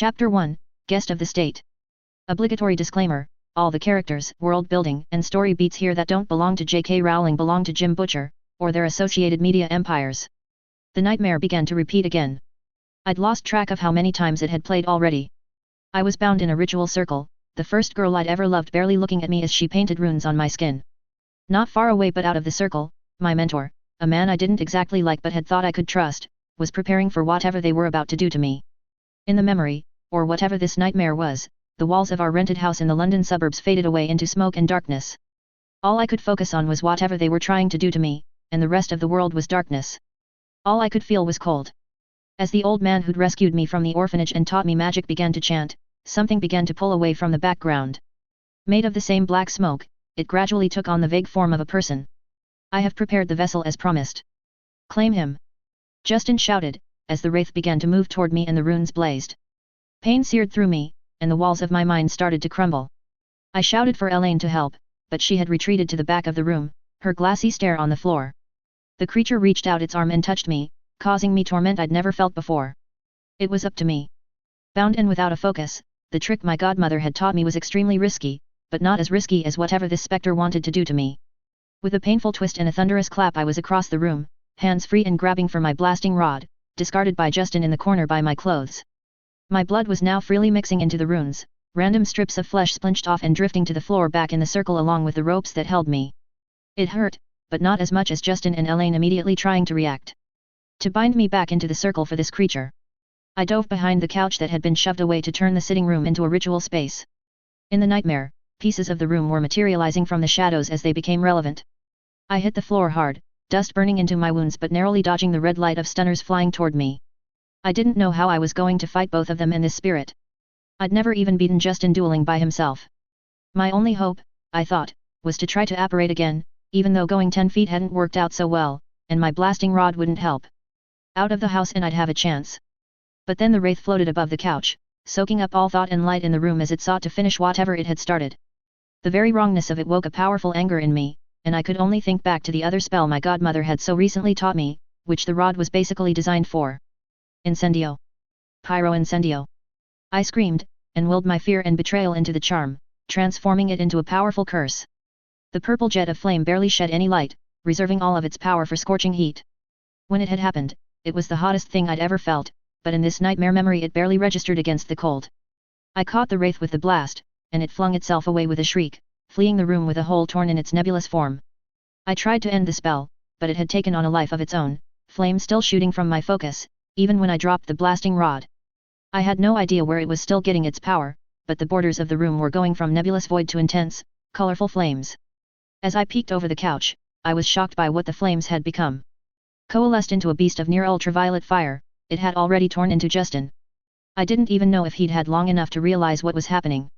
Chapter 1, Guest of the State. Obligatory disclaimer, all the characters, world building, and story beats here that don't belong to J.K. Rowling belong to Jim Butcher, or their associated media empires. The nightmare began to repeat again. I'd lost track of how many times it had played already. I was bound in a ritual circle, the first girl I'd ever loved barely looking at me as she painted runes on my skin. Not far away but out of the circle, my mentor, a man I didn't exactly like but had thought I could trust, was preparing for whatever they were about to do to me. In the memory, or whatever this nightmare was, the walls of our rented house in the London suburbs faded away into smoke and darkness. All I could focus on was whatever they were trying to do to me, and the rest of the world was darkness. All I could feel was cold. As the old man who'd rescued me from the orphanage and taught me magic began to chant, something began to pull away from the background. Made of the same black smoke, it gradually took on the vague form of a person. I have prepared the vessel as promised. Claim him. Justin shouted, as the wraith began to move toward me and the runes blazed. Pain seared through me, and the walls of my mind started to crumble. I shouted for Elaine to help, but she had retreated to the back of the room, her glassy stare on the floor. The creature reached out its arm and touched me, causing me torment I'd never felt before. It was up to me. Bound and without a focus, the trick my godmother had taught me was extremely risky, but not as risky as whatever this spectre wanted to do to me. With a painful twist and a thunderous clap I was across the room, hands free and grabbing for my blasting rod, discarded by Justin in the corner by my clothes. My blood was now freely mixing into the runes, random strips of flesh splinched off and drifting to the floor back in the circle along with the ropes that held me. It hurt, but not as much as Justin and Elaine immediately trying to react. To bind me back into the circle for this creature. I dove behind the couch that had been shoved away to turn the sitting room into a ritual space. In the nightmare, pieces of the room were materializing from the shadows as they became relevant. I hit the floor hard, dust burning into my wounds but narrowly dodging the red light of stunners flying toward me. I didn't know how I was going to fight both of them and this spirit. I'd never even beaten Justin dueling by himself. My only hope, I thought, was to try to apparate again, even though going 10 feet hadn't worked out so well, and my blasting rod wouldn't help. Out of the house and I'd have a chance. But then the wraith floated above the couch, soaking up all thought and light in the room as it sought to finish whatever it had started. The very wrongness of it woke a powerful anger in me, and I could only think back to the other spell my godmother had so recently taught me, which the rod was basically designed for. Incendio. Pyro incendio. I screamed, and willed my fear and betrayal into the charm, transforming it into a powerful curse. The purple jet of flame barely shed any light, reserving all of its power for scorching heat. When it had happened, it was the hottest thing I'd ever felt, but in this nightmare memory it barely registered against the cold. I caught the wraith with the blast, and it flung itself away with a shriek, fleeing the room with a hole torn in its nebulous form. I tried to end the spell, but it had taken on a life of its own, flame still shooting from my focus, even when I dropped the blasting rod. I had no idea where it was still getting its power, but the borders of the room were going from nebulous void to intense, colorful flames. As I peeked over the couch, I was shocked by what the flames had become. Coalesced into a beast of near ultraviolet fire, it had already torn into Justin. I didn't even know if he'd had long enough to realize what was happening.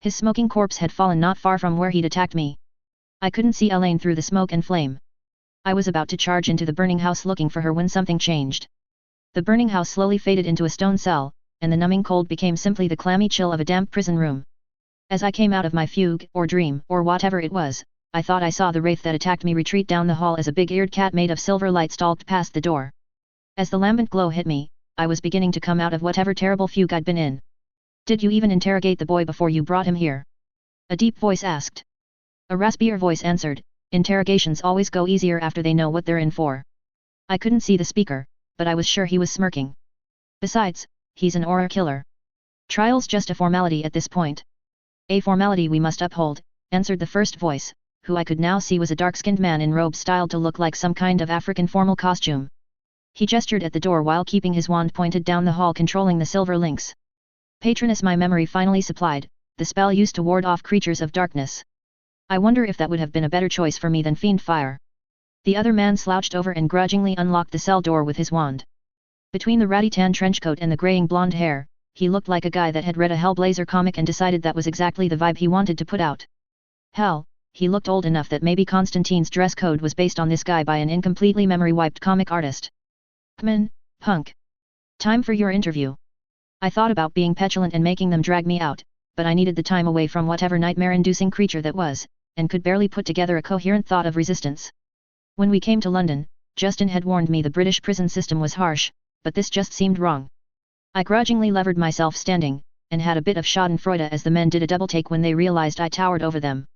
His smoking corpse had fallen not far from where he'd attacked me. I couldn't see Elaine through the smoke and flame. I was about to charge into the burning house looking for her when something changed. The burning house slowly faded into a stone cell, and the numbing cold became simply the clammy chill of a damp prison room. As I came out of my fugue, or dream, or whatever it was, I thought I saw the wraith that attacked me retreat down the hall as a big-eared cat made of silver light stalked past the door. As the lambent glow hit me, I was beginning to come out of whatever terrible fugue I'd been in. "Did you even interrogate the boy before you brought him here?" A deep voice asked. A raspier voice answered, "Interrogations always go easier after they know what they're in for." I couldn't see the speaker, but I was sure he was smirking. Besides, he's an aura killer. Trial's just a formality at this point. "A formality we must uphold," answered the first voice, who I could now see was a dark-skinned man in robes styled to look like some kind of African formal costume. He gestured at the door while keeping his wand pointed down the hall controlling the silver links. Patroness my memory finally supplied, the spell used to ward off creatures of darkness. I wonder if that would have been a better choice for me than Fiendfyre. The other man slouched over and grudgingly unlocked the cell door with his wand. Between the ratty tan trenchcoat and the graying blonde hair, he looked like a guy that had read a Hellblazer comic and decided that was exactly the vibe he wanted to put out. Hell, he looked old enough that maybe Constantine's dress code was based on this guy by an incompletely memory-wiped comic artist. "Come in, punk. Time for your interview." I thought about being petulant and making them drag me out, but I needed the time away from whatever nightmare-inducing creature that was, and could barely put together a coherent thought of resistance. When we came to London, Justin had warned me the British prison system was harsh, but this just seemed wrong. I grudgingly levered myself standing, and had a bit of schadenfreude as the men did a double take when they realized I towered over them.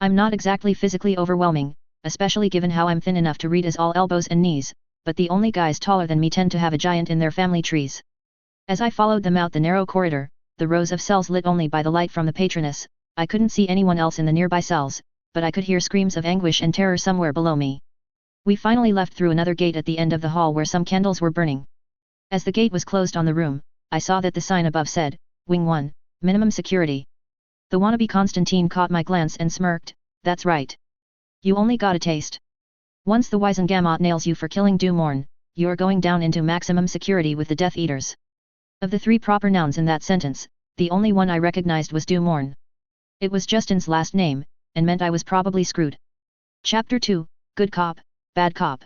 I'm not exactly physically overwhelming, especially given how I'm thin enough to read as all elbows and knees, but the only guys taller than me tend to have a giant in their family trees. As I followed them out the narrow corridor, the rows of cells lit only by the light from the patroness, I couldn't see anyone else in the nearby cells, but I could hear screams of anguish and terror somewhere below me. We finally left through another gate at the end of the hall where some candles were burning. As the gate was closed on the room, I saw that the sign above said, Wing 1, Minimum Security. The wannabe Constantine caught my glance and smirked, that's right. You only got a taste. Once the Wisengamot nails you for killing Doomorn, you're going down into maximum security with the Death Eaters. Of the three proper nouns in that sentence, the only one I recognized was Doomorn. It was Justin's last name, and meant I was probably screwed. Chapter 2, Good Cop, Bad Cop.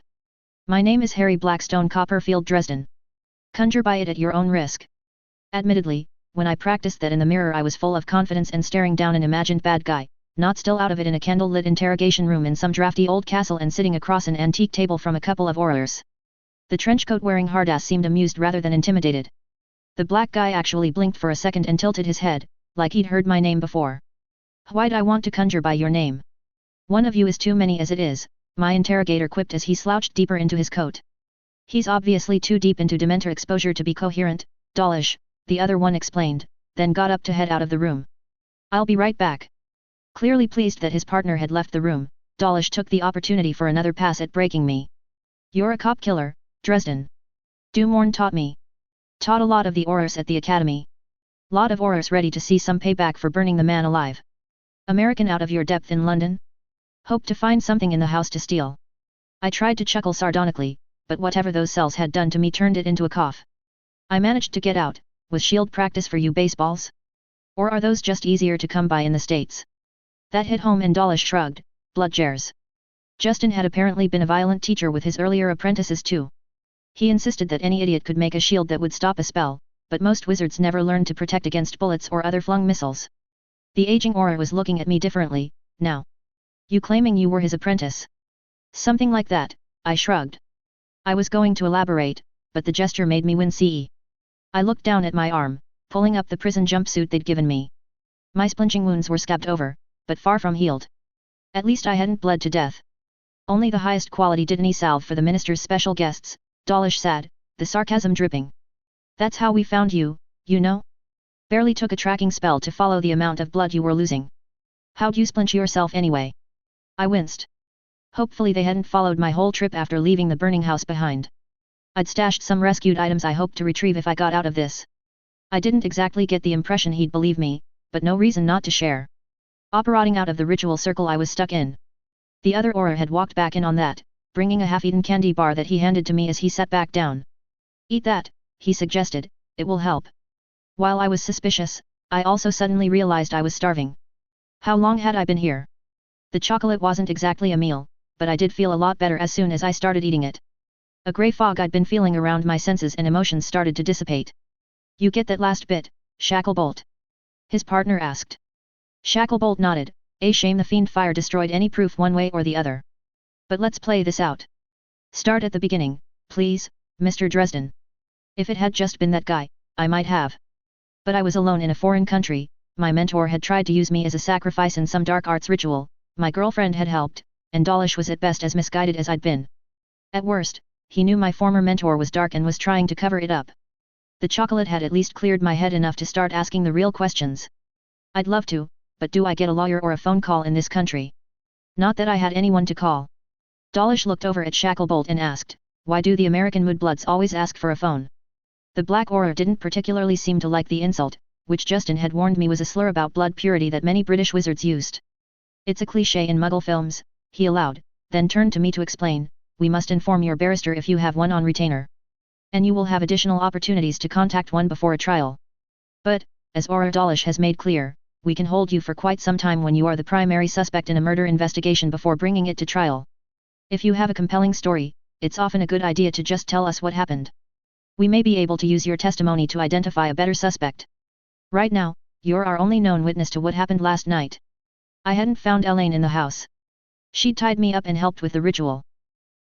My name is Harry Blackstone Copperfield Dresden. Conjure by it at your own risk. Admittedly, when I practiced that in the mirror I was full of confidence and staring down an imagined bad guy, not still out of it in a candle-lit interrogation room in some drafty old castle and sitting across an antique table from a couple of aurors. The trenchcoat-wearing hardass seemed amused rather than intimidated. The black guy actually blinked for a second and tilted his head, like he'd heard my name before. Why'd I want to conjure by your name? One of you is too many as it is, my interrogator quipped as he slouched deeper into his coat. He's obviously too deep into Dementor exposure to be coherent, Dawlish, the other one explained, then got up to head out of the room. I'll be right back. Clearly pleased that his partner had left the room, Dawlish took the opportunity for another pass at breaking me. You're a cop killer, Dresden. Doomorn taught me. Taught a lot of the aurors at the academy. Lot of aurors ready to see some payback for burning the man alive. American out of your depth in London? Hope to find something in the house to steal. I tried to chuckle sardonically, but whatever those cells had done to me turned it into a cough. I managed to get out. Was shield practice for you baseballs? Or are those just easier to come by in the States? That hit home and Dawlish shrugged, bloodjares. Justin had apparently been a violent teacher with his earlier apprentices too. He insisted that any idiot could make a shield that would stop a spell, but most wizards never learned to protect against bullets or other flung missiles. The aging auror was looking at me differently, now. You claiming you were his apprentice? Something like that, I shrugged. I was going to elaborate, but the gesture made me wince. I looked down at my arm, pulling up the prison jumpsuit they'd given me. My splinching wounds were scabbed over, but far from healed. At least I hadn't bled to death. Only the highest quality Dittany salve for the minister's special guests, Dawlish said, the sarcasm dripping. That's how we found you, you know? Barely took a tracking spell to follow the amount of blood you were losing. How'd you splinch yourself anyway? I winced. Hopefully they hadn't followed my whole trip after leaving the burning house behind. I'd stashed some rescued items I hoped to retrieve if I got out of this. I didn't exactly get the impression he'd believe me, but no reason not to share. Operating out of the ritual circle I was stuck in. The other auror had walked back in on that, bringing a half-eaten candy bar that he handed to me as he sat back down. Eat that, he suggested, it will help. While I was suspicious, I also suddenly realized I was starving. How long had I been here? The chocolate wasn't exactly a meal, but I did feel a lot better as soon as I started eating it. A grey fog I'd been feeling around my senses and emotions started to dissipate. You get that last bit, Shacklebolt? His partner asked. Shacklebolt nodded, a shame the Fiendfyre destroyed any proof one way or the other. But let's play this out. Start at the beginning, please, Mr. Dresden. If it had just been that guy, I might have. But I was alone in a foreign country, my mentor had tried to use me as a sacrifice in some dark arts ritual, my girlfriend had helped, and Dawlish was at best as misguided as I'd been. At worst, he knew my former mentor was dark and was trying to cover it up. The chocolate had at least cleared my head enough to start asking the real questions. I'd love to, but do I get a lawyer or a phone call in this country? Not that I had anyone to call. Dawlish looked over at Shacklebolt and asked, why do the American Mudbloods always ask for a phone? The black auror didn't particularly seem to like the insult, which Justin had warned me was a slur about blood purity that many British wizards used. It's a cliché in Muggle films, he allowed, then turned to me to explain, we must inform your barrister if you have one on retainer. And you will have additional opportunities to contact one before a trial. But, as Auror Dawlish has made clear, we can hold you for quite some time when you are the primary suspect in a murder investigation before bringing it to trial. If you have a compelling story, it's often a good idea to just tell us what happened. We may be able to use your testimony to identify a better suspect. Right now, you're our only known witness to what happened last night. I hadn't found Elaine in the house. She'd tied me up and helped with the ritual.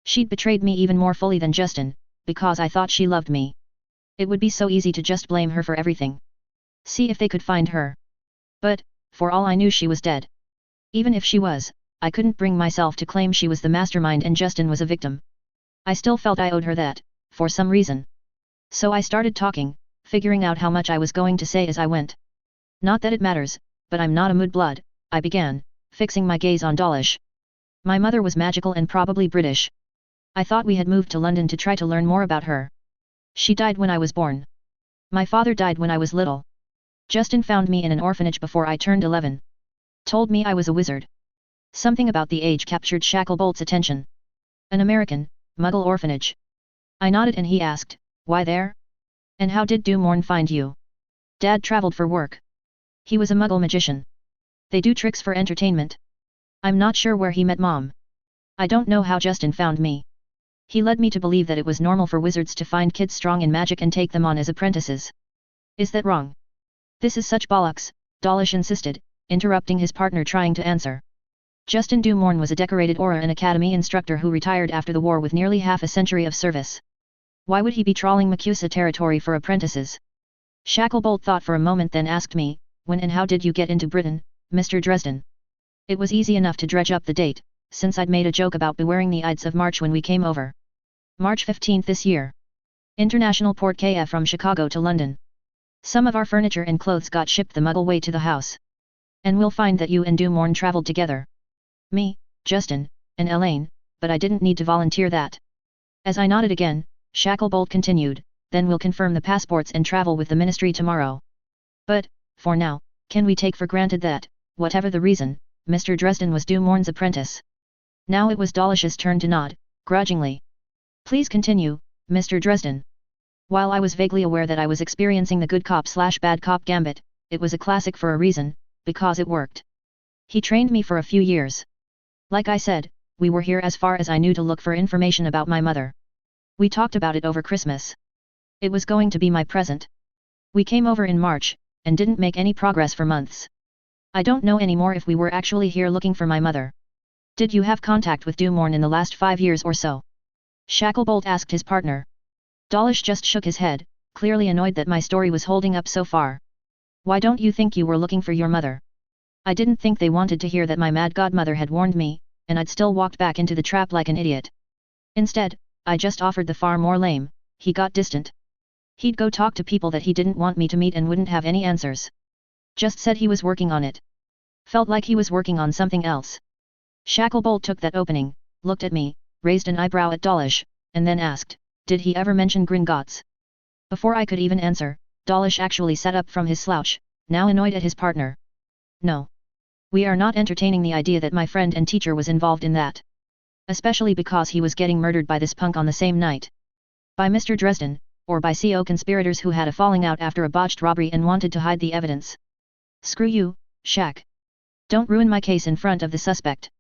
She'd betrayed me even more fully than Justin, because I thought she loved me. It would be so easy to just blame her for everything. See if they could find her. But, for all I knew she was dead. Even if she was, I couldn't bring myself to claim she was the mastermind and Justin was a victim. I still felt I owed her that, for some reason. So I started talking, figuring out how much I was going to say as I went. Not that it matters, but I'm not a mudblood, I began, fixing my gaze on Dawlish. My mother was magical and probably British. I thought we had moved to London to try to learn more about her. She died when I was born. My father died when I was little. Justin found me in an orphanage before I turned 11. Told me I was a wizard. Something about the age captured Shacklebolt's attention. An American, Muggle orphanage. I nodded and he asked, why there? And how did Doomorn find you? Dad traveled for work. He was a Muggle magician. They do tricks for entertainment. I'm not sure where he met Mom. I don't know how Justin found me. He led me to believe that it was normal for wizards to find kids strong in magic and take them on as apprentices. Is that wrong? This is such bollocks, Dawlish insisted, interrupting his partner trying to answer. Justin Doomorn was a decorated Auror and Academy instructor who retired after the war with nearly half a century of service. Why would he be trawling Macusa territory for apprentices? Shacklebolt thought for a moment then asked me, when and how did you get into Britain, Mr. Dresden? It was easy enough to dredge up the date, since I'd made a joke about bewaring the Ides of March when we came over. March 15th this year. International Port KF from Chicago to London. Some of our furniture and clothes got shipped the Muggle way to the house. And we'll find that you and Doomorn traveled together. Me, Justin, and Elaine, but I didn't need to volunteer that. As I nodded again, Shacklebolt continued, then we'll confirm the passports and travel with the ministry tomorrow. But, for now, can we take for granted that, whatever the reason, Mr. Dresden was Doomorn's apprentice? Now it was Dawlish's turn to nod, grudgingly. Please continue, Mr. Dresden. While I was vaguely aware that I was experiencing the good cop/bad cop gambit, it was a classic for a reason, because it worked. He trained me for a few years. Like I said, we were here as far as I knew to look for information about my mother. We talked about it over Christmas. It was going to be my present. We came over in March, and didn't make any progress for months. I don't know anymore if we were actually here looking for my mother. Did you have contact with Doomorn in the last 5 years or so? Shacklebolt asked his partner. Dawlish just shook his head, clearly annoyed that my story was holding up so far. Why don't you think you were looking for your mother? I didn't think they wanted to hear that my mad godmother had warned me, and I'd still walked back into the trap like an idiot. Instead, I just offered the far more lame, he got distant. He'd go talk to people that he didn't want me to meet and wouldn't have any answers. Just said he was working on it. Felt like he was working on something else. Shacklebolt took that opening, looked at me, raised an eyebrow at Dawlish, and then asked, did he ever mention Gringotts? Before I could even answer, Dawlish actually sat up from his slouch, now annoyed at his partner. No. We are not entertaining the idea that my friend and teacher was involved in that. Especially because he was getting murdered by this punk on the same night. By Mr. Dresden, or by CO conspirators who had a falling out after a botched robbery and wanted to hide the evidence. Screw you, Shack. Don't ruin my case in front of the suspect.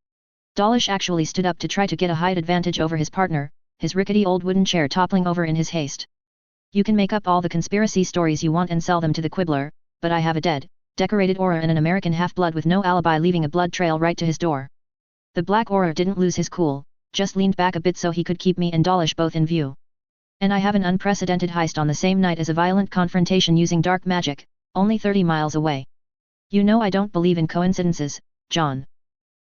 Dawlish actually stood up to try to get a height advantage over his partner, his rickety old wooden chair toppling over in his haste. You can make up all the conspiracy stories you want and sell them to the Quibbler, but I have a dead, decorated Auror and an American half-blood with no alibi leaving a blood trail right to his door. The Black Auror didn't lose his cool, just leaned back a bit so he could keep me and Dawlish both in view. And I have an unprecedented heist on the same night as a violent confrontation using dark magic, only 30 miles away. You know I don't believe in coincidences, John.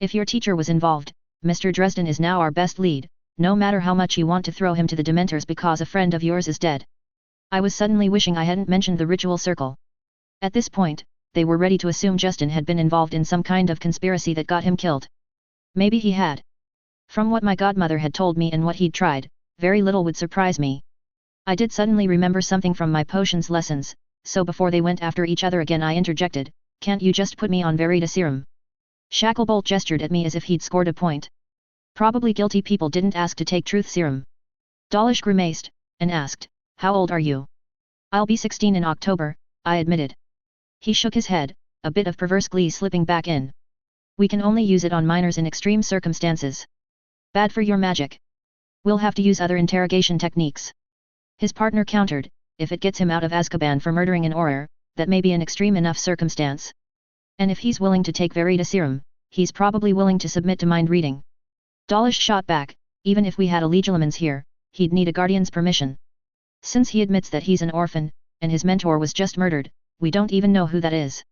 If your teacher was involved, Mr. Dresden is now our best lead, no matter how much you want to throw him to the Dementors because a friend of yours is dead. I was suddenly wishing I hadn't mentioned the ritual circle. At this point, they were ready to assume Justin had been involved in some kind of conspiracy that got him killed. Maybe he had. From what my godmother had told me and what he'd tried, very little would surprise me. I did suddenly remember something from my potions lessons, so before they went after each other again I interjected, can't you just put me on Verita serum? Shacklebolt gestured at me as if he'd scored a point. Probably guilty people didn't ask to take truth serum. Dawlish grimaced, and asked, how old are you? I'll be 16 in October, I admitted. He shook his head, a bit of perverse glee slipping back in. We can only use it on minors in extreme circumstances. Bad for your magic. We'll have to use other interrogation techniques. His partner countered, if it gets him out of Azkaban for murdering an Auror, that may be an extreme enough circumstance. And if he's willing to take Verita serum, he's probably willing to submit to mind reading. Dawlish shot back, even if we had a Legilimens here, he'd need a guardian's permission. Since he admits that he's an orphan, and his mentor was just murdered, we don't even know who that is.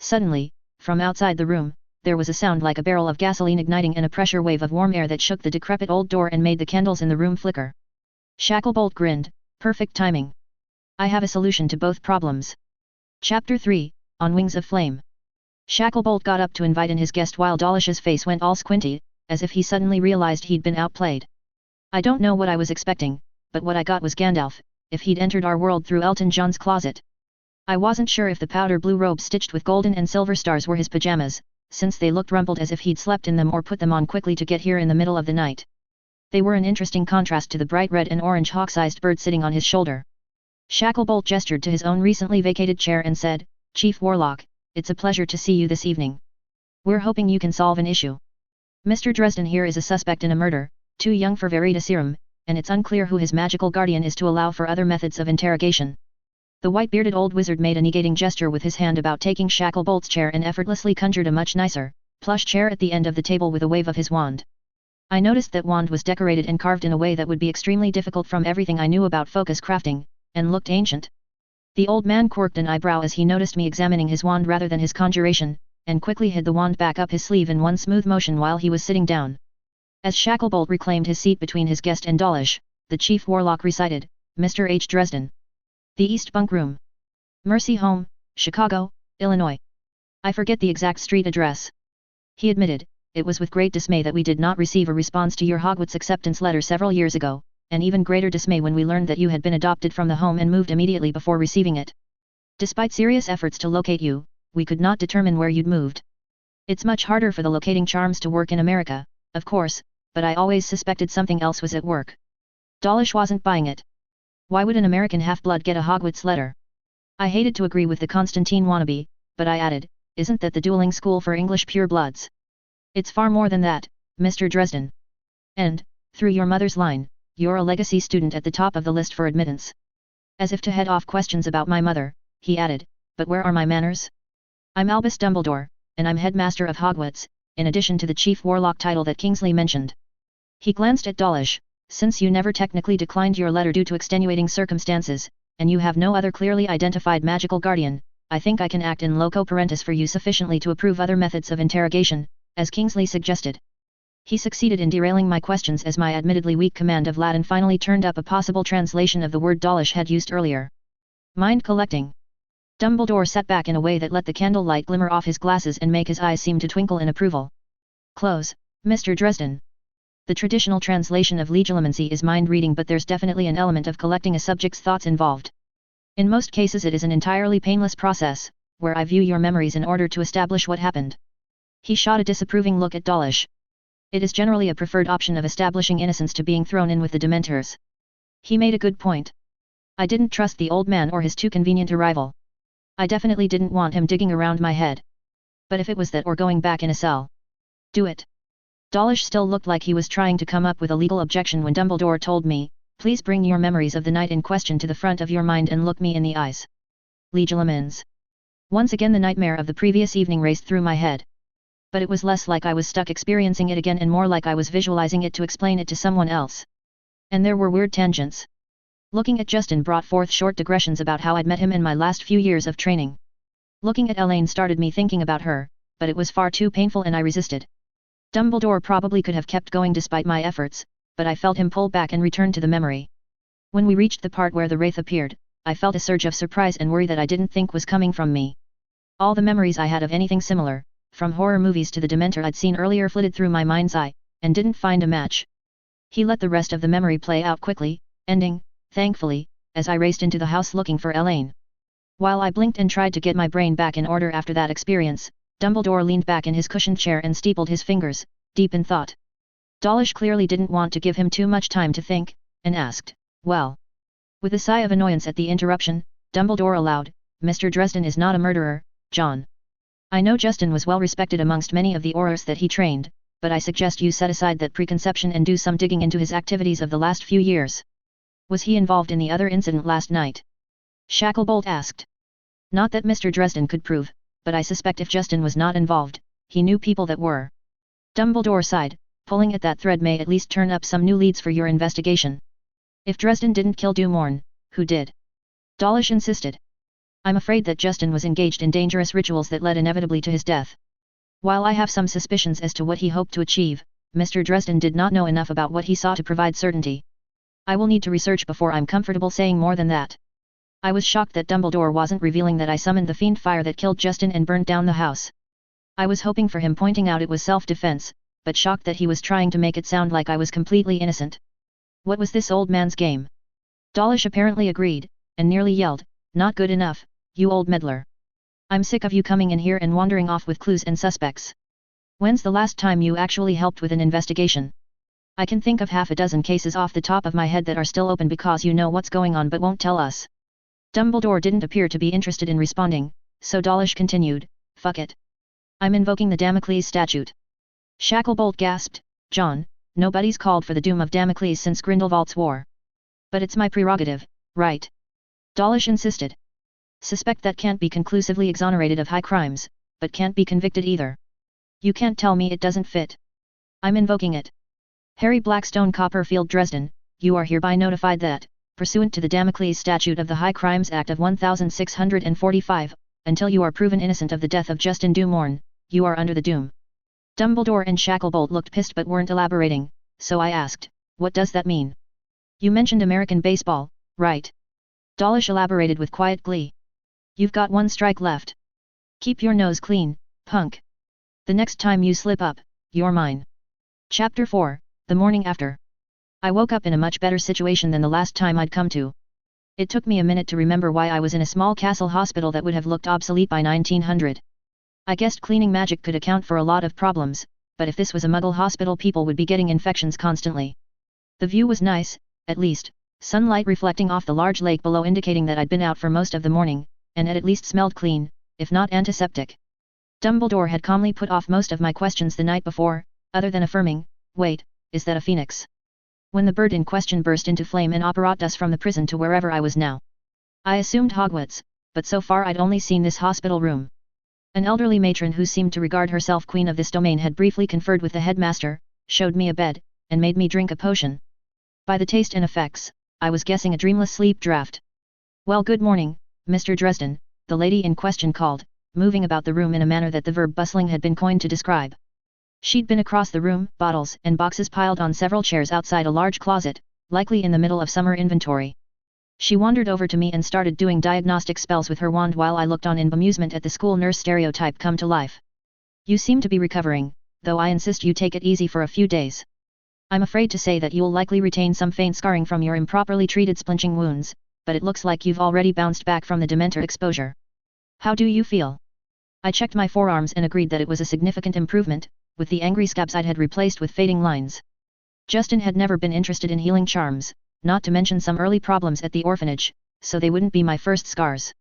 Suddenly, from outside the room, there was a sound like a barrel of gasoline igniting and a pressure wave of warm air that shook the decrepit old door and made the candles in the room flicker. Shacklebolt grinned, perfect timing. I have a solution to both problems. Chapter 3, On Wings of Flame. Shacklebolt got up to invite in his guest while Dawlish's face went all squinty, as if he suddenly realized he'd been outplayed. I don't know what I was expecting, but what I got was Gandalf, if he'd entered our world through Elton John's closet. I wasn't sure if the powder blue robe stitched with golden and silver stars were his pajamas, since they looked rumpled as if he'd slept in them or put them on quickly to get here in the middle of the night. They were an interesting contrast to the bright red and orange hawk-sized bird sitting on his shoulder. Shacklebolt gestured to his own recently vacated chair and said, Chief Warlock, it's a pleasure to see you this evening. We're hoping you can solve an issue. Mr. Dresden here is a suspect in a murder, too young for Veritaserum, and it's unclear who his magical guardian is to allow for other methods of interrogation. The white-bearded old wizard made a negating gesture with his hand about taking Shacklebolt's chair and effortlessly conjured a much nicer, plush chair at the end of the table with a wave of his wand. I noticed that wand was decorated and carved in a way that would be extremely difficult from everything I knew about focus crafting, and looked ancient. The old man quirked an eyebrow as he noticed me examining his wand rather than his conjuration, and quickly hid the wand back up his sleeve in one smooth motion while he was sitting down. As Shacklebolt reclaimed his seat between his guest and Dawlish, the chief warlock recited, Mr. H. Dresden. The East Bunk Room. Mercy Home, Chicago, Illinois. I forget the exact street address. He admitted, it was with great dismay that we did not receive a response to your Hogwarts acceptance letter several years ago, and even greater dismay when we learned that you had been adopted from the home and moved immediately before receiving it. Despite serious efforts to locate you, we could not determine where you'd moved. It's much harder for the locating charms to work in America, of course, but I always suspected something else was at work. Dawlish wasn't buying it. Why would an American half-blood get a Hogwarts letter? I hated to agree with the Constantine wannabe, but I added, isn't that the dueling school for English purebloods? It's far more than that, Mr. Dresden. And, through your mother's line, you're a legacy student at the top of the list for admittance. As if to head off questions about my mother, he added, but where are my manners? I'm Albus Dumbledore, and I'm headmaster of Hogwarts, in addition to the chief warlock title that Kingsley mentioned. He glanced at Dawlish. Since you never technically declined your letter due to extenuating circumstances, and you have no other clearly identified magical guardian, I think I can act in loco parentis for you sufficiently to approve other methods of interrogation, as Kingsley suggested. He succeeded in derailing my questions as my admittedly weak command of Latin finally turned up a possible translation of the word Dawlish had used earlier. Mind collecting. Dumbledore sat back in a way that let the candlelight glimmer off his glasses and make his eyes seem to twinkle in approval. Close, Mr. Dresden. The traditional translation of legilimency is mind reading, but there's definitely an element of collecting a subject's thoughts involved. In most cases it is an entirely painless process, where I view your memories in order to establish what happened. He shot a disapproving look at Dawlish. It is generally a preferred option of establishing innocence to being thrown in with the Dementors. He made a good point. I didn't trust the old man or his too convenient arrival. I definitely didn't want him digging around my head. But if it was that or going back in a cell. Do it. Dawlish still looked like he was trying to come up with a legal objection when Dumbledore told me, please bring your memories of the night in question to the front of your mind and look me in the eyes. Legilimens. Once again the nightmare of the previous evening raced through my head. But it was less like I was stuck experiencing it again and more like I was visualizing it to explain it to someone else. And there were weird tangents. Looking at Justin brought forth short digressions about how I'd met him in my last few years of training. Looking at Elaine started me thinking about her, but it was far too painful and I resisted. Dumbledore probably could have kept going despite my efforts, but I felt him pull back and return to the memory. When we reached the part where the wraith appeared, I felt a surge of surprise and worry that I didn't think was coming from me. All the memories I had of anything similar, from horror movies to the Dementor I'd seen earlier flitted through my mind's eye, and didn't find a match. He let the rest of the memory play out quickly, ending, thankfully, as I raced into the house looking for Elaine. While I blinked and tried to get my brain back in order after that experience, Dumbledore leaned back in his cushioned chair and steepled his fingers, deep in thought. Dawlish clearly didn't want to give him too much time to think, and asked, well. With a sigh of annoyance at the interruption, Dumbledore allowed, Mr. Dresden is not a murderer, John. I know Justin was well respected amongst many of the Aurors that he trained, but I suggest you set aside that preconception and do some digging into his activities of the last few years. Was he involved in the other incident last night? Shacklebolt asked. Not that Mr. Dresden could prove, but I suspect if Justin was not involved, he knew people that were. Dumbledore sighed, pulling at that thread may at least turn up some new leads for your investigation. If Dresden didn't kill Dumorn, Who did? Dawlish insisted. I'm afraid that Justin was engaged in dangerous rituals that led inevitably to his death. While I have some suspicions as to what he hoped to achieve, Mr. Dresden did not know enough about what he saw to provide certainty. I will need to research before I'm comfortable saying more than that. I was shocked that Dumbledore wasn't revealing that I summoned the Fiendfyre that killed Justin and burned down the house. I was hoping for him pointing out it was self-defense, but shocked that he was trying to make it sound like I was completely innocent. What was this old man's game? Dawlish apparently agreed, and nearly yelled, "Not good enough, you old meddler. I'm sick of you coming in here and wandering off with clues and suspects. When's the last time you actually helped with an investigation? I can think of half a dozen cases off the top of my head that are still open because you know what's going on but won't tell us." Dumbledore didn't appear to be interested in responding, so Dawlish continued, "Fuck it. I'm invoking the Damocles statute." Shacklebolt gasped, "John, nobody's called for the Doom of Damocles since Grindelwald's war." "But it's my prerogative, right?" Dawlish insisted. "Suspect that can't be conclusively exonerated of high crimes, but can't be convicted either. You can't tell me it doesn't fit. I'm invoking it. Harry Blackstone Copperfield Dresden, you are hereby notified that, pursuant to the Damocles Statute of the High Crimes Act of 1645, until you are proven innocent of the death of Justin Dumorn, you are under the doom." Dumbledore and Shacklebolt looked pissed but weren't elaborating, so I asked, "What does that mean?" "You mentioned American baseball, right?" Dawlish elaborated with quiet glee. "You've got one strike left. Keep your nose clean, punk. The next time you slip up, you're mine." Chapter 4, The Morning After. I woke up in a much better situation than the last time I'd come to. It took me a minute to remember why I was in a small castle hospital that would have looked obsolete by 1900. I guessed cleaning magic could account for a lot of problems, but if this was a Muggle hospital, people would be getting infections constantly. The view was nice, at least, sunlight reflecting off the large lake below indicating that I'd been out for most of the morning, and it at least smelled clean, if not antiseptic. Dumbledore had calmly put off most of my questions the night before, other than affirming, "Wait, is that a phoenix?" when the bird in question burst into flame and apparat us from the prison to wherever I was now. I assumed Hogwarts, but so far I'd only seen this hospital room. An elderly matron who seemed to regard herself queen of this domain had briefly conferred with the headmaster, showed me a bed, and made me drink a potion. By the taste and effects, I was guessing a dreamless sleep draught. "Well, good morning, Mr. Dresden," the lady in question called, moving about the room in a manner that the verb bustling had been coined to describe. She'd been across the room, bottles and boxes piled on several chairs outside a large closet, likely in the middle of summer inventory. She wandered over to me and started doing diagnostic spells with her wand while I looked on in bemusement at the school nurse stereotype come to life. "You seem to be recovering, though I insist you take it easy for a few days. I'm afraid to say that you'll likely retain some faint scarring from your improperly treated splinching wounds, but it looks like you've already bounced back from the Dementor exposure. How do you feel?" I checked my forearms and agreed that it was a significant improvement, with the angry scabs I'd had replaced with fading lines. Justin had never been interested in healing charms, not to mention some early problems at the orphanage, so they wouldn't be my first scars.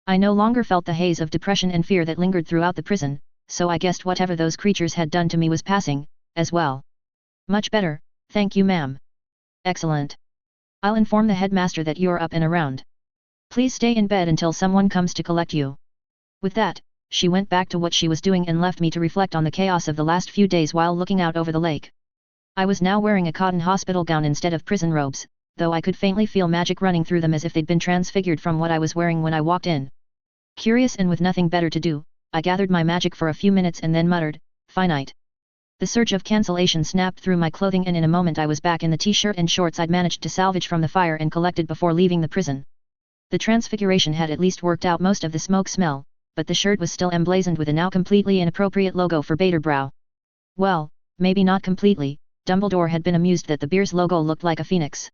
I no longer felt the haze of depression and fear that lingered throughout the prison, so I guessed whatever those creatures had done to me was passing, as well. "Much better, thank you, ma'am." "Excellent. I'll inform the headmaster that you're up and around. Please stay in bed until someone comes to collect you." With that, she went back to what she was doing and left me to reflect on the chaos of the last few days while looking out over the lake. I was now wearing a cotton hospital gown instead of prison robes, though I could faintly feel magic running through them as if they'd been transfigured from what I was wearing when I walked in. Curious and with nothing better to do, I gathered my magic for a few minutes and then muttered, "Finite." The surge of cancellation snapped through my clothing and in a moment I was back in the t-shirt and shorts I'd managed to salvage from the fire and collected before leaving the prison. The transfiguration had at least worked out most of the smoke smell, but the shirt was still emblazoned with a now completely inappropriate logo for Baderbrow. Well, maybe not completely. Dumbledore had been amused that the beer's logo looked like a phoenix.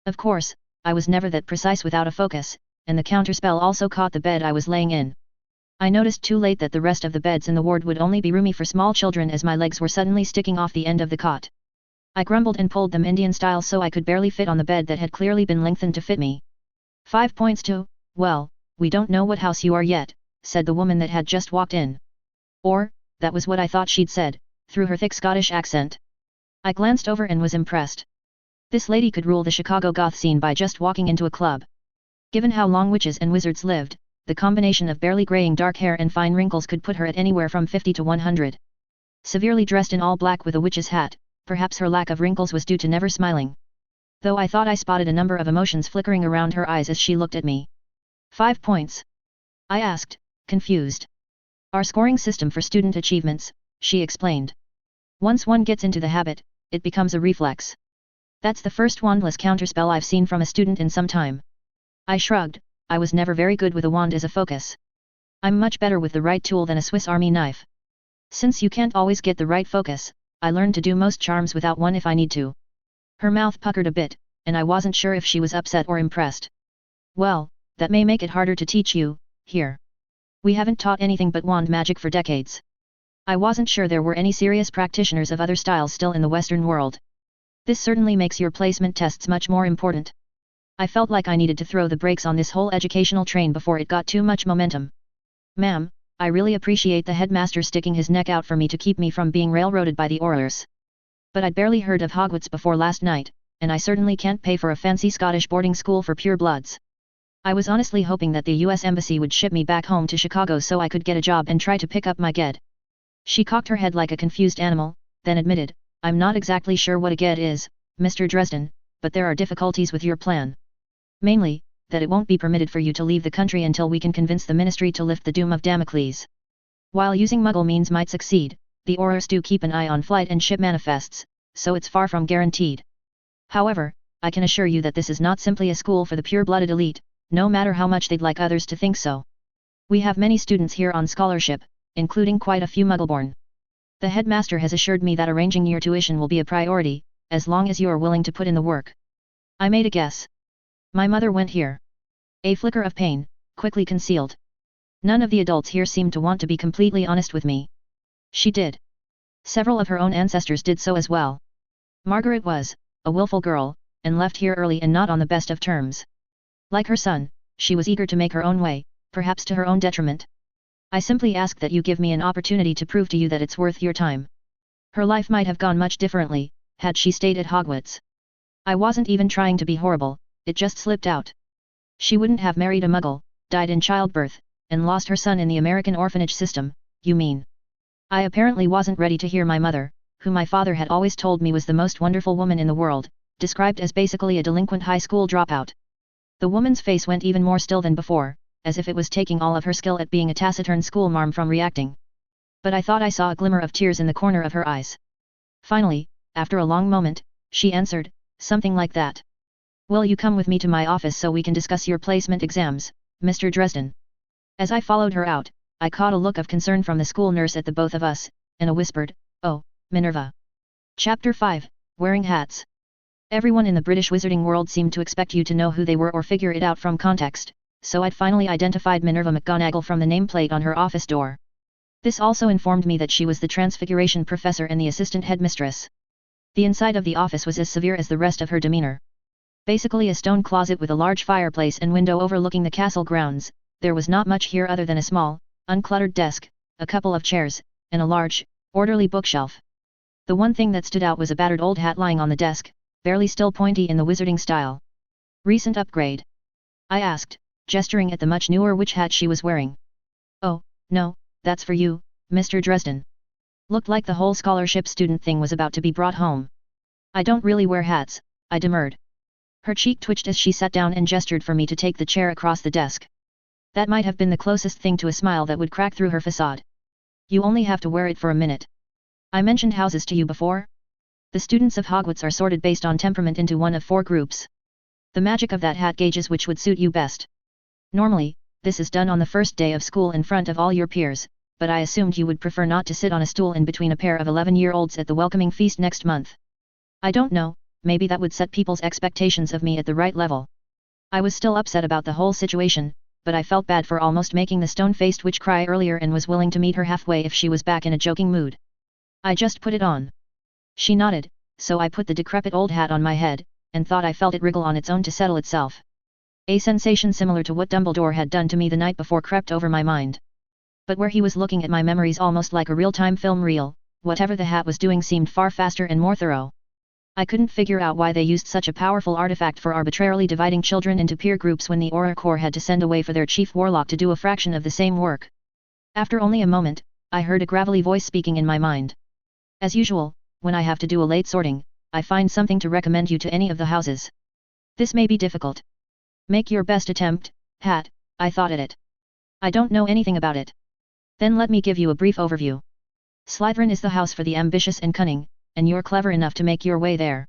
Of course, I was never that precise without a focus, and the counterspell also caught the bed I was laying in. I noticed too late that the rest of the beds in the ward would only be roomy for small children as my legs were suddenly sticking off the end of the cot. I grumbled and pulled them Indian style so I could barely fit on the bed that had clearly been lengthened to fit me. 5 points to, well, we don't know what house you are yet, said the woman that had just walked in. Or, that was what I thought she'd said, through her thick Scottish accent. I glanced over and was impressed. This lady could rule the Chicago goth scene by just walking into a club. Given how long witches and wizards lived, the combination of barely graying dark hair and fine wrinkles could put her at anywhere from 50 to 100. Severely dressed in all black with a witch's hat, perhaps her lack of wrinkles was due to never smiling. though I thought I spotted a number of emotions flickering around her eyes as she looked at me. 5 points? I asked, confused. Our scoring system for student achievements, she explained. Once one gets into the habit, it becomes a reflex. That's the first wandless counterspell I've seen from a student in some time. I shrugged. I was never very good with a wand as a focus. I'm much better with the right tool than a Swiss Army knife. Since you can't always get the right focus, I learned to do most charms without one if I need to. Her mouth puckered a bit, and I wasn't sure if she was upset or impressed. Well, that may make it harder to teach you, here. We haven't taught anything but wand magic for decades. I wasn't sure there were any serious practitioners of other styles still in the Western world. This certainly makes your placement tests much more important. I felt like I needed to throw the brakes on this whole educational train before it got too much momentum. Ma'am, I really appreciate the headmaster sticking his neck out for me to keep me from being railroaded by the Aurors. But I'd barely heard of Hogwarts before last night, and I certainly can't pay for a fancy Scottish boarding school for purebloods. I was honestly hoping that the US Embassy would ship me back home to Chicago so I could get a job and try to pick up my GED. She cocked her head like a confused animal, then admitted, I'm not exactly sure what a GED is, Mr. Dresden, but there are difficulties with your plan. Mainly, that it won't be permitted for you to leave the country until we can convince the Ministry to lift the Doom of Damocles. While using Muggle means might succeed, the Aurors do keep an eye on flight and ship manifests, so it's far from guaranteed. However, I can assure you that this is not simply a school for the pure-blooded elite, no matter how much they'd like others to think so. We have many students here on scholarship, including quite a few Muggleborn. The headmaster has assured me that arranging your tuition will be a priority, as long as you are willing to put in the work. I made a guess. My mother went here. A flicker of pain, quickly concealed. None of the adults here seemed to want to be completely honest with me. She did. Several of her own ancestors did so as well. Margaret was, a willful girl, and left here early and not on the best of terms. Like her son, she was eager to make her own way, perhaps to her own detriment. I simply ask that you give me an opportunity to prove to you that it's worth your time. Her life might have gone much differently, had she stayed at Hogwarts. I wasn't even trying to be horrible, it just slipped out. She wouldn't have married a Muggle, died in childbirth, and lost her son in the American orphanage system, you mean. I apparently wasn't ready to hear my mother, who my father had always told me was the most wonderful woman in the world, described as basically a delinquent high school dropout. The woman's face went even more still than before, as if it was taking all of her skill at being a taciturn schoolmarm from reacting. But I thought I saw a glimmer of tears in the corner of her eyes. Finally, after a long moment, she answered, something like that. Will you come with me to my office so we can discuss your placement exams, Mr. Dresden? As I followed her out, I caught a look of concern from the school nurse at the both of us, and a whispered, oh, Minerva. Chapter 5, Wearing Hats. Everyone in the British wizarding world seemed to expect you to know who they were or figure it out from context, so I'd finally identified Minerva McGonagall from the nameplate on her office door. This also informed me that she was the Transfiguration professor and the assistant headmistress. The inside of the office was as severe as the rest of her demeanor. Basically a stone closet with a large fireplace and window overlooking the castle grounds, there was not much here other than a small, uncluttered desk, a couple of chairs, and a large, orderly bookshelf. The one thing that stood out was a battered old hat lying on the desk, barely still pointy in the wizarding style. Recent upgrade? I asked, gesturing at the much newer witch hat she was wearing. Oh, no, that's for you, Mr. Dresden. Looked like the whole scholarship student thing was about to be brought home. I don't really wear hats, I demurred. Her cheek twitched as she sat down and gestured for me to take the chair across the desk. That might have been the closest thing to a smile that would crack through her facade. You only have to wear it for a minute. I mentioned houses to you before? The students of Hogwarts are sorted based on temperament into one of 4 groups. The magic of that hat gauges which would suit you best. Normally, this is done on the first day of school in front of all your peers, but I assumed you would prefer not to sit on a stool in between a pair of 11-year-olds at the welcoming feast next month. I don't know, maybe that would set people's expectations of me at the right level. I was still upset about the whole situation, but I felt bad for almost making the stone-faced witch cry earlier and was willing to meet her halfway if she was back in a joking mood. I just put it on. She nodded, so I put the decrepit old hat on my head, and thought I felt it wriggle on its own to settle itself. A sensation similar to what Dumbledore had done to me the night before crept over my mind. But where he was looking at my memories almost like a real-time film reel, whatever the hat was doing seemed far faster and more thorough. I couldn't figure out why they used such a powerful artifact for arbitrarily dividing children into peer groups when the Auror Corps had to send away for their chief warlock to do a fraction of the same work. After only a moment, I heard a gravelly voice speaking in my mind. As usual, when I have to do a late sorting, I find something to recommend you to any of the houses. This may be difficult. Make your best attempt, Hat, I thought at it. I don't know anything about it. Then let me give you a brief overview. Slytherin is the house for the ambitious and cunning, and you're clever enough to make your way there.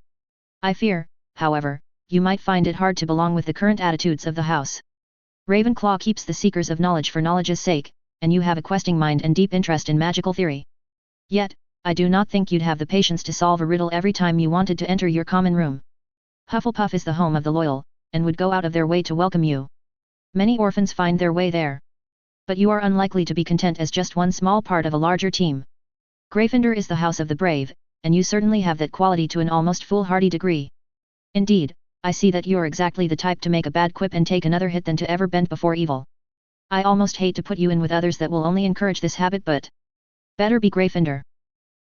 I fear, however, you might find it hard to belong with the current attitudes of the house. Ravenclaw keeps the seekers of knowledge for knowledge's sake, and you have a questing mind and deep interest in magical theory. Yet, I do not think you'd have the patience to solve a riddle every time you wanted to enter your common room. Hufflepuff is the home of the loyal, and would go out of their way to welcome you. Many orphans find their way there. But you are unlikely to be content as just one small part of a larger team. Gryffindor is the house of the brave, and you certainly have that quality to an almost foolhardy degree. Indeed, I see that you're exactly the type to make a bad quip and take another hit than to ever bend before evil. I almost hate to put you in with others that will only encourage this habit, but better be Gryffindor.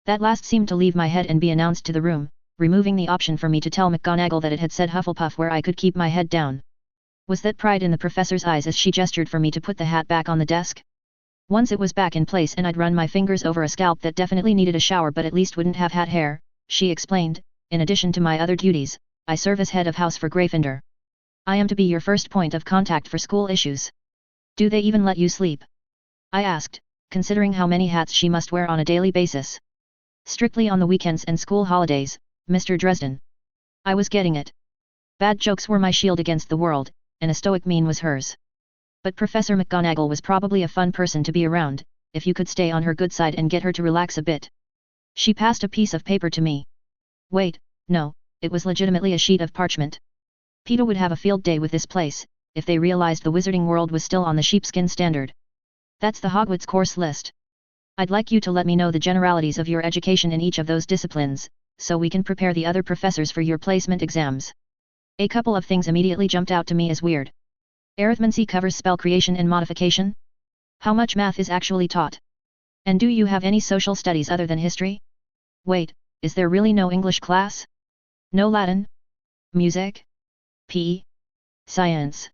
That last seemed to leave my head and be announced to the room, removing the option for me to tell McGonagall that it had said Hufflepuff where I could keep my head down. Was that pride in the professor's eyes as she gestured for me to put the hat back on the desk? Once it was back in place and I'd run my fingers over a scalp that definitely needed a shower but at least wouldn't have hat hair, she explained, in addition to my other duties, I serve as head of house for Gryffindor. I am to be your first point of contact for school issues. Do they even let you sleep? I asked, considering how many hats she must wear on a daily basis. Strictly on the weekends and school holidays, Mr. Dresden. I was getting it. Bad jokes were my shield against the world, and a stoic mien was hers. But Professor McGonagall was probably a fun person to be around, if you could stay on her good side and get her to relax a bit. She passed a piece of paper to me. Wait, no, it was legitimately a sheet of parchment. Peeta would have a field day with this place, if they realized the wizarding world was still on the sheepskin standard. That's the Hogwarts course list. I'd like you to let me know the generalities of your education in each of those disciplines, so we can prepare the other professors for your placement exams. A couple of things immediately jumped out to me as weird. Arithmancy covers spell creation and modification? How much math is actually taught? And do you have any social studies other than history? Wait, is there really no English class? No Latin? Music? PE? Science?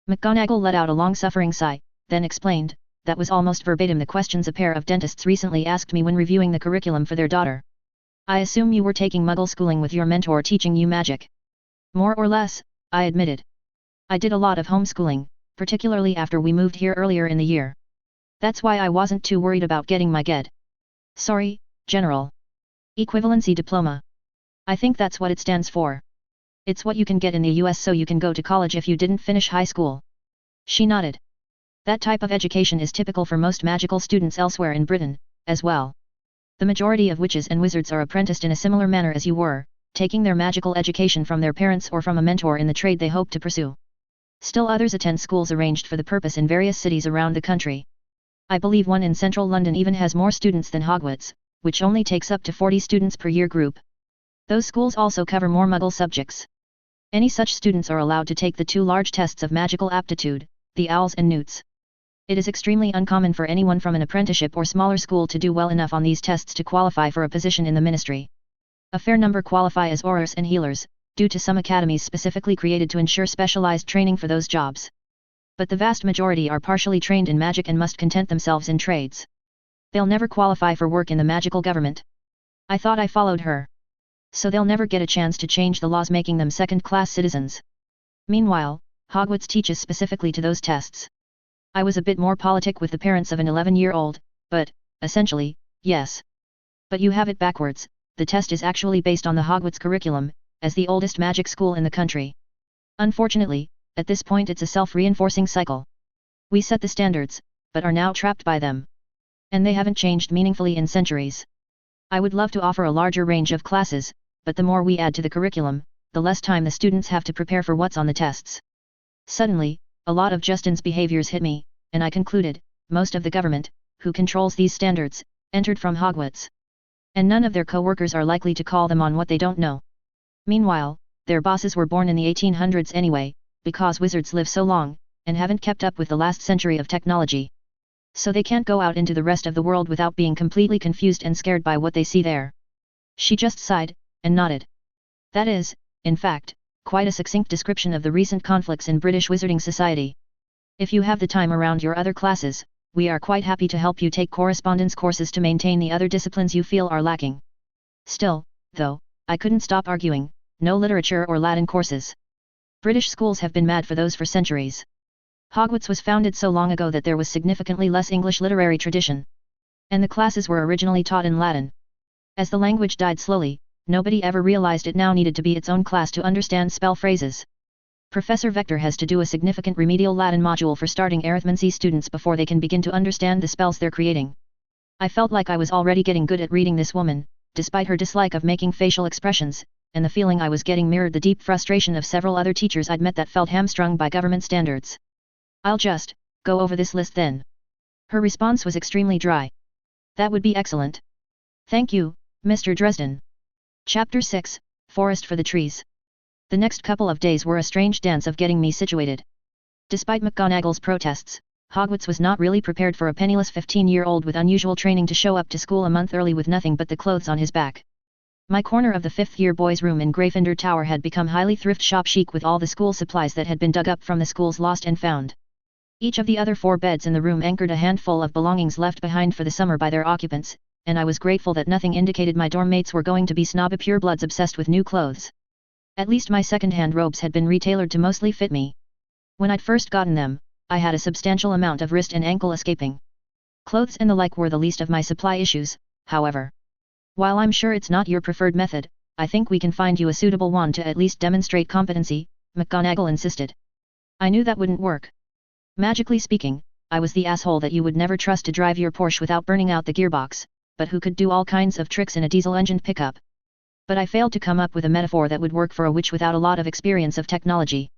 McGonagall let out a long-suffering sigh, then explained, that was almost verbatim the questions a pair of dentists recently asked me when reviewing the curriculum for their daughter. I assume you were taking Muggle schooling with your mentor teaching you magic. More or less, I admitted. I did a lot of homeschooling, particularly after we moved here earlier in the year. That's why I wasn't too worried about getting my GED. Sorry, General. Equivalency Diploma. I think that's what it stands for. It's what you can get in the US so you can go to college if you didn't finish high school. She nodded. That type of education is typical for most magical students elsewhere in Britain, as well. The majority of witches and wizards are apprenticed in a similar manner as you were, taking their magical education from their parents or from a mentor in the trade they hope to pursue. Still others attend schools arranged for the purpose in various cities around the country. I believe one in central London even has more students than Hogwarts, which only takes up to 40 students per year group. Those schools also cover more Muggle subjects. Any such students are allowed to take the two large tests of magical aptitude, the Owls and Newts. It is extremely uncommon for anyone from an apprenticeship or smaller school to do well enough on these tests to qualify for a position in the ministry. A fair number qualify as aurors and healers, due to some academies specifically created to ensure specialized training for those jobs. But the vast majority are partially trained in magic and must content themselves in trades. They'll never qualify for work in the magical government. I thought I followed her. So they'll never get a chance to change the laws making them second-class citizens. Meanwhile, Hogwarts teaches specifically to those tests. I was a bit more politic with the parents of an 11-year-old, but, essentially, yes. But you have it backwards, the test is actually based on the Hogwarts curriculum, as the oldest magic school in the country. Unfortunately, at this point it's a self-reinforcing cycle. We set the standards, but are now trapped by them. And they haven't changed meaningfully in centuries. I would love to offer a larger range of classes, but the more we add to the curriculum, the less time the students have to prepare for what's on the tests. Suddenly, a lot of Justin's behaviors hit me, and I concluded, most of the government, who controls these standards, entered from Hogwarts. And none of their co-workers are likely to call them on what they don't know. Meanwhile, their bosses were born in the 1800s anyway, because wizards live so long, and haven't kept up with the last century of technology. So they can't go out into the rest of the world without being completely confused and scared by what they see there. She just sighed, and nodded. That is, in fact, quite a succinct description of the recent conflicts in British wizarding society. If you have the time around your other classes, we are quite happy to help you take correspondence courses to maintain the other disciplines you feel are lacking. Still, though, I couldn't stop arguing, no literature or Latin courses. British schools have been mad for those for centuries. Hogwarts was founded so long ago that there was significantly less English literary tradition. And the classes were originally taught in Latin. As the language died slowly, nobody ever realized it now needed to be its own class to understand spell phrases. Professor Vector has to do a significant remedial Latin module for starting arithmancy students before they can begin to understand the spells they're creating. I felt like I was already getting good at reading this woman, despite her dislike of making facial expressions, and the feeling I was getting mirrored the deep frustration of several other teachers I'd met that felt hamstrung by government standards. I'll just go over this list then. Her response was extremely dry. That would be excellent. Thank you, Mr. Dresden. Chapter 6, Forest for the Trees. The next couple of days were a strange dance of getting me situated. Despite McGonagall's protests, Hogwarts was not really prepared for a penniless 15-year-old with unusual training to show up to school a month early with nothing but the clothes on his back. My corner of the 5th-year boys' room in Gryffindor Tower had become highly thrift shop chic with all the school supplies that had been dug up from the school's lost and found. Each of the other 4 beds in the room anchored a handful of belongings left behind for the summer by their occupants, and I was grateful that nothing indicated my dorm mates were going to be snobby purebloods obsessed with new clothes. At least my second-hand robes had been retailored to mostly fit me. When I'd first gotten them, I had a substantial amount of wrist and ankle escaping. Clothes and the like were the least of my supply issues, however. While I'm sure it's not your preferred method, I think we can find you a suitable wand to at least demonstrate competency, McGonagall insisted. I knew that wouldn't work. Magically speaking, I was the asshole that you would never trust to drive your Porsche without burning out the gearbox, but who could do all kinds of tricks in a diesel-engined pickup. But I failed to come up with a metaphor that would work for a witch without a lot of experience of technology.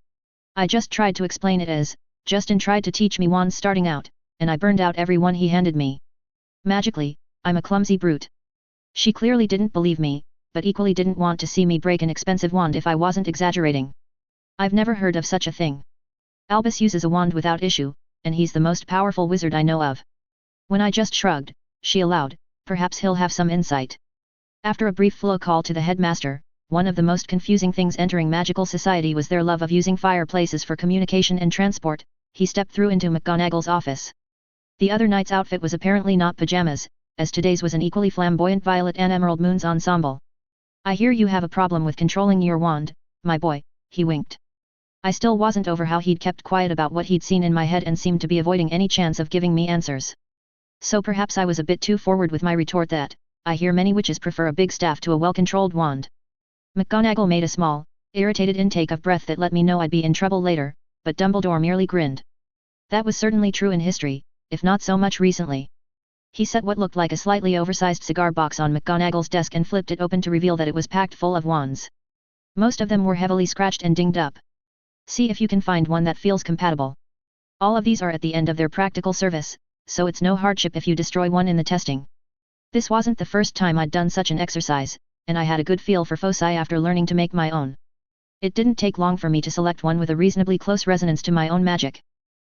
I just tried to explain it as, Justin tried to teach me wands starting out, and I burned out every one he handed me. Magically, I'm a clumsy brute. She clearly didn't believe me, but equally didn't want to see me break an expensive wand if I wasn't exaggerating. I've never heard of such a thing. Albus uses a wand without issue, and he's the most powerful wizard I know of. When I just shrugged, she allowed, perhaps he'll have some insight. After a brief flow call to the headmaster, one of the most confusing things entering magical society was their love of using fireplaces for communication and transport, he stepped through into McGonagall's office. The other night's outfit was apparently not pajamas, as today's was an equally flamboyant violet and emerald moons ensemble. I hear you have a problem with controlling your wand, my boy, he winked. I still wasn't over how he'd kept quiet about what he'd seen in my head and seemed to be avoiding any chance of giving me answers. So perhaps I was a bit too forward with my retort that, I hear many witches prefer a big staff to a well-controlled wand. McGonagall made a small, irritated intake of breath that let me know I'd be in trouble later, but Dumbledore merely grinned. That was certainly true in history, if not so much recently. He set what looked like a slightly oversized cigar box on McGonagall's desk and flipped it open to reveal that it was packed full of wands. Most of them were heavily scratched and dinged up. See if you can find one that feels compatible. All of these are at the end of their practical service, so it's no hardship if you destroy one in the testing. This wasn't the first time I'd done such an exercise, and I had a good feel for foci after learning to make my own. It didn't take long for me to select one with a reasonably close resonance to my own magic.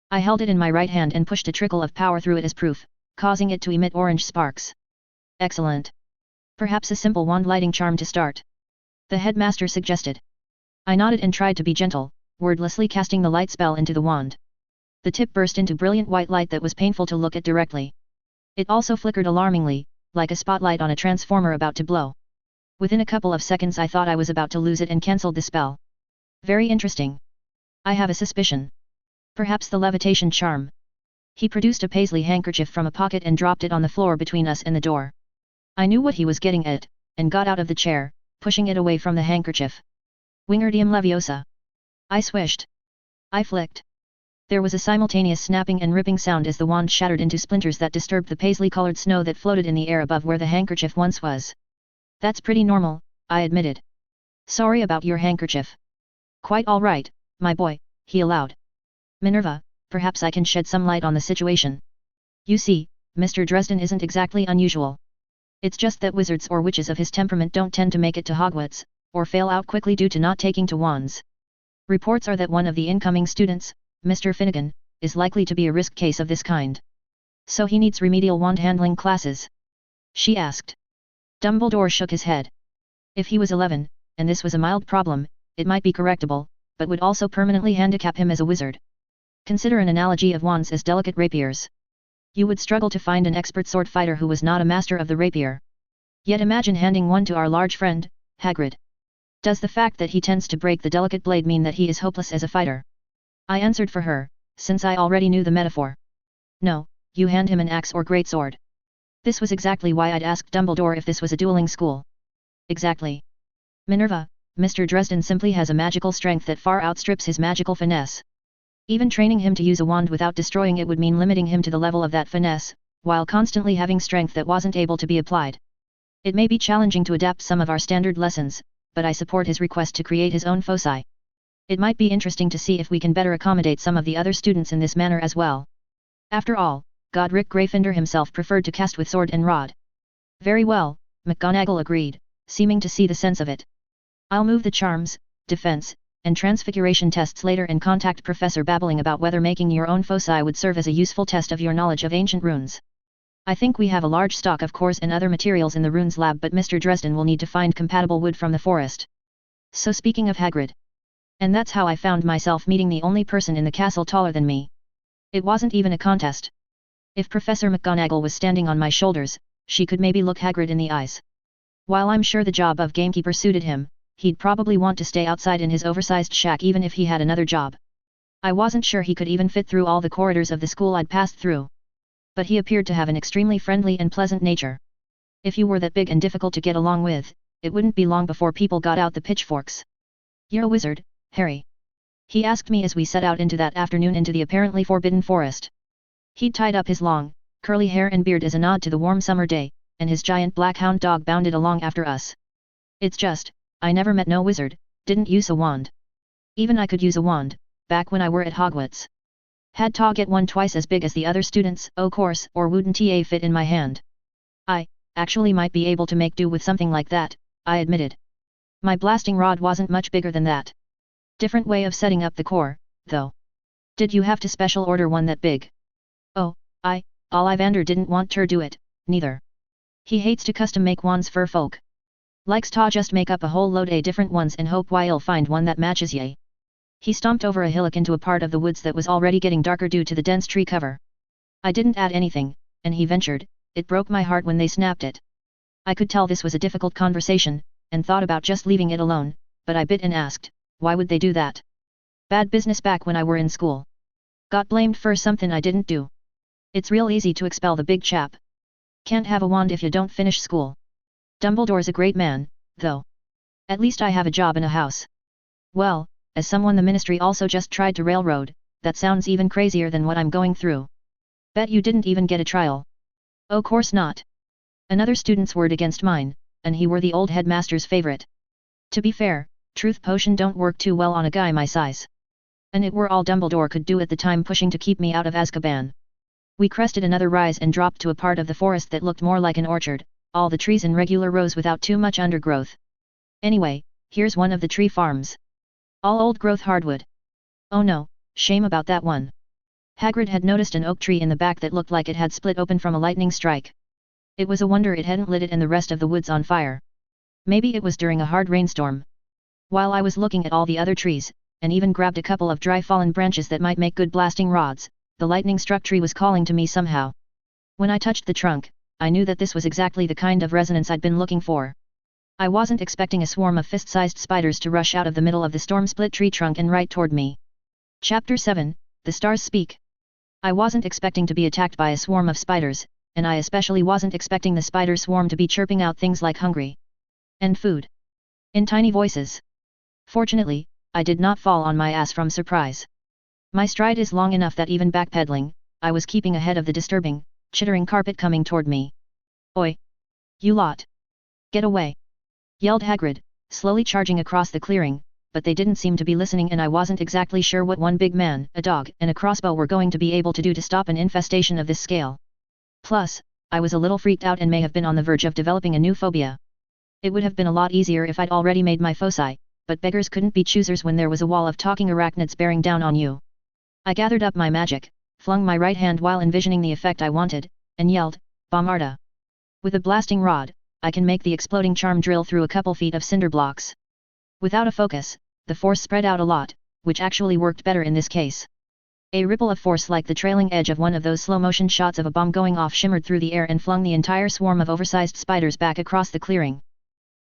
I held it in my right hand and pushed a trickle of power through it as proof, causing it to emit orange sparks. Excellent. Perhaps a simple wand lighting charm to start. The headmaster suggested. I nodded and tried to be gentle, wordlessly casting the light spell into the wand. The tip burst into brilliant white light that was painful to look at directly. It also flickered alarmingly, like a spotlight on a transformer about to blow. Within a couple of seconds I thought I was about to lose it and cancelled the spell. Very interesting. I have a suspicion. Perhaps the levitation charm. He produced a paisley handkerchief from a pocket and dropped it on the floor between us and the door. I knew what he was getting at, and got out of the chair, pushing it away from the handkerchief. Wingardium Leviosa. I swished. I flicked. There was a simultaneous snapping and ripping sound as the wand shattered into splinters that disturbed the paisley-colored snow that floated in the air above where the handkerchief once was. That's pretty normal, I admitted. Sorry about your handkerchief. Quite all right, my boy, he allowed. Minerva, perhaps I can shed some light on the situation. You see, Mr. Dresden isn't exactly unusual. It's just that wizards or witches of his temperament don't tend to make it to Hogwarts, or fail out quickly due to not taking to wands. Reports are that one of the incoming students, Mr. Finnegan, is likely to be a risk case of this kind. So he needs remedial wand handling classes? She asked. Dumbledore shook his head. If he was 11, and this was a mild problem, it might be correctable, but would also permanently handicap him as a wizard. Consider an analogy of wands as delicate rapiers. You would struggle to find an expert sword fighter who was not a master of the rapier. Yet imagine handing one to our large friend, Hagrid. Does the fact that he tends to break the delicate blade mean that he is hopeless as a fighter? I answered for her, since I already knew the metaphor. No, you hand him an axe or greatsword. This was exactly why I'd asked Dumbledore if this was a dueling school. Exactly. Minerva, Mr. Dresden simply has a magical strength that far outstrips his magical finesse. Even training him to use a wand without destroying it would mean limiting him to the level of that finesse, while constantly having strength that wasn't able to be applied. It may be challenging to adapt some of our standard lessons, but I support his request to create his own foci. It might be interesting to see if we can better accommodate some of the other students in this manner as well. After all, Godric Gryffindor himself preferred to cast with sword and rod. Very well, McGonagall agreed, seeming to see the sense of it. I'll move the charms, defense, and transfiguration tests later and contact Professor Babbling about whether making your own foci would serve as a useful test of your knowledge of ancient runes. I think we have a large stock of cores and other materials in the runes lab, but Mr. Dresden will need to find compatible wood from the forest. So speaking of Hagrid. And that's how I found myself meeting the only person in the castle taller than me. It wasn't even a contest. If Professor McGonagall was standing on my shoulders, she could maybe look Hagrid in the eyes. While I'm sure the job of gamekeeper suited him, he'd probably want to stay outside in his oversized shack even if he had another job. I wasn't sure he could even fit through all the corridors of the school I'd passed through. But he appeared to have an extremely friendly and pleasant nature. If you were that big and difficult to get along with, it wouldn't be long before people got out the pitchforks. "You're a wizard, Harry?" he asked me as we set out into that afternoon into the apparently forbidden forest. He'd tied up his long, curly hair and beard as a nod to the warm summer day, and his giant black hound dog bounded along after us. "It's just, I never met no wizard, didn't use a wand. Even I could use a wand, back when I were at Hogwarts. Had to get one twice as big as the other students, o' course, or wouldn't ta fit in my hand. I, actually might be able to make do with something like that," I admitted. "My blasting rod wasn't much bigger than that. Different way of setting up the core, though. Did you have to special order one that big?" "Oh, Ollivander didn't want ter do it, neither. He hates to custom make wands for folk. Likes to just make up a whole load of different ones and hope why'll find one that matches ye." He stomped over a hillock into a part of the woods that was already getting darker due to the dense tree cover. I didn't add anything, and he ventured, "It broke my heart when they snapped it." I could tell this was a difficult conversation, and thought about just leaving it alone, but I bit and asked, "Why would they do that?" "Bad business back when I were in school. Got blamed for something I didn't do. It's real easy to expel the big chap. Can't have a wand if you don't finish school. Dumbledore's a great man, though. At least I have a job in a house." Well, as someone the ministry also just tried to railroad, that sounds even crazier than what I'm going through. "Bet you didn't even get a trial." "Oh, course not. Another student's word against mine, and he were the old headmaster's favorite. To be fair, truth potion don't work too well on a guy my size. And it were all Dumbledore could do at the time pushing to keep me out of Azkaban." We crested another rise and dropped to a part of the forest that looked more like an orchard, all the trees in regular rows without too much undergrowth. "Anyway, here's one of the tree farms. All old-growth hardwood. Oh no, shame about that one." Hagrid had noticed an oak tree in the back that looked like it had split open from a lightning strike. It was a wonder it hadn't lit it and the rest of the woods on fire. Maybe it was during a hard rainstorm. While I was looking at all the other trees, and even grabbed a couple of dry fallen branches that might make good blasting rods, the lightning-struck tree was calling to me somehow. When I touched the trunk, I knew that this was exactly the kind of resonance I'd been looking for. I wasn't expecting a swarm of fist-sized spiders to rush out of the middle of the storm-split tree trunk and right toward me. Chapter 7, The Stars Speak. I wasn't expecting to be attacked by a swarm of spiders, and I especially wasn't expecting the spider swarm to be chirping out things like hungry and food in tiny voices. Fortunately, I did not fall on my ass from surprise. My stride is long enough that even backpedaling, I was keeping ahead of the disturbing, chittering carpet coming toward me. "Oi! You lot! Get away!" yelled Hagrid, slowly charging across the clearing, but they didn't seem to be listening and I wasn't exactly sure what one big man, a dog, and a crossbow were going to be able to do to stop an infestation of this scale. Plus, I was a little freaked out and may have been on the verge of developing a new phobia. It would have been a lot easier if I'd already made my foci, but beggars couldn't be choosers when there was a wall of talking arachnids bearing down on you. I gathered up my magic, flung my right hand while envisioning the effect I wanted, and yelled, "Bombarda!" With a blasting rod, I can make the exploding charm drill through a couple feet of cinder blocks. Without a focus, the force spread out a lot, which actually worked better in this case. A ripple of force like the trailing edge of one of those slow-motion shots of a bomb going off shimmered through the air and flung the entire swarm of oversized spiders back across the clearing.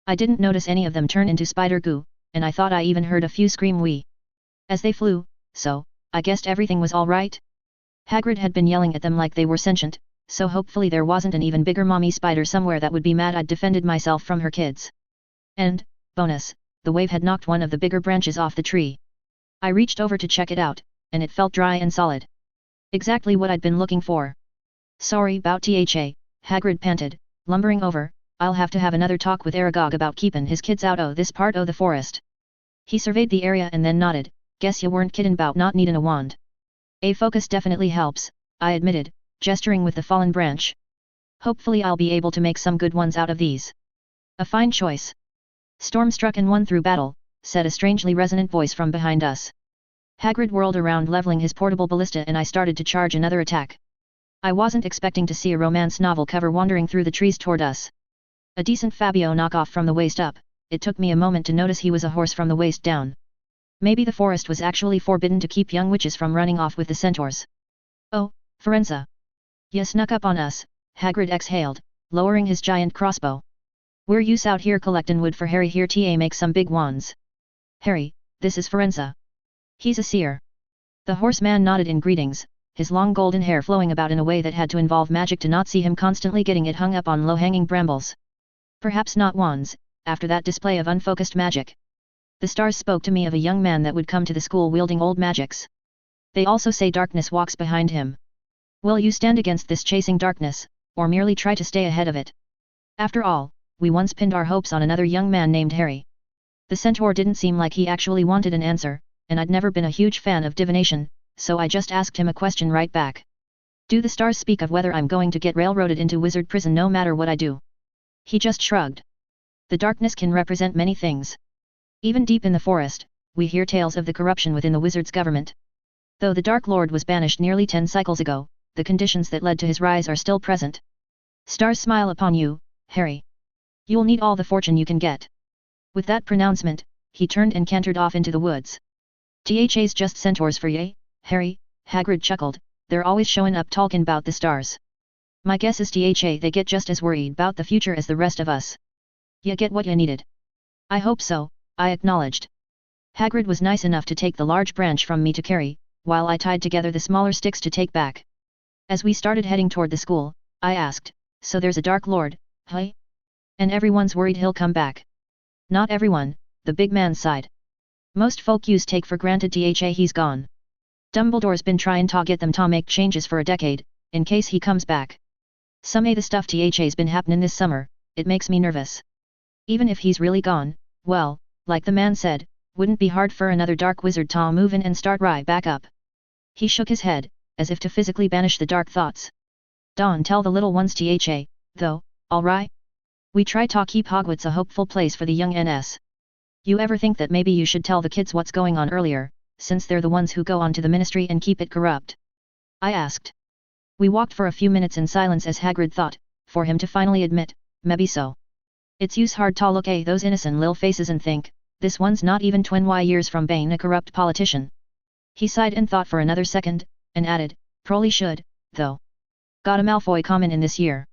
I didn't notice any of them turn into spider goo, and I thought I even heard a few scream wee as they flew, so I guessed everything was all right. Hagrid had been yelling at them like they were sentient, so hopefully there wasn't an even bigger mommy spider somewhere that would be mad I'd defended myself from her kids. And, bonus, the wave had knocked one of the bigger branches off the tree. I reached over to check it out, and it felt dry and solid. Exactly what I'd been looking for. Sorry about THA, Hagrid panted, lumbering over. I'll have to have another talk with Aragog about keepin' his kids out o' this part o' the forest. He surveyed the area and then nodded. Guess you weren't kiddin' bout not needin' a wand. A focus definitely helps, I admitted, gesturing with the fallen branch. Hopefully I'll be able to make some good ones out of these. A fine choice. Storm struck and won through battle, said a strangely resonant voice from behind us. Hagrid whirled around leveling his portable ballista and I started to charge another attack. I wasn't expecting to see a romance novel cover wandering through the trees toward us. A decent Fabio knockoff from the waist up, it took me a moment to notice he was a horse from the waist down. Maybe the forest was actually forbidden to keep young witches from running off with the centaurs. Oh, Firenze. Ya snuck up on us, Hagrid exhaled, lowering his giant crossbow. We're use out here collectin' wood for Harry here to make some big wands. Harry, this is Firenze. He's a seer. The horseman nodded in greetings, his long golden hair flowing about in a way that had to involve magic to not see him constantly getting it hung up on low-hanging brambles. Perhaps not wands, after that display of unfocused magic. The stars spoke to me of a young man that would come to the school wielding old magics. They also say darkness walks behind him. Will you stand against this chasing darkness, or merely try to stay ahead of it? After all, we once pinned our hopes on another young man named Harry. The centaur didn't seem like he actually wanted an answer, and I'd never been a huge fan of divination, so I just asked him a question right back. Do the stars speak of whether I'm going to get railroaded into wizard prison no matter what I do? He just shrugged. The darkness can represent many things. Even deep in the forest, we hear tales of the corruption within the wizard's government. Though the Dark Lord was banished nearly 10 cycles ago, the conditions that led to his rise are still present. Stars smile upon you, Harry. You'll need all the fortune you can get. With that pronouncement, he turned and cantered off into the woods. THA's just centaurs for ye, Harry, Hagrid chuckled, they're always showing up talkin' about the stars. My guess is THA they get just as worried about the future as the rest of us. Ya get what ya needed. I hope so, I acknowledged. Hagrid was nice enough to take the large branch from me to carry, while I tied together the smaller sticks to take back. As we started heading toward the school, I asked, so there's a Dark Lord, hey? And everyone's worried he'll come back. Not everyone, the big man sighed. Most folk use take for granted THA he's gone. Dumbledore's been tryin' to get them to make changes for a decade, in case he comes back. Some the stuff THA's been happenin' this summer, it makes me nervous. Even if he's really gone, well, like the man said, wouldn't be hard for another dark wizard to move in and start right back up. He shook his head, as if to physically banish the dark thoughts. Don't tell the little ones THA, though, alright? We try to keep Hogwarts a hopeful place for the young NS. You ever think that maybe you should tell the kids what's going on earlier, since they're the ones who go on to the ministry and keep it corrupt? I asked. We walked for a few minutes in silence as Hagrid thought, for him to finally admit, maybe so. It's use hard to look at those innocent lil faces and think, this one's not even 20 years from being a corrupt politician. He sighed and thought for another second, and added, probably should, though. Got a Malfoy common in this year.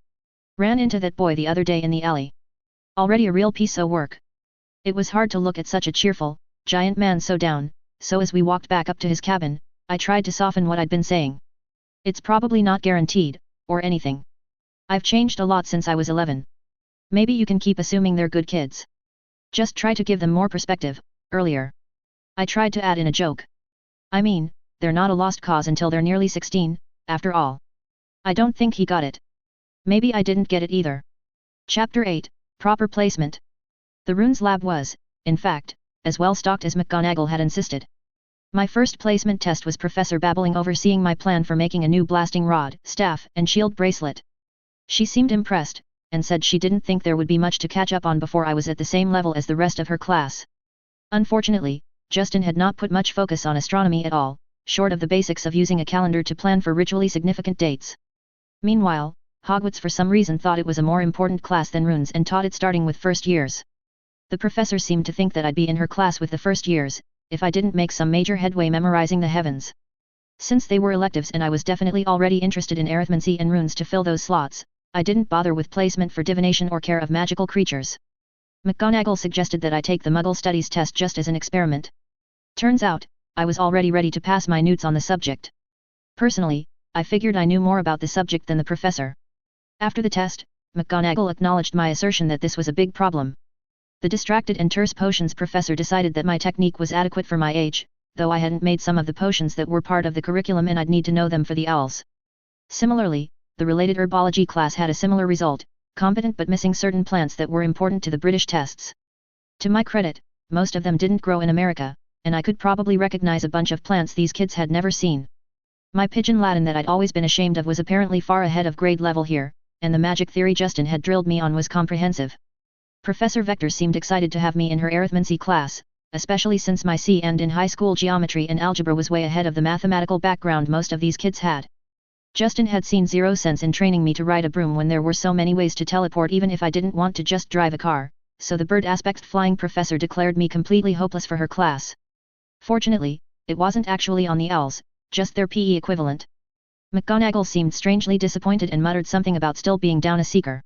Ran into that boy the other day in the alley. Already a real piece o' work. It was hard to look at such a cheerful, giant man so down, so as we walked back up to his cabin, I tried to soften what I'd been saying. It's probably not guaranteed, or anything. I've changed a lot since I was 11. Maybe you can keep assuming they're good kids. Just try to give them more perspective, earlier. I tried to add in a joke. I mean, they're not a lost cause until they're nearly 16, after all. I don't think he got it. Maybe I didn't get it either. Chapter 8, Proper Placement. The runes lab was, in fact, as well stocked as McGonagall had insisted. My first placement test was Professor Babbling overseeing my plan for making a new blasting rod, staff, and shield bracelet. She seemed impressed, and said she didn't think there would be much to catch up on before I was at the same level as the rest of her class. Unfortunately, Justin had not put much focus on astronomy at all, short of the basics of using a calendar to plan for ritually significant dates. Meanwhile, Hogwarts for some reason thought it was a more important class than runes and taught it starting with first years. The professor seemed to think that I'd be in her class with the first years, if I didn't make some major headway memorizing the heavens. Since they were electives and I was definitely already interested in arithmancy and runes to fill those slots, I didn't bother with placement for divination or care of magical creatures. McGonagall suggested that I take the Muggle Studies test just as an experiment. Turns out, I was already ready to pass my newts on the subject. Personally, I figured I knew more about the subject than the professor. After the test, McGonagall acknowledged my assertion that this was a big problem. The distracted and terse potions professor decided that my technique was adequate for my age, though I hadn't made some of the potions that were part of the curriculum and I'd need to know them for the owls. Similarly, the related herbology class had a similar result, competent but missing certain plants that were important to the British tests. To my credit, most of them didn't grow in America, and I could probably recognize a bunch of plants these kids had never seen. My Pigeon Latin that I'd always been ashamed of was apparently far ahead of grade level here, and the magic theory Justin had drilled me on was comprehensive. Professor Vector seemed excited to have me in her arithmancy class, especially since my C and in high school geometry and algebra was way ahead of the mathematical background most of these kids had. Justin had seen zero sense in training me to ride a broom when there were so many ways to teleport even if I didn't want to just drive a car, so the bird aspect flying professor declared me completely hopeless for her class. Fortunately, it wasn't actually on the owls, just their PE equivalent. McGonagall seemed strangely disappointed and muttered something about still being down a seeker.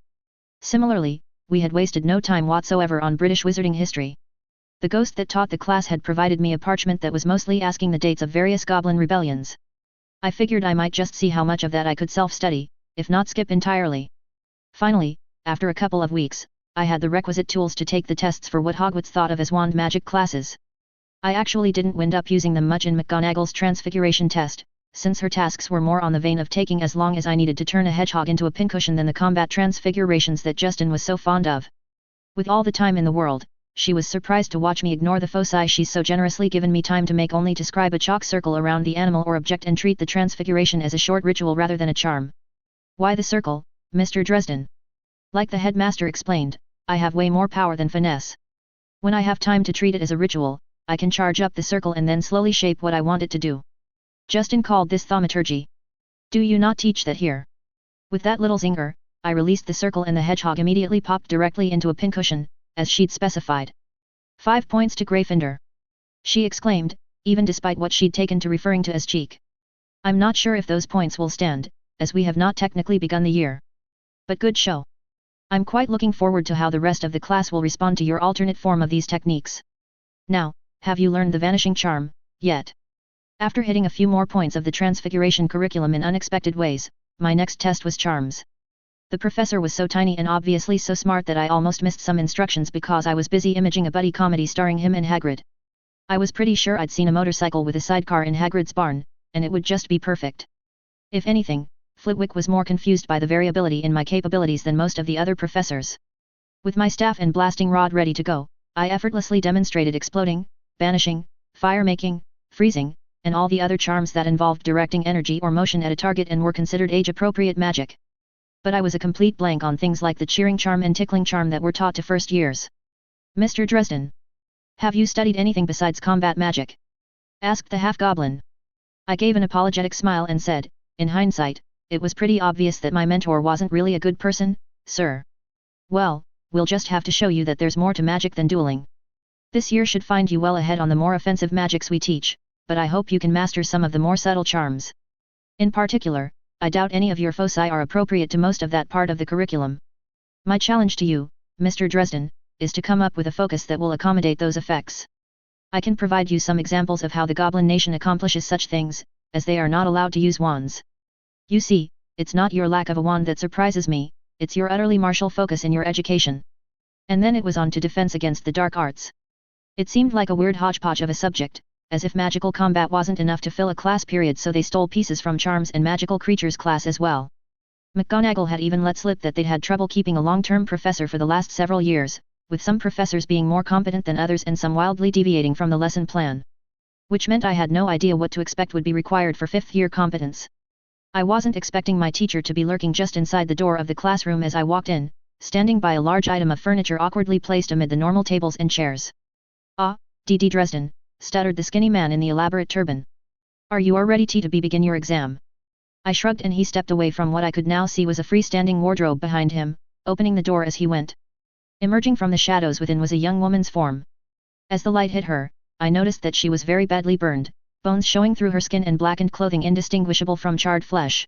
Similarly, we had wasted no time whatsoever on British wizarding history. The ghost that taught the class had provided me a parchment that was mostly asking the dates of various goblin rebellions. I figured I might just see how much of that I could self-study, if not skip entirely. Finally, after a couple of weeks, I had the requisite tools to take the tests for what Hogwarts thought of as wand magic classes. I actually didn't wind up using them much in McGonagall's transfiguration test, since her tasks were more on the vein of taking as long as I needed to turn a hedgehog into a pincushion than the combat transfigurations that Justin was so fond of. With all the time in the world, she was surprised to watch me ignore the foci she's so generously given me time to make, only to scribe a chalk circle around the animal or object and treat the transfiguration as a short ritual rather than a charm. Why the circle, Mr. Dresden? Like the headmaster explained, I have way more power than finesse. When I have time to treat it as a ritual, I can charge up the circle and then slowly shape what I want it to do. Justin called this thaumaturgy. Do you not teach that here? With that little zinger, I released the circle and the hedgehog immediately popped directly into a pincushion, as she'd specified. 5 points to Gryffindor. She exclaimed, even despite what she'd taken to referring to as cheek. I'm not sure if those points will stand, as we have not technically begun the year. But good show. I'm quite looking forward to how the rest of the class will respond to your alternate form of these techniques. Now, have you learned the vanishing charm, yet? After hitting a few more points of the transfiguration curriculum in unexpected ways, my next test was charms. The professor was so tiny and obviously so smart that I almost missed some instructions because I was busy imaging a buddy comedy starring him and Hagrid. I was pretty sure I'd seen a motorcycle with a sidecar in Hagrid's barn, and it would just be perfect. If anything, Flitwick was more confused by the variability in my capabilities than most of the other professors. With my staff and blasting rod ready to go, I effortlessly demonstrated exploding, banishing, fire-making, freezing, and all the other charms that involved directing energy or motion at a target and were considered age-appropriate magic. But I was a complete blank on things like the cheering charm and tickling charm that were taught to first years. Mr. Dresden. Have you studied anything besides combat magic? Asked the half-goblin. I gave an apologetic smile and said, in hindsight, it was pretty obvious that my mentor wasn't really a good person, sir. Well, we'll just have to show you that there's more to magic than dueling. This year should find you well ahead on the more offensive magics we teach, but I hope you can master some of the more subtle charms. In particular, I doubt any of your foci are appropriate to most of that part of the curriculum. My challenge to you, Mr. Dresden, is to come up with a focus that will accommodate those effects. I can provide you some examples of how the Goblin Nation accomplishes such things, as they are not allowed to use wands. You see, it's not your lack of a wand that surprises me, it's your utterly martial focus in your education. And then it was on to defense against the dark arts. It seemed like a weird hodgepodge of a subject, as if magical combat wasn't enough to fill a class period, so they stole pieces from charms and magical creatures class as well. McGonagall had even let slip that they'd had trouble keeping a long-term professor for the last several years, with some professors being more competent than others and some wildly deviating from the lesson plan. Which meant I had no idea what to expect would be required for fifth-year competence. I wasn't expecting my teacher to be lurking just inside the door of the classroom as I walked in, standing by a large item of furniture awkwardly placed amid the normal tables and chairs. Ah, D.D. Dresden, stuttered the skinny man in the elaborate turban. Are you ready to begin your exam? I shrugged and he stepped away from what I could now see was a freestanding wardrobe behind him, opening the door as he went. Emerging from the shadows within was a young woman's form. As the light hit her, I noticed that she was very badly burned, bones showing through her skin and blackened clothing indistinguishable from charred flesh.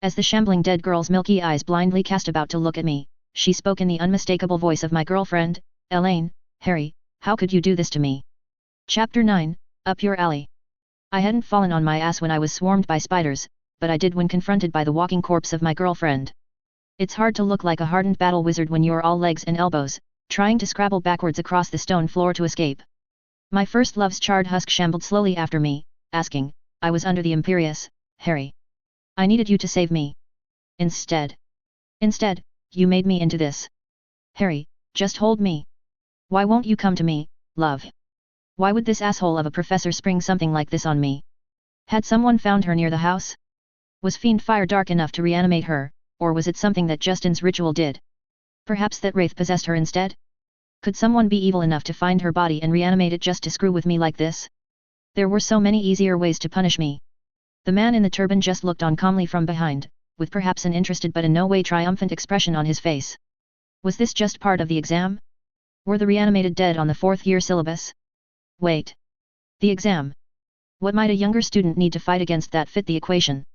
As the shambling dead girl's milky eyes blindly cast about to look at me, she spoke in the unmistakable voice of my girlfriend, Elaine, Harry, how could you do this to me? Chapter 9, Up Your Alley. I hadn't fallen on my ass when I was swarmed by spiders, but I did when confronted by the walking corpse of my girlfriend. It's hard to look like a hardened battle wizard when you're all legs and elbows, trying to scrabble backwards across the stone floor to escape. My first love's charred husk shambled slowly after me, asking, I was under the imperious, Harry. I needed you to save me. Instead, you made me into this. Harry, just hold me. Why won't you come to me, love? Why would this asshole of a professor spring something like this on me? Had someone found her near the house? Was Fiendfyre dark enough to reanimate her, or was it something that Justin's ritual did? Perhaps that wraith possessed her instead? Could someone be evil enough to find her body and reanimate it just to screw with me like this? There were so many easier ways to punish me. The man in the turban just looked on calmly from behind, with perhaps an interested but in no way triumphant expression on his face. Was this just part of the exam? Were the reanimated dead on the 4th year syllabus? Wait. The exam. What might a younger student need to fight against that fit the equation?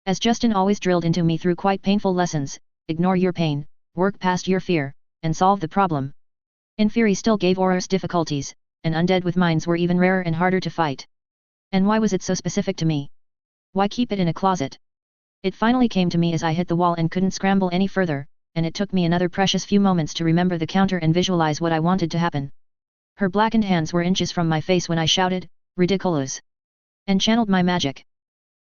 As Justin always drilled into me through quite painful lessons, ignore your pain, work past your fear, and solve the problem. Fiendfyre still gave Aurors difficulties, and undead with minds were even rarer and harder to fight. And why was it so specific to me? Why keep it in a closet? It finally came to me as I hit the wall and couldn't scramble any further, and it took me another precious few moments to remember the counter and visualize what I wanted to happen. Her blackened hands were inches from my face when I shouted, "Ridiculous!" and channeled my magic.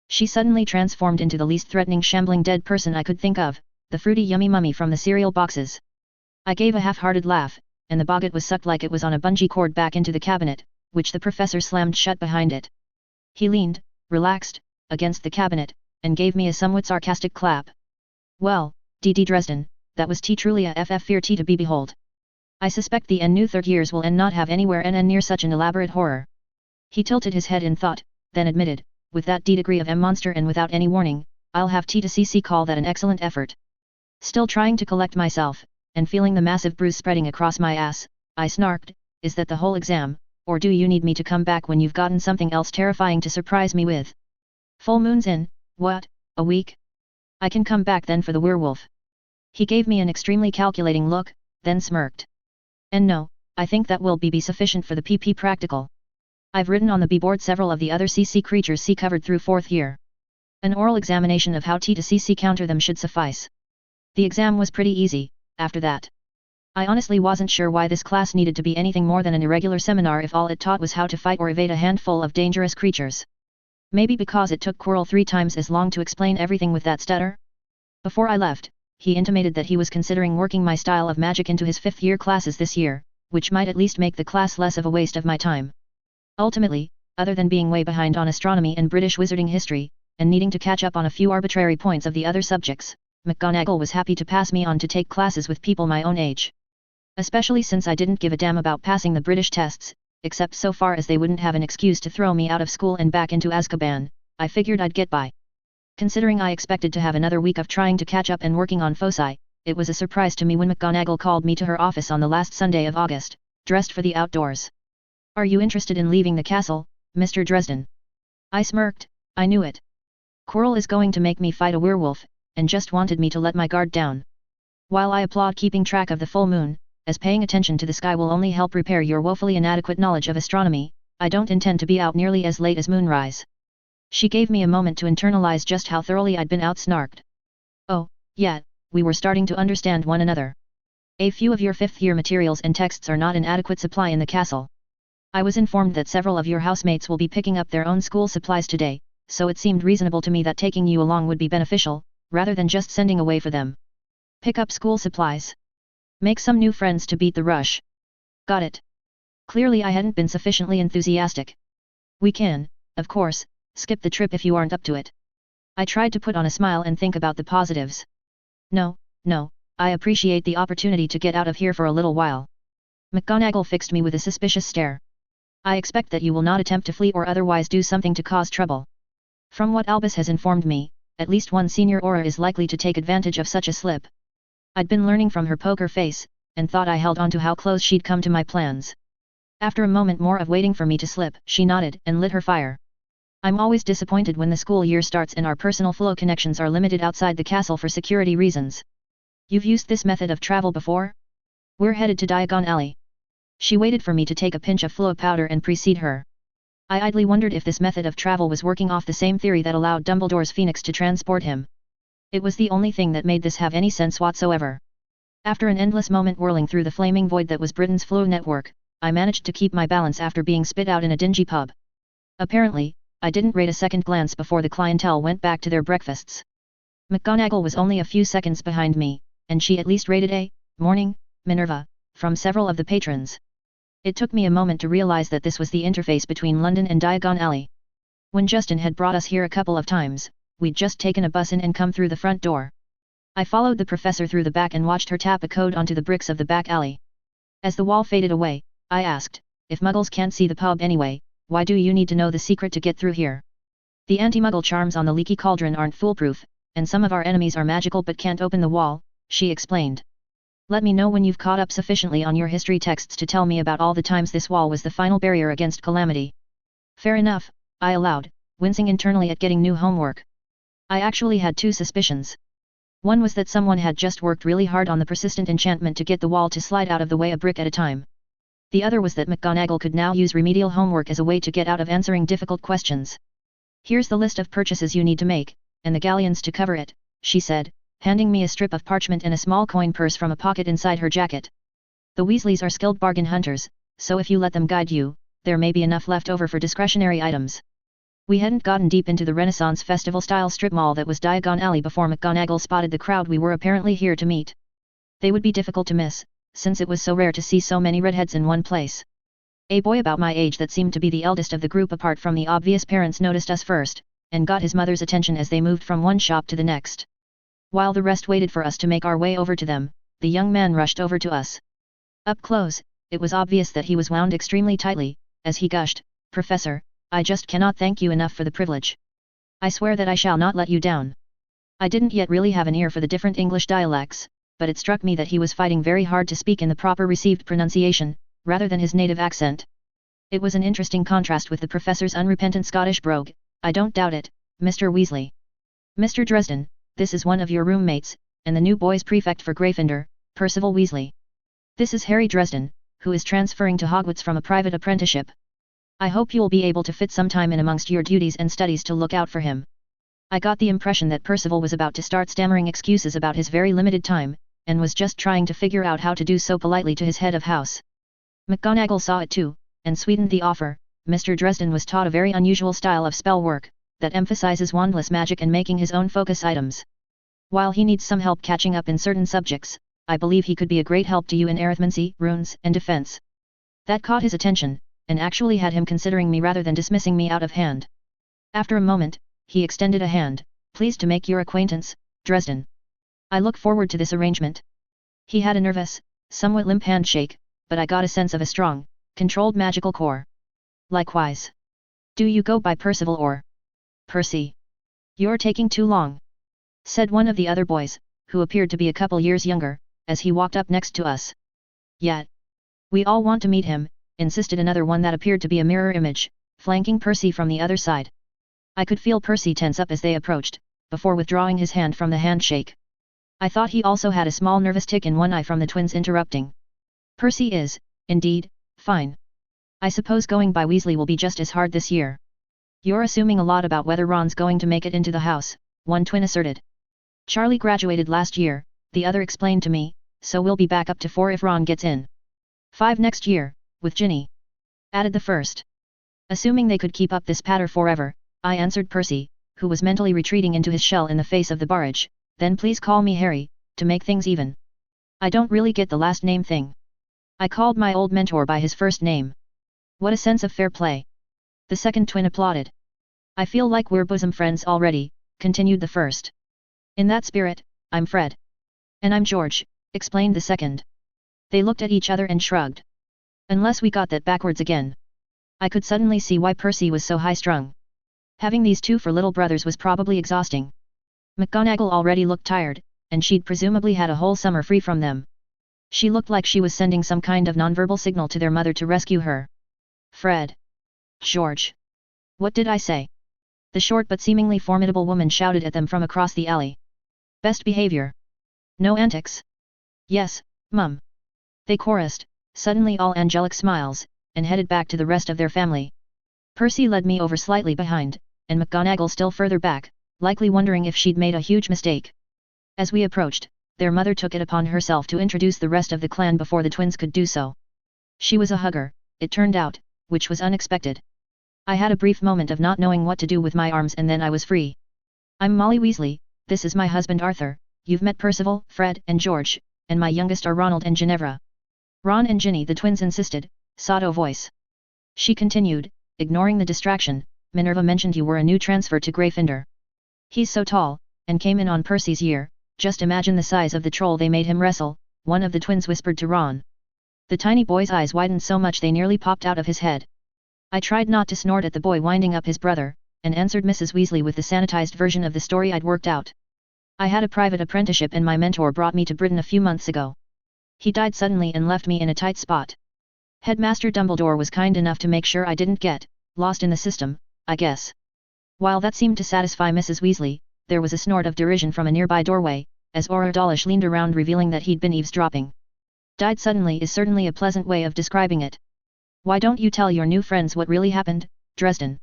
She suddenly transformed into the least threatening shambling dead person I could think of, the fruity yummy mummy from the cereal boxes. I gave a half-hearted laugh, and the boggart was sucked like it was on a bungee cord back into the cabinet, which the professor slammed shut behind it. He leaned, relaxed, against the cabinet, and gave me a somewhat sarcastic clap. Well, D.D. Dresden, that was truly a fear to be behold. I suspect the new third years will not have anywhere near such an elaborate horror. He tilted his head in thought, then admitted, with that degree of monster and without any warning, I'll have to CC call that an excellent effort. Still trying to collect myself, and feeling the massive bruise spreading across my ass, I snarked, is that the whole exam, or do you need me to come back when you've gotten something else terrifying to surprise me with? Full moon's in, what, a week? I can come back then for the werewolf. He gave me an extremely calculating look, then smirked. And no, I think that will be sufficient for the PP practical. I've written on the B board several of the other CC creatures C covered through 4th year. An oral examination of how to CC counter them should suffice. The exam was pretty easy, after that. I honestly wasn't sure why this class needed to be anything more than an irregular seminar if all it taught was how to fight or evade a handful of dangerous creatures. Maybe because it took Quirrell 3 times as long to explain everything with that stutter? Before I left, he intimated that he was considering working my style of magic into his 5th year classes this year, which might at least make the class less of a waste of my time. Ultimately, other than being way behind on astronomy and British wizarding history, and needing to catch up on a few arbitrary points of the other subjects, McGonagall was happy to pass me on to take classes with people my own age. Especially since I didn't give a damn about passing the British tests, except so far as they wouldn't have an excuse to throw me out of school and back into Azkaban, I figured I'd get by. Considering I expected to have another week of trying to catch up and working on foci, it was a surprise to me when McGonagall called me to her office on the last Sunday of August, dressed for the outdoors. Are you interested in leaving the castle, Mr. Dresden? I smirked, I knew it. Quirrell is going to make me fight a werewolf, and just wanted me to let my guard down. While I applaud keeping track of the full moon, as paying attention to the sky will only help repair your woefully inadequate knowledge of astronomy, I don't intend to be out nearly as late as moonrise. She gave me a moment to internalize just how thoroughly I'd been outsnarked. Oh, yeah, we were starting to understand one another. A few of your 5th year materials and texts are not in adequate supply in the castle. I was informed that several of your housemates will be picking up their own school supplies today, so it seemed reasonable to me that taking you along would be beneficial, rather than just sending away for them. Pick up school supplies. Make some new friends to beat the rush. Got it. Clearly I hadn't been sufficiently enthusiastic. We can, of course, skip the trip if you aren't up to it. I tried to put on a smile and think about the positives. No, I appreciate the opportunity to get out of here for a little while. McGonagall fixed me with a suspicious stare. I expect that you will not attempt to flee or otherwise do something to cause trouble. From what Albus has informed me, at least one senior Auror is likely to take advantage of such a slip. I'd been learning from her poker face, and thought I held on to how close she'd come to my plans. After a moment more of waiting for me to slip, she nodded and lit her fire. I'm always disappointed when the school year starts and our personal flow connections are limited outside the castle for security reasons. You've used this method of travel before? We're headed to Diagon Alley. She waited for me to take a pinch of fluo powder and precede her. I idly wondered if this method of travel was working off the same theory that allowed Dumbledore's phoenix to transport him. It was the only thing that made this have any sense whatsoever. After an endless moment whirling through the flaming void that was Britain's fluo network, I managed to keep my balance after being spit out in a dingy pub. Apparently, I didn't rate a second glance before the clientele went back to their breakfasts. McGonagall was only a few seconds behind me, and she at least rated a morning Minerva from several of the patrons. It took me a moment to realize that this was the interface between London and Diagon Alley. When Justin had brought us here a couple of times, we'd just taken a bus in and come through the front door. I followed the professor through the back and watched her tap a code onto the bricks of the back alley. As the wall faded away, I asked, if muggles can't see the pub anyway, why do you need to know the secret to get through here? The anti-muggle charms on the leaky cauldron aren't foolproof, and some of our enemies are magical but can't open the wall, she explained. Let me know when you've caught up sufficiently on your history texts to tell me about all the times this wall was the final barrier against calamity. Fair enough, I allowed, wincing internally at getting new homework. I actually had two suspicions. One was that someone had just worked really hard on the persistent enchantment to get the wall to slide out of the way a brick at a time. The other was that McGonagall could now use remedial homework as a way to get out of answering difficult questions. Here's the list of purchases you need to make, and the galleons to cover it, she said, handing me a strip of parchment and a small coin purse from a pocket inside her jacket. The Weasleys are skilled bargain hunters, so if you let them guide you, there may be enough left over for discretionary items. We hadn't gotten deep into the Renaissance Festival-style strip mall that was Diagon Alley before McGonagall spotted the crowd we were apparently here to meet. They would be difficult to miss, since it was so rare to see so many redheads in one place. A boy about my age that seemed to be the eldest of the group apart from the obvious parents noticed us first, and got his mother's attention as they moved from one shop to the next. While the rest waited for us to make our way over to them, the young man rushed over to us. Up close, it was obvious that he was wound extremely tightly, as he gushed, "Professor, I just cannot thank you enough for the privilege. I swear that I shall not let you down." I didn't yet really have an ear for the different English dialects, but it struck me that he was fighting very hard to speak in the proper received pronunciation, rather than his native accent. It was an interesting contrast with the professor's unrepentant Scottish brogue. "I don't doubt it, Mr. Weasley. Mr. Dresden, this is one of your roommates, and the new boys' prefect for Gryffindor, Percival Weasley. This is Harry Dresden, who is transferring to Hogwarts from a private apprenticeship. I hope you'll be able to fit some time in amongst your duties and studies to look out for him." I got the impression that Percival was about to start stammering excuses about his very limited time, and was just trying to figure out how to do so politely to his head of house. McGonagall saw it too, and sweetened the offer. Mr. Dresden was taught a very unusual style of spell work, that emphasizes wandless magic and making his own focus items. While he needs some help catching up in certain subjects, I believe he could be a great help to you in arithmancy, runes, and defense. That caught his attention, and actually had him considering me rather than dismissing me out of hand. After a moment, he extended a hand. "Pleased to make your acquaintance, Dresden. I look forward to this arrangement." He had a nervous, somewhat limp handshake, but I got a sense of a strong, controlled magical core. "Likewise. Do you go by Percival or Percy?" "You're taking too long," said one of the other boys, who appeared to be a couple years younger, as he walked up next to us. "Yet. We all want to meet him," insisted another one that appeared to be a mirror image, flanking Percy from the other side. I could feel Percy tense up as they approached, before withdrawing his hand from the handshake. I thought he also had a small nervous tick in one eye from the twins interrupting. "Percy is, indeed, fine. I suppose going by Weasley will be just as hard this year." "You're assuming a lot about whether Ron's going to make it into the house," one twin asserted. "Charlie graduated last year," the other explained to me, "so we'll be back up to 4 if Ron gets in. 5 next year, with Ginny," added the first. Assuming they could keep up this patter forever, I answered Percy, who was mentally retreating into his shell in the face of the barrage. "Then please call me Harry, to make things even. I don't really get the last name thing." I called my old mentor by his first name. "What a sense of fair play." The second twin applauded. "I feel like we're bosom friends already," continued the first. "In that spirit, I'm Fred." "And I'm George," explained the second. They looked at each other and shrugged. Unless we got that backwards again. I could suddenly see why Percy was so high-strung. Having these two for little brothers was probably exhausting. McGonagall already looked tired, and she'd presumably had a whole summer free from them. She looked like she was sending some kind of nonverbal signal to their mother to rescue her. "Fred. George. What did I say?" The short but seemingly formidable woman shouted at them from across the alley. "Best behavior. No antics." "Yes, Mum." They chorused, suddenly all angelic smiles, and headed back to the rest of their family. Percy led me over slightly behind, and McGonagall still further back, likely wondering if she'd made a huge mistake. As we approached, their mother took it upon herself to introduce the rest of the clan before the twins could do so. She was a hugger, it turned out, which was unexpected. I had a brief moment of not knowing what to do with my arms and then I was free. I'm Molly Weasley, this is my husband Arthur, you've met Percival, Fred, and George, and my youngest are Ronald and Ginevra. Ron and Ginny, the twins insisted, sotto voice. She continued, ignoring the distraction, Minerva mentioned you were a new transfer to Gryffindor. He's so tall, and came in on Percy's year, just imagine the size of the troll they made him wrestle, one of the twins whispered to Ron. The tiny boy's eyes widened so much they nearly popped out of his head. I tried not to snort at the boy winding up his brother, and answered Mrs. Weasley with the sanitized version of the story I'd worked out. I had a private apprenticeship and my mentor brought me to Britain a few months ago. He died suddenly and left me in a tight spot. Headmaster Dumbledore was kind enough to make sure I didn't get lost in the system, I guess. While that seemed to satisfy Mrs. Weasley, there was a snort of derision from a nearby doorway, as Aurora Dawlish leaned around revealing that he'd been eavesdropping. Died suddenly is certainly a pleasant way of describing it. Why don't you tell your new friends what really happened, Dresden?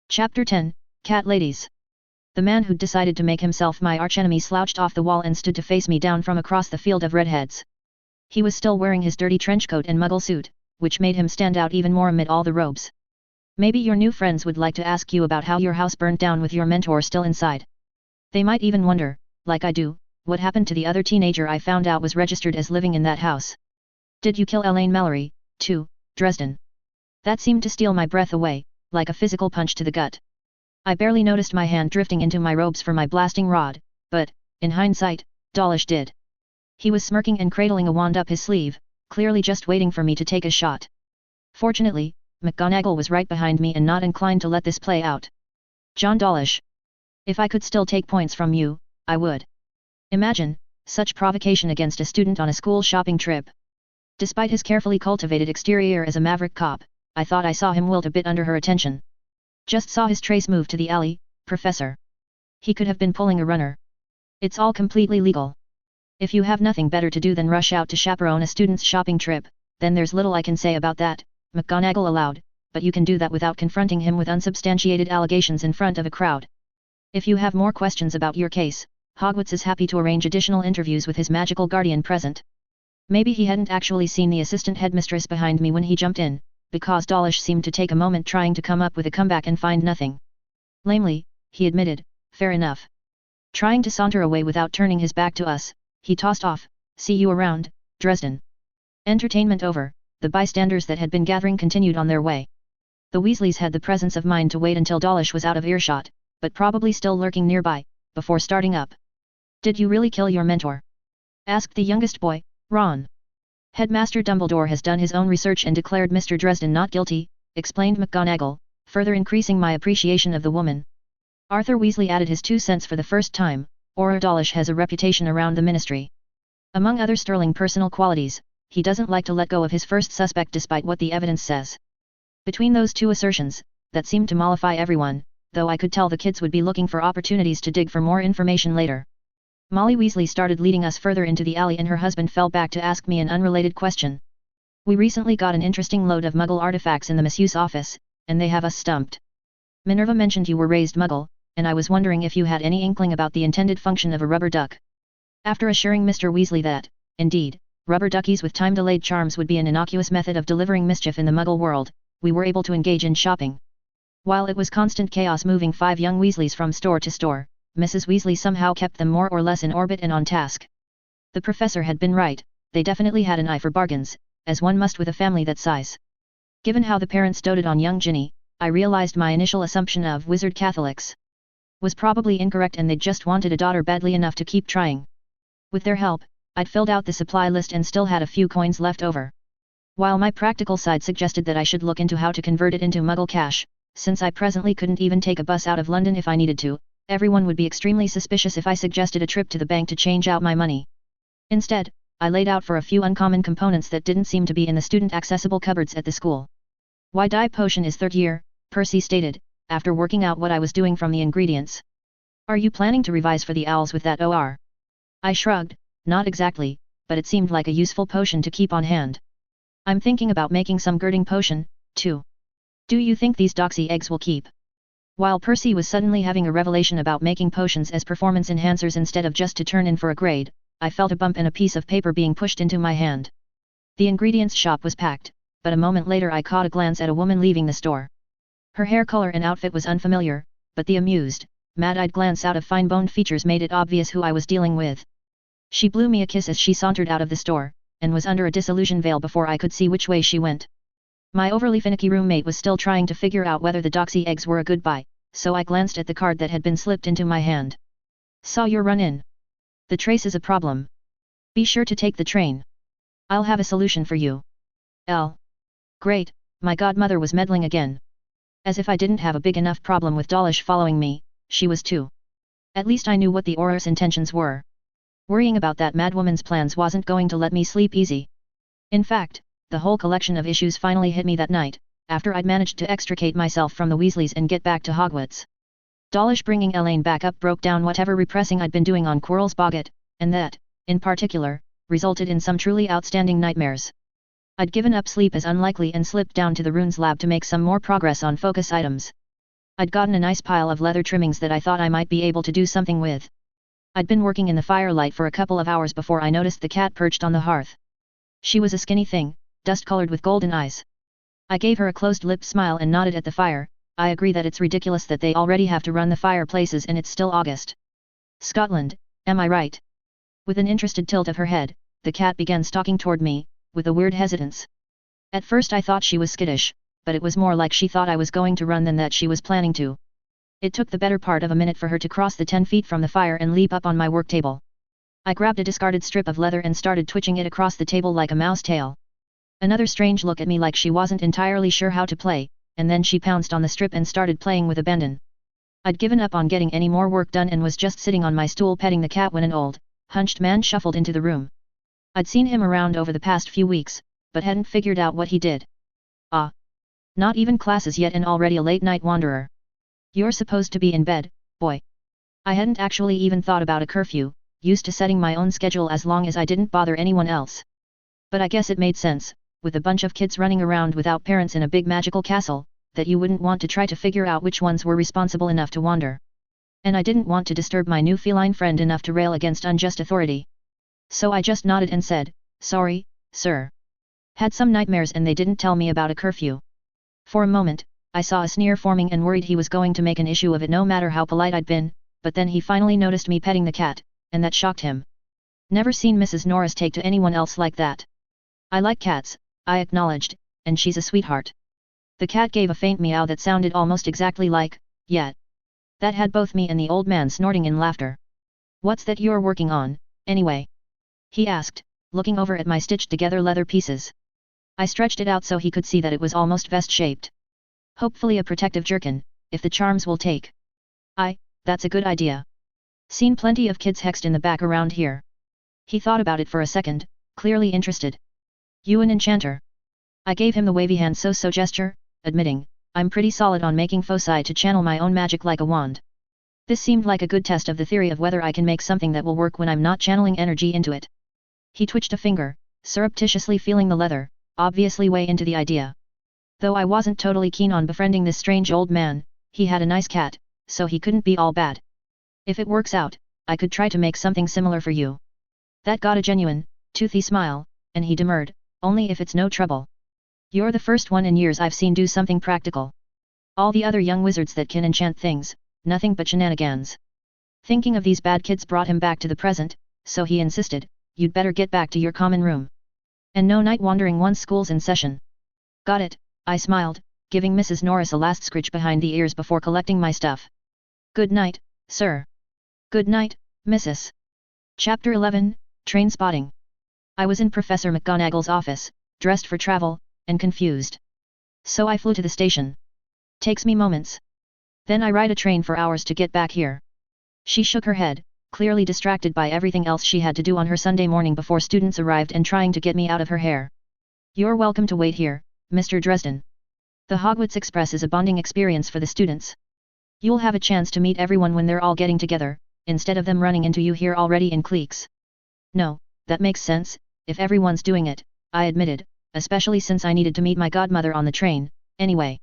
Chapter 10, Cat Ladies. The man who'd decided to make himself my archenemy slouched off the wall and stood to face me down from across the field of redheads. He was still wearing his dirty trenchcoat and muggle suit, which made him stand out even more amid all the robes. Maybe your new friends would like to ask you about how your house burnt down with your mentor still inside. They might even wonder, like I do, what happened to the other teenager I found out was registered as living in that house. Did you kill Elaine Mallory, too, Dresden? That seemed to steal my breath away, like a physical punch to the gut. I barely noticed my hand drifting into my robes for my blasting rod, but, in hindsight, Dawlish did. He was smirking and cradling a wand up his sleeve, clearly just waiting for me to take a shot. Fortunately, McGonagall was right behind me and not inclined to let this play out. John Dawlish. If I could still take points from you, I would. Imagine, such provocation against a student on a school shopping trip. Despite his carefully cultivated exterior as a maverick cop, I thought I saw him wilt a bit under her attention. Just saw his trace move to the alley, Professor. He could have been pulling a runner. It's all completely legal. If you have nothing better to do than rush out to chaperone a student's shopping trip, then there's little I can say about that, McGonagall allowed, but you can do that without confronting him with unsubstantiated allegations in front of a crowd. If you have more questions about your case, Hogwarts is happy to arrange additional interviews with his magical guardian present. Maybe he hadn't actually seen the assistant headmistress behind me when he jumped in, because Dawlish seemed to take a moment trying to come up with a comeback and find nothing. Lamely, he admitted, fair enough. Trying to saunter away without turning his back to us, he tossed off, see you around, Dresden. Entertainment over, the bystanders that had been gathering continued on their way. The Weasleys had the presence of mind to wait until Dawlish was out of earshot, but probably still lurking nearby, before starting up. Did you really kill your mentor? Asked the youngest boy, Ron. Headmaster Dumbledore has done his own research and declared Mr. Dresden not guilty, explained McGonagall, further increasing my appreciation of the woman. Arthur Weasley added his 2 cents for the first time. Aurora Dawlish has a reputation around the ministry. Among other sterling personal qualities, he doesn't like to let go of his first suspect despite what the evidence says. Between those two assertions, that seemed to mollify everyone, though I could tell the kids would be looking for opportunities to dig for more information later. Molly Weasley started leading us further into the alley and her husband fell back to ask me an unrelated question. We recently got an interesting load of Muggle artifacts in the misuse office, and they have us stumped. Minerva mentioned you were raised Muggle, and I was wondering if you had any inkling about the intended function of a rubber duck. After assuring Mr. Weasley that, indeed, rubber duckies with time-delayed charms would be an innocuous method of delivering mischief in the Muggle world, we were able to engage in shopping. While it was constant chaos moving 5 young Weasleys from store to store, Mrs. Weasley somehow kept them more or less in orbit and on task. The professor had been right, they definitely had an eye for bargains, as one must with a family that size. Given how the parents doted on young Ginny, I realized my initial assumption of wizard Catholics was probably incorrect and they just wanted a daughter badly enough to keep trying. With their help, I'd filled out the supply list and still had a few coins left over. While my practical side suggested that I should look into how to convert it into Muggle cash, since I presently couldn't even take a bus out of London if I needed to, everyone would be extremely suspicious if I suggested a trip to the bank to change out my money. Instead, I laid out for a few uncommon components that didn't seem to be in the student-accessible cupboards at the school. Why dye potion is 3rd year, Percy stated, after working out what I was doing from the ingredients. Are you planning to revise for the owls with that OR? I shrugged, not exactly, but it seemed like a useful potion to keep on hand. I'm thinking about making some girding potion, too. Do you think these doxy eggs will keep? While Percy was suddenly having a revelation about making potions as performance enhancers instead of just to turn in for a grade, I felt a bump and a piece of paper being pushed into my hand. The ingredients shop was packed, but a moment later I caught a glance at a woman leaving the store. Her hair color and outfit was unfamiliar, but the amused, mad-eyed glance out of fine-boned features made it obvious who I was dealing with. She blew me a kiss as she sauntered out of the store, and was under a disillusioned veil before I could see which way she went. My overly finicky roommate was still trying to figure out whether the doxy eggs were a good buy, so I glanced at the card that had been slipped into my hand. Saw your run-in. The trace is a problem. Be sure to take the train. I'll have a solution for you. Great, my godmother was meddling again. As if I didn't have a big enough problem with Dawlish following me, she was too. At least I knew what the Auror's intentions were. Worrying about that madwoman's plans wasn't going to let me sleep easy. In fact, the whole collection of issues finally hit me that night, after I'd managed to extricate myself from the Weasleys and get back to Hogwarts. Dawlish bringing Elaine back up broke down whatever repressing I'd been doing on Quirrell's Boggart, and that, in particular, resulted in some truly outstanding nightmares. I'd given up sleep as unlikely and slipped down to the runes lab to make some more progress on focus items. I'd gotten a nice pile of leather trimmings that I thought I might be able to do something with. I'd been working in the firelight for a couple of hours before I noticed the cat perched on the hearth. She was a skinny thing, dust-colored with golden eyes. I gave her a closed-lipped smile and nodded at the fire. I agree that it's ridiculous that they already have to run the fireplaces and it's still August. Scotland, am I right? With an interested tilt of her head, the cat began stalking toward me, with a weird hesitance. At first I thought she was skittish, but it was more like she thought I was going to run than that she was planning to. It took the better part of a minute for her to cross the 10 feet from the fire and leap up on my work table. I grabbed a discarded strip of leather and started twitching it across the table like a mouse tail. Another strange look at me like she wasn't entirely sure how to play, and then she pounced on the strip and started playing with abandon. I'd given up on getting any more work done and was just sitting on my stool petting the cat when an old, hunched man shuffled into the room. I'd seen him around over the past few weeks, but hadn't figured out what he did. Ah. Not even classes yet and already a late-night wanderer. You're supposed to be in bed, boy. I hadn't actually even thought about a curfew, used to setting my own schedule as long as I didn't bother anyone else. But I guess it made sense, with a bunch of kids running around without parents in a big magical castle, that you wouldn't want to try to figure out which ones were responsible enough to wander. And I didn't want to disturb my new feline friend enough to rail against unjust authority. So I just nodded and said, "Sorry, sir. Had some nightmares and they didn't tell me about a curfew." For a moment, I saw a sneer forming and worried he was going to make an issue of it no matter how polite I'd been, but then he finally noticed me petting the cat, and that shocked him. Never seen Mrs. Norris take to anyone else like that. I like cats, I acknowledged, and she's a sweetheart. The cat gave a faint meow that sounded almost exactly like, "Yeah." That had both me and the old man snorting in laughter. "What's that you're working on, anyway?" he asked, looking over at my stitched-together leather pieces. I stretched it out so he could see that it was almost vest-shaped. "Hopefully a protective jerkin, if the charms will take." That's a good idea. Seen plenty of kids hexed in the back around here." He thought about it for a second, clearly interested. "You an enchanter?" I gave him the wavy hand so gesture, admitting, "I'm pretty solid on making foci to channel my own magic like a wand." This seemed like a good test of the theory of whether I can make something that will work when I'm not channeling energy into it. He twitched a finger, surreptitiously feeling the leather, obviously way into the idea. Though I wasn't totally keen on befriending this strange old man, he had a nice cat, so he couldn't be all bad. "If it works out, I could try to make something similar for you." That got a genuine, toothy smile, and he demurred, "Only if it's no trouble. You're the first one in years I've seen do something practical. All the other young wizards that can enchant things, nothing but shenanigans." Thinking of these bad kids brought him back to the present, so he insisted, "You'd better get back to your common room. And no night wandering once school's in session." "Got it," I smiled, giving Mrs. Norris a last scritch behind the ears before collecting my stuff. "Good night, sir." "Good night, Mrs." Chapter 11, Train Spotting. I was in Professor McGonagall's office, dressed for travel, and confused. So I flew to the station. Takes me moments. Then I ride a train for hours to get back here. She shook her head, clearly distracted by everything else she had to do on her Sunday morning before students arrived and trying to get me out of her hair. "You're welcome to wait here, Mr. Dresden. The Hogwarts Express is a bonding experience for the students. You'll have a chance to meet everyone when they're all getting together, instead of them running into you here already in cliques." "No, that makes sense, if everyone's doing it," I admitted, especially since I needed to meet my godmother on the train, anyway.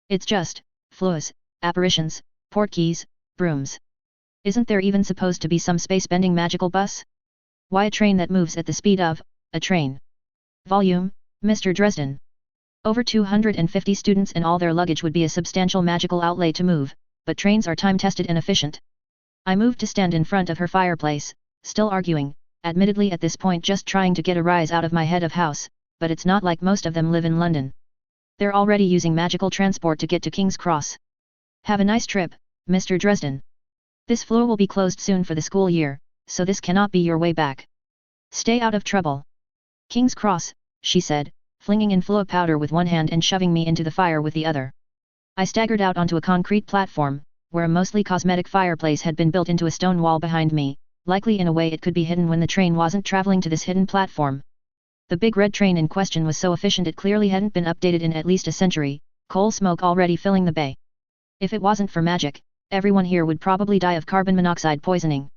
It's just, flues, apparitions, portkeys, brooms. Isn't there even supposed to be some space-bending magical bus? Why a train that moves at the speed of a train? Volume, Mr. Dresden. Over 250 students and all their luggage would be a substantial magical outlay to move, but trains are time-tested and efficient. I moved to stand in front of her fireplace, still arguing, admittedly at this point just trying to get a rise out of my head of house, but it's not like most of them live in London. They're already using magical transport to get to King's Cross. Have a nice trip, Mr. Dresden. This flue will be closed soon for the school year, so this cannot be your way back. Stay out of trouble. King's Cross, she said, flinging in flue powder with one hand and shoving me into the fire with the other. I staggered out onto a concrete platform, where a mostly cosmetic fireplace had been built into a stone wall behind me, likely in a way it could be hidden when the train wasn't traveling to this hidden platform. The big red train in question was so efficient it clearly hadn't been updated in at least a century, coal smoke already filling the bay. If it wasn't for magic, everyone here would probably die of carbon monoxide poisoning.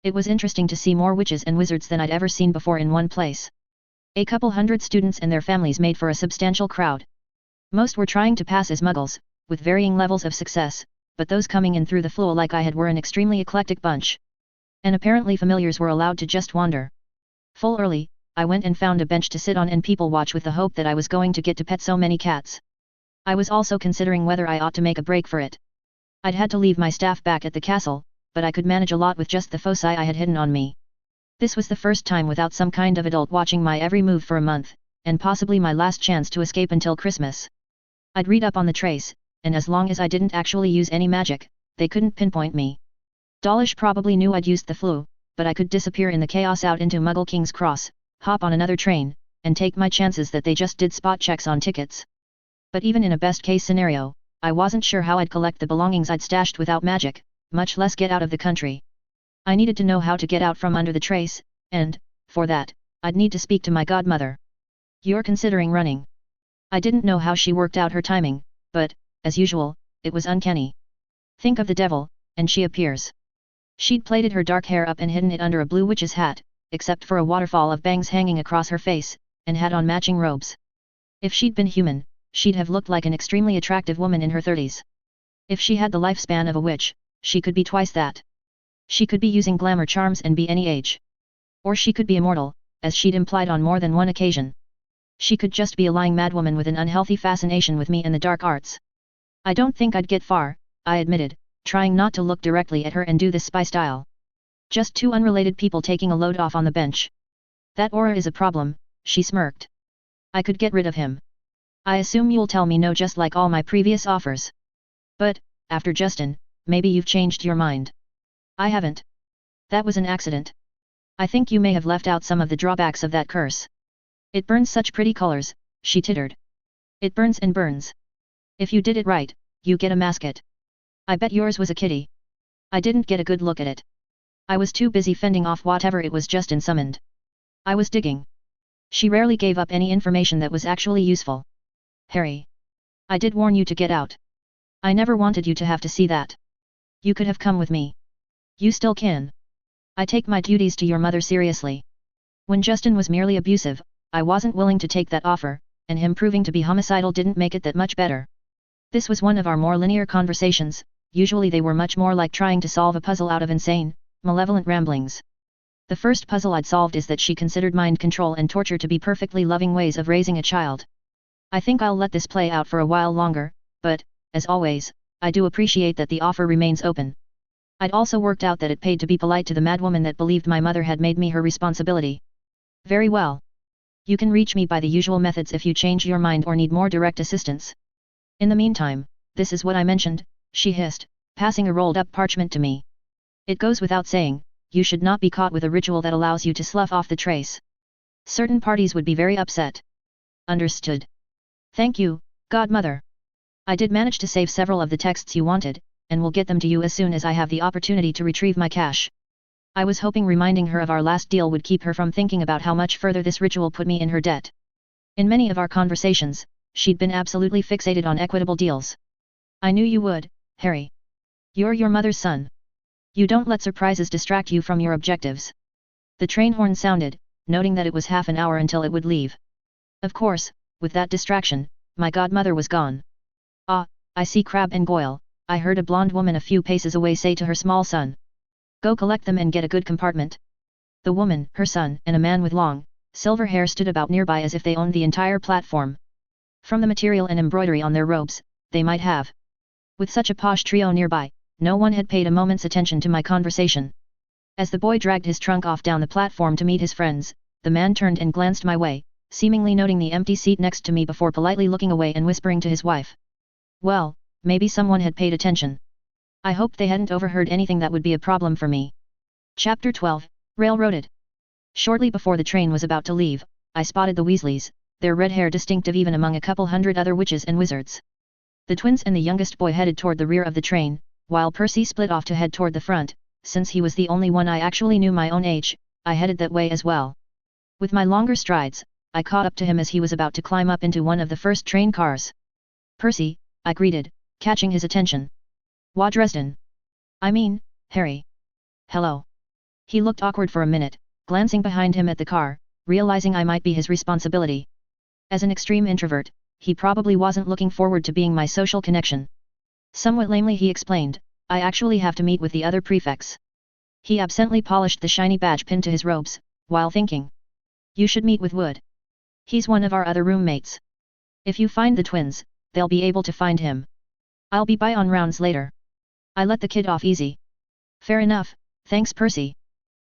It was interesting to see more witches and wizards than I'd ever seen before in one place. A couple hundred students and their families made for a substantial crowd. Most were trying to pass as muggles, with varying levels of success, but those coming in through the flue like I had were an extremely eclectic bunch. And apparently familiars were allowed to just wander. Full early, I went and found a bench to sit on and people watch with the hope that I was going to get to pet so many cats. I was also considering whether I ought to make a break for it. I'd had to leave my staff back at the castle, but I could manage a lot with just the foci I had hidden on me. This was the first time without some kind of adult watching my every move for a month, and possibly my last chance to escape until Christmas. I'd read up on the trace, and as long as I didn't actually use any magic, they couldn't pinpoint me. Dawlish probably knew I'd used the flue, but I could disappear in the chaos out into Muggle King's Cross, hop on another train, and take my chances that they just did spot checks on tickets. But even in a best-case scenario, I wasn't sure how I'd collect the belongings I'd stashed without magic, much less get out of the country. I needed to know how to get out from under the trace, and, for that, I'd need to speak to my godmother. You're considering running. I didn't know how she worked out her timing, but, as usual, it was uncanny. Think of the devil, and she appears. She'd plaited her dark hair up and hidden it under a blue witch's hat, except for a waterfall of bangs hanging across her face, and had on matching robes. If she'd been human, she'd have looked like an extremely attractive woman in her 30s. If she had the lifespan of a witch, she could be twice that. She could be using glamour charms and be any age. Or she could be immortal, as she'd implied on more than one occasion. She could just be a lying madwoman with an unhealthy fascination with me and the dark arts. I don't think I'd get far, I admitted, trying not to look directly at her and do this spy style. Just two unrelated people taking a load off on the bench. That aura is a problem, she smirked. I could get rid of him. I assume you'll tell me no just like all my previous offers. But, after Justin, maybe you've changed your mind. I haven't. That was an accident. I think you may have left out some of the drawbacks of that curse. It burns such pretty colors, she tittered. It burns and burns. If you did it right, you get a mascot. I bet yours was a kitty. I didn't get a good look at it. I was too busy fending off whatever it was Justin summoned. I was digging. She rarely gave up any information that was actually useful. Harry. I did warn you to get out. I never wanted you to have to see that. You could have come with me. You still can. I take my duties to your mother seriously. When Justin was merely abusive, I wasn't willing to take that offer, and him proving to be homicidal didn't make it that much better. This was one of our more linear conversations, usually they were much more like trying to solve a puzzle out of insane, malevolent ramblings. The first puzzle I'd solved is that she considered mind control and torture to be perfectly loving ways of raising a child. I think I'll let this play out for a while longer, but, as always, I do appreciate that the offer remains open. I'd also worked out that it paid to be polite to the madwoman that believed my mother had made me her responsibility. Very well. You can reach me by the usual methods if you change your mind or need more direct assistance. In the meantime, this is what I mentioned, she hissed, passing a rolled-up parchment to me. It goes without saying, you should not be caught with a ritual that allows you to slough off the trace. Certain parties would be very upset. Understood. Thank you, godmother. I did manage to save several of the texts you wanted, and will get them to you as soon as I have the opportunity to retrieve my cash. I was hoping reminding her of our last deal would keep her from thinking about how much further this ritual put me in her debt. In many of our conversations, she'd been absolutely fixated on equitable deals. I knew you would, Harry. You're your mother's son. You don't let surprises distract you from your objectives. The train horn sounded, noting that it was half an hour until it would leave. Of course, with that distraction, my godmother was gone. Ah, I see Crab and Goyle, I heard a blonde woman a few paces away say to her small son. Go collect them and get a good compartment. The woman, her son, and a man with long, silver hair stood about nearby as if they owned the entire platform. From the material and embroidery on their robes, they might have. With such a posh trio nearby, no one had paid a moment's attention to my conversation. As the boy dragged his trunk off down the platform to meet his friends, the man turned and glanced my way, seemingly noting the empty seat next to me before politely looking away and whispering to his wife. Well, maybe someone had paid attention. I hoped they hadn't overheard anything that would be a problem for me. Chapter 12, Railroaded. Shortly before the train was about to leave, I spotted the Weasleys, their red hair distinctive even among a couple hundred other witches and wizards. The twins and the youngest boy headed toward the rear of the train, while Percy split off to head toward the front. Since he was the only one I actually knew my own age, I headed that way as well. With my longer strides, I caught up to him as he was about to climb up into one of the first train cars. Percy, I greeted, catching his attention. Wha Dresden? I mean, Harry. Hello. He looked awkward for a minute, glancing behind him at the car, realizing I might be his responsibility. As an extreme introvert, he probably wasn't looking forward to being my social connection. Somewhat lamely he explained, I actually have to meet with the other prefects. He absently polished the shiny badge pinned to his robes, while thinking. You should meet with Wood. He's one of our other roommates. If you find the twins, they'll be able to find him. I'll be by on rounds later. I let the kid off easy. Fair enough, thanks Percy.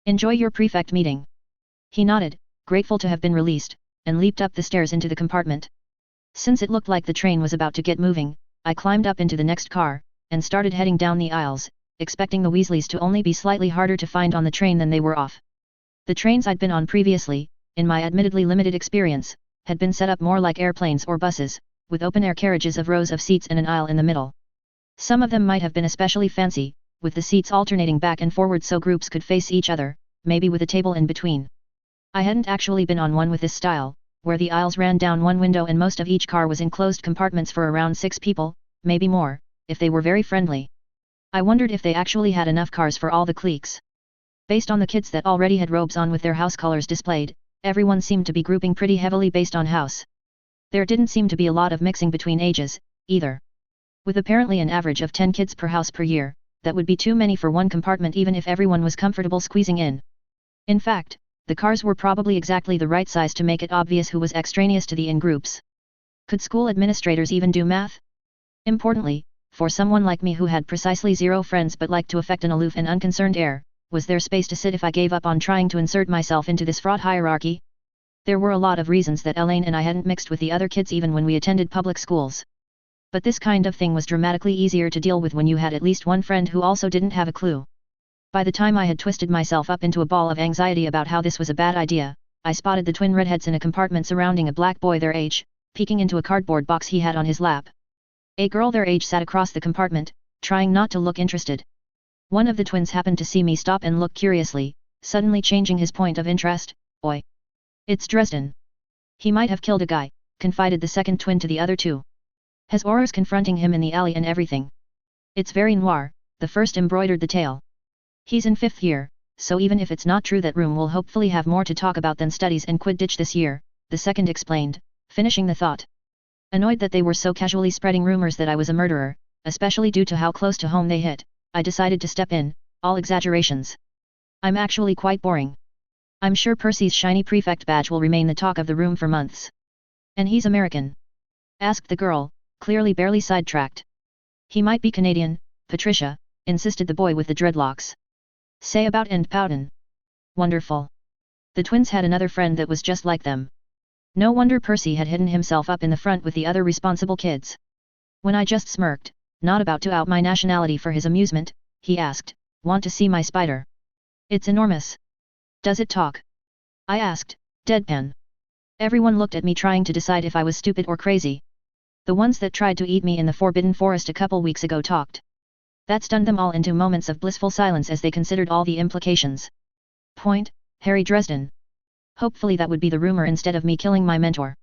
Enjoy your prefect meeting. He nodded, grateful to have been released, and leaped up the stairs into the compartment. Since it looked like the train was about to get moving, I climbed up into the next car, and started heading down the aisles, expecting the Weasleys to only be slightly harder to find on the train than they were off. The trains I'd been on previously, in my admittedly limited experience, had been set up more like airplanes or buses, with open-air carriages of rows of seats and an aisle in the middle. Some of them might have been especially fancy, with the seats alternating back and forward so groups could face each other, maybe with a table in between. I hadn't actually been on one with this style, where the aisles ran down one window and most of each car was enclosed compartments for around 6 people, maybe more, if they were very friendly. I wondered if they actually had enough cars for all the cliques. Based on the kids that already had robes on with their house colors displayed, everyone seemed to be grouping pretty heavily based on house. There didn't seem to be a lot of mixing between ages, either. With apparently an average of 10 kids per house per year, that would be too many for one compartment even if everyone was comfortable squeezing in. In fact, the cars were probably exactly the right size to make it obvious who was extraneous to the in-groups. Could school administrators even do math? Importantly, for someone like me who had precisely 0 friends but liked to affect an aloof and unconcerned air, was there space to sit if I gave up on trying to insert myself into this fraught hierarchy? There were a lot of reasons that Elaine and I hadn't mixed with the other kids even when we attended public schools. But this kind of thing was dramatically easier to deal with when you had at least one friend who also didn't have a clue. By the time I had twisted myself up into a ball of anxiety about how this was a bad idea, I spotted the twin redheads in a compartment surrounding a black boy their age, peeking into a cardboard box he had on his lap. A girl their age sat across the compartment, trying not to look interested. One of the twins happened to see me stop and look curiously, suddenly changing his point of interest. Oi! It's Dresden. He might have killed a guy, confided the second twin to the other two. Has Aurors confronting him in the alley and everything. It's very noir, the first embroidered the tale. He's in 5th year, so even if it's not true that room will hopefully have more to talk about than studies and Quidditch this year, the second explained, finishing the thought. Annoyed that they were so casually spreading rumors that I was a murderer, especially due to how close to home they hit, I decided to step in, all exaggerations. I'm actually quite boring. I'm sure Percy's shiny prefect badge will remain the talk of the room for months. And he's American? Asked the girl, clearly barely sidetracked. He might be Canadian, Patricia, insisted the boy with the dreadlocks. Say about and Powden. Wonderful. The twins had another friend that was just like them. No wonder Percy had hidden himself up in the front with the other responsible kids. When I just smirked, not about to out my nationality for his amusement, he asked, "Want to see my spider? It's enormous." "Does it talk?" I asked, deadpan. Everyone looked at me trying to decide if I was stupid or crazy. The ones that tried to eat me in the Forbidden Forest a couple weeks ago talked. That stunned them all into moments of blissful silence as they considered all the implications. Point, Harry Dresden. Hopefully that would be the rumor instead of me killing my mentor.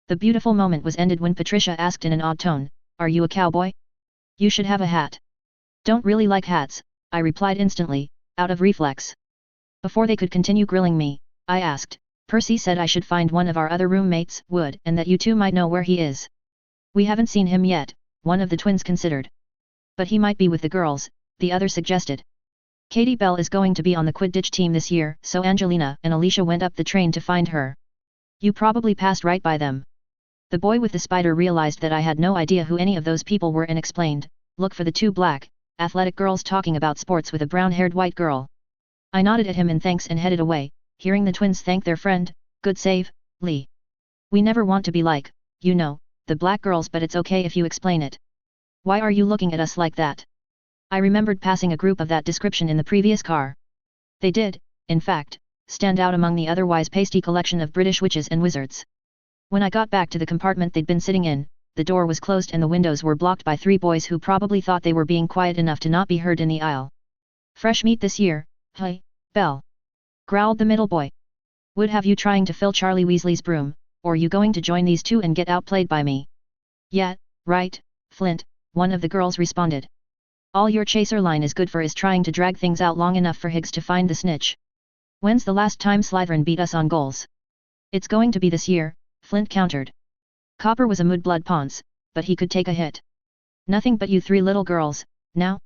The beautiful moment was ended when Patricia asked in an odd tone, "Are you a cowboy? You should have a hat." "Don't really like hats," I replied instantly, out of reflex. Before they could continue grilling me, I asked, Percy said I should find one of our other roommates, Wood, and that you two might know where he is. We haven't seen him yet, one of the twins considered. But he might be with the girls, the other suggested. Katie Bell is going to be on the Quidditch team this year, so Angelina and Alicia went up the train to find her. You probably passed right by them. The boy with the spider realized that I had no idea who any of those people were and explained, look for the two black, athletic girls talking about sports with a brown-haired white girl. I nodded at him in thanks and headed away, hearing the twins thank their friend, good save, Lee. We never want to be like, you know, the black girls, but it's okay if you explain it. Why are you looking at us like that? I remembered passing a group of that description in the previous car. They did, in fact, stand out among the otherwise pasty collection of British witches and wizards. When I got back to the compartment they'd been sitting in, the door was closed and the windows were blocked by three boys who probably thought they were being quiet enough to not be heard in the aisle. Fresh meat this year, hey, Belle, growled the middle boy. Would have you trying to fill Charlie Weasley's broom, or you going to join these two and get outplayed by me? Yeah, right, Flint, one of the girls responded. All your chaser line is good for is trying to drag things out long enough for Higgs to find the snitch. When's the last time Slytherin beat us on goals? It's going to be this year, Flint countered. Copper was a mudblood ponce, but he could take a hit. Nothing but you three little girls, now?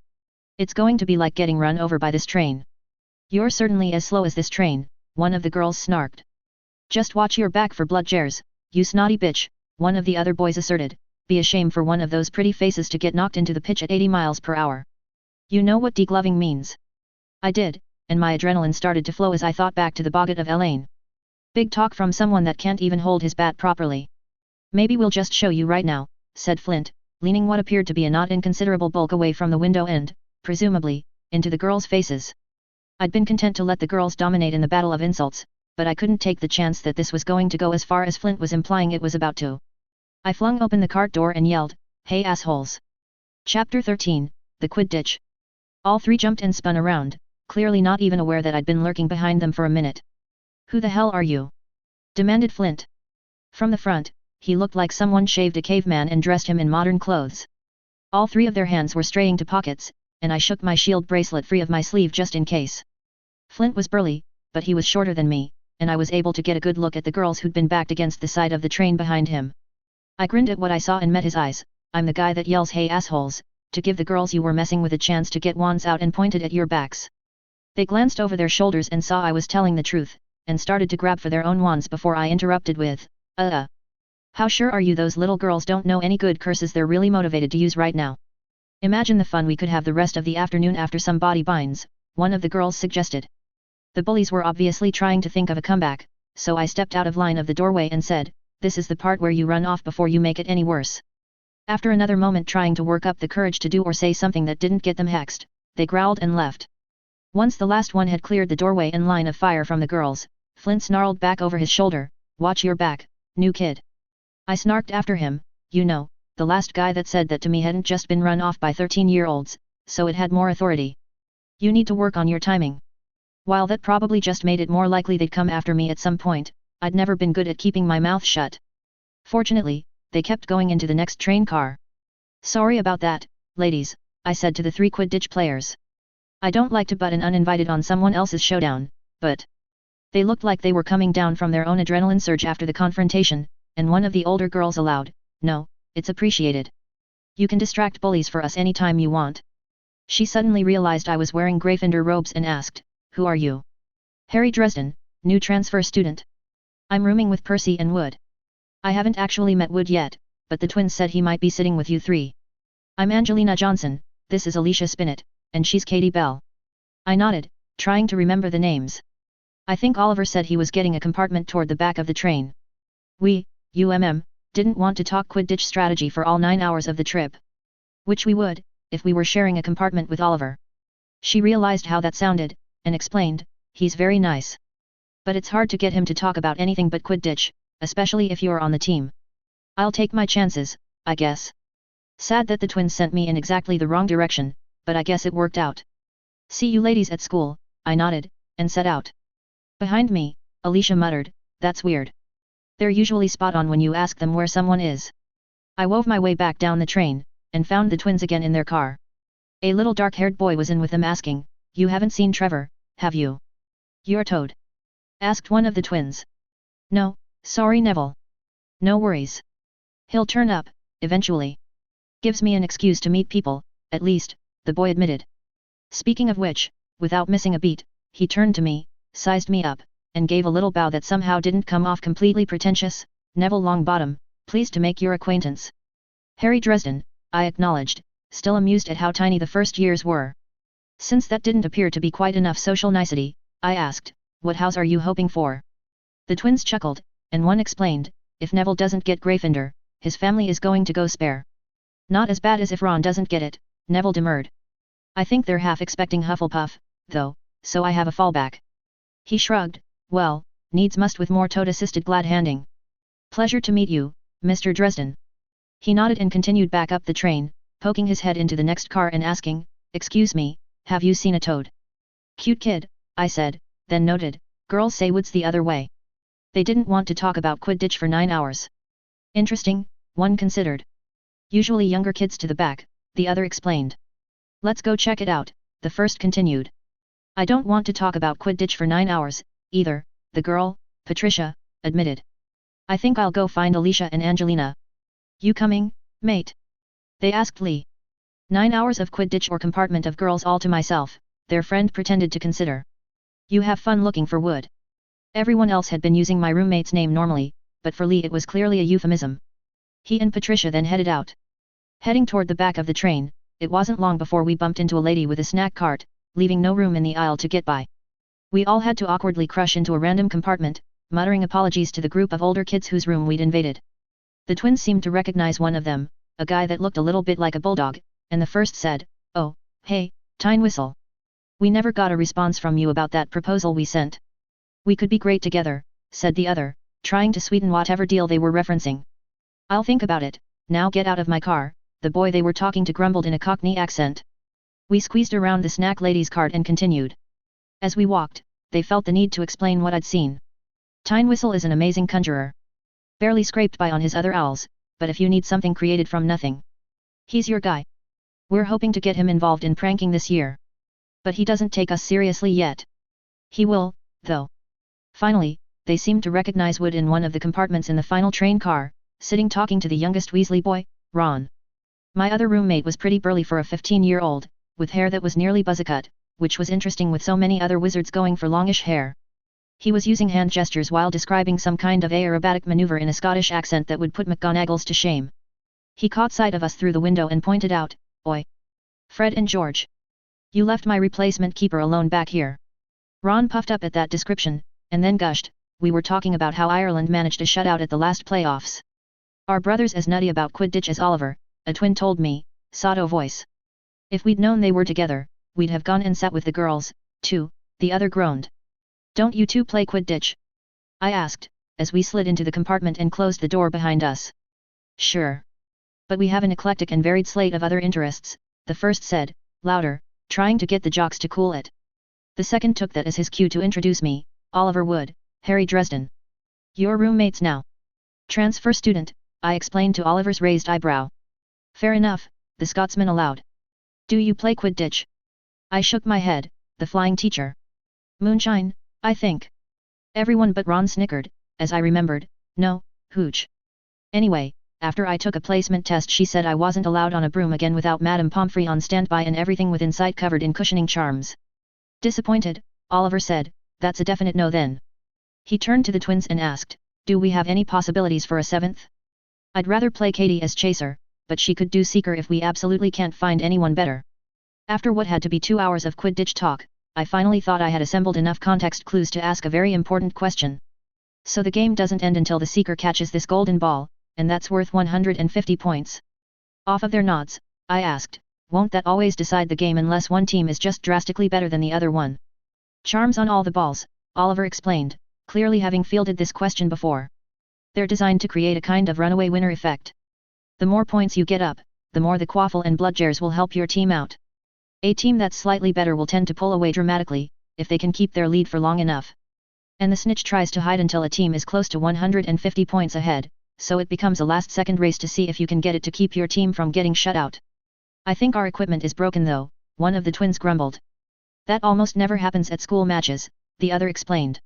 It's going to be like getting run over by this train. You're certainly as slow as this train, one of the girls snarked. Just watch your back for blood jars, you snotty bitch, one of the other boys asserted, be a shame for one of those pretty faces to get knocked into the pitch at 80 miles per hour. You know what degloving means? I did, and my adrenaline started to flow as I thought back to the boggart of Elaine. Big talk from someone that can't even hold his bat properly. Maybe we'll just show you right now, said Flint, leaning what appeared to be a not inconsiderable bulk away from the window and, presumably, into the girls' faces. I'd been content to let the girls dominate in the battle of insults, but I couldn't take the chance that this was going to go as far as Flint was implying it was about to. I flung open the cart door and yelled, hey assholes! Chapter 13, The Quidditch. All three jumped and spun around, clearly not even aware that I'd been lurking behind them for a minute. Who the hell are you? Demanded Flint. From the front, he looked like someone shaved a caveman and dressed him in modern clothes. All three of their hands were straying to pockets, and I shook my shield bracelet free of my sleeve just in case. Flint was burly, but he was shorter than me, and I was able to get a good look at the girls who'd been backed against the side of the train behind him. I grinned at what I saw and met his eyes. I'm the guy that yells hey assholes, to give the girls you were messing with a chance to get wands out and pointed at your backs. They glanced over their shoulders and saw I was telling the truth, and started to grab for their own wands before I interrupted with, How sure are you those little girls don't know any good curses they're really motivated to use right now? Imagine the fun we could have the rest of the afternoon after some body binds, one of the girls suggested. The bullies were obviously trying to think of a comeback, so I stepped out of line of the doorway and said, this is the part where you run off before you make it any worse. After another moment trying to work up the courage to do or say something that didn't get them hexed, they growled and left. Once the last one had cleared the doorway and line of fire from the girls, Flint snarled back over his shoulder, watch your back, new kid. I snarked after him, you know, the last guy that said that to me hadn't just been run off by 13-year-olds, so it had more authority. You need to work on your timing. While that probably just made it more likely they'd come after me at some point, I'd never been good at keeping my mouth shut. Fortunately, they kept going into the next train car. Sorry about that, ladies, I said to the three Quidditch players. I don't like to butt in uninvited on someone else's showdown, but... They looked like they were coming down from their own adrenaline surge after the confrontation, and one of the older girls allowed, no, it's appreciated. You can distract bullies for us anytime you want. She suddenly realized I was wearing Gryffindor robes and asked, who are you? Harry Dresden, new transfer student. I'm rooming with Percy and Wood. I haven't actually met Wood yet, but the twins said he might be sitting with you three. I'm Angelina Johnson, this is Alicia Spinnet, and she's Katie Bell. I nodded, trying to remember the names. I think Oliver said he was getting a compartment toward the back of the train. We, didn't want to talk Quidditch strategy for all 9 hours of the trip. Which we would, if we were sharing a compartment with Oliver. She realized how that sounded, and explained, he's very nice. But it's hard to get him to talk about anything but Quidditch, especially if you're on the team. I'll take my chances, I guess. Sad that the twins sent me in exactly the wrong direction, but I guess it worked out. See you ladies at school, I nodded, and set out. Behind me, Alicia muttered, that's weird. They're usually spot on when you ask them where someone is. I wove my way back down the train, and found the twins again in their car. A little dark-haired boy was in with them asking, you haven't seen Trevor, have you? You're Toad? Asked one of the twins. No, sorry Neville. No worries. He'll turn up, eventually. Gives me an excuse to meet people, at least, the boy admitted. Speaking of which, without missing a beat, he turned to me, sized me up, and gave a little bow that somehow didn't come off completely pretentious. Neville Longbottom, pleased to make your acquaintance. Harry Dresden, I acknowledged, still amused at how tiny the first years were. Since that didn't appear to be quite enough social nicety, I asked, what house are you hoping for? The twins chuckled, and one explained, if Neville doesn't get Gryffindor, his family is going to go spare. Not as bad as if Ron doesn't get it, Neville demurred. I think they're half expecting Hufflepuff, though, so I have a fallback. He shrugged, well, needs must with more toad-assisted glad-handing. Pleasure to meet you, Mr. Dresden. He nodded and continued back up the train, poking his head into the next car and asking, excuse me, have you seen a toad? Cute kid, I said, then noted, girls say Wood's the other way. They didn't want to talk about Quidditch for 9 hours. Interesting, one considered. Usually younger kids to the back, the other explained. Let's go check it out, the first continued. I don't want to talk about Quidditch for 9 hours, either, the girl, Patricia, admitted. I think I'll go find Alicia and Angelina. You coming, mate? They asked Lee. 9 hours of Quidditch or compartment of girls all to myself, their friend pretended to consider. You have fun looking for Wood. Everyone else had been using my roommate's name normally, but for Lee it was clearly a euphemism. He and Patricia then headed out. Heading toward the back of the train, it wasn't long before we bumped into a lady with a snack cart, leaving no room in the aisle to get by. We all had to awkwardly crush into a random compartment, muttering apologies to the group of older kids whose room we'd invaded. The twins seemed to recognize one of them, a guy that looked a little bit like a bulldog, and the first said, oh, hey, Tyne Whistle. We never got a response from you about that proposal we sent. We could be great together, said the other, trying to sweeten whatever deal they were referencing. I'll think about it, now get out of my car, the boy they were talking to grumbled in a Cockney accent. We squeezed around the snack lady's cart and continued. As we walked, they felt the need to explain what I'd seen. Tyne Whistle is an amazing conjurer. Barely scraped by on his other owls, but if you need something created from nothing, he's your guy. We're hoping to get him involved in pranking this year. But he doesn't take us seriously yet. He will, though. Finally, they seemed to recognize Wood in one of the compartments in the final train car, sitting talking to the youngest Weasley boy, Ron. My other roommate was pretty burly for a 15-year-old, with hair that was nearly buzz-cut, which was interesting with so many other wizards going for longish hair. He was using hand gestures while describing some kind of aerobatic maneuver in a Scottish accent that would put McGonagalls to shame. He caught sight of us through the window and pointed out, Oi! Fred and George. You left my replacement keeper alone back here. Ron puffed up at that description, and then gushed, we were talking about how Ireland managed a shutout at the last playoffs. Our brother's as nutty about Quidditch as Oliver, a twin told me, sotto voice. If we'd known they were together, we'd have gone and sat with the girls, too, the other groaned. Don't you two play Quidditch? I asked, as we slid into the compartment and closed the door behind us. Sure. But we have an eclectic and varied slate of other interests, the first said, louder, trying to get the jocks to cool it. The second took that as his cue to introduce me, Oliver Wood, Harry Dresden. Your roommates now. Transfer student, I explained to Oliver's raised eyebrow. Fair enough, the Scotsman allowed. Do you play Quidditch? I shook my head, the flying teacher. Moonshine, I think. Everyone but Ron snickered, as I remembered, no, hooch. Anyway, after I took a placement test she said I wasn't allowed on a broom again without Madame Pomfrey on standby and everything within sight covered in cushioning charms. Disappointed, Oliver said, that's a definite no then. He turned to the twins and asked, do we have any possibilities for a seventh? I'd rather play Katie as chaser, but she could do seeker if we absolutely can't find anyone better. After what had to be 2 hours of Quidditch talk, I finally thought I had assembled enough context clues to ask a very important question. So the game doesn't end until the seeker catches this golden ball, and that's worth 150 points. Off of their nods, I asked, won't that always decide the game unless one team is just drastically better than the other one? Charms on all the balls, Oliver explained, clearly having fielded this question before. They're designed to create a kind of runaway winner effect. The more points you get up, the more the quaffle and bloodjares will help your team out. A team that's slightly better will tend to pull away dramatically, if they can keep their lead for long enough. And the snitch tries to hide until a team is close to 150 points ahead, so it becomes a last-second race to see if you can get it to keep your team from getting shut out. I think our equipment is broken though, one of the twins grumbled. That almost never happens at school matches, the other explained.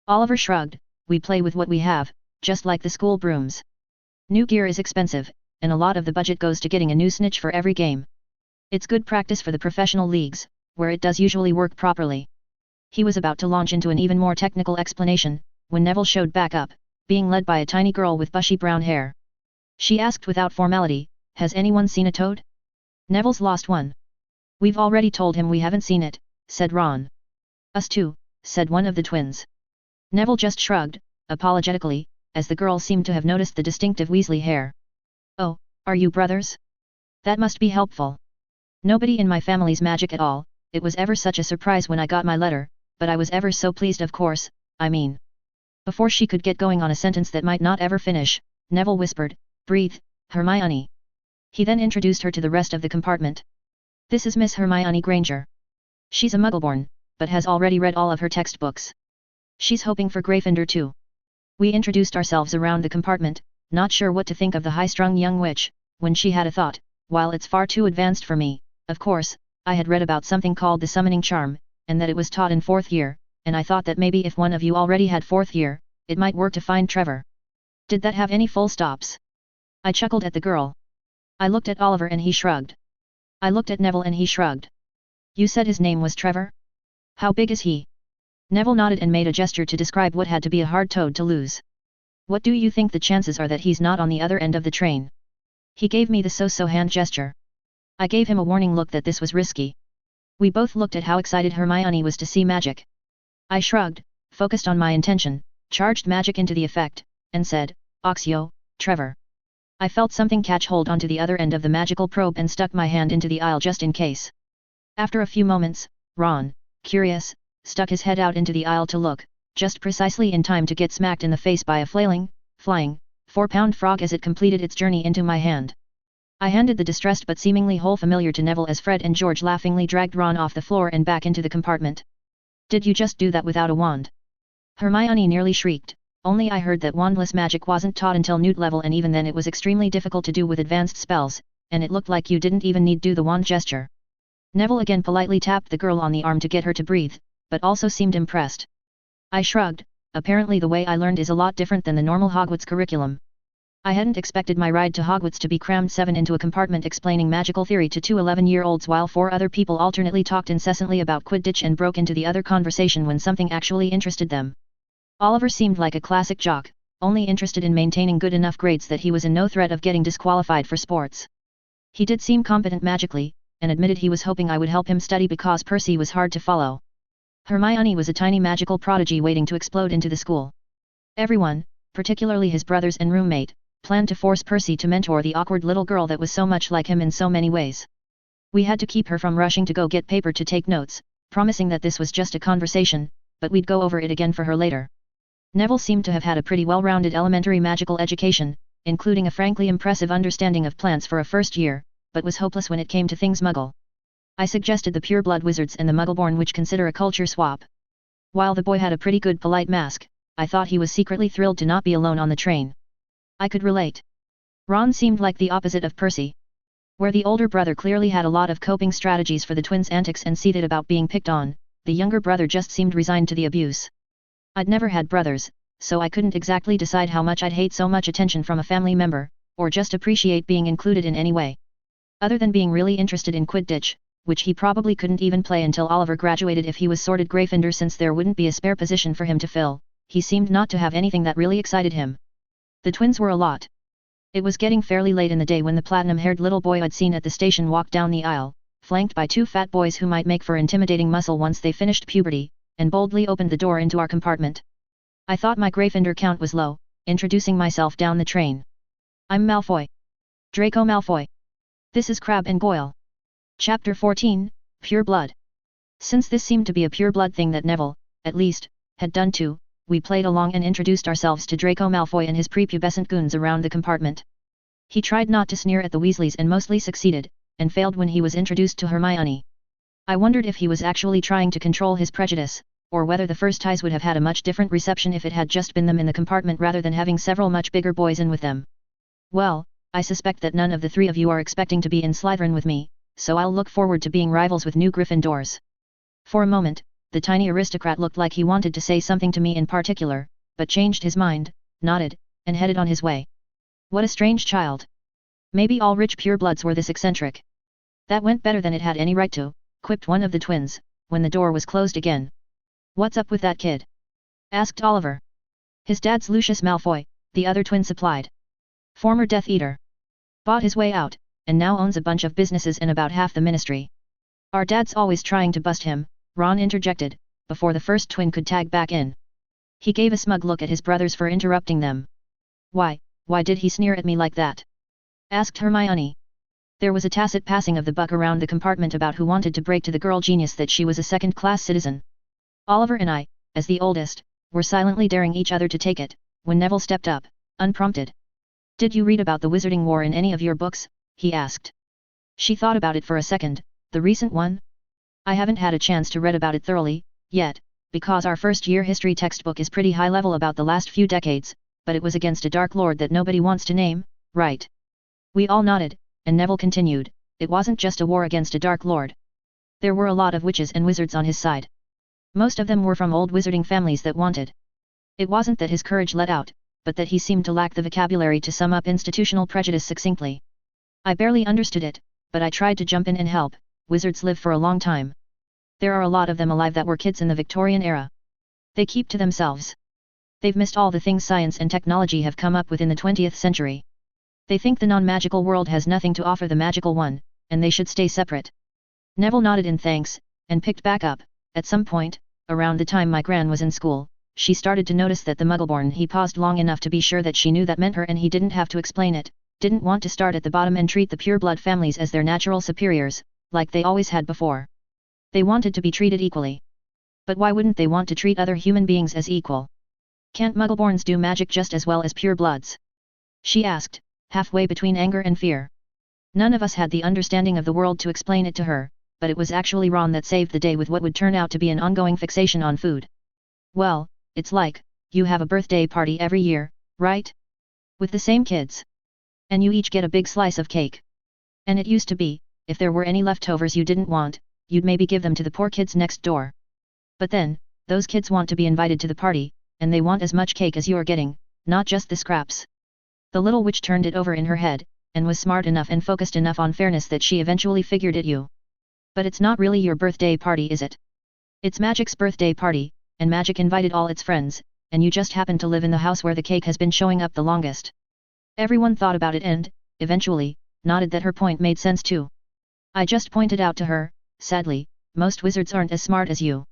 Oliver shrugged, we play with what we have, just like the school brooms. New gear is expensive, and a lot of the budget goes to getting a new snitch for every game. It's good practice for the professional leagues, where it does usually work properly. He was about to launch into an even more technical explanation, when Neville showed back up, being led by a tiny girl with bushy brown hair. She asked without formality, "Has anyone seen a toad?" "Neville's lost one." "We've already told him we haven't seen it," said Ron. "Us too," said one of the twins. Neville just shrugged, apologetically, as the girl seemed to have noticed the distinctive Weasley hair. "Oh, are you brothers? That must be helpful. Nobody in my family's magic at all. It was ever such a surprise when I got my letter, but I was ever so pleased, of course, I mean." Before she could get going on a sentence that might not ever finish, Neville whispered, "Breathe, Hermione." He then introduced her to the rest of the compartment. "This is Miss Hermione Granger. She's a Muggleborn, but has already read all of her textbooks. She's hoping for Gryffindor too." We introduced ourselves around the compartment, not sure what to think of the high-strung young witch, when she had a thought, "While it's far too advanced for me, of course, I had read about something called the summoning charm, and that it was taught in 4th year, and I thought that maybe if one of you already had 4th year, it might work to find Trevor. Did that have any full stops?" I chuckled at the girl. I looked at Oliver and he shrugged. I looked at Neville and he shrugged. "You said his name was Trevor? How big is he?" Neville nodded and made a gesture to describe what had to be a hard toad to lose. "What do you think the chances are that he's not on the other end of the train?" He gave me the so-so hand gesture. I gave him a warning look that this was risky. We both looked at how excited Hermione was to see magic. I shrugged, focused on my intention, charged magic into the effect, and said, "Oxio, Trevor." I felt something catch hold onto the other end of the magical probe and stuck my hand into the aisle just in case. After a few moments, Ron, curious, stuck his head out into the aisle to look, just precisely in time to get smacked in the face by a flailing, flying, 4-pound frog as it completed its journey into my hand. I handed the distressed but seemingly whole familiar to Neville as Fred and George laughingly dragged Ron off the floor and back into the compartment. "Did you just do that without a wand?" Hermione nearly shrieked, only I heard that wandless magic wasn't taught until Newt level, and even then it was extremely difficult to do with advanced spells, and it looked like you didn't even need do the wand gesture. Neville again politely tapped the girl on the arm to get her to breathe, but also seemed impressed. I shrugged, apparently the way I learned is a lot different than the normal Hogwarts curriculum. I hadn't expected my ride to Hogwarts to be crammed 7 into a compartment explaining magical theory to 2 11-year-olds while 4 other people alternately talked incessantly about Quidditch and broke into the other conversation when something actually interested them. Oliver seemed like a classic jock, only interested in maintaining good enough grades that he was in no threat of getting disqualified for sports. He did seem competent magically, and admitted he was hoping I would help him study because Percy was hard to follow. Hermione was a tiny magical prodigy waiting to explode into the school. Everyone, particularly his brothers and roommate, planned to force Percy to mentor the awkward little girl that was so much like him in so many ways. We had to keep her from rushing to go get paper to take notes, promising that this was just a conversation, but we'd go over it again for her later. Neville seemed to have had a pretty well-rounded elementary magical education, including a frankly impressive understanding of plants for a first year, but was hopeless when it came to things Muggle. I suggested the pureblood wizards and the Muggleborn, which consider a culture swap. While the boy had a pretty good polite mask, I thought he was secretly thrilled to not be alone on the train. I could relate. Ron seemed like the opposite of Percy. Where the older brother clearly had a lot of coping strategies for the twins' antics and seethed about being picked on, the younger brother just seemed resigned to the abuse. I'd never had brothers, so I couldn't exactly decide how much I'd hate so much attention from a family member, or just appreciate being included in any way. Other than being really interested in Quidditch, which he probably couldn't even play until Oliver graduated if he was sorted Gryffindor, since there wouldn't be a spare position for him to fill, he seemed not to have anything that really excited him. The twins were a lot. It was getting fairly late in the day when the platinum-haired little boy I'd seen at the station walked down the aisle, flanked by 2 fat boys who might make for intimidating muscle once they finished puberty, and boldly opened the door into our compartment. I thought my Gryffindor count was low, introducing myself down the train. "I'm Malfoy. Draco Malfoy. This is Crabbe and Goyle." Chapter 14, Pure Blood. Since this seemed to be a pure blood thing that Neville, at least, had done too, we played along and introduced ourselves to Draco Malfoy and his prepubescent goons around the compartment. He tried not to sneer at the Weasleys and mostly succeeded, and failed when he was introduced to Hermione. I wondered if he was actually trying to control his prejudice, or whether the first ties would have had a much different reception if it had just been them in the compartment rather than having several much bigger boys in with them. Well, I suspect that none of the 3 of you are expecting to be in Slytherin with me, so I'll look forward to being rivals with new Gryffindors. For a moment, the tiny aristocrat looked like he wanted to say something to me in particular, but changed his mind, nodded, and headed on his way. What a strange child. Maybe all rich purebloods were this eccentric. That went better than it had any right to, quipped one of the twins, when the door was closed again. What's up with that kid? Asked Oliver. His dad's Lucius Malfoy, the other twin supplied. Former Death Eater. Bought his way out, and now owns a bunch of businesses and about half the ministry. Our dad's always trying to bust him, Ron interjected, before the first twin could tag back in. He gave a smug look at his brothers for interrupting them. Why did he sneer at me like that? Asked Hermione. There was a tacit passing of the buck around the compartment about who wanted to break to the girl genius that she was a second-class citizen. Oliver and I, as the oldest, were silently daring each other to take it, when Neville stepped up, unprompted. Did you read about the Wizarding War in any of your books? He asked. She thought about it for a second. The recent one? I haven't had a chance to read about it thoroughly, yet, because our first-year history textbook is pretty high level about the last few decades, but it was against a Dark Lord that nobody wants to name, right? We all nodded, and Neville continued, it wasn't just a war against a Dark Lord. There were a lot of witches and wizards on his side. Most of them were from old wizarding families that wanted. It wasn't that his courage let out, but that he seemed to lack the vocabulary to sum up institutional prejudice succinctly. I barely understood it, but I tried to jump in and help. Wizards live for a long time. There are a lot of them alive that were kids in the Victorian era. They keep to themselves. They've missed all the things science and technology have come up with in the 20th century. They think the non-magical world has nothing to offer the magical one, and they should stay separate. Neville nodded in thanks, and picked back up. At some point, around the time my gran was in school, she started to notice that the Muggleborn. He paused long enough to be sure that she knew that meant her and he didn't have to explain it, didn't want to start at the bottom and treat the pureblood families as their natural superiors, like they always had before. They wanted to be treated equally. But why wouldn't they want to treat other human beings as equal? Can't Muggleborns do magic just as well as purebloods? She asked, halfway between anger and fear. None of us had the understanding of the world to explain it to her, but it was actually Ron that saved the day with what would turn out to be an ongoing fixation on food. Well, it's like, you have a birthday party every year, right? With the same kids. And you each get a big slice of cake. And it used to be, if there were any leftovers you didn't want, you'd maybe give them to the poor kids next door. But then, those kids want to be invited to the party, and they want as much cake as you're getting, not just the scraps. The little witch turned it over in her head, and was smart enough and focused enough on fairness that she eventually figured it you. But it's not really your birthday party, is it? It's Magic's birthday party, and Magic invited all its friends, and you just happen to live in the house where the cake has been showing up the longest. Everyone thought about it and, eventually, nodded that her point made sense too. I just pointed out to her, sadly, most wizards aren't as smart as you.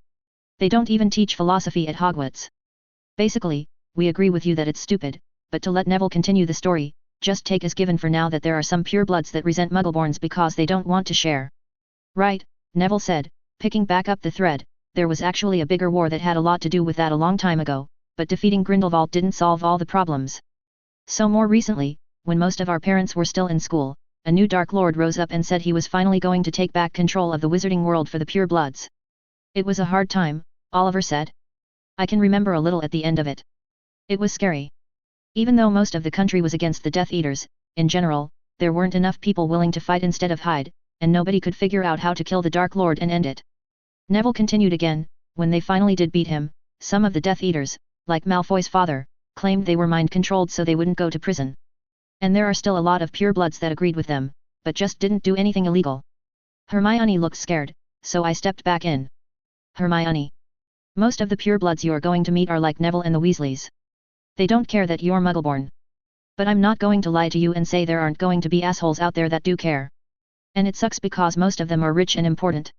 They don't even teach philosophy at Hogwarts. Basically, we agree with you that it's stupid, but to let Neville continue the story, just take as given for now that there are some purebloods that resent Muggleborns because they don't want to share. Right, Neville said, picking back up the thread, there was actually a bigger war that had a lot to do with that a long time ago, but defeating Grindelwald didn't solve all the problems. So more recently, when most of our parents were still in school, a new Dark Lord rose up and said he was finally going to take back control of the wizarding world for the purebloods. It was a hard time, Oliver said. I can remember a little at the end of it. It was scary. Even though most of the country was against the Death Eaters, in general, there weren't enough people willing to fight instead of hide, and nobody could figure out how to kill the Dark Lord and end it. Neville continued again, when they finally did beat him, some of the Death Eaters, like Malfoy's father, claimed they were mind-controlled so they wouldn't go to prison. And there are still a lot of purebloods that agreed with them, but just didn't do anything illegal. Hermione looked scared, so I stepped back in. Hermione. Most of the purebloods you're going to meet are like Neville and the Weasleys. They don't care that you're Muggleborn. But I'm not going to lie to you and say there aren't going to be assholes out there that do care. And it sucks because most of them are rich and important.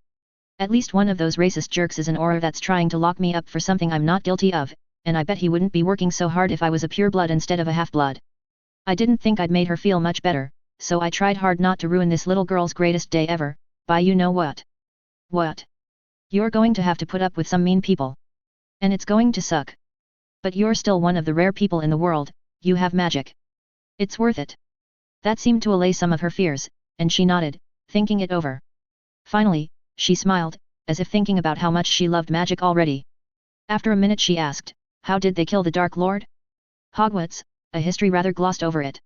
At least one of those racist jerks is an Auror that's trying to lock me up for something I'm not guilty of, and I bet he wouldn't be working so hard if I was a pureblood instead of a half-blood. I didn't think I'd made her feel much better, so I tried hard not to ruin this little girl's greatest day ever, by you know what. What? You're going to have to put up with some mean people. And it's going to suck. But you're still one of the rare people in the world, you have magic. It's worth it. That seemed to allay some of her fears, and she nodded, thinking it over. Finally, she smiled, as if thinking about how much she loved magic already. After a minute she asked, how did they kill the Dark Lord? Hogwarts, a history rather glossed over it.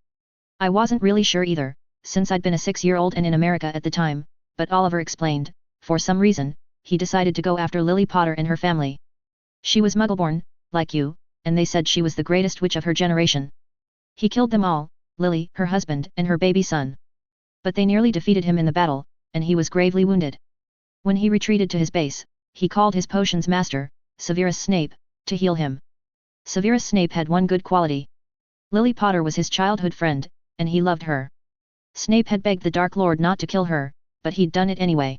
I wasn't really sure either, since I'd been a 6-year-old and in America at the time, but Oliver explained, for some reason, he decided to go after Lily Potter and her family. She was Muggleborn, like you, and they said she was the greatest witch of her generation. He killed them all, Lily, her husband, and her baby son. But they nearly defeated him in the battle, and he was gravely wounded. When he retreated to his base, he called his potions master, Severus Snape, to heal him. Severus Snape had one good quality. Lily Potter was his childhood friend, and he loved her. Snape had begged the Dark Lord not to kill her, but he'd done it anyway.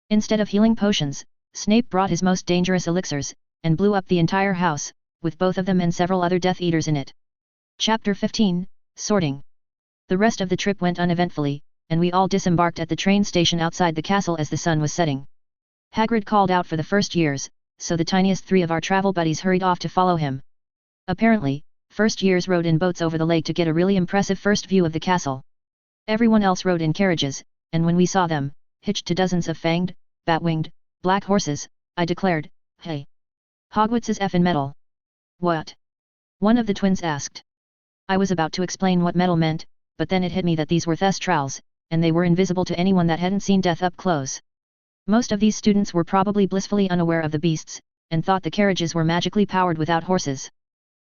Instead of healing potions, Snape brought his most dangerous elixirs, and blew up the entire house, with both of them and several other Death Eaters in it. Chapter 15, Sorting. The rest of the trip went uneventfully, and we all disembarked at the train station outside the castle as the sun was setting. Hagrid called out for the first years, so the tiniest three of our travel buddies hurried off to follow him. Apparently, first years rode in boats over the lake to get a really impressive first view of the castle. Everyone else rode in carriages, and when we saw them, hitched to dozens of fanged, bat-winged, black horses, I declared, "Hey! Hogwarts is effin' metal." "What?" one of the twins asked. I was about to explain what metal meant, but then it hit me that these were thestrals, and they were invisible to anyone that hadn't seen death up close. Most of these students were probably blissfully unaware of the beasts, and thought the carriages were magically powered without horses.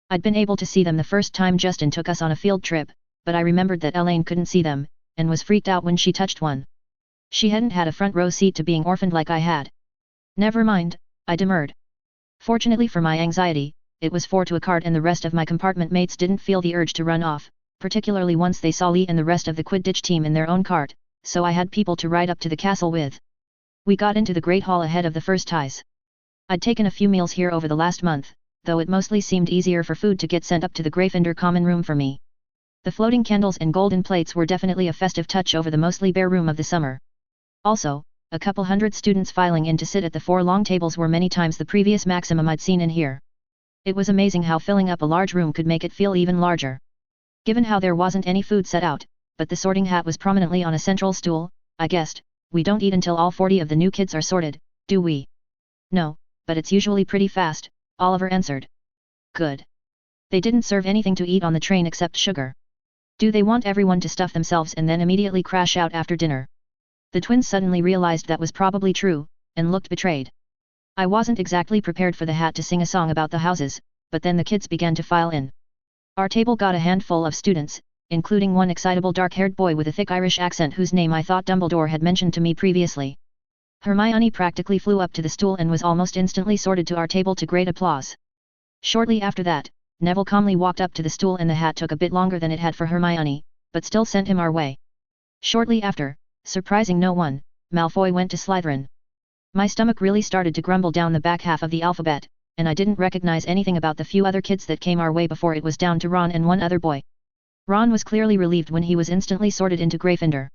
I'd been able to see them the first time Justin took us on a field trip, but I remembered that Elaine couldn't see them, and was freaked out when she touched one. She hadn't had a front row seat to being orphaned like I had. "Never mind," I demurred. Fortunately for my anxiety, it was 4 to a cart and the rest of my compartment mates didn't feel the urge to run off, particularly once they saw Lee and the rest of the Quidditch team in their own cart, so I had people to ride up to the castle with. We got into the Great Hall ahead of the first ties. I'd taken a few meals here over the last month, though it mostly seemed easier for food to get sent up to the Gryffindor common room for me. The floating candles and golden plates were definitely a festive touch over the mostly bare room of the summer. Also, a couple hundred students filing in to sit at the 4 long tables were many times the previous maximum I'd seen in here. It was amazing how filling up a large room could make it feel even larger. Given how there wasn't any food set out, but the sorting hat was prominently on a central stool, I guessed, "We don't eat until all 40 of the new kids are sorted, do we?" "No, but it's usually pretty fast," Oliver answered. "Good. They didn't serve anything to eat on the train except sugar. Do they want everyone to stuff themselves and then immediately crash out after dinner?" The twins suddenly realized that was probably true, and looked betrayed. I wasn't exactly prepared for the hat to sing a song about the houses, but then the kids began to file in. Our table got a handful of students, including one excitable dark-haired boy with a thick Irish accent whose name I thought Dumbledore had mentioned to me previously. Hermione practically flew up to the stool and was almost instantly sorted to our table to great applause. Shortly after that, Neville calmly walked up to the stool and the hat took a bit longer than it had for Hermione, but still sent him our way. Shortly after, surprising no one, Malfoy went to Slytherin. My stomach really started to grumble down the back half of the alphabet, and I didn't recognize anything about the few other kids that came our way before it was down to Ron and one other boy. Ron was clearly relieved when he was instantly sorted into Gryffindor.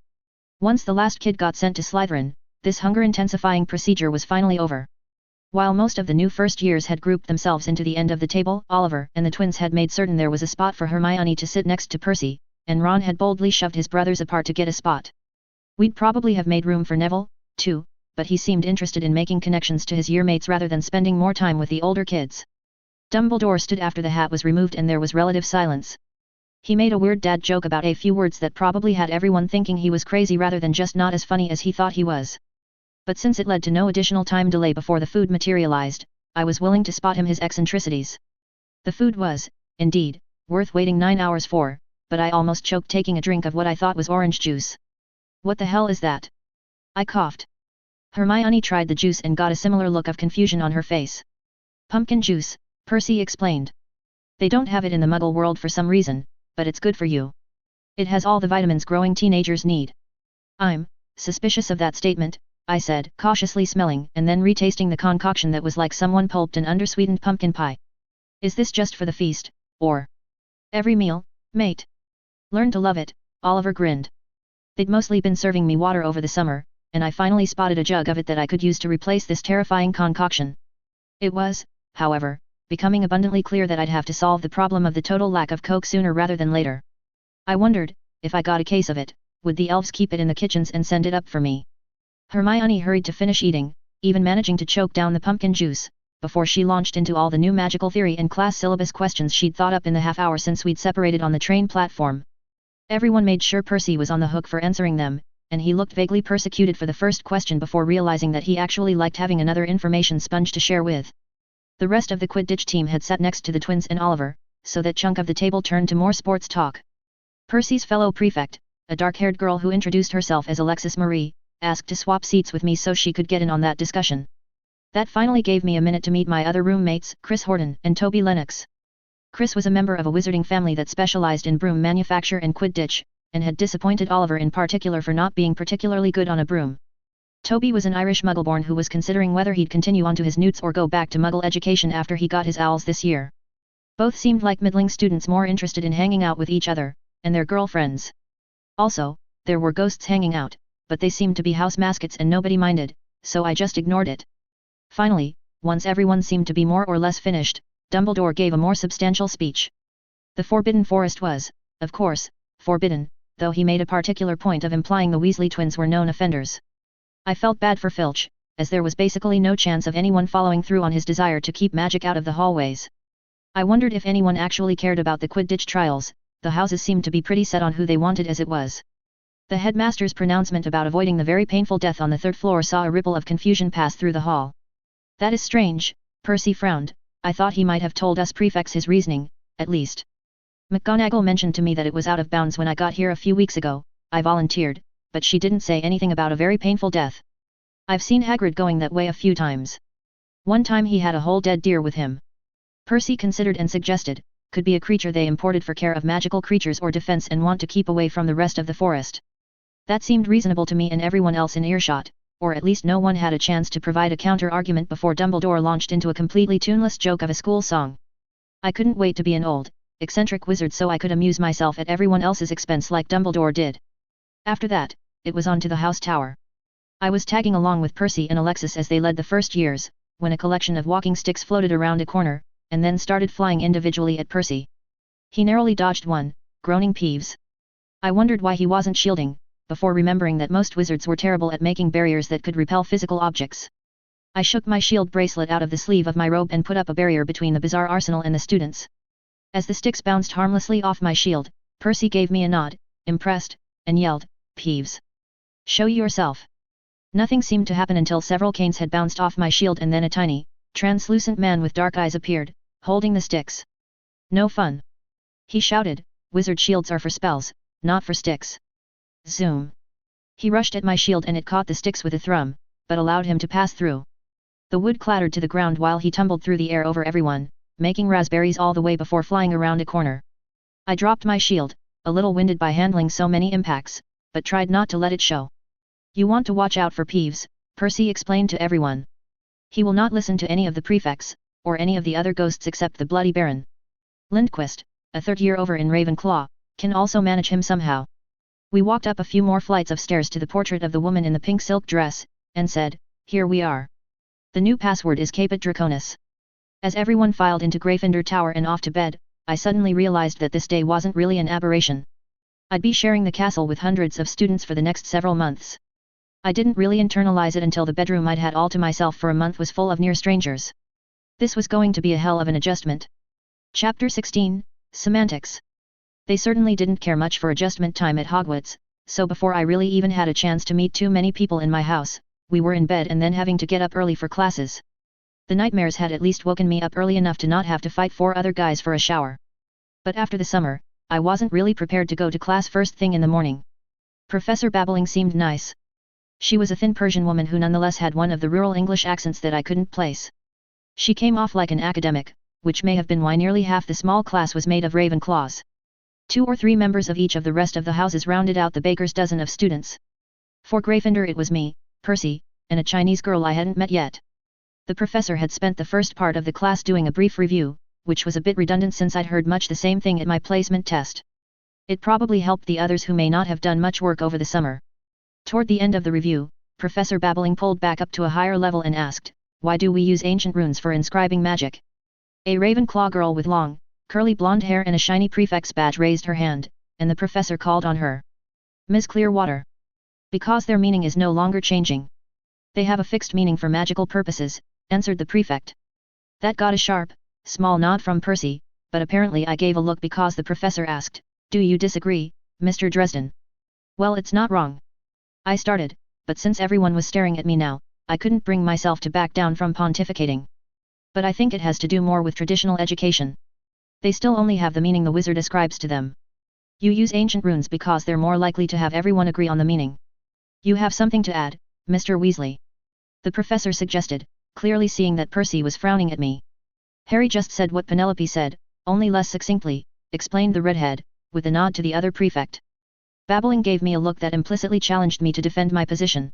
Once the last kid got sent to Slytherin, this hunger-intensifying procedure was finally over. While most of the new first years had grouped themselves into the end of the table, Oliver and the twins had made certain there was a spot for Hermione to sit next to Percy, and Ron had boldly shoved his brothers apart to get a spot. We'd probably have made room for Neville, too, but he seemed interested in making connections to his yearmates rather than spending more time with the older kids. Dumbledore stood after the hat was removed and there was relative silence. He made a weird dad joke about a few words that probably had everyone thinking he was crazy rather than just not as funny as he thought he was. But since it led to no additional time delay before the food materialized, I was willing to spot him his eccentricities. The food was, indeed, worth waiting 9 hours for, but I almost choked taking a drink of what I thought was orange juice. "What the hell is that?" I coughed. Hermione tried the juice and got a similar look of confusion on her face. "Pumpkin juice," Percy explained. "They don't have it in the Muggle world for some reason, but it's good for you. It has all the vitamins growing teenagers need." "I'm suspicious of that statement," I said, cautiously smelling and then retasting the concoction that was like someone pulped an undersweetened pumpkin pie. "Is this just for the feast, or every meal, mate?" "Learn to love it," Oliver grinned. They'd mostly been serving me water over the summer, and I finally spotted a jug of it that I could use to replace this terrifying concoction. It was, however, becoming abundantly clear that I'd have to solve the problem of the total lack of Coke sooner rather than later. I wondered, if I got a case of it, would the elves keep it in the kitchens and send it up for me? Hermione hurried to finish eating, even managing to choke down the pumpkin juice, before she launched into all the new magical theory and class syllabus questions she'd thought up in the half hour since we'd separated on the train platform. Everyone made sure Percy was on the hook for answering them, and he looked vaguely persecuted for the first question before realizing that he actually liked having another information sponge to share with. The rest of the Quidditch team had sat next to the twins and Oliver, so that chunk of the table turned to more sports talk. Percy's fellow prefect, a dark-haired girl who introduced herself as Alexis Marie, asked to swap seats with me so she could get in on that discussion. That finally gave me a minute to meet my other roommates, Chris Horton and Toby Lennox. Chris was a member of a wizarding family that specialized in broom manufacture and Quidditch, and had disappointed Oliver in particular for not being particularly good on a broom. Toby was an Irish Muggleborn who was considering whether he'd continue on to his Newts or go back to Muggle education after he got his Owls this year. Both seemed like middling students more interested in hanging out with each other, and their girlfriends. Also, there were ghosts hanging out, but they seemed to be house mascots and nobody minded, so I just ignored it. Finally, once everyone seemed to be more or less finished, Dumbledore gave a more substantial speech. The Forbidden Forest was, of course, forbidden, though he made a particular point of implying the Weasley twins were known offenders. I felt bad for Filch, as there was basically no chance of anyone following through on his desire to keep magic out of the hallways. I wondered if anyone actually cared about the Quidditch trials. The houses seemed to be pretty set on who they wanted as it was. The headmaster's pronouncement about avoiding the very painful death on the third floor saw a ripple of confusion pass through the hall. That is strange, Percy frowned. I thought he might have told us prefects his reasoning, at least. McGonagall mentioned to me that it was out of bounds when I got here a few weeks ago, I volunteered, but she didn't say anything about a very painful death. I've seen Hagrid going that way a few times. One time he had a whole dead deer with him. Percy considered and suggested, could be a creature they imported for care of magical creatures or defense and want to keep away from the rest of the forest. That seemed reasonable to me and everyone else in earshot, or at least no one had a chance to provide a counter-argument before Dumbledore launched into a completely tuneless joke of a school song. I couldn't wait to be an old, eccentric wizard so I could amuse myself at everyone else's expense like Dumbledore did. After that, it was on to the house tower. I was tagging along with Percy and Alexis as they led the first years, when a collection of walking sticks floated around a corner, and then started flying individually at Percy. He narrowly dodged one, groaning Peeves. I wondered why he wasn't shielding, before remembering that most wizards were terrible at making barriers that could repel physical objects. I shook my shield bracelet out of the sleeve of my robe and put up a barrier between the bizarre arsenal and the students. As the sticks bounced harmlessly off my shield, Percy gave me a nod, impressed, and yelled, "Peeves! Show yourself!" Nothing seemed to happen until several canes had bounced off my shield and then a tiny, translucent man with dark eyes appeared, holding the sticks. "No fun!" he shouted, "Wizard shields are for spells, not for sticks." Zoom! He rushed at my shield and it caught the sticks with a thrum, but allowed him to pass through. The wood clattered to the ground while he tumbled through the air over everyone, making raspberries all the way before flying around a corner. I dropped my shield, a little winded by handling so many impacts, but tried not to let it show. "You want to watch out for Peeves," Percy explained to everyone. "He will not listen to any of the prefects, or any of the other ghosts except the Bloody Baron. Lindquist, a third year over in Ravenclaw, can also manage him somehow." We walked up a few more flights of stairs to the portrait of the woman in the pink silk dress, and said, "Here we are. The new password is Caput Draconis." As everyone filed into Gryffindor Tower and off to bed, I suddenly realized that this day wasn't really an aberration. I'd be sharing the castle with hundreds of students for the next several months. I didn't really internalize it until the bedroom I'd had all to myself for a month was full of near strangers. This was going to be a hell of an adjustment. Chapter 16, Semantics. They certainly didn't care much for adjustment time at Hogwarts, so before I really even had a chance to meet too many people in my house, we were in bed and then having to get up early for classes. The nightmares had at least woken me up early enough to not have to fight 4 other guys for a shower. But after the summer, I wasn't really prepared to go to class first thing in the morning. Professor Babbling seemed nice. She was a thin Persian woman who nonetheless had one of the rural English accents that I couldn't place. She came off like an academic, which may have been why nearly half the small class was made of Ravenclaws. 2 or 3 members of each of the rest of the houses rounded out the baker's dozen of students. For Gryffindor it was me, Percy, and a Chinese girl I hadn't met yet. The professor had spent the first part of the class doing a brief review, which was a bit redundant since I'd heard much the same thing at my placement test. It probably helped the others who may not have done much work over the summer. Toward the end of the review, Professor Babbling pulled back up to a higher level and asked, "Why do we use ancient runes for inscribing magic?" A Ravenclaw girl with long, curly blonde hair and a shiny prefect's badge raised her hand, and the professor called on her. "Ms. Clearwater." "Because their meaning is no longer changing. They have a fixed meaning for magical purposes," answered the prefect. That got a sharp, small nod from Percy, but apparently I gave a look because the professor asked, "Do you disagree, Mr. Dresden?" "Well, it's not wrong." I started, but since everyone was staring at me now, I couldn't bring myself to back down from pontificating. But I think it has to do more with traditional education. They still only have the meaning the wizard ascribes to them. You use ancient runes because they're more likely to have everyone agree on the meaning. You have something to add, Mr. Weasley? The professor suggested, clearly seeing that Percy was frowning at me. Harry just said what Penelope said, only less succinctly, explained the redhead, with a nod to the other prefect. Babbling gave me a look that implicitly challenged me to defend my position.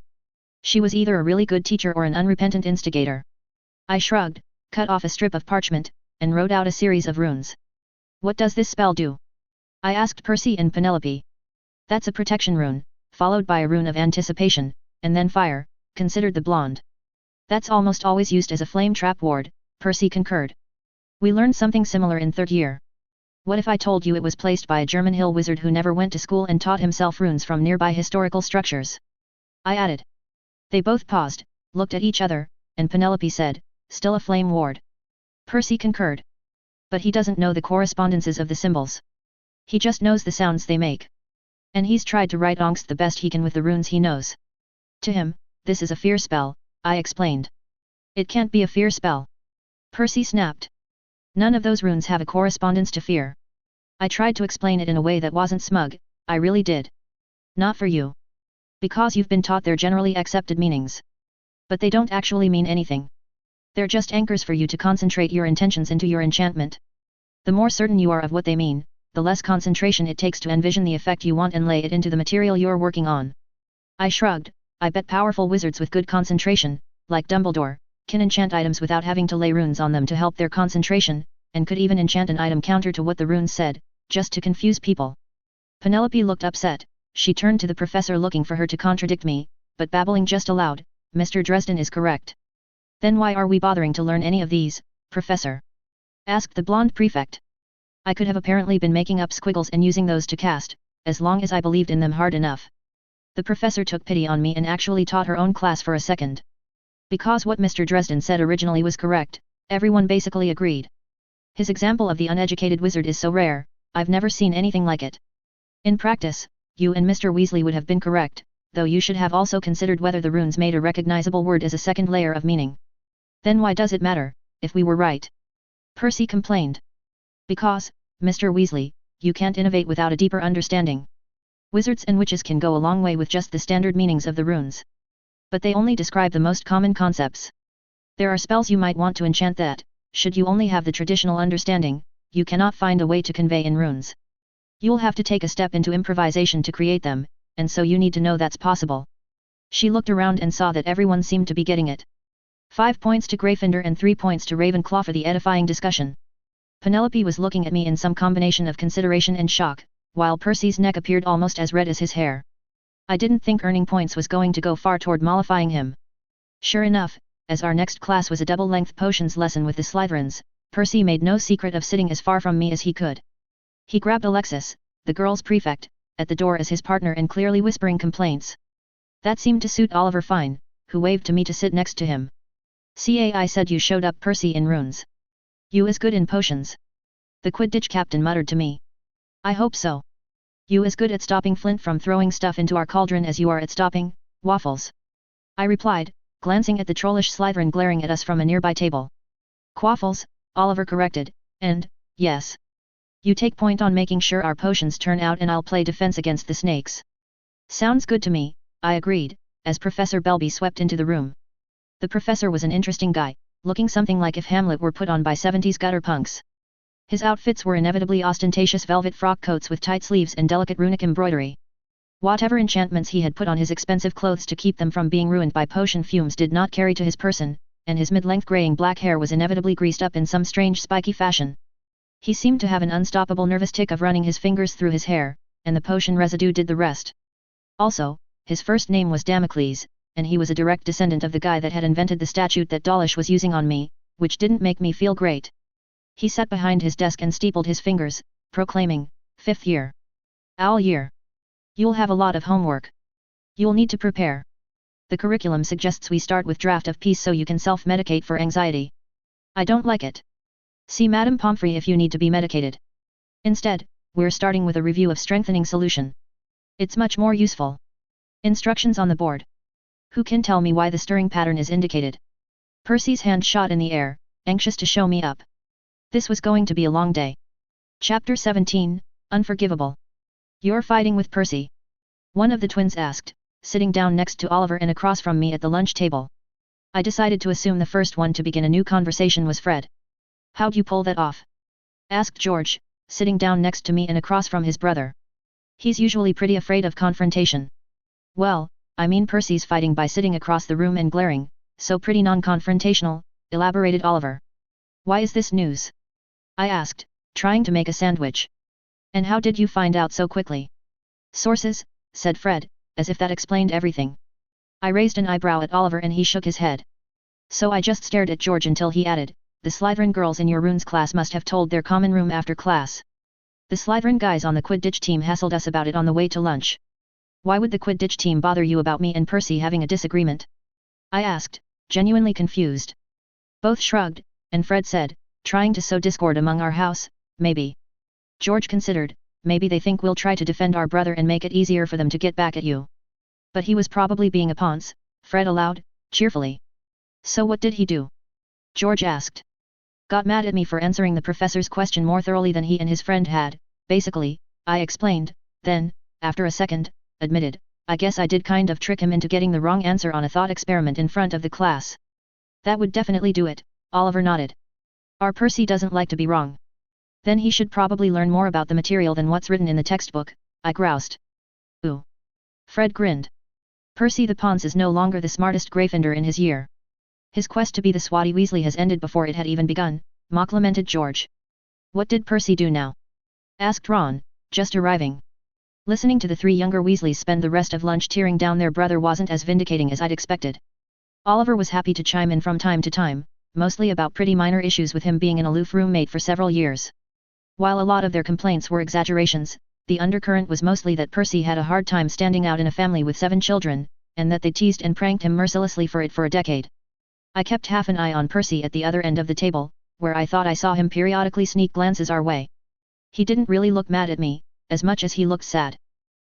She was either a really good teacher or an unrepentant instigator. I shrugged, cut off a strip of parchment, and wrote out a series of runes. What does this spell do? I asked Percy and Penelope. That's a protection rune, followed by a rune of anticipation, and then fire, considered the blonde. That's almost always used as a flame trap ward, Percy concurred. We learned something similar in third year. What if I told you it was placed by a German hill wizard who never went to school and taught himself runes from nearby historical structures? I added. They both paused, looked at each other, and Penelope said, still a flame ward. Percy concurred. But he doesn't know the correspondences of the symbols. He just knows the sounds they make. And he's tried to write angst the best he can with the runes he knows. To him, this is a fear spell, I explained. It can't be a fear spell. Percy snapped. None of those runes have a correspondence to fear. I tried to explain it in a way that wasn't smug, I really did. Not for you. Because you've been taught their generally accepted meanings. But they don't actually mean anything. They're just anchors for you to concentrate your intentions into your enchantment. The more certain you are of what they mean, the less concentration it takes to envision the effect you want and lay it into the material you're working on. I shrugged. I bet powerful wizards with good concentration, like Dumbledore, can enchant items without having to lay runes on them to help their concentration, and could even enchant an item counter to what the runes said, just to confuse people. Penelope looked upset. She turned to the professor looking for her to contradict me, but babbling just aloud, Mr. Dresden is correct. Then why are we bothering to learn any of these, Professor? Asked the blonde prefect. I could have apparently been making up squiggles and using those to cast, as long as I believed in them hard enough. The professor took pity on me and actually taught her own class for a second. Because what Mr. Dresden said originally was correct, everyone basically agreed. His example of the uneducated wizard is so rare, I've never seen anything like it. In practice, you and Mr. Weasley would have been correct, though you should have also considered whether the runes made a recognizable word as a second layer of meaning. Then why does it matter, if we were right? Percy complained. Because, Mr. Weasley, you can't innovate without a deeper understanding. Wizards and witches can go a long way with just the standard meanings of the runes. But they only describe the most common concepts. There are spells you might want to enchant that, should you only have the traditional understanding, you cannot find a way to convey in runes. You'll have to take a step into improvisation to create them, and so you need to know that's possible. She looked around and saw that everyone seemed to be getting it. 5 points to Gryffindor and 3 points to Ravenclaw for the edifying discussion. Penelope was looking at me in some combination of consideration and shock, while Percy's neck appeared almost as red as his hair. I didn't think earning points was going to go far toward mollifying him. Sure enough, as our next class was a double-length potions lesson with the Slytherins, Percy made no secret of sitting as far from me as he could. He grabbed Alexis, the girls' prefect, at the door as his partner and clearly whispering complaints. That seemed to suit Oliver fine, who waved to me to sit next to him. "I said you showed up Percy in runes. You as good in potions?" The Quidditch captain muttered to me. "I hope so. You as good at stopping Flint from throwing stuff into our cauldron as you are at stopping waffles?" I replied, glancing at the trollish Slytherin glaring at us from a nearby table. "Quaffles," Oliver corrected, "and, yes. You take point on making sure our potions turn out and I'll play defense against the snakes." "Sounds good to me," I agreed, as Professor Belby swept into the room. The professor was an interesting guy, looking something like if Hamlet were put on by 70s gutter punks. His outfits were inevitably ostentatious velvet frock coats with tight sleeves and delicate runic embroidery. Whatever enchantments he had put on his expensive clothes to keep them from being ruined by potion fumes did not carry to his person, and his mid-length graying black hair was inevitably greased up in some strange spiky fashion. He seemed to have an unstoppable nervous tic of running his fingers through his hair, and the potion residue did the rest. Also, his first name was Damocles, and he was a direct descendant of the guy that had invented the statute that Dawlish was using on me, which didn't make me feel great. He sat behind his desk and steepled his fingers, proclaiming, "5th year. Owl year. You'll have a lot of homework. You'll need to prepare. The curriculum suggests we start with Draft of Peace so you can self-medicate for anxiety. I don't like it. See Madame Pomfrey if you need to be medicated. Instead, we're starting with a review of Strengthening Solution. It's much more useful. Instructions on the board. Who can tell me why the stirring pattern is indicated?" Percy's hand shot in the air, anxious to show me up. This was going to be a long day. Chapter 17, Unforgivable. You're fighting with Percy? One of the twins asked, sitting down next to Oliver and across from me at the lunch table. I decided to assume the first one to begin a new conversation was Fred. How'd you pull that off? Asked George, sitting down next to me and across from his brother. He's usually pretty afraid of confrontation. Well, I mean Percy's fighting by sitting across the room and glaring, so pretty non-confrontational, elaborated Oliver. Why is this news? I asked, trying to make a sandwich. And how did you find out so quickly? Sources, said Fred, as if that explained everything. I raised an eyebrow at Oliver and he shook his head. So I just stared at George until he added, the Slytherin girls in your runes class must have told their common room after class. The Slytherin guys on the Quidditch team hassled us about it on the way to lunch. Why would the Quidditch team bother you about me and Percy having a disagreement? I asked, genuinely confused. Both shrugged, and Fred said, trying to sow discord among our house, maybe. George considered, maybe they think we'll try to defend our brother and make it easier for them to get back at you. But he was probably being a ponce, Fred allowed, cheerfully. So what did he do? George asked. Got mad at me for answering the professor's question more thoroughly than he and his friend had, basically, I explained, then, after a second, admitted, I guess I did kind of trick him into getting the wrong answer on a thought experiment in front of the class. That would definitely do it, Oliver nodded. Our Percy doesn't like to be wrong. Then he should probably learn more about the material than what's written in the textbook, I groused. Ooh. Fred grinned. Percy the Ponce is no longer the smartest Gryffindor in his year. His quest to be the Swatty Weasley has ended before it had even begun, mock lamented George. What did Percy do now? Asked Ron, just arriving. Listening to the three younger Weasleys spend the rest of lunch tearing down their brother wasn't as vindicating as I'd expected. Oliver was happy to chime in from time to time, mostly about pretty minor issues with him being an aloof roommate for several years. While a lot of their complaints were exaggerations, the undercurrent was mostly that Percy had a hard time standing out in a family with 7 children, and that they teased and pranked him mercilessly for it for a decade. I kept half an eye on Percy at the other end of the table, where I thought I saw him periodically sneak glances our way. He didn't really look mad at me, as much as he looked sad.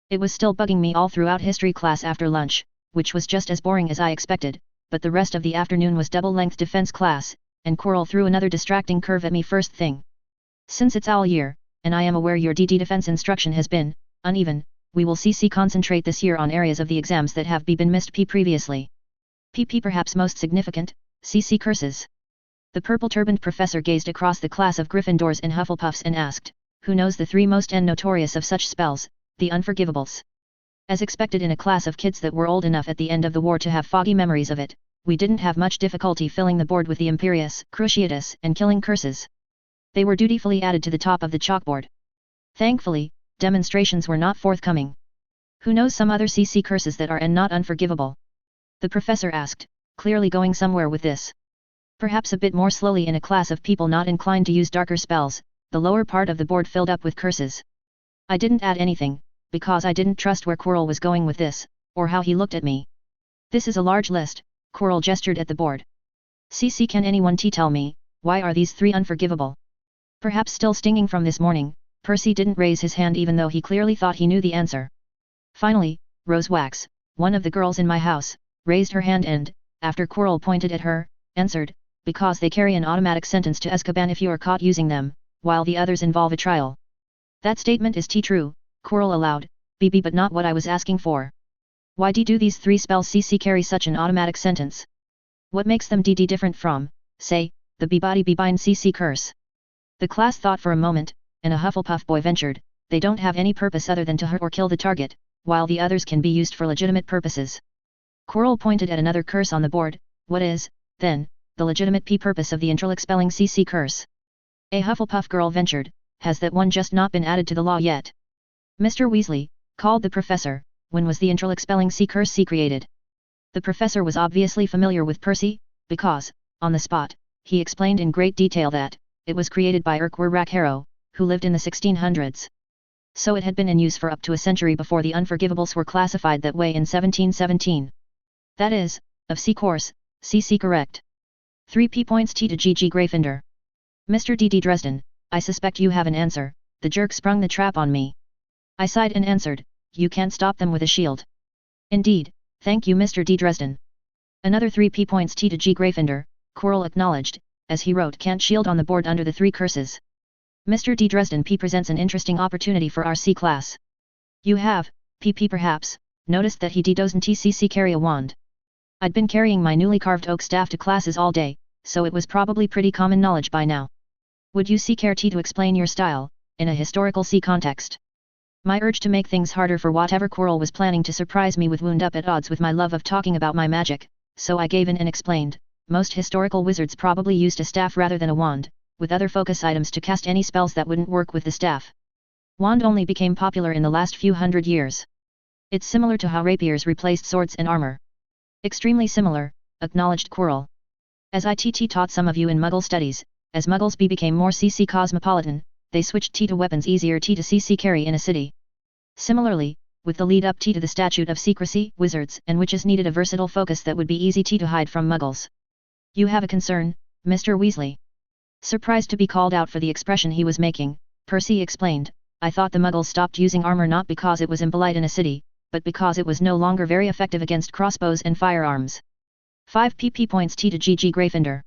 It was still bugging me all throughout history class after lunch, which was just as boring as I expected, but the rest of the afternoon was double-length defense class, and Quirrell threw another distracting curve at me first thing. Since it's owl year, and I am aware your DD defense instruction has been uneven, we will CC concentrate this year on areas of the exams that have been missed previously. PP perhaps most significant, CC curses. The purple-turbaned professor gazed across the class of Gryffindors and Hufflepuffs and asked, who knows the 3 most notorious of such spells, the Unforgivables? As expected in a class of kids that were old enough at the end of the war to have foggy memories of it, we didn't have much difficulty filling the board with the Imperious, Cruciatus, and Killing curses. They were dutifully added to the top of the chalkboard. Thankfully, demonstrations were not forthcoming. Who knows some other CC curses that are and not unforgivable? The professor asked, clearly going somewhere with this. Perhaps a bit more slowly in a class of people not inclined to use darker spells, the lower part of the board filled up with curses. I didn't add anything, because I didn't trust where Quirrell was going with this, or how he looked at me. This is a large list, Quirrell gestured at the board. CC, can anyone tell me, why are these 3 unforgivable? Perhaps still stinging from this morning, Percy didn't raise his hand even though he clearly thought he knew the answer. Finally, Rose Wax, one of the girls in my house, raised her hand and, after Quirrell pointed at her, answered, because they carry an automatic sentence to Azkaban if you are caught using them, while the others involve a trial. That statement is true, Quirrell allowed, BB, but not what I was asking for. Why do these 3 spells CC carry such an automatic sentence? What makes them DD different from, say, the Beebody Beebind CC curse? The class thought for a moment, and a Hufflepuff boy ventured, they don't have any purpose other than to hurt or kill the target, while the others can be used for legitimate purposes. Quirrell pointed at another curse on the board. What is, then, the legitimate purpose of the Interlexpelling CC curse? A Hufflepuff girl ventured, has that one just not been added to the law yet? Mr. Weasley, called the professor, when was the Interlexpelling C curse created? The professor was obviously familiar with Percy, because, on the spot, he explained in great detail that, it was created by Urquhart Harrow, who lived in the 1600s. So it had been in use for up to a century before the Unforgivables were classified that way in 1717. That is, of C course, CC correct. 3 points to GG Gryffindor. Mr. D.D. Dresden, I suspect you have an answer, the jerk sprung the trap on me. I sighed and answered, you can't stop them with a shield. Indeed, thank you Mr. D. Dresden. Another 3 points to G Gryffindor, Quirrell acknowledged, as he wrote can't shield on the board under the 3 curses. Mr. D. Dresden P presents an interesting opportunity for our C class. You have, PP perhaps, noticed that he doesn't TCC carry a wand. I'd been carrying my newly carved oak staff to classes all day, so it was probably pretty common knowledge by now. Would you see care to explain your style, in a historical C context? My urge to make things harder for whatever Quirrell was planning to surprise me with wound up at odds with my love of talking about my magic, so I gave in and explained, most historical wizards probably used a staff rather than a wand, with other focus items to cast any spells that wouldn't work with the staff. Wand only became popular in the last few hundred years. It's similar to how rapiers replaced swords and armor. Extremely similar, acknowledged Quirrell. As ITT taught some of you in Muggle studies, as Muggles became more CC cosmopolitan, they switched to weapons easier to CC carry in a city. Similarly, with the lead up to the Statute of Secrecy, wizards and witches needed a versatile focus that would be easy to hide from Muggles. You have a concern, Mr. Weasley? Surprised to be called out for the expression he was making, Percy explained, I thought the Muggles stopped using armor not because it was impolite in a city, but because it was no longer very effective against crossbows and firearms. 5 PP points to GG Gryffindor.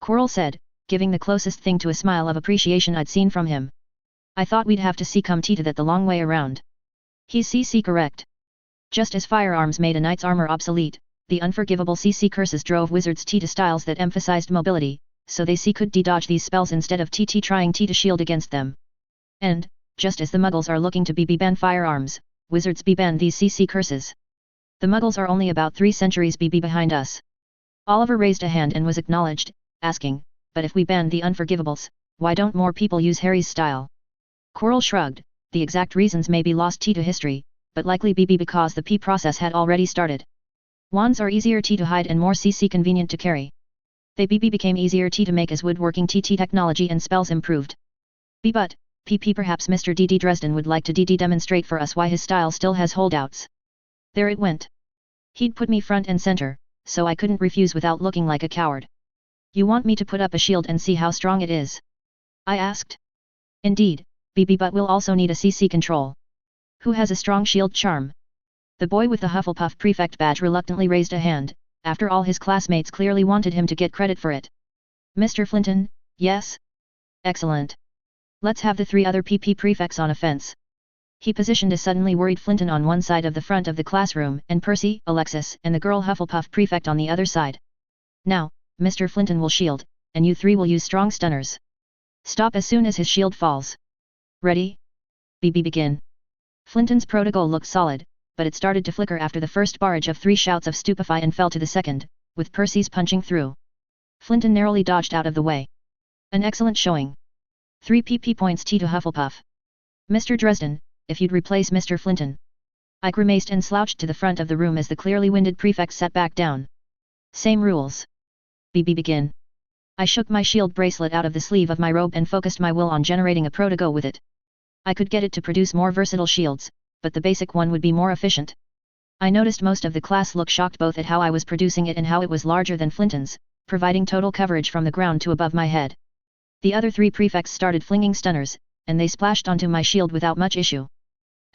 Quirrell said, giving the closest thing to a smile of appreciation I'd seen from him. I thought we'd have to see come to that the long way around. He's CC correct. Just as firearms made a knight's armor obsolete, the unforgivable CC curses drove wizards to styles that emphasized mobility, so they could dodge these spells instead of trying to shield against them. And, just as the Muggles are looking to ban firearms, wizards ban these CC curses. The Muggles are only about 3 centuries behind us. Oliver raised a hand and was acknowledged, asking, but if we ban the unforgivables, why don't more people use Harry's style? Quirrell shrugged, the exact reasons may be lost to history, but likely because the P process had already started. Wands are easier to hide and more CC convenient to carry. They became easier to make as woodworking technology and spells improved. But, PP perhaps Mr. D. Dresden would like to demonstrate for us why his style still has holdouts. There it went. He'd put me front and center, so I couldn't refuse without looking like a coward. You want me to put up a shield and see how strong it is? I asked. Indeed, but we'll also need a CC control. Who has a strong shield charm? The boy with the Hufflepuff prefect badge reluctantly raised a hand, after all his classmates clearly wanted him to get credit for it. Mr. Flinton, yes? Excellent. Let's have the 3 other PP prefects on a fence. He positioned a suddenly worried Flinton on one side of the front of the classroom and Percy, Alexis and the girl Hufflepuff prefect on the other side. Now, Mr. Flinton will shield, and you 3 will use strong stunners. Stop as soon as his shield falls. Ready? Begin. Flinton's protocol looked solid, but it started to flicker after the first barrage of 3 shouts of stupefy and fell to the second, with Percy's punching through. Flinton narrowly dodged out of the way. An excellent showing. 3 PP points to Hufflepuff. Mr. Dresden, if you'd replace Mr. Flinton. I grimaced and slouched to the front of the room as the clearly winded prefect sat back down. Same rules. Begin. I shook my shield bracelet out of the sleeve of my robe and focused my will on generating a protego with it. I could get it to produce more versatile shields, but the basic one would be more efficient. I noticed most of the class look shocked both at how I was producing it and how it was larger than Flinton's, providing total coverage from the ground to above my head. The other 3 prefects started flinging stunners, and they splashed onto my shield without much issue.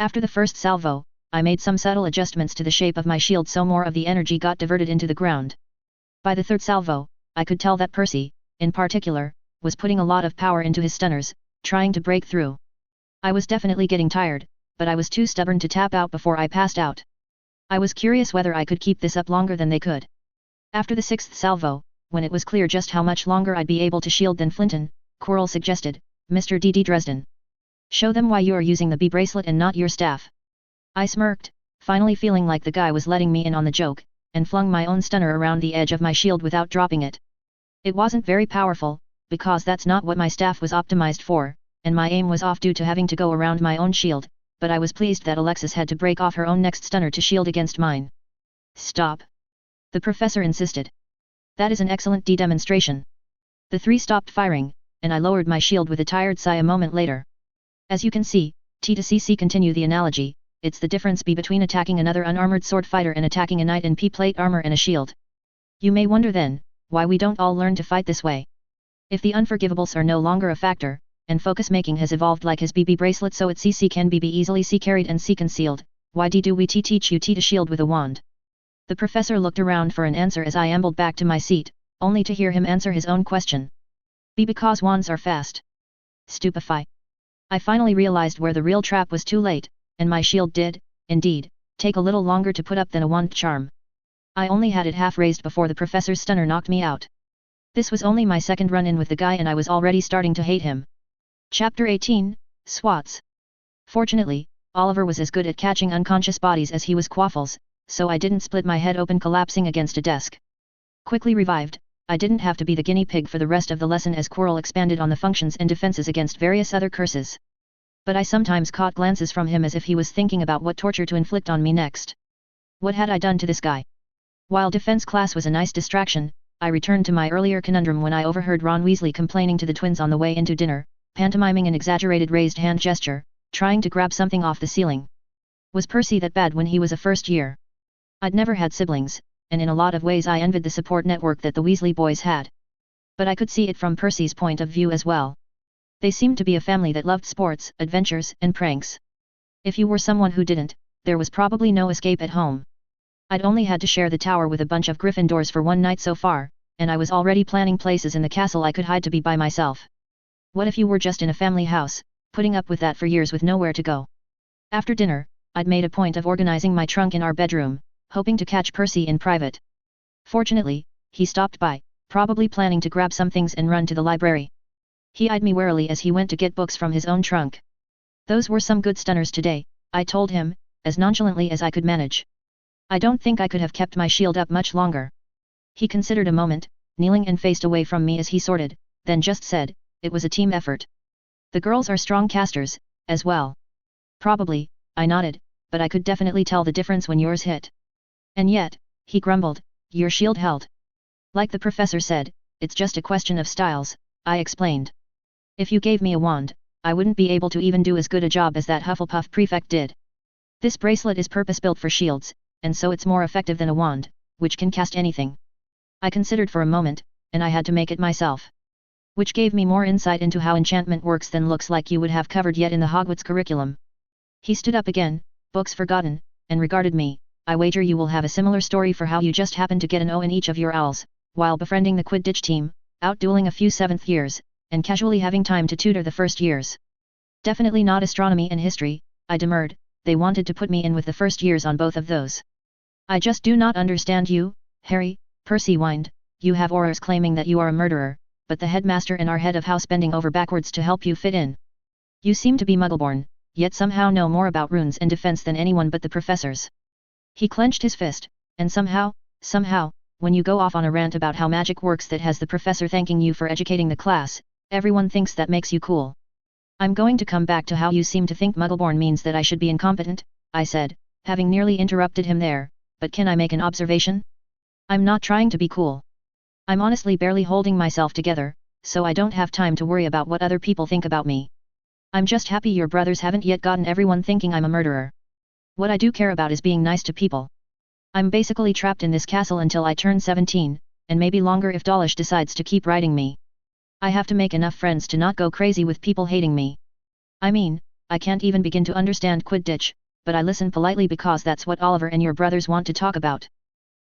After the first salvo, I made some subtle adjustments to the shape of my shield so more of the energy got diverted into the ground. By the 3rd salvo, I could tell that Percy, in particular, was putting a lot of power into his stunners, trying to break through. I was definitely getting tired, but I was too stubborn to tap out before I passed out. I was curious whether I could keep this up longer than they could. After the 6th salvo, when it was clear just how much longer I'd be able to shield than Flinton, Quirrell suggested, Mr. D. Dresden. Show them why you are using the B bracelet and not your staff. I smirked, finally feeling like the guy was letting me in on the joke, and flung my own stunner around the edge of my shield without dropping it. It wasn't very powerful, because that's not what my staff was optimized for, and my aim was off due to having to go around my own shield, but I was pleased that Alexis had to break off her own next stunner to shield against mine. Stop. The professor insisted. That is an excellent demonstration. The 3 stopped firing, and I lowered my shield with a tired sigh a moment later. As you can see, T2CC continue the analogy, it's the difference between attacking another unarmored sword fighter and attacking a knight in P-plate armor and a shield. You may wonder then, why we don't all learn to fight this way. If the unforgivables are no longer a factor, and focus making has evolved like his BB bracelet so its CC can be easily carried and concealed, why do we teach you to shield with a wand? The professor looked around for an answer as I ambled back to my seat, only to hear him answer his own question. B. Because wands are fast. Stupefy. I finally realized where the real trap was too late, and my shield did, indeed, take a little longer to put up than a wand charm. I only had it half raised before the professor's stunner knocked me out. This was only my second run-in with the guy and I was already starting to hate him. Chapter 18, Swats. Fortunately, Oliver was as good at catching unconscious bodies as he was Quaffles, so I didn't split my head open collapsing against a desk. Quickly revived, I didn't have to be the guinea pig for the rest of the lesson as Quirrell expanded on the functions and defenses against various other curses. But I sometimes caught glances from him as if he was thinking about what torture to inflict on me next. What had I done to this guy? While defense class was a nice distraction, I returned to my earlier conundrum when I overheard Ron Weasley complaining to the twins on the way into dinner, pantomiming an exaggerated raised hand gesture, trying to grab something off the ceiling. Was Percy that bad when he was a first year? I'd never had siblings, and in a lot of ways I envied the support network that the Weasley boys had. But I could see it from Percy's point of view as well. They seemed to be a family that loved sports, adventures, and pranks. If you were someone who didn't, there was probably no escape at home. I'd only had to share the tower with a bunch of Gryffindors for one night so far, and I was already planning places in the castle I could hide to be by myself. What if you were just in a family house, putting up with that for years with nowhere to go? After dinner, I'd made a point of organizing my trunk in our bedroom, hoping to catch Percy in private. Fortunately, he stopped by, probably planning to grab some things and run to the library. He eyed me warily as he went to get books from his own trunk. Those were some good stunners today, I told him, as nonchalantly as I could manage. I don't think I could have kept my shield up much longer. He considered a moment, kneeling and faced away from me as he sorted, then just said, it was a team effort. The girls are strong casters, as well. Probably, I nodded, but I could definitely tell the difference when yours hit. And yet, he grumbled, your shield held. Like the professor said, it's just a question of styles, I explained. If you gave me a wand, I wouldn't be able to even do as good a job as that Hufflepuff prefect did. This bracelet is purpose-built for shields, and so it's more effective than a wand, which can cast anything. I considered for a moment, and I had to make it myself. Which gave me more insight into how enchantment works than looks like you would have covered yet in the Hogwarts curriculum. He stood up again, books forgotten, and regarded me. I wager you will have a similar story for how you just happened to get an O in each of your owls, while befriending the Quidditch team, outdueling a few 7th years, and casually having time to tutor the first years. Definitely not astronomy and history, I demurred. They wanted to put me in with the first years on both of those. I just do not understand you, Harry, Percy whined. You have aurors claiming that you are a murderer, but the headmaster and our head of house bending over backwards to help you fit in. You seem to be Muggleborn, yet somehow know more about runes and defense than anyone but the professors. He clenched his fist, and somehow, when you go off on a rant about how magic works that has the professor thanking you for educating the class, everyone thinks that makes you cool. I'm going to come back to how you seem to think Muggleborn means that I should be incompetent, I said, having nearly interrupted him there, but can I make an observation? I'm not trying to be cool. I'm honestly barely holding myself together, so I don't have time to worry about what other people think about me. I'm just happy your brothers haven't yet gotten everyone thinking I'm a murderer. What I do care about is being nice to people. I'm basically trapped in this castle until I turn 17, and maybe longer if Dawlish decides to keep riding me. I have to make enough friends to not go crazy with people hating me. I mean, I can't even begin to understand Quidditch, but I listen politely because that's what Oliver and your brothers want to talk about.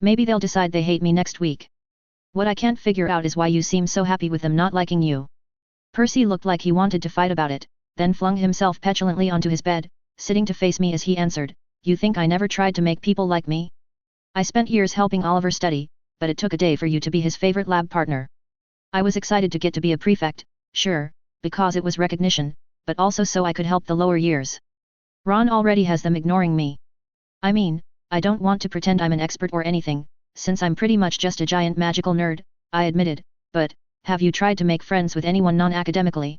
Maybe they'll decide they hate me next week. What I can't figure out is why you seem so happy with them not liking you. Percy looked like he wanted to fight about it, then flung himself petulantly onto his bed, sitting to face me as he answered, you think I never tried to make people like me? I spent years helping Oliver study, but it took a day for you to be his favorite lab partner. I was excited to get to be a prefect, sure, because it was recognition, but also so I could help the lower years. Ron already has them ignoring me. I mean, I don't want to pretend I'm an expert or anything, since I'm pretty much just a giant magical nerd, I admitted, but, have you tried to make friends with anyone non-academically?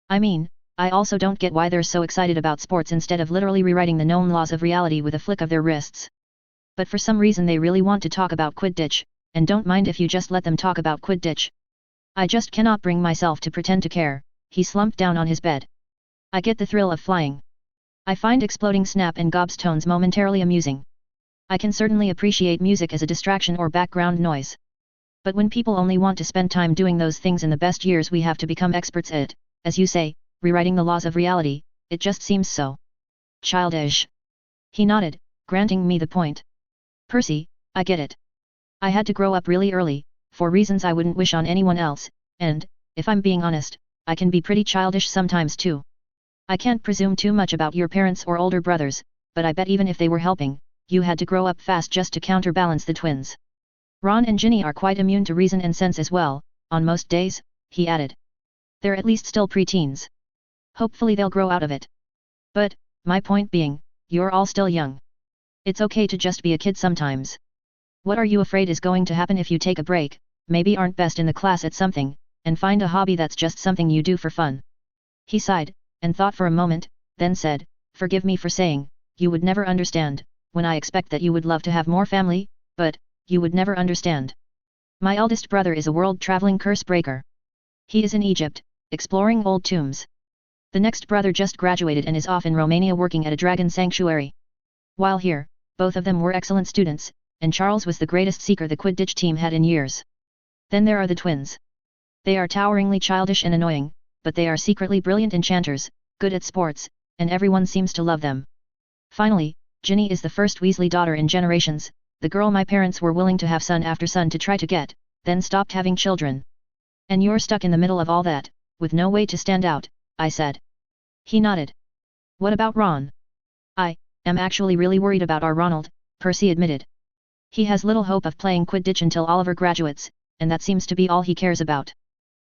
I mean, I also don't get why they're so excited about sports instead of literally rewriting the known laws of reality with a flick of their wrists. But for some reason they really want to talk about Quidditch, and don't mind if you just let them talk about Quidditch. I just cannot bring myself to pretend to care. He slumped down on his bed. I get the thrill of flying. I find exploding snap and gobs tones momentarily amusing. I can certainly appreciate music as a distraction or background noise. But when people only want to spend time doing those things in the best years we have to become experts at it, as you say, rewriting the laws of reality, it just seems so childish. He nodded, granting me the point. Percy, I get it. I had to grow up really early, for reasons I wouldn't wish on anyone else, and, if I'm being honest, I can be pretty childish sometimes too. I can't presume too much about your parents or older brothers, but I bet even if they were helping, you had to grow up fast just to counterbalance the twins. Ron and Ginny are quite immune to reason and sense as well, on most days, he added. They're at least still preteens. Hopefully they'll grow out of it. But, my point being, you're all still young. It's okay to just be a kid sometimes. What are you afraid is going to happen if you take a break, maybe aren't best in the class at something, and find a hobby that's just something you do for fun? He sighed, and thought for a moment, then said, forgive me for saying, you would never understand, when I expect that you would love to have more family, but, you would never understand. My eldest brother is a world-traveling curse breaker. He is in Egypt, exploring old tombs. The next brother just graduated and is off in Romania working at a dragon sanctuary. While here, both of them were excellent students, and Charles was the greatest seeker the Quidditch team had in years. Then there are the twins. They are toweringly childish and annoying, but they are secretly brilliant enchanters, good at sports, and everyone seems to love them. Finally, Ginny is the first Weasley daughter in generations, the girl my parents were willing to have son after son to try to get, then stopped having children. And you're stuck in the middle of all that, with no way to stand out, I said. He nodded. What about Ron? I am actually really worried about our Ronald, Percy admitted. He has little hope of playing Quidditch until Oliver graduates, and that seems to be all he cares about.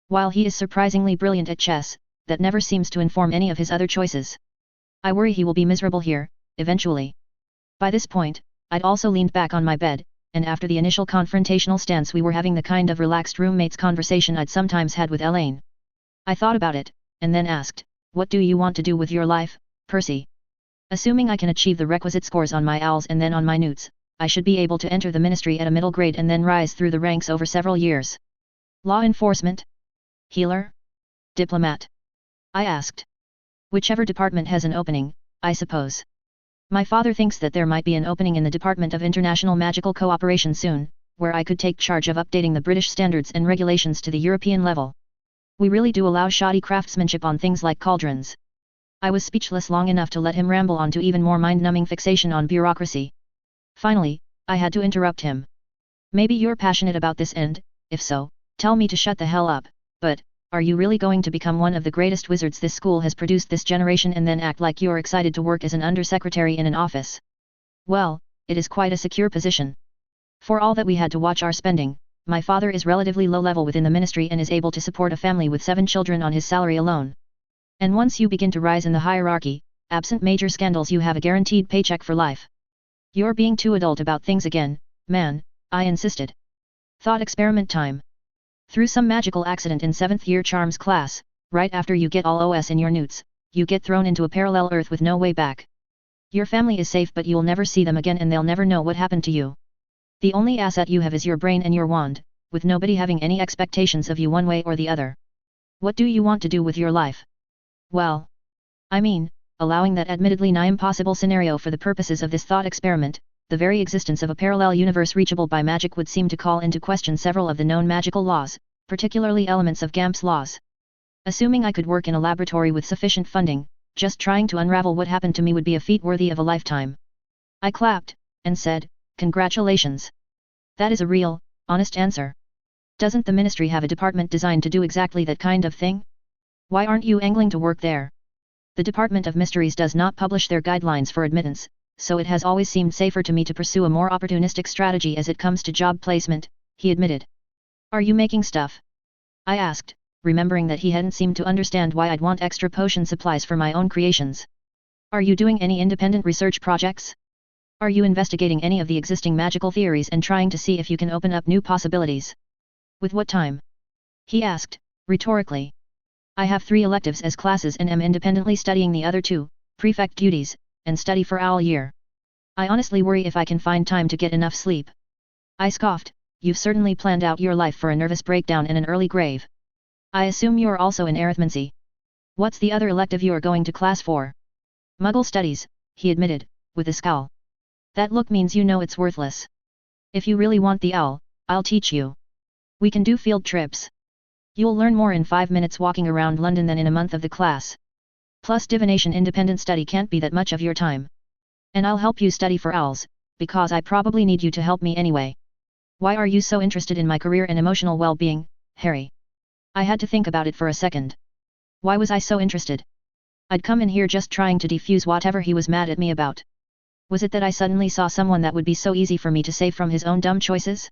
While he is surprisingly brilliant at chess, that never seems to inform any of his other choices. I worry he will be miserable here, eventually. By this point, I'd also leaned back on my bed, and after the initial confrontational stance we were having the kind of relaxed roommates conversation I'd sometimes had with Elaine. I thought about it, and then asked, what do you want to do with your life, Percy? Assuming I can achieve the requisite scores on my owls and then on my newts, I should be able to enter the ministry at a middle grade and then rise through the ranks over several years. Law enforcement? Healer? Diplomat? I asked. Whichever department has an opening, I suppose. My father thinks that there might be an opening in the Department of International Magical Cooperation soon, where I could take charge of updating the British standards and regulations to the European level. We really do allow shoddy craftsmanship on things like cauldrons. I was speechless long enough to let him ramble on to even more mind-numbing fixation on bureaucracy. Finally, I had to interrupt him. Maybe you're passionate about this and, if so, tell me to shut the hell up, but, are you really going to become one of the greatest wizards this school has produced this generation and then act like you're excited to work as an undersecretary in an office? Well, it is quite a secure position. For all that we had to watch our spending, my father is relatively low level within the ministry and is able to support a family with 7 children on his salary alone. And once you begin to rise in the hierarchy, absent major scandals you have a guaranteed paycheck for life. You're being too adult about things again, man, I insisted. Thought experiment time. Through some magical accident in 7th year charms class, right after you get all OS in your newts, you get thrown into a parallel Earth with no way back. Your family is safe but you'll never see them again and they'll never know what happened to you. The only asset you have is your brain and your wand, with nobody having any expectations of you one way or the other. What do you want to do with your life? Well, I mean, allowing that admittedly nigh impossible scenario for the purposes of this thought experiment, the very existence of a parallel universe reachable by magic would seem to call into question several of the known magical laws, particularly elements of Gamp's laws. Assuming I could work in a laboratory with sufficient funding, just trying to unravel what happened to me would be a feat worthy of a lifetime. I clapped, and said, congratulations. That is a real, honest answer. Doesn't the ministry have a department designed to do exactly that kind of thing? Why aren't you angling to work there? The Department of Mysteries does not publish their guidelines for admittance, so it has always seemed safer to me to pursue a more opportunistic strategy as it comes to job placement, he admitted. Are you making stuff? I asked, remembering that he hadn't seemed to understand why I'd want extra potion supplies for my own creations. Are you doing any independent research projects? Are you investigating any of the existing magical theories and trying to see if you can open up new possibilities? With what time? He asked, rhetorically. I have 3 electives as classes and am independently studying the other 2, prefect duties, and study for owl year. I honestly worry if I can find time to get enough sleep. I scoffed, you've certainly planned out your life for a nervous breakdown and an early grave. I assume you're also in arithmancy. What's the other elective you are going to class for? Muggle studies, he admitted, with a scowl. That look means you know it's worthless. If you really want the owl, I'll teach you. We can do field trips. You'll learn more in 5 minutes walking around London than in a month of the class. Plus divination independent study can't be that much of your time. And I'll help you study for owls, because I probably need you to help me anyway. Why are you so interested in my career and emotional well-being, Harry? I had to think about it for a second. Why was I so interested? I'd come in here just trying to defuse whatever he was mad at me about. Was it that I suddenly saw someone that would be so easy for me to save from his own dumb choices?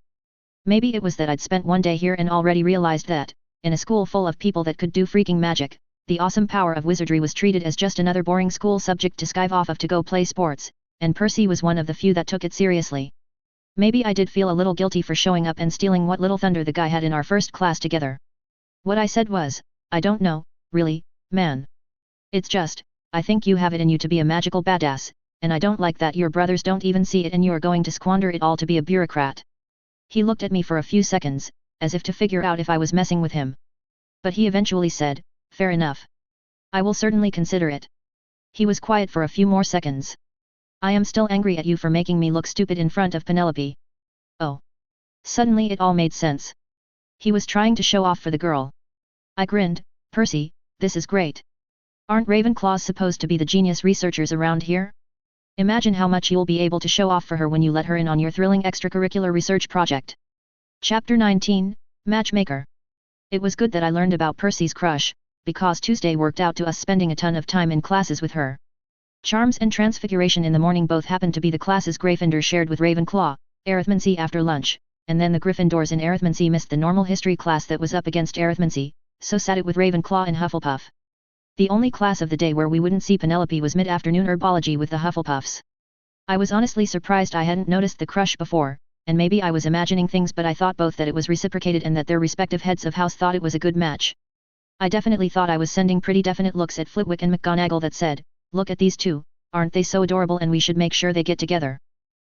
Maybe it was that I'd spent one day here and already realized that, in a school full of people that could do freaking magic, the awesome power of wizardry was treated as just another boring school subject to skive off of to go play sports, and Percy was one of the few that took it seriously. Maybe I did feel a little guilty for showing up and stealing what little thunder the guy had in our first class together. What I said was, I don't know, really, man. It's just, I think you have it in you to be a magical badass, and I don't like that your brothers don't even see it and you're going to squander it all to be a bureaucrat. He looked at me for a few seconds, as if to figure out if I was messing with him. But he eventually said, fair enough. I will certainly consider it. He was quiet for a few more seconds. I am still angry at you for making me look stupid in front of Penelope. Oh. Suddenly it all made sense. He was trying to show off for the girl. I grinned, Percy, this is great. Aren't Ravenclaws supposed to be the genius researchers around here? Imagine how much you'll be able to show off for her when you let her in on your thrilling extracurricular research project. Chapter 19, Matchmaker. It was good that I learned about Percy's crush, because Tuesday worked out to us spending a ton of time in classes with her. Charms and Transfiguration in the morning both happened to be the classes Gryffindor shared with Ravenclaw, Arithmancy after lunch, and then the Gryffindors in Arithmancy missed the normal history class that was up against Arithmancy, so sat it with Ravenclaw and Hufflepuff. The only class of the day where we wouldn't see Penelope was mid-afternoon herbology with the Hufflepuffs. I was honestly surprised I hadn't noticed the crush before, and maybe I was imagining things, but I thought both that it was reciprocated and that their respective heads of house thought it was a good match. I definitely thought I was sending pretty definite looks at Flitwick and McGonagall that said, look at these two, aren't they so adorable and we should make sure they get together.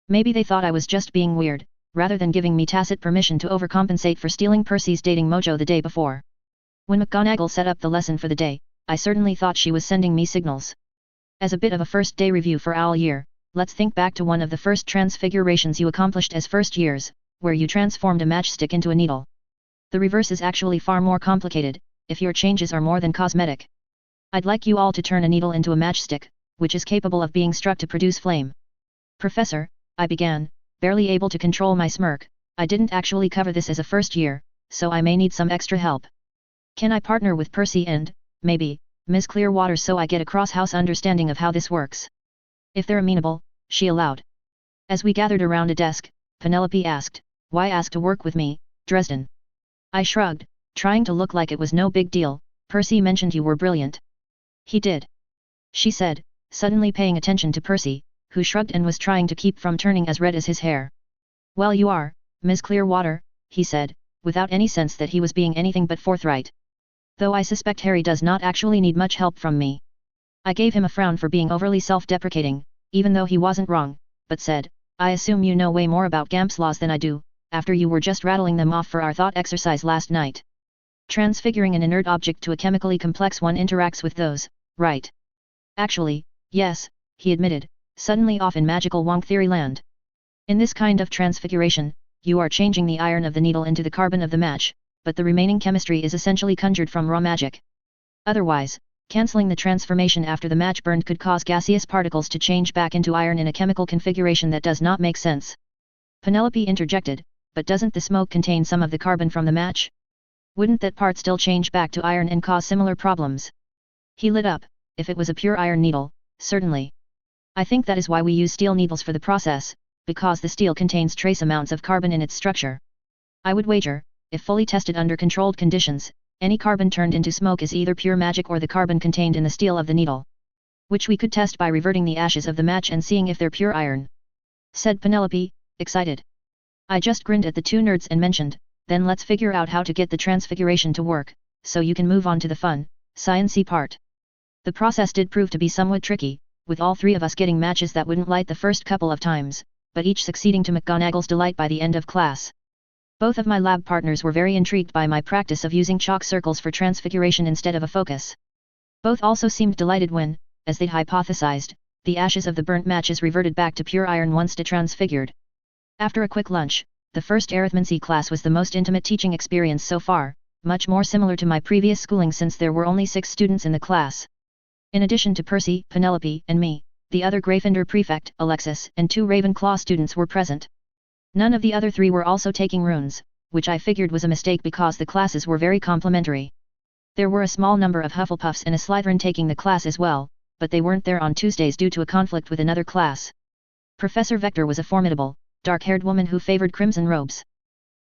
Maybe they thought I was just being weird, rather than giving me tacit permission to overcompensate for stealing Percy's dating mojo the day before. When McGonagall set up the lesson for the day, I certainly thought she was sending me signals. As a bit of a first-day review for Owl Year, let's think back to one of the first transfigurations you accomplished as first years, where you transformed a matchstick into a needle. The reverse is actually far more complicated, if your changes are more than cosmetic. I'd like you all to turn a needle into a matchstick, which is capable of being struck to produce flame. Professor, I began, barely able to control my smirk, I didn't actually cover this as a first year, so I may need some extra help. Can I partner with Percy and, maybe, Ms. Clearwater so I get a cross-house understanding of how this works? If they're amenable, she allowed. As we gathered around a desk, Penelope asked, why ask to work with me, Dresden? I shrugged, trying to look like it was no big deal. Percy mentioned you were brilliant. He did. She said, suddenly paying attention to Percy, who shrugged and was trying to keep from turning as red as his hair. Well, you are, Ms. Clearwater, he said, without any sense that he was being anything but forthright. Though I suspect Harry does not actually need much help from me. I gave him a frown for being overly self-deprecating, even though he wasn't wrong, but said, I assume you know way more about Gamp's laws than I do, after you were just rattling them off for our thought exercise last night. Transfiguring an inert object to a chemically complex one interacts with those, right? Actually, yes, he admitted, suddenly off in magical wonk theory land. In this kind of transfiguration, you are changing the iron of the needle into the carbon of the match, but the remaining chemistry is essentially conjured from raw magic. Otherwise, cancelling the transformation after the match burned could cause gaseous particles to change back into iron in a chemical configuration that does not make sense. Penelope interjected, but doesn't the smoke contain some of the carbon from the match? Wouldn't that part still change back to iron and cause similar problems? He lit up, if it was a pure iron needle, certainly. I think that is why we use steel needles for the process, because the steel contains trace amounts of carbon in its structure. I would wager, if fully tested under controlled conditions, any carbon turned into smoke is either pure magic or the carbon contained in the steel of the needle. Which we could test by reverting the ashes of the match and seeing if they're pure iron. Said Penelope, excited. I just grinned at the two nerds and mentioned, then let's figure out how to get the transfiguration to work, so you can move on to the fun, science-y part. The process did prove to be somewhat tricky, with all three of us getting matches that wouldn't light the first couple of times, but each succeeding to McGonagall's delight by the end of class. Both of my lab partners were very intrigued by my practice of using chalk circles for transfiguration instead of a focus. Both also seemed delighted when, as they'd hypothesized, the ashes of the burnt matches reverted back to pure iron once detransfigured. After a quick lunch, the first arithmancy class was the most intimate teaching experience so far, much more similar to my previous schooling since there were only 6 students in the class. In addition to Percy, Penelope, and me, the other Gryffindor prefect, Alexis, and 2 Ravenclaw students were present. None of the other 3 were also taking runes, which I figured was a mistake because the classes were very complementary. There were a small number of Hufflepuffs and a Slytherin taking the class as well, but they weren't there on Tuesdays due to a conflict with another class. Professor Vector was a formidable, dark-haired woman who favored crimson robes.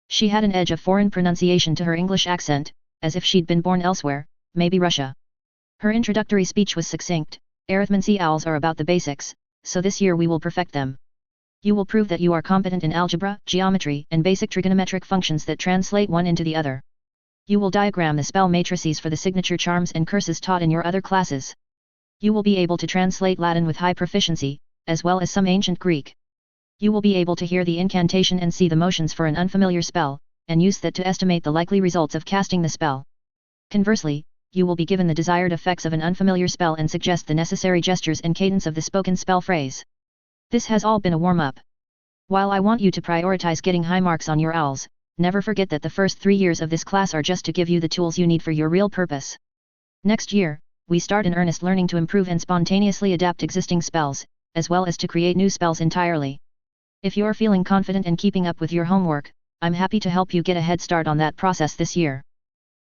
She had an edge of foreign pronunciation to her English accent, as if she'd been born elsewhere, maybe Russia. Her introductory speech was succinct. Arithmancy owls are about the basics, so this year we will perfect them. You will prove that you are competent in algebra, geometry, and basic trigonometric functions that translate one into the other. You will diagram the spell matrices for the signature charms and curses taught in your other classes. You will be able to translate Latin with high proficiency, as well as some ancient Greek. You will be able to hear the incantation and see the motions for an unfamiliar spell, and use that to estimate the likely results of casting the spell. Conversely, you will be given the desired effects of an unfamiliar spell and suggest the necessary gestures and cadence of the spoken spell phrase. This has all been a warm-up. While I want you to prioritize getting high marks on your owls, never forget that the first 3 years of this class are just to give you the tools you need for your real purpose. Next year, we start in earnest learning to improve and spontaneously adapt existing spells, as well as to create new spells entirely. If you're feeling confident and keeping up with your homework, I'm happy to help you get a head start on that process this year.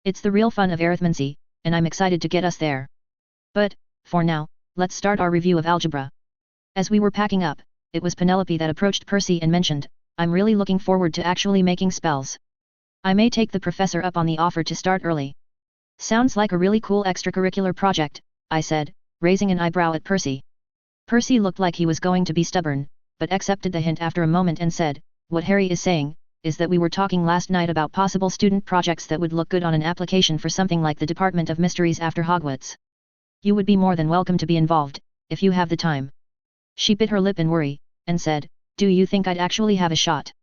It's the real fun of arithmancy, and I'm excited to get us there. But, for now, let's start our review of algebra. As we were packing up, it was Penelope that approached Percy and mentioned, I'm really looking forward to actually making spells. I may take the professor up on the offer to start early. Sounds like a really cool extracurricular project, I said, raising an eyebrow at Percy. Percy looked like he was going to be stubborn, but accepted the hint after a moment and said, what Harry is saying, is that we were talking last night about possible student projects that would look good on an application for something like the Department of Mysteries after Hogwarts. You would be more than welcome to be involved, if you have the time. She bit her lip in worry, and said, do you think I'd actually have a shot?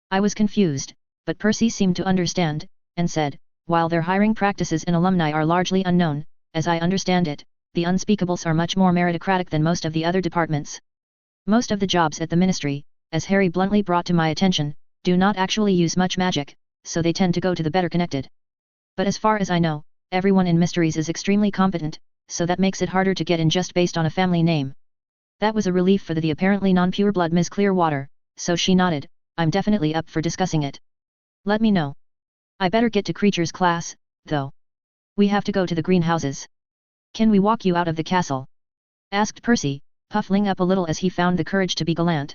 I was confused, but Percy seemed to understand, and said, while their hiring practices and alumni are largely unknown, as I understand it, the Unspeakables are much more meritocratic than most of the other departments. Most of the jobs at the Ministry, as Harry bluntly brought to my attention, do not actually use much magic, so they tend to go to the better connected. But as far as I know, everyone in Mysteries is extremely competent, so that makes it harder to get in just based on a family name. That was a relief for the apparently non-pureblood Ms. Clearwater, so she nodded, I'm definitely up for discussing it. Let me know. I better get to Creatures class, though. We have to go to the greenhouses. Can we walk you out of the castle? Asked Percy, puffling up a little as he found the courage to be gallant.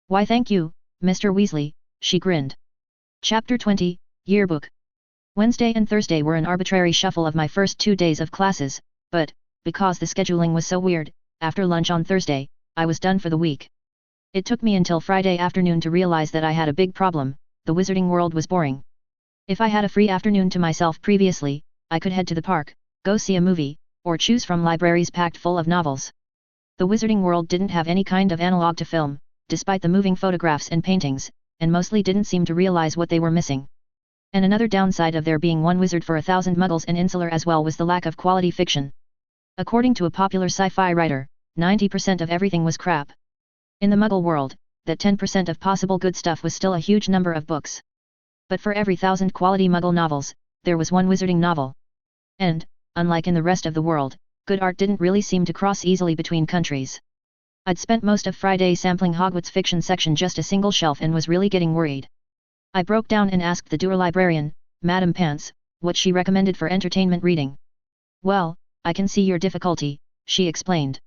Why thank you, Mr. Weasley, she grinned. Chapter 20, Yearbook. Wednesday and Thursday were an arbitrary shuffle of my first 2 days of classes, but, because the scheduling was so weird, after lunch on Thursday, I was done for the week. It took me until Friday afternoon to realize that I had a big problem, the wizarding world was boring. If I had a free afternoon to myself previously, I could head to the park, go see a movie, or choose from libraries packed full of novels. The wizarding world didn't have any kind of analog to film, despite the moving photographs and paintings, and mostly didn't seem to realize what they were missing. And another downside of there being one wizard for 1,000 muggles and insular as well was the lack of quality fiction. According to a popular sci-fi writer, 90% of everything was crap. In the muggle world, that 10% of possible good stuff was still a huge number of books. But for every 1,000 quality muggle novels, there was one wizarding novel. And, unlike in the rest of the world, good art didn't really seem to cross easily between countries. I'd spent most of Friday sampling Hogwarts fiction section just a single shelf and was really getting worried. I broke down and asked the dour librarian, Madame Pants, what she recommended for entertainment reading. Well, I can see your difficulty, she explained.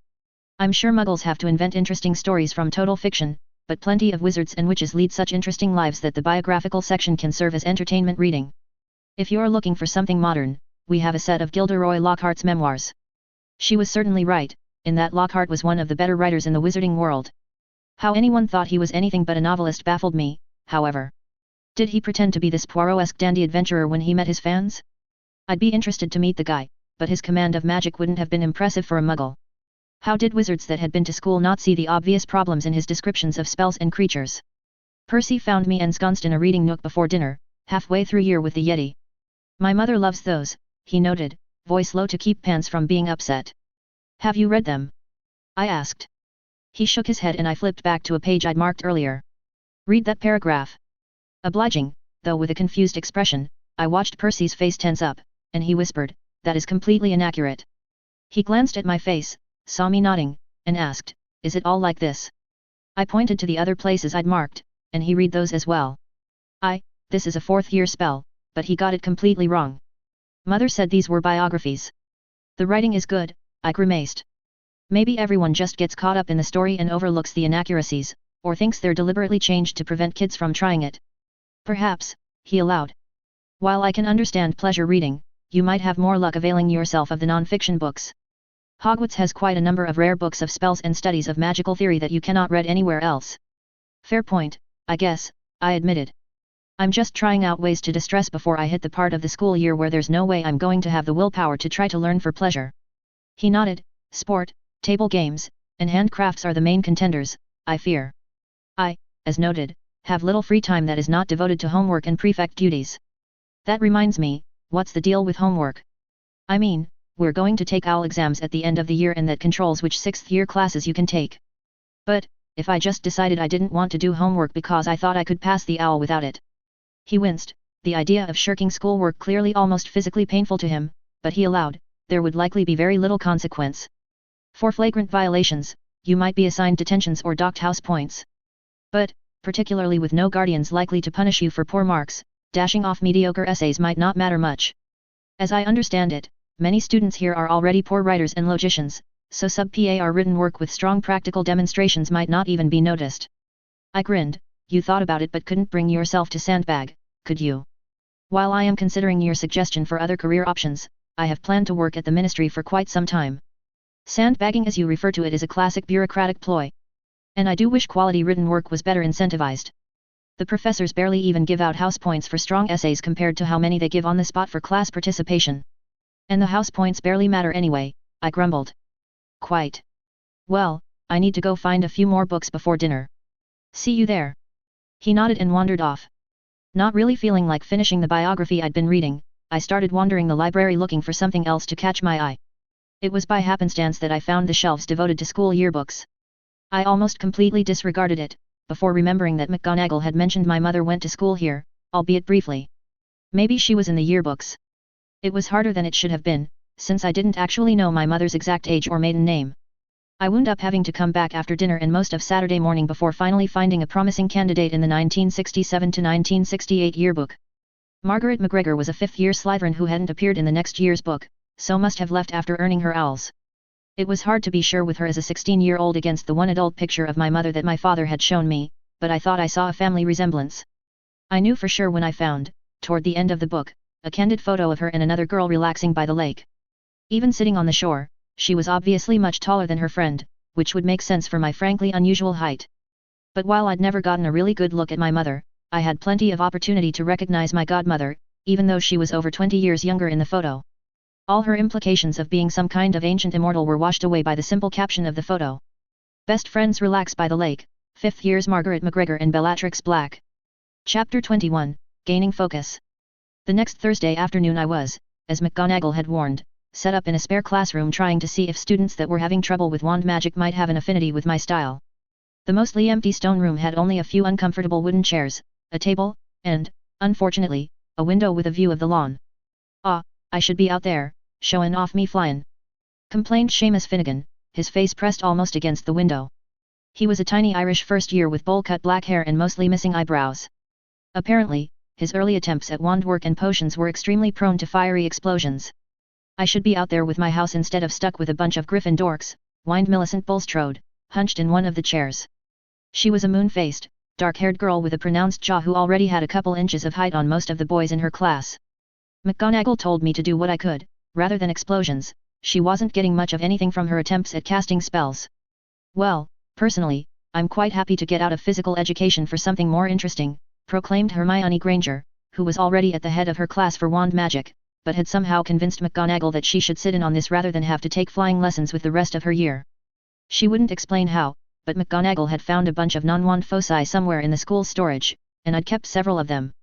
I'm sure muggles have to invent interesting stories from total fiction, but plenty of wizards and witches lead such interesting lives that the biographical section can serve as entertainment reading. If you're looking for something modern, we have a set of Gilderoy Lockhart's memoirs. She was certainly right, in that Lockhart was one of the better writers in the wizarding world. How anyone thought he was anything but a novelist baffled me, however. Did he pretend to be this Poirot-esque dandy adventurer when he met his fans? I'd be interested to meet the guy, but his command of magic wouldn't have been impressive for a muggle. How did wizards that had been to school not see the obvious problems in his descriptions of spells and creatures? Percy found me ensconced in a reading nook before dinner, halfway through Year with the Yeti. My mother loves those, he noted, voice low to keep Pants from being upset. Have you read them? I asked. He shook his head and I flipped back to a page I'd marked earlier. Read that paragraph. Obliging, though with a confused expression, I watched Percy's face tense up, and he whispered, that is completely inaccurate. He glanced at my face, saw me nodding, and asked, is it all like this? I pointed to the other places I'd marked, and he read those as well. This is a 4th year spell, but he got it completely wrong. Mother said these were biographies. The writing is good, I grimaced. Maybe everyone just gets caught up in the story and overlooks the inaccuracies, or thinks they're deliberately changed to prevent kids from trying it. Perhaps, he allowed. While I can understand pleasure reading, you might have more luck availing yourself of the non-fiction books. Hogwarts has quite a number of rare books of spells and studies of magical theory that you cannot read anywhere else. Fair point, I guess, I admitted. I'm just trying out ways to distress before I hit the part of the school year where there's no way I'm going to have the willpower to try to learn for pleasure. He nodded. Sport, table games, and handcrafts are the main contenders, I fear. I, as noted, have little free time that is not devoted to homework and prefect duties. That reminds me, what's the deal with homework? I mean, we're going to take OWL exams at the end of the year and that controls which 6th year classes you can take. But, if I just decided I didn't want to do homework because I thought I could pass the OWL without it. He winced, the idea of shirking schoolwork clearly almost physically painful to him, but he allowed, there would likely be very little consequence. For flagrant violations, you might be assigned detentions or docked house points. But, particularly with no guardians likely to punish you for poor marks, dashing off mediocre essays might not matter much. As I understand it, many students here are already poor writers and logicians, so sub-PAR written work with strong practical demonstrations might not even be noticed. I grinned. You thought about it but couldn't bring yourself to sandbag, could you? While I am considering your suggestion for other career options, I have planned to work at the ministry for quite some time. Sandbagging as you refer to it is a classic bureaucratic ploy. And I do wish quality written work was better incentivized. The professors barely even give out house points for strong essays compared to how many they give on the spot for class participation. And the house points barely matter anyway, I grumbled. Quite. Well, I need to go find a few more books before dinner. See you there. He nodded and wandered off. Not really feeling like finishing the biography I'd been reading, I started wandering the library looking for something else to catch my eye. It was by happenstance that I found the shelves devoted to school yearbooks. I almost completely disregarded it, before remembering that McGonagall had mentioned my mother went to school here, albeit briefly. Maybe she was in the yearbooks. It was harder than it should have been, since I didn't actually know my mother's exact age or maiden name. I wound up having to come back after dinner and most of Saturday morning before finally finding a promising candidate in the 1967 to 1968 yearbook. Margaret McGregor was a 5th-year Slytherin who hadn't appeared in the next year's book, so must have left after earning her owls. It was hard to be sure with her as a 16-year-old against the one adult picture of my mother that my father had shown me, but I thought I saw a family resemblance. I knew for sure when I found, toward the end of the book, a candid photo of her and another girl relaxing by the lake. Even sitting on the shore, she was obviously much taller than her friend, which would make sense for my frankly unusual height. But while I'd never gotten a really good look at my mother, I had plenty of opportunity to recognize my godmother, even though she was over 20 years younger in the photo. All her implications of being some kind of ancient immortal were washed away by the simple caption of the photo. Best friends relax by the lake, 5th years Margaret McGregor and Bellatrix Black. Chapter 21, Gaining Focus. The next Thursday afternoon I was, as McGonagall had warned, set up in a spare classroom trying to see if students that were having trouble with wand magic might have an affinity with my style. The mostly empty stone room had only a few uncomfortable wooden chairs, a table, and, unfortunately, a window with a view of the lawn. I should be out there, showin' off me flyin', complained Seamus Finnegan, his face pressed almost against the window. He was a tiny Irish first year with bowl-cut black hair and mostly missing eyebrows. Apparently, his early attempts at wand work and potions were extremely prone to fiery explosions. I should be out there with my house instead of stuck with a bunch of Griffin dorks, whined Millicent Bulstrode, hunched in one of the chairs. She was a moon-faced, dark-haired girl with a pronounced jaw who already had a couple inches of height on most of the boys in her class. McGonagall told me to do what I could, rather than explosions. She wasn't getting much of anything from her attempts at casting spells. Well, personally, I'm quite happy to get out of physical education for something more interesting, proclaimed Hermione Granger, who was already at the head of her class for wand magic, but had somehow convinced McGonagall that she should sit in on this rather than have to take flying lessons with the rest of her year. She wouldn't explain how, but McGonagall had found a bunch of non-wand foci somewhere in the school's storage, and I'd kept several of them.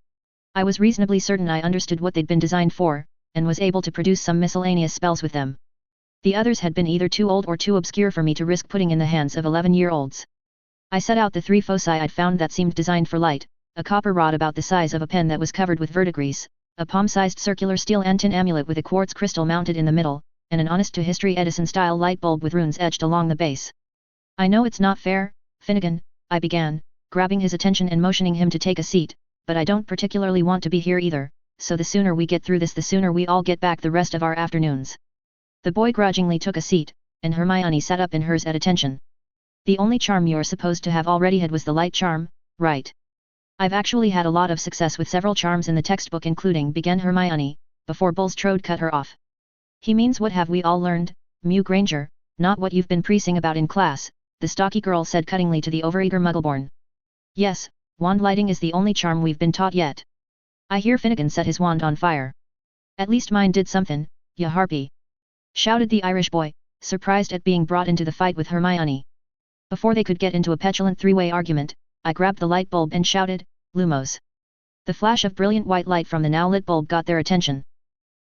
I was reasonably certain I understood what they'd been designed for, and was able to produce some miscellaneous spells with them. The others had been either too old or too obscure for me to risk putting in the hands of 11-year-olds. I set out the 3 foci I'd found that seemed designed for light, a copper rod about the size of a pen that was covered with verdigris, a palm-sized circular steel antin amulet with a quartz crystal mounted in the middle, and an honest-to-history Edison-style light bulb with runes etched along the base. I know it's not fair, Finnegan, I began, grabbing his attention and motioning him to take a seat, but I don't particularly want to be here either, so the sooner we get through this the sooner we all get back the rest of our afternoons. The boy grudgingly took a seat, and Hermione sat up in hers at attention. The only charm you're supposed to have already had was the light charm, right? I've actually had a lot of success with several charms in the textbook including began Hermione, before Bulstrode cut her off. He means what have we all learned, Mew Granger, not what you've been preaching about in class, the stocky girl said cuttingly to the overeager Muggleborn. Yes, wand lighting is the only charm we've been taught yet. I hear Finnegan set his wand on fire. At least mine did something, ya harpy! Shouted the Irish boy, surprised at being brought into the fight with Hermione. Before they could get into a petulant three-way argument, I grabbed the light bulb and shouted, Lumos. The flash of brilliant white light from the now lit bulb got their attention.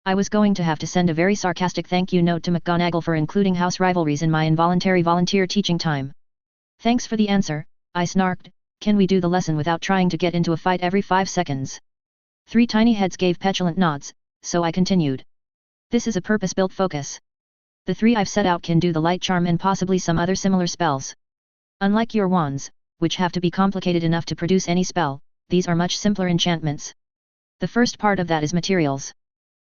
I was going to have to send a very sarcastic thank you note to McGonagall for including house rivalries in my involuntary volunteer teaching time. Thanks for the answer, I snarked, can we do the lesson without trying to get into a fight every 5 seconds? 3 tiny heads gave petulant nods, so I continued. This is a purpose-built focus. The 3 I've set out can do the light charm and possibly some other similar spells. Unlike your wands, which have to be complicated enough to produce any spell, these are much simpler enchantments. The first part of that is materials.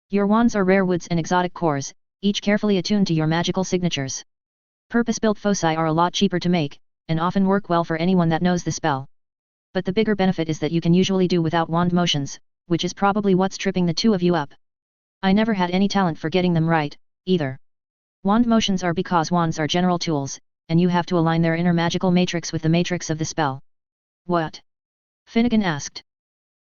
Your wands are rare woods and exotic cores, each carefully attuned to your magical signatures. Purpose-built foci are a lot cheaper to make, and often work well for anyone that knows the spell. But the bigger benefit is that you can usually do without wand motions, which is probably what's tripping the 2 of you up. I never had any talent for getting them right, either. Wand motions are because wands are general tools, and you have to align their inner magical matrix with the matrix of the spell. What? Finnegan asked.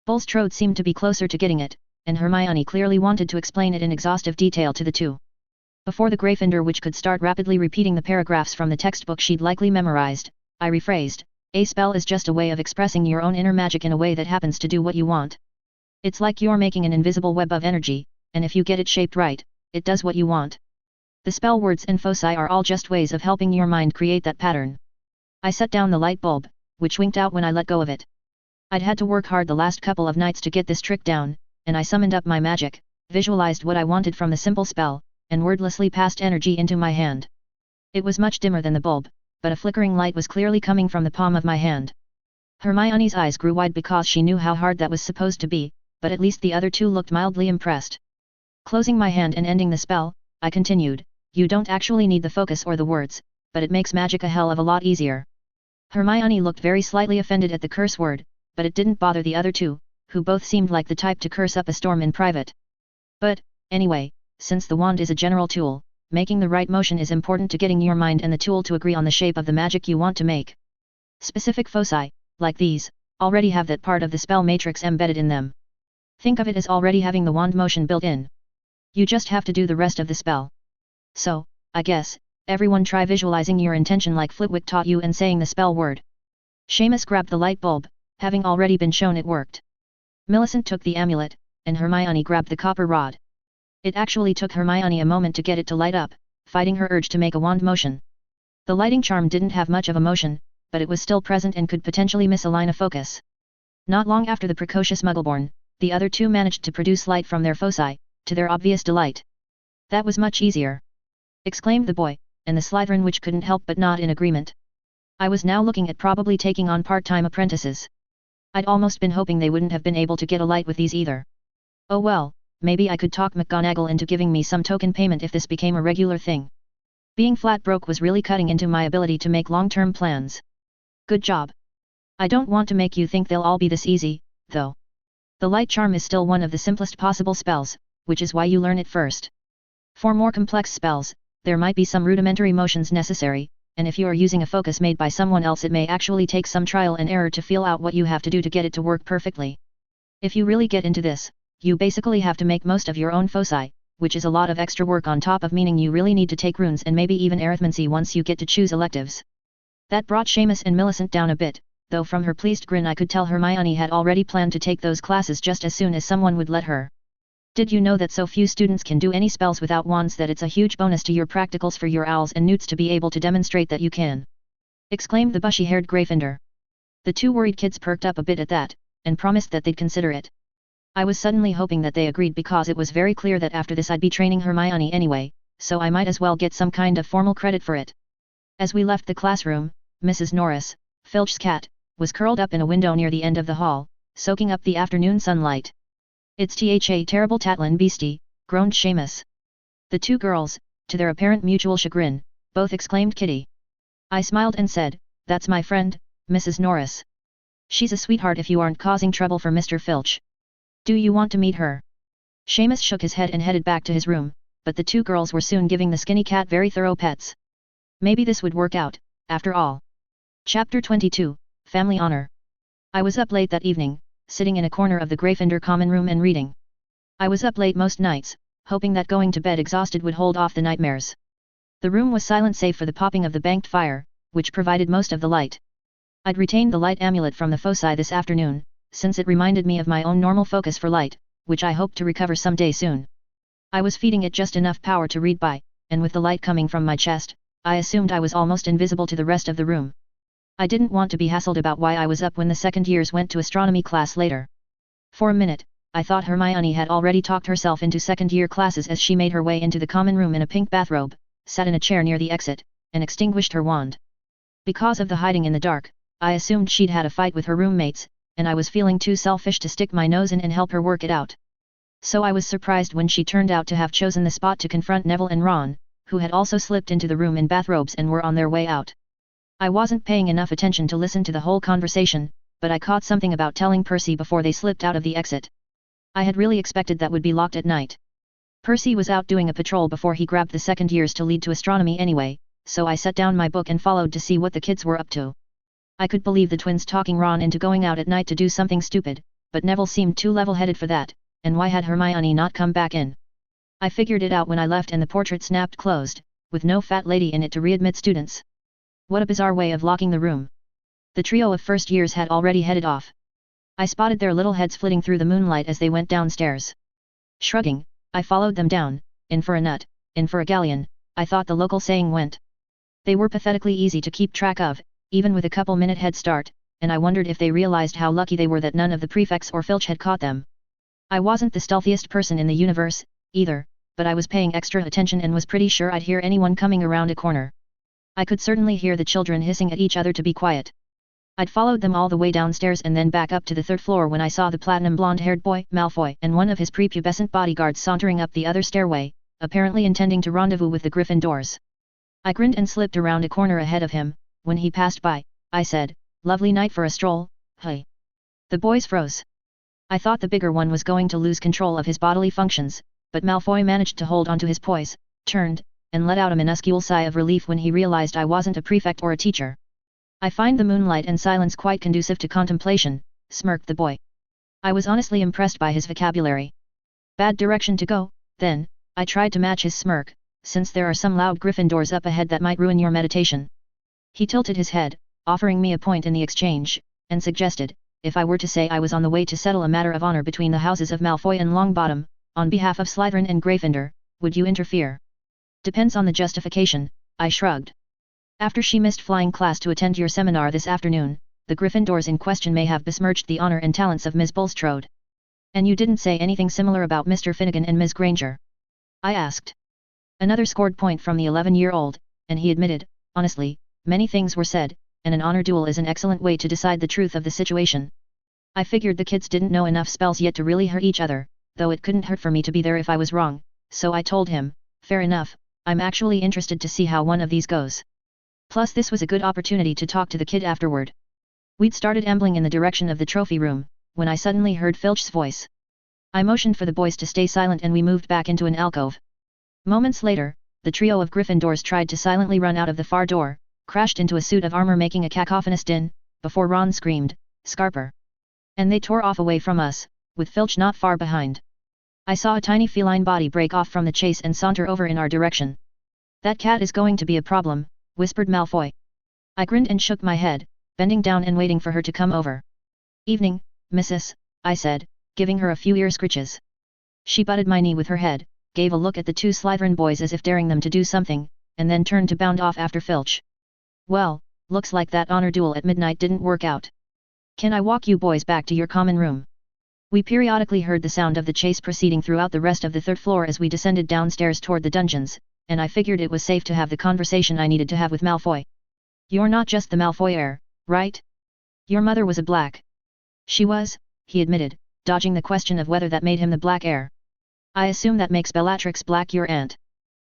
Bulstrode seemed to be closer to getting it, and Hermione clearly wanted to explain it in exhaustive detail to the 2. Before the Gryffindor which could start rapidly repeating the paragraphs from the textbook she'd likely memorized, I rephrased, a spell is just a way of expressing your own inner magic in a way that happens to do what you want. It's like you're making an invisible web of energy, and if you get it shaped right, it does what you want. The spell words and foci are all just ways of helping your mind create that pattern. I set down the light bulb, which winked out when I let go of it. I'd had to work hard the last couple of nights to get this trick down, and I summoned up my magic, visualized what I wanted from the simple spell, and wordlessly passed energy into my hand. It was much dimmer than the bulb, but a flickering light was clearly coming from the palm of my hand. Hermione's eyes grew wide because she knew how hard that was supposed to be, but at least the other 2 looked mildly impressed. Closing my hand and ending the spell, I continued, you don't actually need the focus or the words, but it makes magic a hell of a lot easier. Hermione looked very slightly offended at the curse word, but it didn't bother the other 2, who both seemed like the type to curse up a storm in private. But, anyway, since the wand is a general tool, making the right motion is important to getting your mind and the tool to agree on the shape of the magic you want to make. Specific foci, like these, already have that part of the spell matrix embedded in them. Think of it as already having the wand motion built in. You just have to do the rest of the spell. So, I guess, everyone try visualizing your intention like Flitwick taught you and saying the spell word. Seamus grabbed the light bulb, having already been shown it worked. Millicent took the amulet, and Hermione grabbed the copper rod. It actually took Hermione a moment to get it to light up, fighting her urge to make a wand motion. The lighting charm didn't have much of a motion, but it was still present and could potentially misalign a focus. Not long after the precocious Muggleborn, the other 2 managed to produce light from their foci, to their obvious delight. That was much easier! Exclaimed the boy, and the Slytherin which couldn't help but nod in agreement. I was now looking at probably taking on part-time apprentices. I'd almost been hoping they wouldn't have been able to get a light with these either. Oh well, maybe I could talk McGonagall into giving me some token payment if this became a regular thing. Being flat broke was really cutting into my ability to make long-term plans. Good job. I don't want to make you think they'll all be this easy, though. The light charm is still one of the simplest possible spells, which is why you learn it first. For more complex spells, there might be some rudimentary motions necessary, and if you are using a focus made by someone else it may actually take some trial and error to feel out what you have to do to get it to work perfectly. If you really get into this, you basically have to make most of your own foci, which is a lot of extra work on top of meaning you really need to take runes and maybe even arithmancy once you get to choose electives. That brought Seamus and Millicent down a bit, though from her pleased grin I could tell Hermione had already planned to take those classes just as soon as someone would let her. Did you know that so few students can do any spells without wands that it's a huge bonus to your practicals for your owls and newts to be able to demonstrate that you can? Exclaimed the bushy-haired Gryffindor. The 2 worried kids perked up a bit at that, and promised that they'd consider it. I was suddenly hoping that they agreed because it was very clear that after this I'd be training Hermione anyway, so I might as well get some kind of formal credit for it. As we left the classroom, Mrs. Norris, Filch's cat, was curled up in a window near the end of the hall, soaking up the afternoon sunlight. "It's a terrible tatlin beastie," groaned Seamus. The two girls, to their apparent mutual chagrin, both exclaimed Kitty. I smiled and said, "That's my friend, Mrs. Norris. She's a sweetheart if you aren't causing trouble for Mr. Filch. Do you want to meet her?" Seamus shook his head and headed back to his room, but the two girls were soon giving the skinny cat very thorough pets. Maybe this would work out, after all. Chapter 22, Family Honor. I was up late that evening, sitting in a corner of the Gryffindor common room and reading. I was up late most nights, hoping that going to bed exhausted would hold off the nightmares. The room was silent save for the popping of the banked fire, which provided most of the light. I'd retained the light amulet from the foci this afternoon, since it reminded me of my own normal focus for light, which I hoped to recover someday soon. I was feeding it just enough power to read by, and with the light coming from my chest, I assumed I was almost invisible to the rest of the room. I didn't want to be hassled about why I was up when the second years went to astronomy class later. For a minute, I thought Hermione had already talked herself into second-year classes as she made her way into the common room in a pink bathrobe, sat in a chair near the exit, and extinguished her wand. Because of the hiding in the dark, I assumed she'd had a fight with her roommates, and I was feeling too selfish to stick my nose in and help her work it out. So I was surprised when she turned out to have chosen the spot to confront Neville and Ron, who had also slipped into the room in bathrobes and were on their way out. I wasn't paying enough attention to listen to the whole conversation, but I caught something about telling Percy before they slipped out of the exit. I had really expected that would be locked at night. Percy was out doing a patrol before he grabbed the second years to lead to astronomy anyway, so I set down my book and followed to see what the kids were up to. I could believe the twins talking Ron into going out at night to do something stupid, but Neville seemed too level-headed for that, and why had Hermione not come back in? I figured it out when I left and the portrait snapped closed, with no fat lady in it to readmit students. What a bizarre way of locking the room. The trio of first years had already headed off. I spotted their little heads flitting through the moonlight as they went downstairs. Shrugging, I followed them down, in for a nut, in for a galleon, I thought the local saying went. They were pathetically easy to keep track of, even with a couple-minute head start, and I wondered if they realized how lucky they were that none of the prefects or Filch had caught them. I wasn't the stealthiest person in the universe, either, but I was paying extra attention and was pretty sure I'd hear anyone coming around a corner. I could certainly hear the children hissing at each other to be quiet. I'd followed them all the way downstairs and then back up to the third floor when I saw the platinum blonde-haired boy, Malfoy, and one of his prepubescent bodyguards sauntering up the other stairway, apparently intending to rendezvous with the Gryffindors. I grinned and slipped around a corner ahead of him. When he passed by, I said, "Lovely night for a stroll, hey." The boys froze. I thought the bigger one was going to lose control of his bodily functions, but Malfoy managed to hold onto his poise, turned, and let out a minuscule sigh of relief when he realized I wasn't a prefect or a teacher. "I find the moonlight and silence quite conducive to contemplation," smirked the boy. I was honestly impressed by his vocabulary. "Bad direction to go, then," I tried to match his smirk, "since there are some loud Gryffindors up ahead that might ruin your meditation." He tilted his head, offering me a point in the exchange, and suggested, if I were to say I was on the way to settle a matter of honor between the houses of Malfoy and Longbottom, on behalf of Slytherin and Gryffindor, would you interfere? "Depends on the justification," I shrugged. "After she missed flying class to attend your seminar this afternoon, the Gryffindors in question may have besmirched the honor and talents of Ms. Bulstrode." "And you didn't say anything similar about Mr. Finnegan and Ms. Granger?" I asked. Another scored point from the 11-year-old, and he admitted, honestly, many things were said, and an honor duel is an excellent way to decide the truth of the situation. I figured the kids didn't know enough spells yet to really hurt each other, though it couldn't hurt for me to be there if I was wrong, so I told him, "Fair enough, I'm actually interested to see how one of these goes." Plus this was a good opportunity to talk to the kid afterward. We'd started ambling in the direction of the trophy room, when I suddenly heard Filch's voice. I motioned for the boys to stay silent and we moved back into an alcove. Moments later, the trio of Gryffindors tried to silently run out of the far door, crashed into a suit of armor making a cacophonous din, before Ron screamed, "Scarper!" And they tore off away from us, with Filch not far behind. I saw a tiny feline body break off from the chase and saunter over in our direction. "That cat is going to be a problem," whispered Malfoy. I grinned and shook my head, bending down and waiting for her to come over. "Evening, Mrs.," I said, giving her a few ear scritches. She butted my knee with her head, gave a look at the two Slytherin boys as if daring them to do something, and then turned to bound off after Filch. "Well, looks like that honor duel at midnight didn't work out. Can I walk you boys back to your common room?" We periodically heard the sound of the chase proceeding throughout the rest of the third floor as we descended downstairs toward the dungeons, and I figured it was safe to have the conversation I needed to have with Malfoy. "You're not just the Malfoy heir, right?" Your mother was a black. She was, he admitted, dodging the question of whether that made him the black heir. I assume that makes Bellatrix Black your aunt.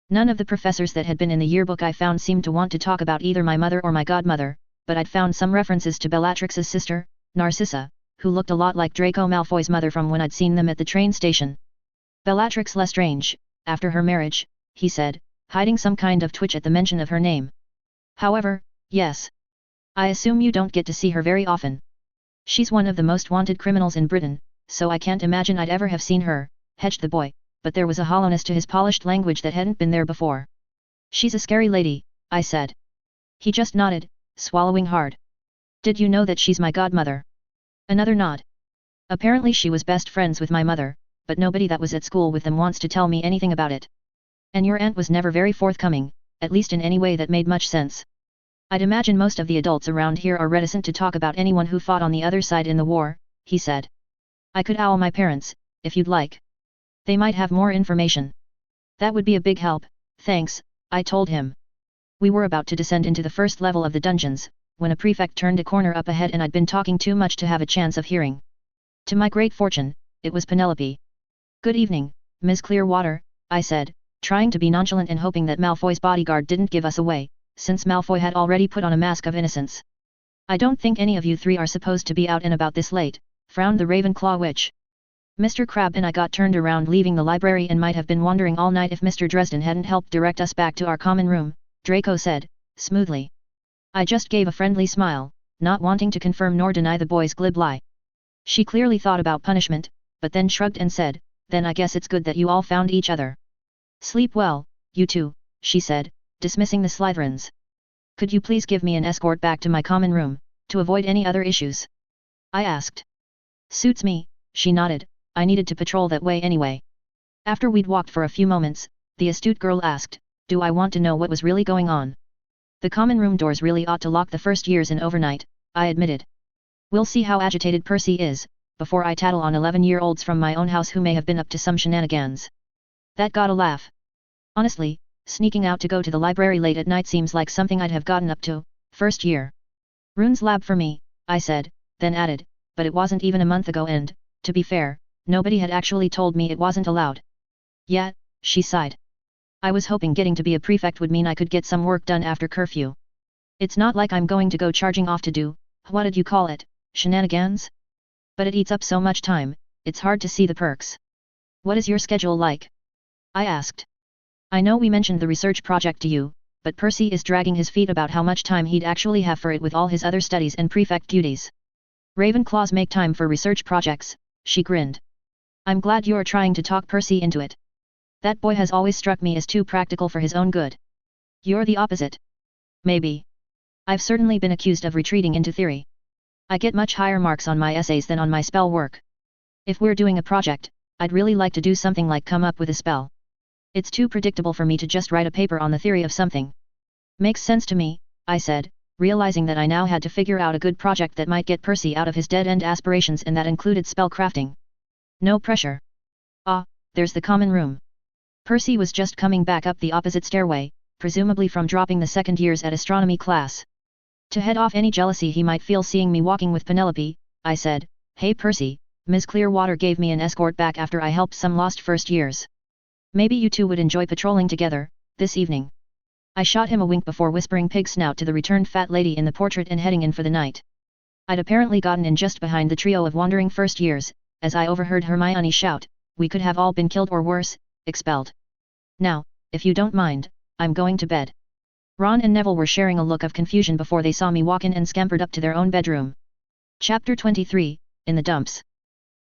None of the professors that had been in the yearbook I found seemed to want to talk about either my mother or my godmother, but I'd found some references to Bellatrix's sister, Narcissa, who looked a lot like Draco Malfoy's mother from when I'd seen them at the train station. Bellatrix Lestrange, after her marriage, he said, hiding some kind of twitch at the mention of her name. However, yes. I assume you don't get to see her very often. She's one of the most wanted criminals in Britain, so I can't imagine I'd ever have seen her, hedged the boy, but there was a hollowness to his polished language that hadn't been there before. She's a scary lady, I said. He just nodded, swallowing hard. Did you know that she's my godmother? Another nod. Apparently she was best friends with my mother, but nobody that was at school with them wants to tell me anything about it. And your aunt was never very forthcoming, at least in any way that made much sense. I'd imagine most of the adults around here are reticent to talk about anyone who fought on the other side in the war, he said. I could owl my parents, if you'd like. They might have more information. That would be a big help, thanks, I told him. We were about to descend into the first level of the dungeons, when a prefect turned a corner up ahead and I'd been talking too much to have a chance of hearing. To my great fortune, it was Penelope. Good evening, Ms. Clearwater, I said, trying to be nonchalant and hoping that Malfoy's bodyguard didn't give us away, since Malfoy had already put on a mask of innocence. I don't think any of you three are supposed to be out and about this late, frowned the Ravenclaw witch. Mr. Crabbe and I got turned around leaving the library and might have been wandering all night if Mr. Dresden hadn't helped direct us back to our common room, Draco said, smoothly. I just gave a friendly smile, not wanting to confirm nor deny the boy's glib lie. She clearly thought about punishment, but then shrugged and said, then I guess it's good that you all found each other. Sleep well, you two, she said, dismissing the Slytherins. Could you please give me an escort back to my common room, to avoid any other issues? I asked. Suits me, she nodded, I needed to patrol that way anyway. After we'd walked for a few moments, the astute girl asked, do I want to know what was really going on? The common room doors really ought to lock the first years in overnight, I admitted. We'll see how agitated Percy is, before I tattle on 11-year-olds from my own house who may have been up to some shenanigans. That got a laugh. Honestly, sneaking out to go to the library late at night seems like something I'd have gotten up to, first year. Rune's lab for me, I said, then added, but it wasn't even a month ago and, to be fair, nobody had actually told me it wasn't allowed. Yeah, she sighed. I was hoping getting to be a prefect would mean I could get some work done after curfew. It's not like I'm going to go charging off to do, what did you call it, shenanigans? But it eats up so much time, it's hard to see the perks. What is your schedule like? I asked. I know we mentioned the research project to you, but Percy is dragging his feet about how much time he'd actually have for it with all his other studies and prefect duties. Ravenclaws make time for research projects, she grinned. I'm glad you're trying to talk Percy into it. That boy has always struck me as too practical for his own good. You're the opposite. Maybe. I've certainly been accused of retreating into theory. I get much higher marks on my essays than on my spell work. If we're doing a project, I'd really like to do something like come up with a spell. It's too predictable for me to just write a paper on the theory of something. Makes sense to me, I said, realizing that I now had to figure out a good project that might get Percy out of his dead-end aspirations and that included spell crafting. No pressure. Ah, there's the common room. Percy was just coming back up the opposite stairway, presumably from dropping the second years at astronomy class. To head off any jealousy he might feel seeing me walking with Penelope, I said, Hey Percy, Ms. Clearwater gave me an escort back after I helped some lost first years. Maybe you two would enjoy patrolling together, this evening. I shot him a wink before whispering pig snout to the returned fat lady in the portrait and heading in for the night. I'd apparently gotten in just behind the trio of wandering first years, as I overheard Hermione shout, we could have all been killed or worse, expelled. Now, if you don't mind, I'm going to bed. Ron and Neville were sharing a look of confusion before they saw me walk in and scampered up to their own bedroom. Chapter 23, In the Dumps.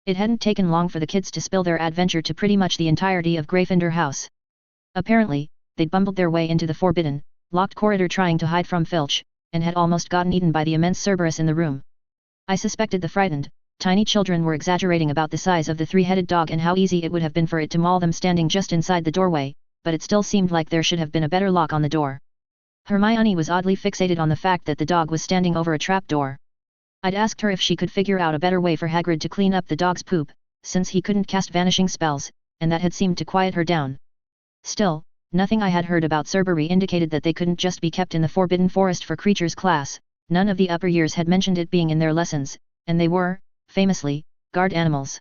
It hadn't taken long for the kids to spill their adventure to pretty much the entirety of Gryffindor House. Apparently, they'd bumbled their way into the forbidden, locked corridor trying to hide from Filch, and had almost gotten eaten by the immense Cerberus in the room. I suspected the frightened, tiny children were exaggerating about the size of the three-headed dog and how easy it would have been for it to maul them standing just inside the doorway, but it still seemed like there should have been a better lock on the door. Hermione was oddly fixated on the fact that the dog was standing over a trapdoor. I'd asked her if she could figure out a better way for Hagrid to clean up the dog's poop, since he couldn't cast vanishing spells, and that had seemed to quiet her down. Still, nothing I had heard about Cerberus indicated that they couldn't just be kept in the Forbidden Forest for creatures class, None of the upper years had mentioned it being in their lessons, and they were, famously, guard animals.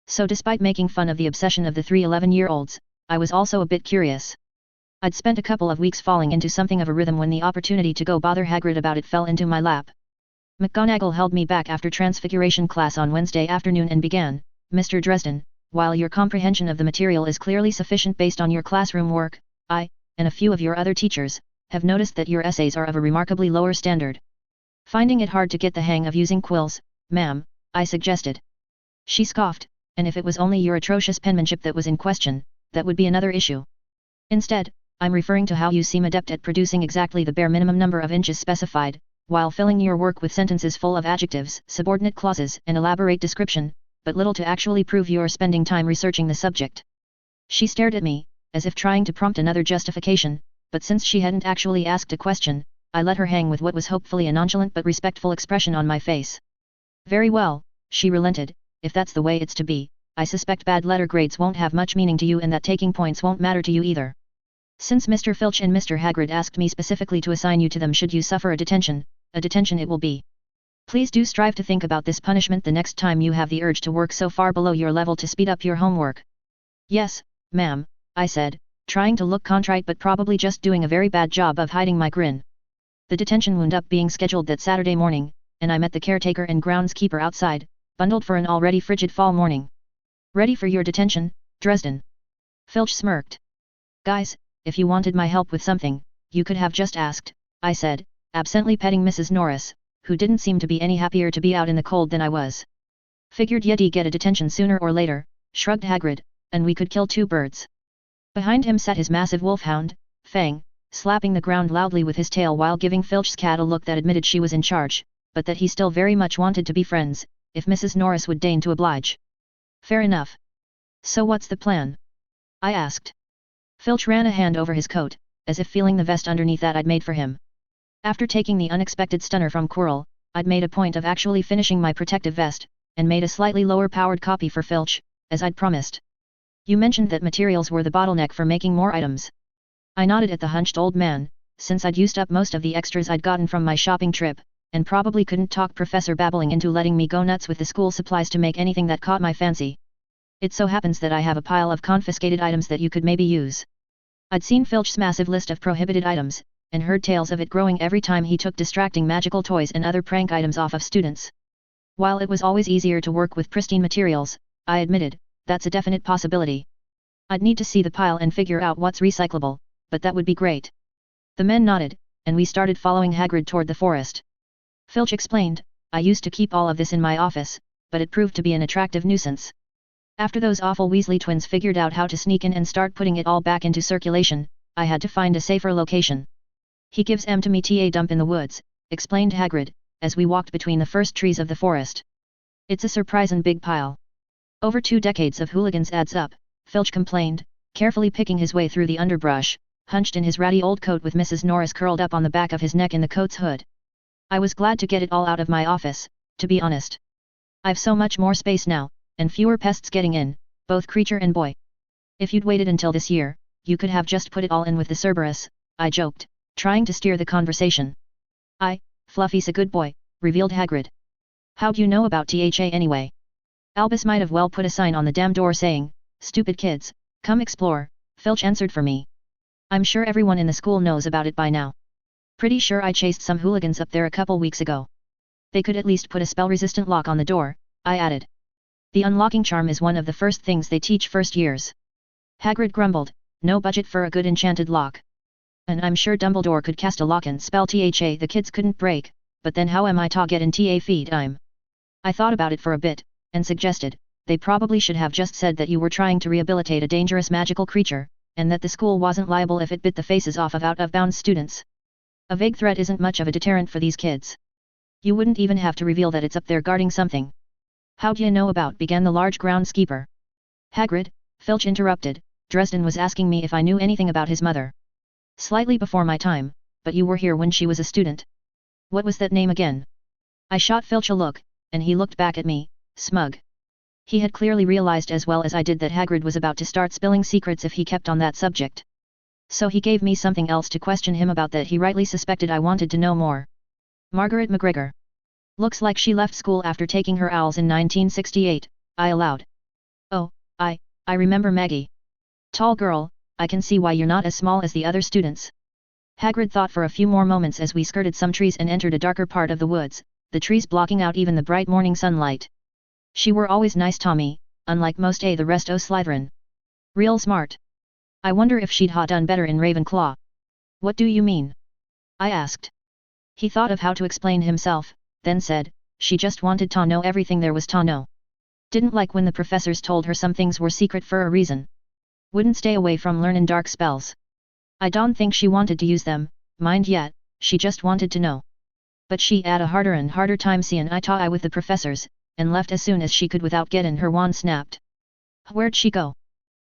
So despite making fun of the obsession of the 3 11-year-olds, I was also a bit curious. I'd spent a couple of weeks falling into something of a rhythm when the opportunity to go bother Hagrid about it fell into my lap. McGonagall held me back after Transfiguration class on Wednesday afternoon and began, "Mr. Dresden, while your comprehension of the material is clearly sufficient based on your classroom work, I, and a few of your other teachers, have noticed that your essays are of a remarkably lower standard. Finding it hard to get the hang of using quills, ma'am," I suggested. She scoffed, "And if it was only your atrocious penmanship that was in question, that would be another issue. Instead, I'm referring to how you seem adept at producing exactly the bare minimum number of inches specified, while filling your work with sentences full of adjectives, subordinate clauses, and elaborate description, but little to actually prove you're spending time researching the subject." She stared at me, as if trying to prompt another justification, but since she hadn't actually asked a question, I let her hang with what was hopefully a nonchalant but respectful expression on my face. "Very well," she relented, "if that's the way it's to be, I suspect bad letter grades won't have much meaning to you and that taking points won't matter to you either. Since Mr. Filch and Mr. Hagrid asked me specifically to assign you to them should you suffer a detention it will be. Please do strive to think about this punishment the next time you have the urge to work so far below your level to speed up your homework." "Yes, ma'am," I said, trying to look contrite but probably just doing a very bad job of hiding my grin. The detention wound up being scheduled that Saturday morning, and I met the caretaker and groundskeeper outside, bundled for an already frigid fall morning. "Ready for your detention, Dresden?" Filch smirked. "Guys, if you wanted my help with something, you could have just asked," I said, absently petting Mrs. Norris, who didn't seem to be any happier to be out in the cold than I was. "Figured you'd get a detention sooner or later," shrugged Hagrid, "and we could kill 2 birds. Behind him sat his massive wolfhound, Fang, slapping the ground loudly with his tail while giving Filch's cat a look that admitted she was in charge, but that he still very much wanted to be friends, if Mrs. Norris would deign to oblige. "Fair enough. So what's the plan?" I asked. Filch ran a hand over his coat, as if feeling the vest underneath that I'd made for him. After taking the unexpected stunner from Quirrell, I'd made a point of actually finishing my protective vest, and made a slightly lower-powered copy for Filch, as I'd promised. "You mentioned that materials were the bottleneck for making more items." I nodded at the hunched old man, since I'd used up most of the extras I'd gotten from my shopping trip, and probably couldn't talk Professor Babbling into letting me go nuts with the school supplies to make anything that caught my fancy. "It so happens that I have a pile of confiscated items that you could maybe use." I'd seen Filch's massive list of prohibited items, and heard tales of it growing every time he took distracting magical toys and other prank items off of students. While it was always easier to work with pristine materials, I admitted, that's a definite possibility. I'd need to see the pile and figure out what's recyclable, but that would be great. The men nodded, and we started following Hagrid toward the forest. Filch explained, "I used to keep all of this in my office, but it proved to be an attractive nuisance. After those awful Weasley twins figured out how to sneak in and start putting it all back into circulation, I had to find a safer location." "He gives to me a dump in the woods," explained Hagrid, as we walked between the first trees of the forest. "It's a surprisin' big pile. Over 2 decades of hooligans adds up," Filch complained, carefully picking his way through the underbrush, hunched in his ratty old coat with Mrs. Norris curled up on the back of his neck in the coat's hood. I was glad to get it all out of my office, to be honest. I've so much more space now, and fewer pests getting in, both creature and boy. "If you'd waited until this year, you could have just put it all in with the Cerberus," I joked, trying to steer the conversation. "Fluffy's a good boy," revealed Hagrid. "How'd you know about THA anyway?" "Albus might have well put a sign on the damn door saying, 'Stupid kids, come explore,'" Filch answered for me. "I'm sure everyone in the school knows about it by now. Pretty sure I chased some hooligans up there a couple weeks ago. They could at least put a spell-resistant lock on the door," I added. "The unlocking charm is one of the first things they teach first years." Hagrid grumbled, "No budget for a good enchanted lock. And I'm sure Dumbledore could cast a lock and spell THA the kids couldn't break, but then how am I to get in TA feed I'm?" I thought about it for a bit, and suggested, "They probably should have just said that you were trying to rehabilitate a dangerous magical creature, and that the school wasn't liable if it bit the faces off of out-of-bounds students. A vague threat isn't much of a deterrent for these kids. You wouldn't even have to reveal that it's up there guarding something." "How'd you know about?" began the large groundskeeper. "Hagrid," Filch interrupted, "Dresden was asking me if I knew anything about his mother. Slightly before my time, but you were here when she was a student. What was that name again?" I shot Filch a look, and he looked back at me, smug. He had clearly realized as well as I did that Hagrid was about to start spilling secrets if he kept on that subject. So he gave me something else to question him about that he rightly suspected I wanted to know more. Margaret McGregor. Looks like she left school after taking her owls in 1968, I allowed. Oh, I remember Maggie. Tall girl, I can see why you're not as small as the other students. Hagrid thought for a few more moments as we skirted some trees and entered a darker part of the woods, the trees blocking out even the bright morning sunlight. She were always nice Tommy, unlike most the rest o' Slytherin. Real smart. I wonder if she'd ha done better in Ravenclaw. What do you mean? I asked. He thought of how to explain himself, then said, she just wanted to know everything there was to know. Didn't like when the professors told her some things were secret for a reason. Wouldn't stay away from learnin' dark spells. I don't think she wanted to use them, mind yet, she just wanted to know. But she 'ad a harder and harder time seein' eye to eye with the professors, and left as soon as she could without gettin' her wand snapped. Where'd she go?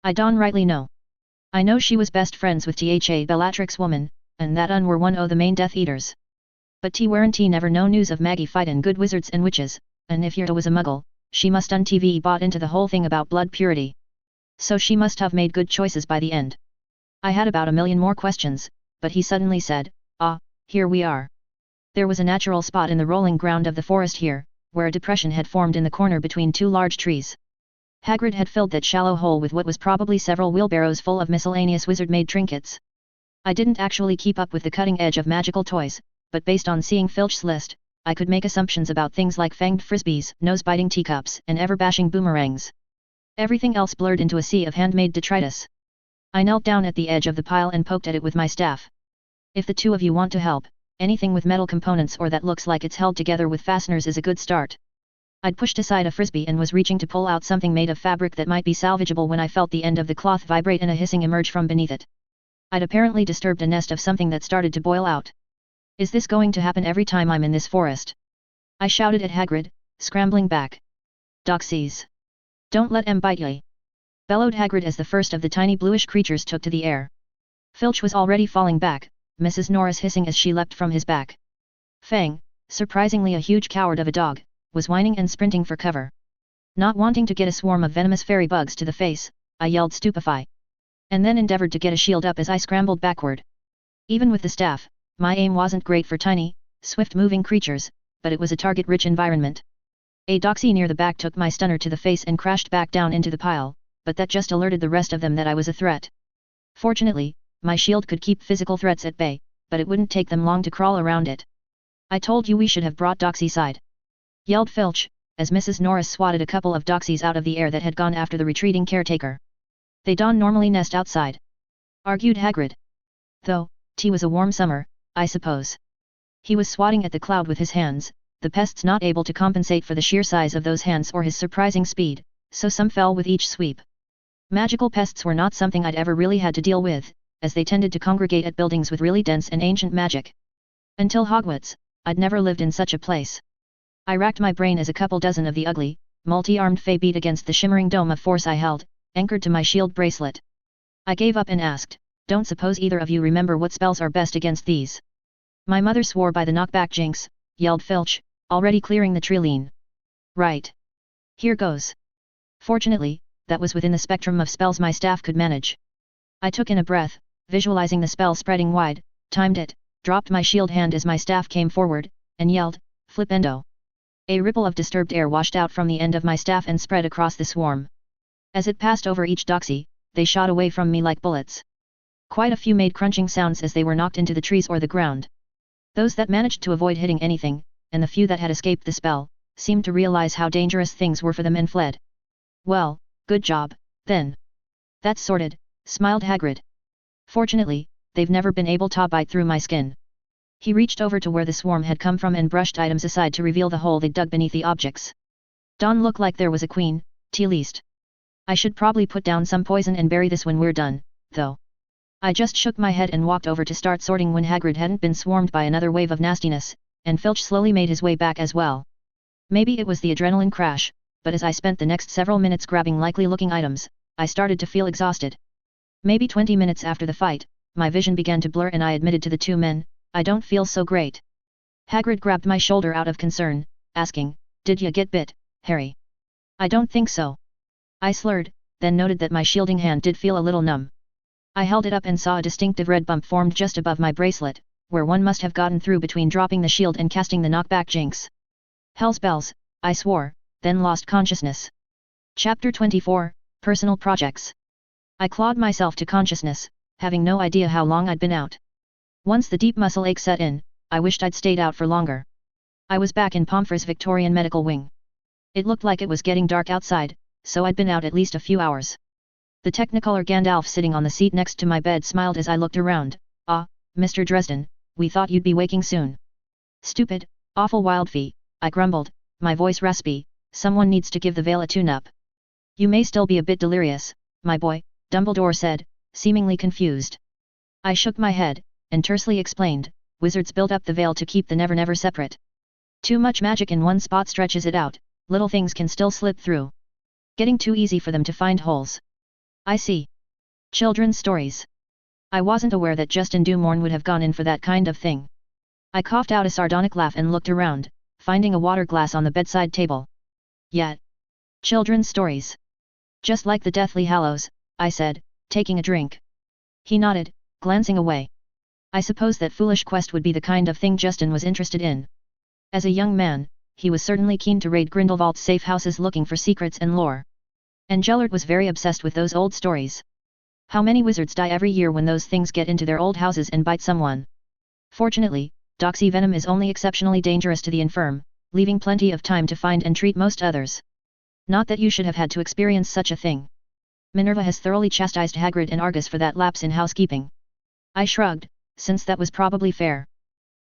I don't rightly know. I know she was best friends with Tha Bellatrix woman, and that were one o' the main Death Eaters. But weren't never no news of Maggie fightin' good wizards and witches, and if Yerta was a muggle, she must TV bought into the whole thing about blood purity. So she must have made good choices by the end. I had about a million more questions, but he suddenly said, ah, here we are. There was a natural spot in the rolling ground of the forest here, where a depression had formed in the corner between two large trees. Hagrid had filled that shallow hole with what was probably several wheelbarrows full of miscellaneous wizard-made trinkets. I didn't actually keep up with the cutting edge of magical toys, but based on seeing Filch's list, I could make assumptions about things like fanged frisbees, nose-biting teacups, and ever-bashing boomerangs. Everything else blurred into a sea of handmade detritus. I knelt down at the edge of the pile and poked at it with my staff. If the two of you want to help, anything with metal components or that looks like it's held together with fasteners is a good start. I'd pushed aside a frisbee and was reaching to pull out something made of fabric that might be salvageable when I felt the end of the cloth vibrate and a hissing emerge from beneath it. I'd apparently disturbed a nest of something that started to boil out. Is this going to happen every time I'm in this forest? I shouted at Hagrid, scrambling back. Doxies. Don't let 'em bite ye. Bellowed Hagrid as the first of the tiny bluish creatures took to the air. Filch was already falling back, Mrs. Norris hissing as she leapt from his back. Fang, surprisingly a huge coward of a dog, was whining and sprinting for cover. Not wanting to get a swarm of venomous fairy bugs to the face, I yelled stupefy. And then endeavored to get a shield up as I scrambled backward. Even with the staff, my aim wasn't great for tiny, swift-moving creatures, but it was a target-rich environment. A doxy near the back took my stunner to the face and crashed back down into the pile, but that just alerted the rest of them that I was a threat. Fortunately, my shield could keep physical threats at bay, but it wouldn't take them long to crawl around it. I told you we should have brought Doxy side. Yelled Filch, as Mrs. Norris swatted a couple of doxies out of the air that had gone after the retreating caretaker. They don't normally nest outside. Argued Hagrid. Though, tea was a warm summer, I suppose. He was swatting at the cloud with his hands, the pests not able to compensate for the sheer size of those hands or his surprising speed, so some fell with each sweep. Magical pests were not something I'd ever really had to deal with, as they tended to congregate at buildings with really dense and ancient magic. Until Hogwarts, I'd never lived in such a place. I racked my brain as a couple dozen of the ugly, multi-armed fae beat against the shimmering dome of force I held, anchored to my shield bracelet. I gave up and asked, don't suppose either of you remember what spells are best against these? My mother swore by the knockback jinx, yelled Filch, already clearing the trilene. Right. Here goes. Fortunately, that was within the spectrum of spells my staff could manage. I took in a breath, visualizing the spell spreading wide, timed it, dropped my shield hand as my staff came forward, and yelled, Flipendo. A ripple of disturbed air washed out from the end of my staff and spread across the swarm. As it passed over each doxy, they shot away from me like bullets. Quite a few made crunching sounds as they were knocked into the trees or the ground. Those that managed to avoid hitting anything, and the few that had escaped the spell, seemed to realize how dangerous things were for them and fled. Well, good job, then. That's sorted, smiled Hagrid. Fortunately, they've never been able to bite through my skin. He reached over to where the swarm had come from and brushed items aside to reveal the hole they'd dug beneath the objects. Don't look like there was a queen, at least. I should probably put down some poison and bury this when we're done, though. I just shook my head and walked over to start sorting when Hagrid hadn't been swarmed by another wave of nastiness, and Filch slowly made his way back as well. Maybe it was the adrenaline crash, but as I spent the next several minutes grabbing likely-looking items, I started to feel exhausted. Maybe 20 minutes after the fight, my vision began to blur and I admitted to the two men, I don't feel so great. Hagrid grabbed my shoulder out of concern, asking, did ya get bit, Harry? I don't think so. I slurred, then noted that my shielding hand did feel a little numb. I held it up and saw a distinctive red bump formed just above my bracelet, where one must have gotten through between dropping the shield and casting the knockback jinx. Hell's bells, I swore, then lost consciousness. Chapter 24, Personal Projects. I clawed myself to consciousness, having no idea how long I'd been out. Once the deep muscle ache set in, I wished I'd stayed out for longer. I was back in Fiendfyre's Victorian medical wing. It looked like it was getting dark outside, so I'd been out at least a few hours. The Technicolor Gandalf sitting on the seat next to my bed smiled as I looked around. "Ah, Mr. Dresden, we thought you'd be waking soon." "Stupid, awful Wildfee," I grumbled, my voice raspy, "someone needs to give the veil a tune-up." "You may still be a bit delirious, my boy," Dumbledore said, seemingly confused. I shook my head, and tersely explained, "Wizards build up the veil to keep the Never-Never separate. Too much magic in one spot stretches it out, little things can still slip through. Getting too easy for them to find holes." "I see. Children's stories. I wasn't aware that Justin Dumorn would have gone in for that kind of thing." I coughed out a sardonic laugh and looked around, finding a water glass on the bedside table. "Yeah. Children's stories. Just like the Deathly Hallows," I said, taking a drink. He nodded, glancing away. I suppose that foolish quest would be the kind of thing Justin was interested in. As a young man, he was certainly keen to raid Grindelwald's safe houses looking for secrets and lore. And Gellert was very obsessed with those old stories. How many wizards die every year when those things get into their old houses and bite someone? Fortunately, doxy venom is only exceptionally dangerous to the infirm, leaving plenty of time to find and treat most others. Not that you should have had to experience such a thing. Minerva has thoroughly chastised Hagrid and Argus for that lapse in housekeeping." I shrugged, since that was probably fair.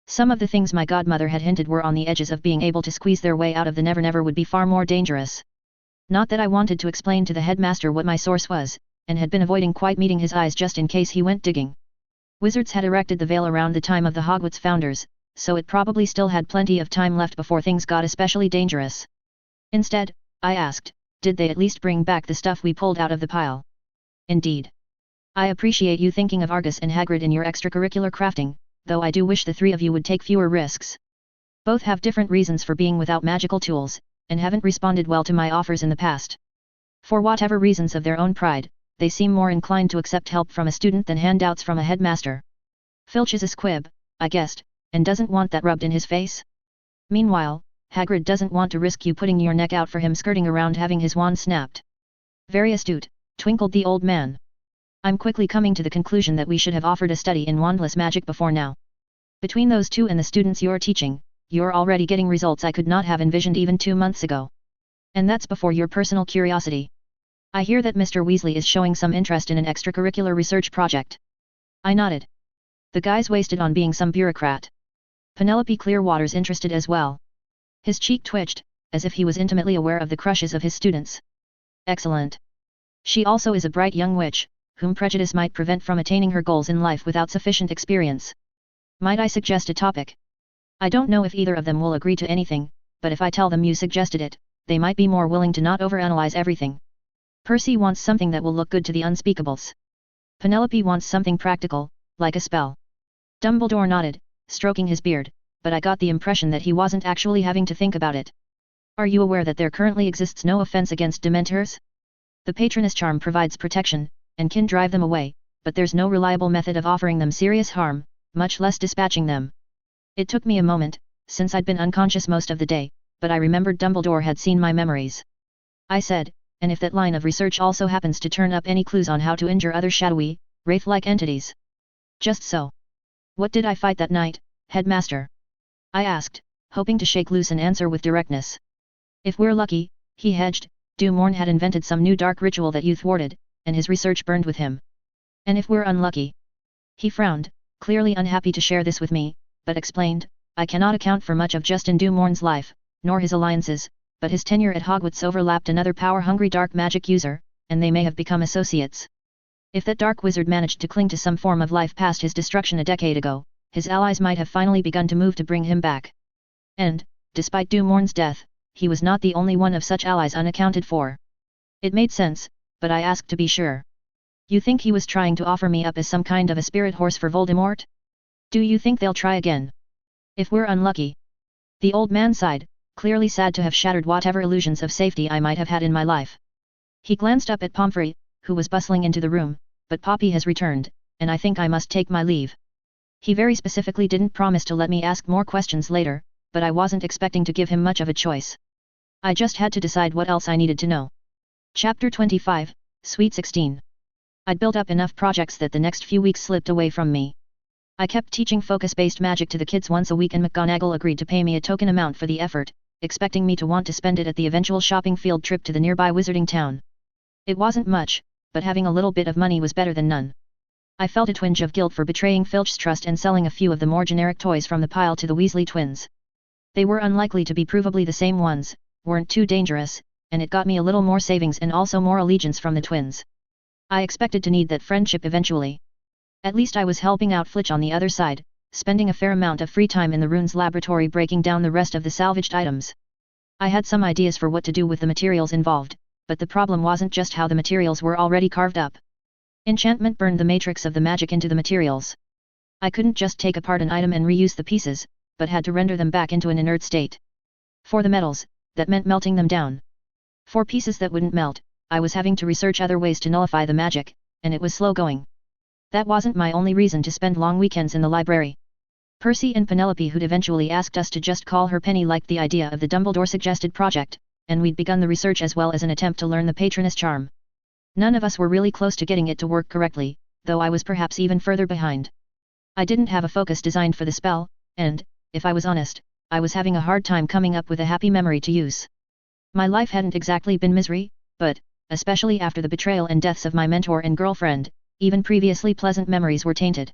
Some of the things my godmother had hinted were on the edges of being able to squeeze their way out of the Never-Never would be far more dangerous. Not that I wanted to explain to the headmaster what my source was, and had been avoiding quite meeting his eyes just in case he went digging. Wizards had erected the veil around the time of the Hogwarts founders, so it probably still had plenty of time left before things got especially dangerous. Instead, I asked, did they at least bring back the stuff we pulled out of the pile? "Indeed. I appreciate you thinking of Argus and Hagrid in your extracurricular crafting, though I do wish the three of you would take fewer risks. Both have different reasons for being without magical tools, and haven't responded well to my offers in the past. For whatever reasons of their own pride, they seem more inclined to accept help from a student than handouts from a headmaster. Filch is a squib, I guessed, and doesn't want that rubbed in his face. Meanwhile, Hagrid doesn't want to risk you putting your neck out for him skirting around having his wand snapped." "Very astute," twinkled the old man. "I'm quickly coming to the conclusion that we should have offered a study in wandless magic before now. Between those two and the students you're teaching, you're already getting results I could not have envisioned even 2 months ago. And that's before your personal curiosity. I hear that Mr. Weasley is showing some interest in an extracurricular research project." I nodded. The guy's wasted on being some bureaucrat. Penelope Clearwater's interested as well. His cheek twitched, as if he was intimately aware of the crushes of his students. "Excellent. She also is a bright young witch, whom prejudice might prevent from attaining her goals in life without sufficient experience. Might I suggest a topic? I don't know if either of them will agree to anything, but if I tell them you suggested it, they might be more willing to not overanalyze everything. Percy wants something that will look good to the unspeakables. Penelope wants something practical, like a spell." Dumbledore nodded, stroking his beard, but I got the impression that he wasn't actually having to think about it. "Are you aware that there currently exists no offense against Dementors? The Patronus charm provides protection, and can drive them away, but there's no reliable method of offering them serious harm, much less dispatching them." It took me a moment, since I'd been unconscious most of the day, but I remembered Dumbledore had seen my memories. I said, "And if that line of research also happens to turn up any clues on how to injure other shadowy, wraith-like entities?" "Just so. What did I fight that night, headmaster?" I asked, hoping to shake loose an answer with directness. "If we're lucky," he hedged, "Dumorn had invented some new dark ritual that you thwarted, and his research burned with him. And if we're unlucky..." He frowned, clearly unhappy to share this with me, but explained, "I cannot account for much of Justin Dumorn's life, nor his alliances, but his tenure at Hogwarts overlapped another power-hungry dark magic user, and they may have become associates. If that dark wizard managed to cling to some form of life past his destruction a decade ago, his allies might have finally begun to move to bring him back. And, despite Dumorn's death, he was not the only one of such allies unaccounted for." It made sense, but I asked to be sure. "You think he was trying to offer me up as some kind of a spirit horse for Voldemort? Do you think they'll try again? If we're unlucky?" The old man sighed, clearly sad to have shattered whatever illusions of safety I might have had in my life. He glanced up at Pomfrey, who was bustling into the room, "But Poppy has returned, and I think I must take my leave." He very specifically didn't promise to let me ask more questions later, but I wasn't expecting to give him much of a choice. I just had to decide what else I needed to know. Chapter 25, Sweet 16. I'd built up enough projects that the next few weeks slipped away from me. I kept teaching focus-based magic to the kids once a week, and McGonagall agreed to pay me a token amount for the effort, expecting me to want to spend it at the eventual shopping field trip to the nearby wizarding town. It wasn't much, but having a little bit of money was better than none. I felt a twinge of guilt for betraying Filch's trust and selling a few of the more generic toys from the pile to the Weasley twins. They were unlikely to be provably the same ones, weren't too dangerous, and it got me a little more savings and also more allegiance from the twins. I expected to need that friendship eventually. At least I was helping out Filch on the other side, spending a fair amount of free time in the runes laboratory breaking down the rest of the salvaged items. I had some ideas for what to do with the materials involved, but the problem wasn't just how the materials were already carved up. Enchantment burned the matrix of the magic into the materials. I couldn't just take apart an item and reuse the pieces, but had to render them back into an inert state. For the metals, that meant melting them down. For pieces that wouldn't melt, I was having to research other ways to nullify the magic, and it was slow going. That wasn't my only reason to spend long weekends in the library. Percy and Penelope, who'd eventually asked us to just call her Penny, liked the idea of the Dumbledore-suggested project, and we'd begun the research as well as an attempt to learn the Patronus charm. None of us were really close to getting it to work correctly, though I was perhaps even further behind. I didn't have a focus designed for the spell, and, if I was honest, I was having a hard time coming up with a happy memory to use. My life hadn't exactly been misery, but, especially after the betrayal and deaths of my mentor and girlfriend, even previously pleasant memories were tainted.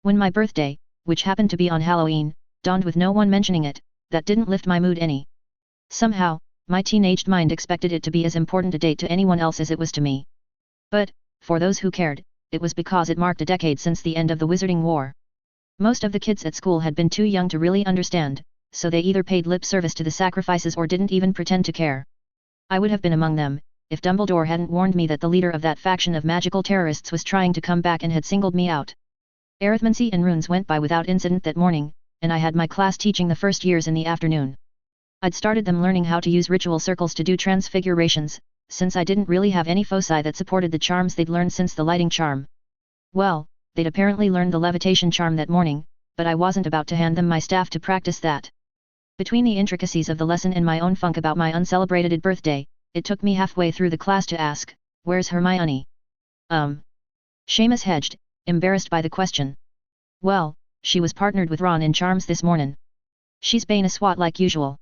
When my birthday, which happened to be on Halloween, dawned with no one mentioning it, that didn't lift my mood any. Somehow, my teenaged mind expected it to be as important a date to anyone else as it was to me. But, for those who cared, it was because it marked a decade since the end of the Wizarding War. Most of the kids at school had been too young to really understand, so they either paid lip service to the sacrifices or didn't even pretend to care. I would have been among them, if Dumbledore hadn't warned me that the leader of that faction of magical terrorists was trying to come back and had singled me out. Arithmancy and runes went by without incident that morning, and I had my class teaching the first years in the afternoon. I'd started them learning how to use ritual circles to do transfigurations, since I didn't really have any foci that supported the charms they'd learned since the lighting charm. Well, they'd apparently learned the levitation charm that morning, but I wasn't about to hand them my staff to practice that. Between the intricacies of the lesson and my own funk about my uncelebrated birthday, it took me halfway through the class to ask, "Where's Hermione?" Seamus hedged, embarrassed by the question. "Well, she was partnered with Ron in charms this mornin'. She's been a swot like usual."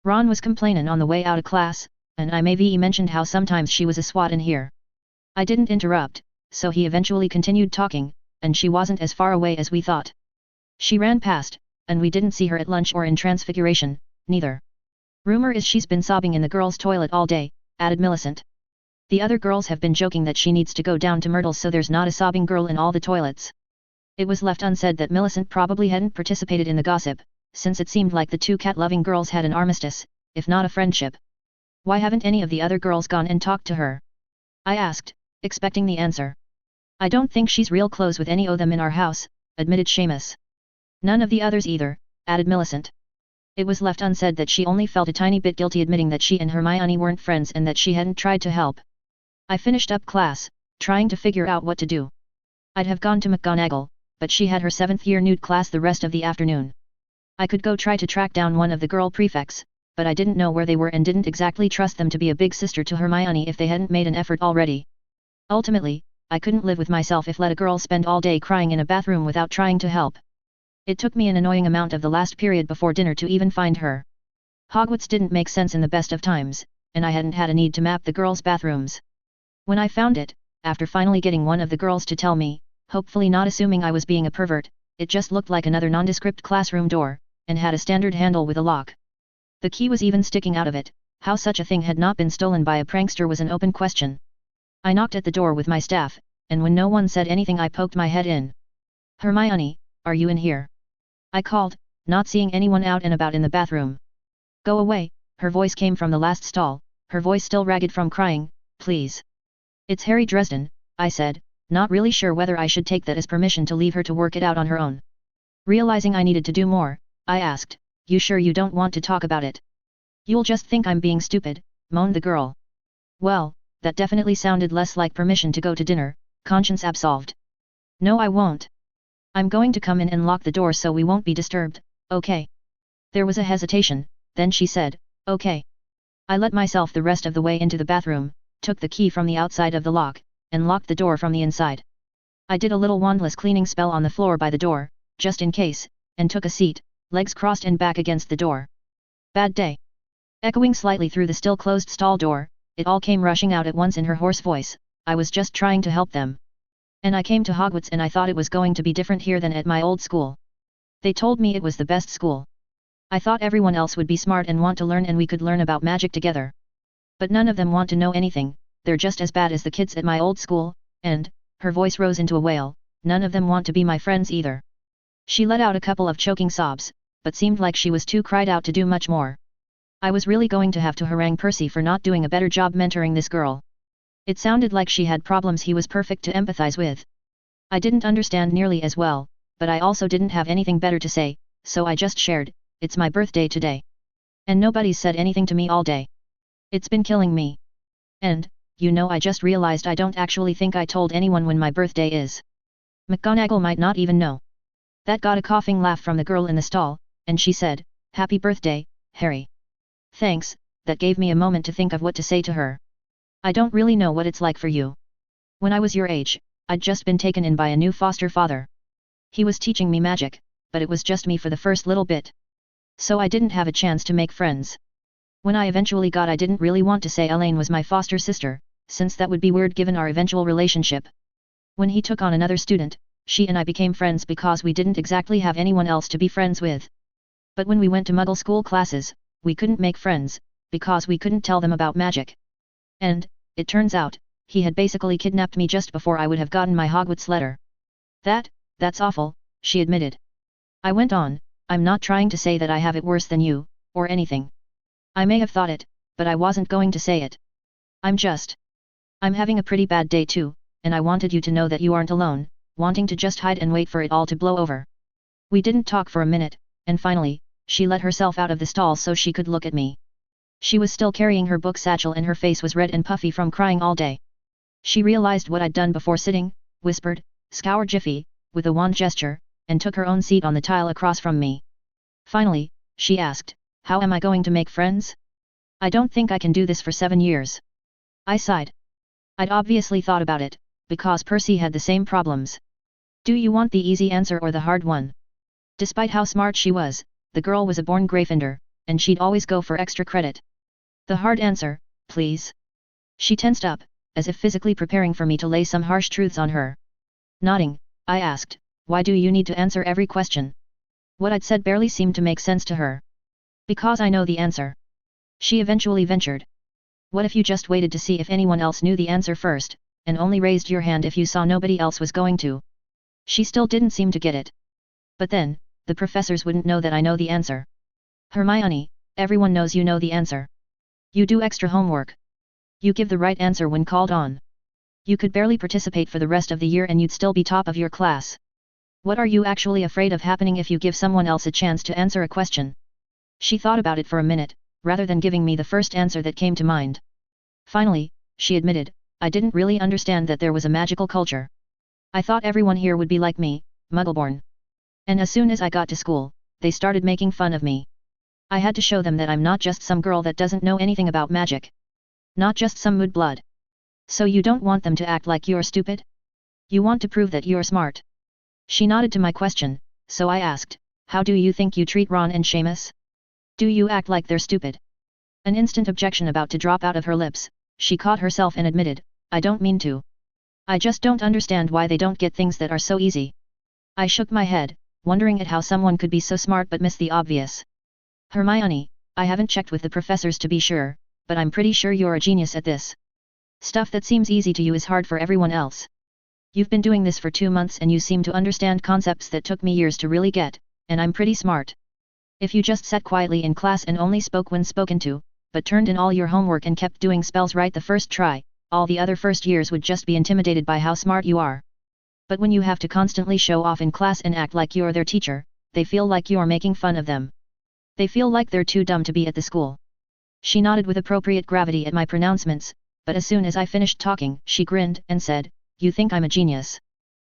Ron was complainin' on the way out of class, and I maybe mentioned how sometimes she was a swot in here. I didn't interrupt, so he eventually continued talking, and she wasn't as far away as we thought. She ran past, and we didn't see her at lunch or in Transfiguration, neither. Rumor is she's been sobbing in the girls' toilet all day, added Millicent. The other girls have been joking that she needs to go down to Myrtle's so there's not a sobbing girl in all the toilets. It was left unsaid that Millicent probably hadn't participated in the gossip, since it seemed like the two cat-loving girls had an armistice, if not a friendship. "Why haven't any of the other girls gone and talked to her?" I asked, expecting the answer. "I don't think she's real close with any of them in our house," admitted Seamus. "None of the others either," added Millicent. It was left unsaid that she only felt a tiny bit guilty admitting that she and Hermione weren't friends and that she hadn't tried to help. I finished up class, trying to figure out what to do. I'd have gone to McGonagall, but she had her 7th-year nude class the rest of the afternoon. I could go try to track down one of the girl prefects, but I didn't know where they were and didn't exactly trust them to be a big sister to Hermione if they hadn't made an effort already. Ultimately, I couldn't live with myself if let a girl spend all day crying in a bathroom without trying to help. It took me an annoying amount of the last period before dinner to even find her. Hogwarts didn't make sense in the best of times, and I hadn't had a need to map the girls' bathrooms. When I found it, after finally getting one of the girls to tell me, hopefully not assuming I was being a pervert, it just looked like another nondescript classroom door, and had a standard handle with a lock. The key was even sticking out of it. How such a thing had not been stolen by a prankster was an open question. I knocked at the door with my staff, and when no one said anything I poked my head in. "Hermione, are you in here?" I called, not seeing anyone out and about in the bathroom. "Go away," her voice came from the last stall, her voice still ragged from crying, "please." "It's Harry Dresden," I said, not really sure whether I should take that as permission to leave her to work it out on her own. Realizing I needed to do more, I asked, "You sure you don't want to talk about it?" "You'll just think I'm being stupid," moaned the girl. Well, that definitely sounded less like permission to go to dinner, conscience absolved. "No, I won't." I'm going to come in and lock the door so we won't be disturbed, okay? There was a hesitation, then she said, okay. I let myself the rest of the way into the bathroom, took the key from the outside of the lock, and locked the door from the inside. I did a little wandless cleaning spell on the floor by the door, just in case, and took a seat, legs crossed and back against the door. Bad day. Echoing slightly through the still closed stall door, it all came rushing out at once in her hoarse voice, I was just trying to help them. And I came to Hogwarts and I thought it was going to be different here than at my old school. They told me it was the best school. I thought everyone else would be smart and want to learn and we could learn about magic together. But none of them want to know anything, they're just as bad as the kids at my old school, and, her voice rose into a wail, none of them want to be my friends either. She let out a couple of choking sobs, but seemed like she was too cried out to do much more. I was really going to have to harangue Percy for not doing a better job mentoring this girl. It sounded like she had problems he was perfect to empathize with. I didn't understand nearly as well, but I also didn't have anything better to say, so I just shared, it's my birthday today. And nobody's said anything to me all day. It's been killing me. And, you know, I just realized I don't actually think I told anyone when my birthday is. McGonagall might not even know. That got a coughing laugh from the girl in the stall, and she said, Happy birthday, Harry. Thanks, that gave me a moment to think of what to say to her. I don't really know what it's like for you. When I was your age, I'd just been taken in by a new foster father. He was teaching me magic, but it was just me for the first little bit. So I didn't have a chance to make friends. When I eventually got I didn't really want to say Elaine was my foster sister, since that would be weird given our eventual relationship. When he took on another student, she and I became friends because we didn't exactly have anyone else to be friends with. But when we went to Muggle school classes, we couldn't make friends, because we couldn't tell them about magic. And, it turns out, he had basically kidnapped me just before I would have gotten my Hogwarts letter. That's awful, she admitted. I went on, I'm not trying to say that I have it worse than you, or anything. I may have thought it, but I wasn't going to say it. I'm having a pretty bad day too, and I wanted you to know that you aren't alone, wanting to just hide and wait for it all to blow over. We didn't talk for a minute, and finally, she let herself out of the stall so she could look at me. She was still carrying her book satchel and her face was red and puffy from crying all day. She realized what I'd done before sitting, whispered, Scour Jiffy, with a wand gesture, and took her own seat on the tile across from me. Finally, she asked, How am I going to make friends? I don't think I can do this for 7 years. I sighed. I'd obviously thought about it, because Percy had the same problems. Do you want the easy answer or the hard one? Despite how smart she was, the girl was a born Gryffindor, and she'd always go for extra credit. The hard answer, please. She tensed up, as if physically preparing for me to lay some harsh truths on her. Nodding, I asked, Why do you need to answer every question? What I'd said barely seemed to make sense to her. Because I know the answer. She eventually ventured. What if you just waited to see if anyone else knew the answer first, and only raised your hand if you saw nobody else was going to? She still didn't seem to get it. But then, the professors wouldn't know that I know the answer. Hermione, everyone knows you know the answer. You do extra homework. You give the right answer when called on. You could barely participate for the rest of the year and you'd still be top of your class. What are you actually afraid of happening if you give someone else a chance to answer a question? She thought about it for a minute, rather than giving me the first answer that came to mind. Finally, she admitted, I didn't really understand that there was a magical culture. I thought everyone here would be like me, Muggleborn. And as soon as I got to school, they started making fun of me. I had to show them that I'm not just some girl that doesn't know anything about magic. Not just some mudblood. So you don't want them to act like you're stupid? You want to prove that you're smart. She nodded to my question, so I asked, How do you think you treat Ron and Seamus? Do you act like they're stupid? An instant objection about to drop out of her lips, she caught herself and admitted, I don't mean to. I just don't understand why they don't get things that are so easy. I shook my head, wondering at how someone could be so smart but miss the obvious. Hermione, I haven't checked with the professors to be sure, but I'm pretty sure you're a genius at this. Stuff that seems easy to you is hard for everyone else. You've been doing this for 2 months and you seem to understand concepts that took me years to really get, and I'm pretty smart. If you just sat quietly in class and only spoke when spoken to, but turned in all your homework and kept doing spells right the first try, all the other first years would just be intimidated by how smart you are. But when you have to constantly show off in class and act like you're their teacher, they feel like you're making fun of them. They feel like they're too dumb to be at the school. She nodded with appropriate gravity at my pronouncements, but as soon as I finished talking, she grinned and said, You think I'm a genius?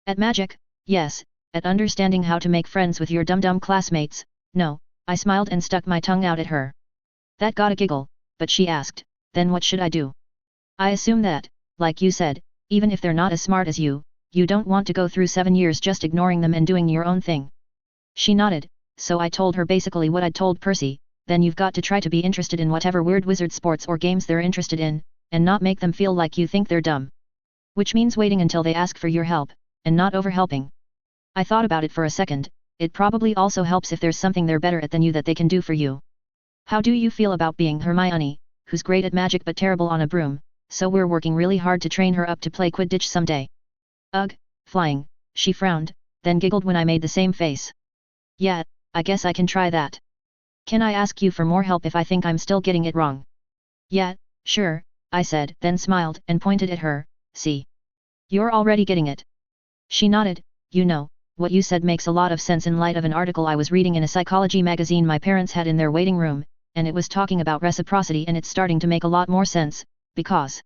At magic, yes, at understanding how to make friends with your dum-dum classmates. No, I smiled and stuck my tongue out at her. That got a giggle, but she asked, then what should I do? I assume that, like you said, even if they're not as smart as you don't want to go through 7 years just ignoring them and doing your own thing. She nodded, so I told her basically what I'd told Percy, then you've got to try to be interested in whatever weird wizard sports or games they're interested in, and not make them feel like you think they're dumb. Which means waiting until they ask for your help, and not overhelping. I thought about it for a second, it probably also helps if there's something they're better at than you that they can do for you. How do you feel about being Hermione, who's great at magic but terrible on a broom, so we're working really hard to train her up to play Quidditch someday? Ugh, flying, she frowned, then giggled when I made the same face. Yeah, I guess I can try that. Can I ask you for more help if I think I'm still getting it wrong? Yeah, sure, I said, then smiled and pointed at her, see? You're already getting it. She nodded, you know, what you said makes a lot of sense in light of an article I was reading in a psychology magazine my parents had in their waiting room, and it was talking about reciprocity and it's starting to make a lot more sense, because...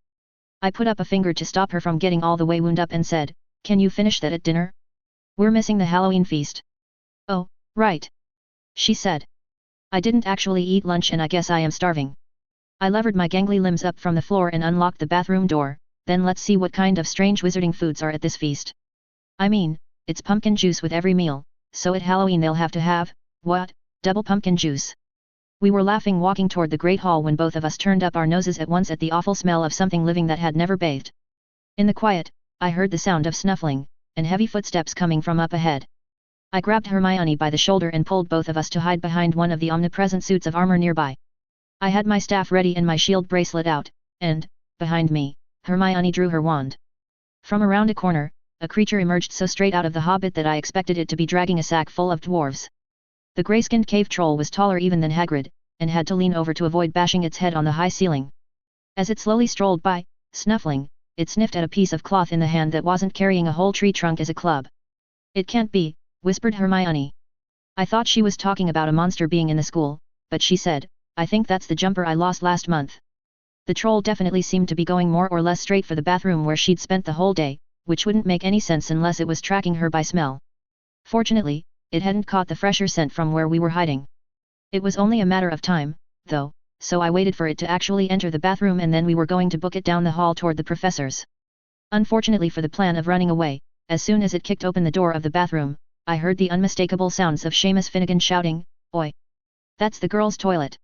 I put up a finger to stop her from getting all the way wound up and said, can you finish that at dinner? We're missing the Halloween feast. Oh, right. She said. I didn't actually eat lunch and I guess I am starving. I levered my gangly limbs up from the floor and unlocked the bathroom door, then let's see what kind of strange wizarding foods are at this feast. I mean, it's pumpkin juice with every meal, so at Halloween they'll have to have, what, double pumpkin juice. We were laughing walking toward the Great Hall when both of us turned up our noses at once at the awful smell of something living that had never bathed. In the quiet, I heard the sound of snuffling, and heavy footsteps coming from up ahead. I grabbed Hermione by the shoulder and pulled both of us to hide behind one of the omnipresent suits of armor nearby. I had my staff ready and my shield bracelet out, and, behind me, Hermione drew her wand. From around a corner, a creature emerged so straight out of the Hobbit that I expected it to be dragging a sack full of dwarves. The grey-skinned cave troll was taller even than Hagrid, and had to lean over to avoid bashing its head on the high ceiling. As it slowly strolled by, snuffling, it sniffed at a piece of cloth in the hand that wasn't carrying a whole tree trunk as a club. It can't be, whispered Hermione. I thought she was talking about a monster being in the school, but she said, I think that's the jumper I lost last month. The troll definitely seemed to be going more or less straight for the bathroom where she'd spent the whole day, which wouldn't make any sense unless it was tracking her by smell. Fortunately, it hadn't caught the fresher scent from where we were hiding. It was only a matter of time, though, so I waited for it to actually enter the bathroom and then we were going to book it down the hall toward the professors. Unfortunately for the plan of running away, as soon as it kicked open the door of the bathroom, I heard the unmistakable sounds of Seamus Finnegan shouting, "Oi! That's the girls' toilet."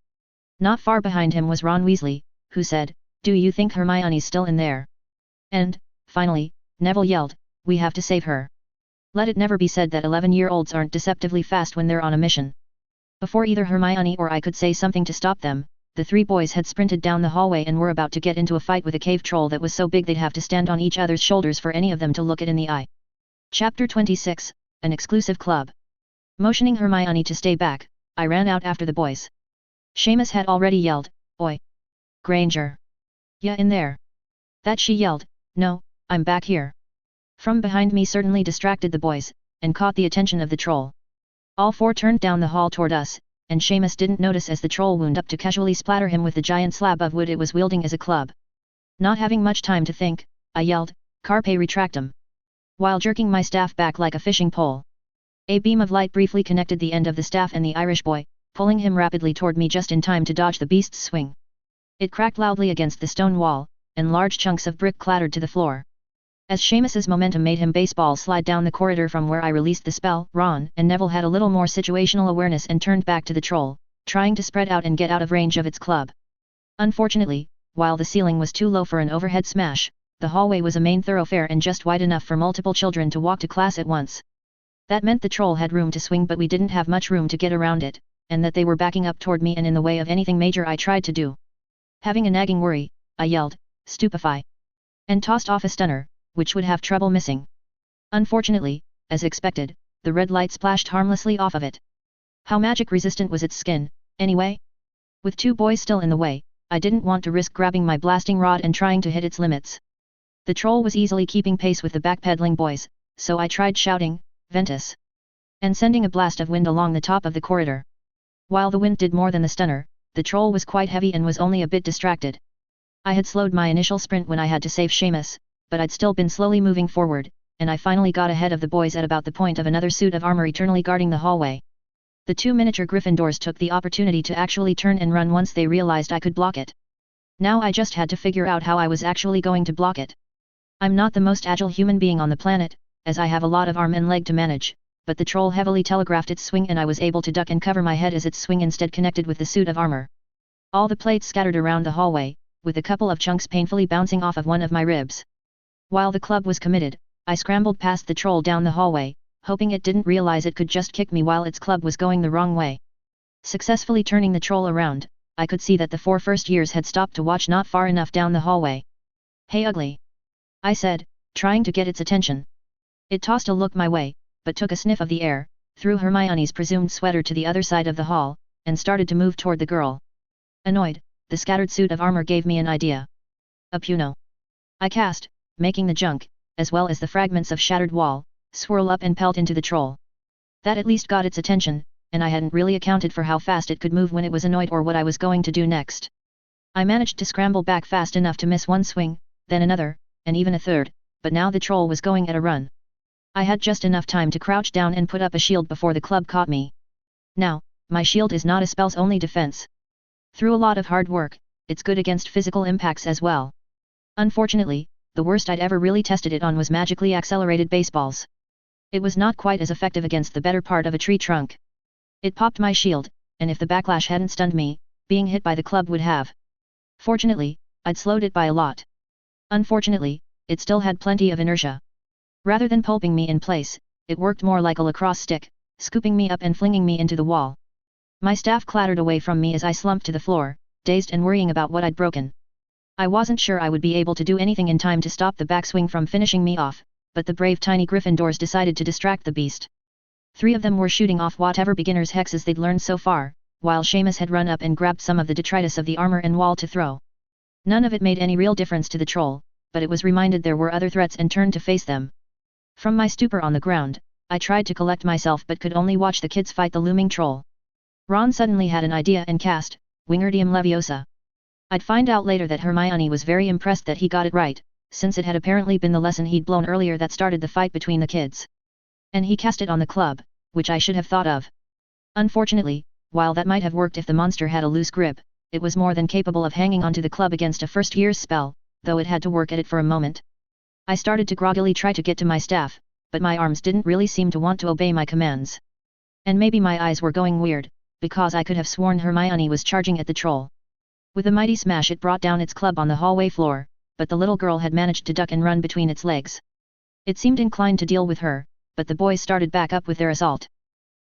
Not far behind him was Ron Weasley, who said, "Do you think Hermione's still in there?" And, finally, Neville yelled, "We have to save her." Let it never be said that 11-year-olds aren't deceptively fast when they're on a mission. Before either Hermione or I could say something to stop them, the three boys had sprinted down the hallway and were about to get into a fight with a cave troll that was so big they'd have to stand on each other's shoulders for any of them to look it in the eye. Chapter 26, An Exclusive Club. Motioning Hermione to stay back, I ran out after the boys. Seamus had already yelled, "Oi! Granger! Ya in there?" That she yelled, "No, I'm back here." From behind me certainly distracted the boys, and caught the attention of the troll. All four turned down the hall toward us, and Seamus didn't notice as the troll wound up to casually splatter him with the giant slab of wood it was wielding as a club. Not having much time to think, I yelled, "Carpe retractum!" while jerking my staff back like a fishing pole. A beam of light briefly connected the end of the staff and the Irish boy, pulling him rapidly toward me just in time to dodge the beast's swing. It cracked loudly against the stone wall, and large chunks of brick clattered to the floor. As Seamus's momentum made him baseball slide down the corridor from where I released the spell, Ron and Neville had a little more situational awareness and turned back to the troll, trying to spread out and get out of range of its club. Unfortunately, while the ceiling was too low for an overhead smash, the hallway was a main thoroughfare and just wide enough for multiple children to walk to class at once. That meant the troll had room to swing but we didn't have much room to get around it, and that they were backing up toward me and in the way of anything major I tried to do. Having a nagging worry, I yelled, "Stupefy!" and tossed off a stunner, which would have trouble missing. Unfortunately, as expected, the red light splashed harmlessly off of it. How magic resistant was its skin, anyway? With two boys still in the way, I didn't want to risk grabbing my blasting rod and trying to hit its limits. The troll was easily keeping pace with the backpedaling boys, so I tried shouting, "Ventus!" and sending a blast of wind along the top of the corridor. While the wind did more than the stunner, the troll was quite heavy and was only a bit distracted. I had slowed my initial sprint when I had to save Seamus, but I'd still been slowly moving forward, and I finally got ahead of the boys at about the point of another suit of armor eternally guarding the hallway. The two miniature Gryffindors took the opportunity to actually turn and run once they realized I could block it. Now I just had to figure out how I was actually going to block it. I'm not the most agile human being on the planet, as I have a lot of arm and leg to manage, but the troll heavily telegraphed its swing and I was able to duck and cover my head as its swing instead connected with the suit of armor. All the plates scattered around the hallway, with a couple of chunks painfully bouncing off of one of my ribs. While the club was committed, I scrambled past the troll down the hallway, hoping it didn't realize it could just kick me while its club was going the wrong way. Successfully turning the troll around, I could see that the 4 first years had stopped to watch not far enough down the hallway. "Hey ugly!" I said, trying to get its attention. It tossed a look my way, but took a sniff of the air, threw Hermione's presumed sweater to the other side of the hall, and started to move toward the girl. Annoyed, the scattered suit of armor gave me an idea. "A Puno!" I cast, making the junk, as well as the fragments of shattered wall, swirl up and pelt into the troll. That at least got its attention, and I hadn't really accounted for how fast it could move when it was annoyed or what I was going to do next. I managed to scramble back fast enough to miss one swing, then another, and even a third, but now the troll was going at a run. I had just enough time to crouch down and put up a shield before the club caught me. Now, my shield is not a spell's only defense. Through a lot of hard work, it's good against physical impacts as well. Unfortunately, the worst I'd ever really tested it on was magically accelerated baseballs. It was not quite as effective against the better part of a tree trunk. It popped my shield, and if the backlash hadn't stunned me, being hit by the club would have. Fortunately, I'd slowed it by a lot. Unfortunately, it still had plenty of inertia. Rather than pulping me in place, it worked more like a lacrosse stick, scooping me up and flinging me into the wall. My staff clattered away from me as I slumped to the floor, dazed and worrying about what I'd broken. I wasn't sure I would be able to do anything in time to stop the backswing from finishing me off, but the brave tiny Gryffindors decided to distract the beast. 3 of them were shooting off whatever beginner's hexes they'd learned so far, while Seamus had run up and grabbed some of the detritus of the armor and wall to throw. None of it made any real difference to the troll, but it was reminded there were other threats and turned to face them. From my stupor on the ground, I tried to collect myself but could only watch the kids fight the looming troll. Ron suddenly had an idea and cast, Wingardium Leviosa. I'd find out later that Hermione was very impressed that he got it right, since it had apparently been the lesson he'd blown earlier that started the fight between the kids. And he cast it on the club, which I should have thought of. Unfortunately, while that might have worked if the monster had a loose grip, it was more than capable of hanging onto the club against a first year's spell, though it had to work at it for a moment. I started to groggily try to get to my staff, but my arms didn't really seem to want to obey my commands. And maybe my eyes were going weird, because I could have sworn Hermione was charging at the troll. With a mighty smash it brought down its club on the hallway floor, but the little girl had managed to duck and run between its legs. It seemed inclined to deal with her, but the boys started back up with their assault.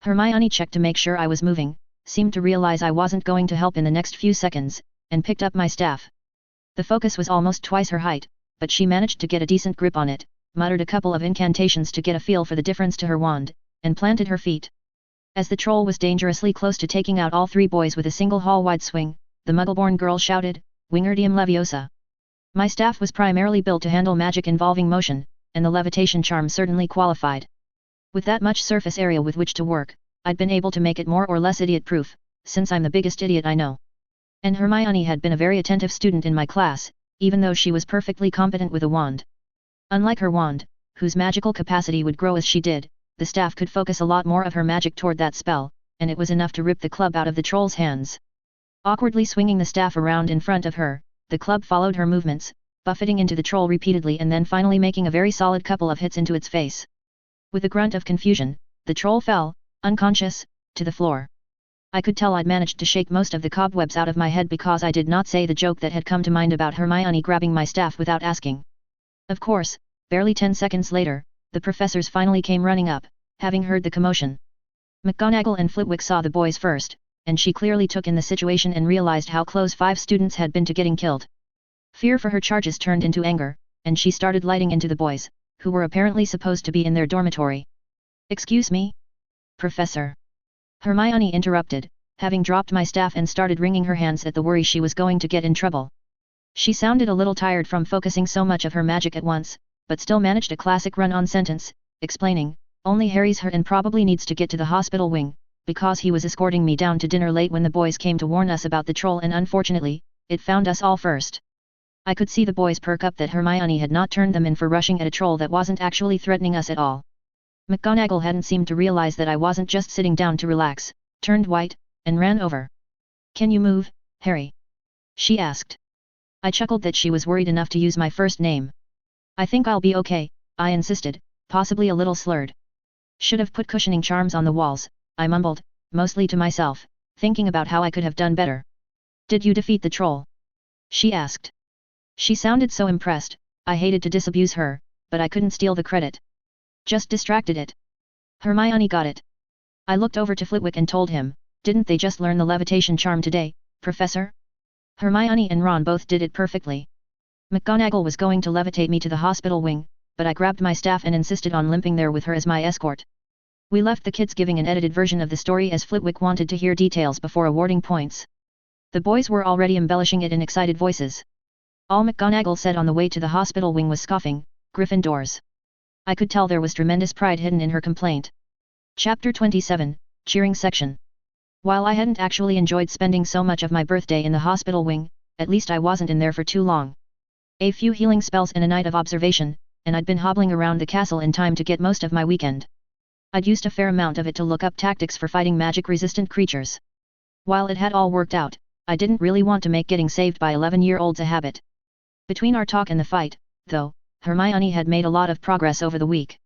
Hermione checked to make sure I was moving, seemed to realize I wasn't going to help in the next few seconds, and picked up my staff. The focus was almost twice her height, but she managed to get a decent grip on it, muttered a couple of incantations to get a feel for the difference to her wand, and planted her feet. As the troll was dangerously close to taking out all 3 boys with a single hall-wide swing, the Muggleborn girl shouted, Wingardium Leviosa. My staff was primarily built to handle magic involving motion, and the levitation charm certainly qualified. With that much surface area with which to work, I'd been able to make it more or less idiot-proof, since I'm the biggest idiot I know. And Hermione had been a very attentive student in my class, even though she was perfectly competent with a wand. Unlike her wand, whose magical capacity would grow as she did, the staff could focus a lot more of her magic toward that spell, and it was enough to rip the club out of the troll's hands. Awkwardly swinging the staff around in front of her, the club followed her movements, buffeting into the troll repeatedly and then finally making a very solid couple of hits into its face. With a grunt of confusion, the troll fell, unconscious, to the floor. I could tell I'd managed to shake most of the cobwebs out of my head because I did not say the joke that had come to mind about Hermione grabbing my staff without asking. Of course, barely 10 seconds later, the professors finally came running up, having heard the commotion. McGonagall and Flitwick saw the boys first, and she clearly took in the situation and realized how close 5 students had been to getting killed. Fear for her charges turned into anger, and she started lighting into the boys, who were apparently supposed to be in their dormitory. "Excuse me? Professor?" Hermione interrupted, having dropped my staff and started wringing her hands at the worry she was going to get in trouble. She sounded a little tired from focusing so much of her magic at once, but still managed a classic run-on sentence, explaining, "Only Harry's hurt and probably needs to get to the hospital wing, because he was escorting me down to dinner late when the boys came to warn us about the troll and unfortunately, it found us all first." I could see the boys perk up that Hermione had not turned them in for rushing at a troll that wasn't actually threatening us at all. McGonagall hadn't seemed to realize that I wasn't just sitting down to relax, turned white, and ran over. "Can you move, Harry?" she asked. I chuckled that she was worried enough to use my first name. "I think I'll be okay," I insisted, possibly a little slurred. "Should have put cushioning charms on the walls," I mumbled, mostly to myself, thinking about how I could have done better. "Did you defeat the troll?" she asked. She sounded so impressed. I hated to disabuse her, but I couldn't steal the credit. "Just distracted it." Hermione got it. I looked over to Flitwick and told him, "Didn't they just learn the levitation charm today, Professor?" Hermione and Ron both did it perfectly. McGonagall was going to levitate me to the hospital wing, but I grabbed my staff and insisted on limping there with her as my escort. We left the kids giving an edited version of the story as Flitwick wanted to hear details before awarding points. The boys were already embellishing it in excited voices. All McGonagall said on the way to the hospital wing was scoffing, "Gryffindors." I could tell there was tremendous pride hidden in her complaint. Chapter 27, Cheering Section. While I hadn't actually enjoyed spending so much of my birthday in the hospital wing, at least I wasn't in there for too long. A few healing spells and a night of observation, and I'd been hobbling around the castle in time to get most of my weekend. I'd used a fair amount of it to look up tactics for fighting magic-resistant creatures. While it had all worked out, I didn't really want to make getting saved by 11-year-olds a habit. Between our talk and the fight, though, Hermione had made a lot of progress over the week.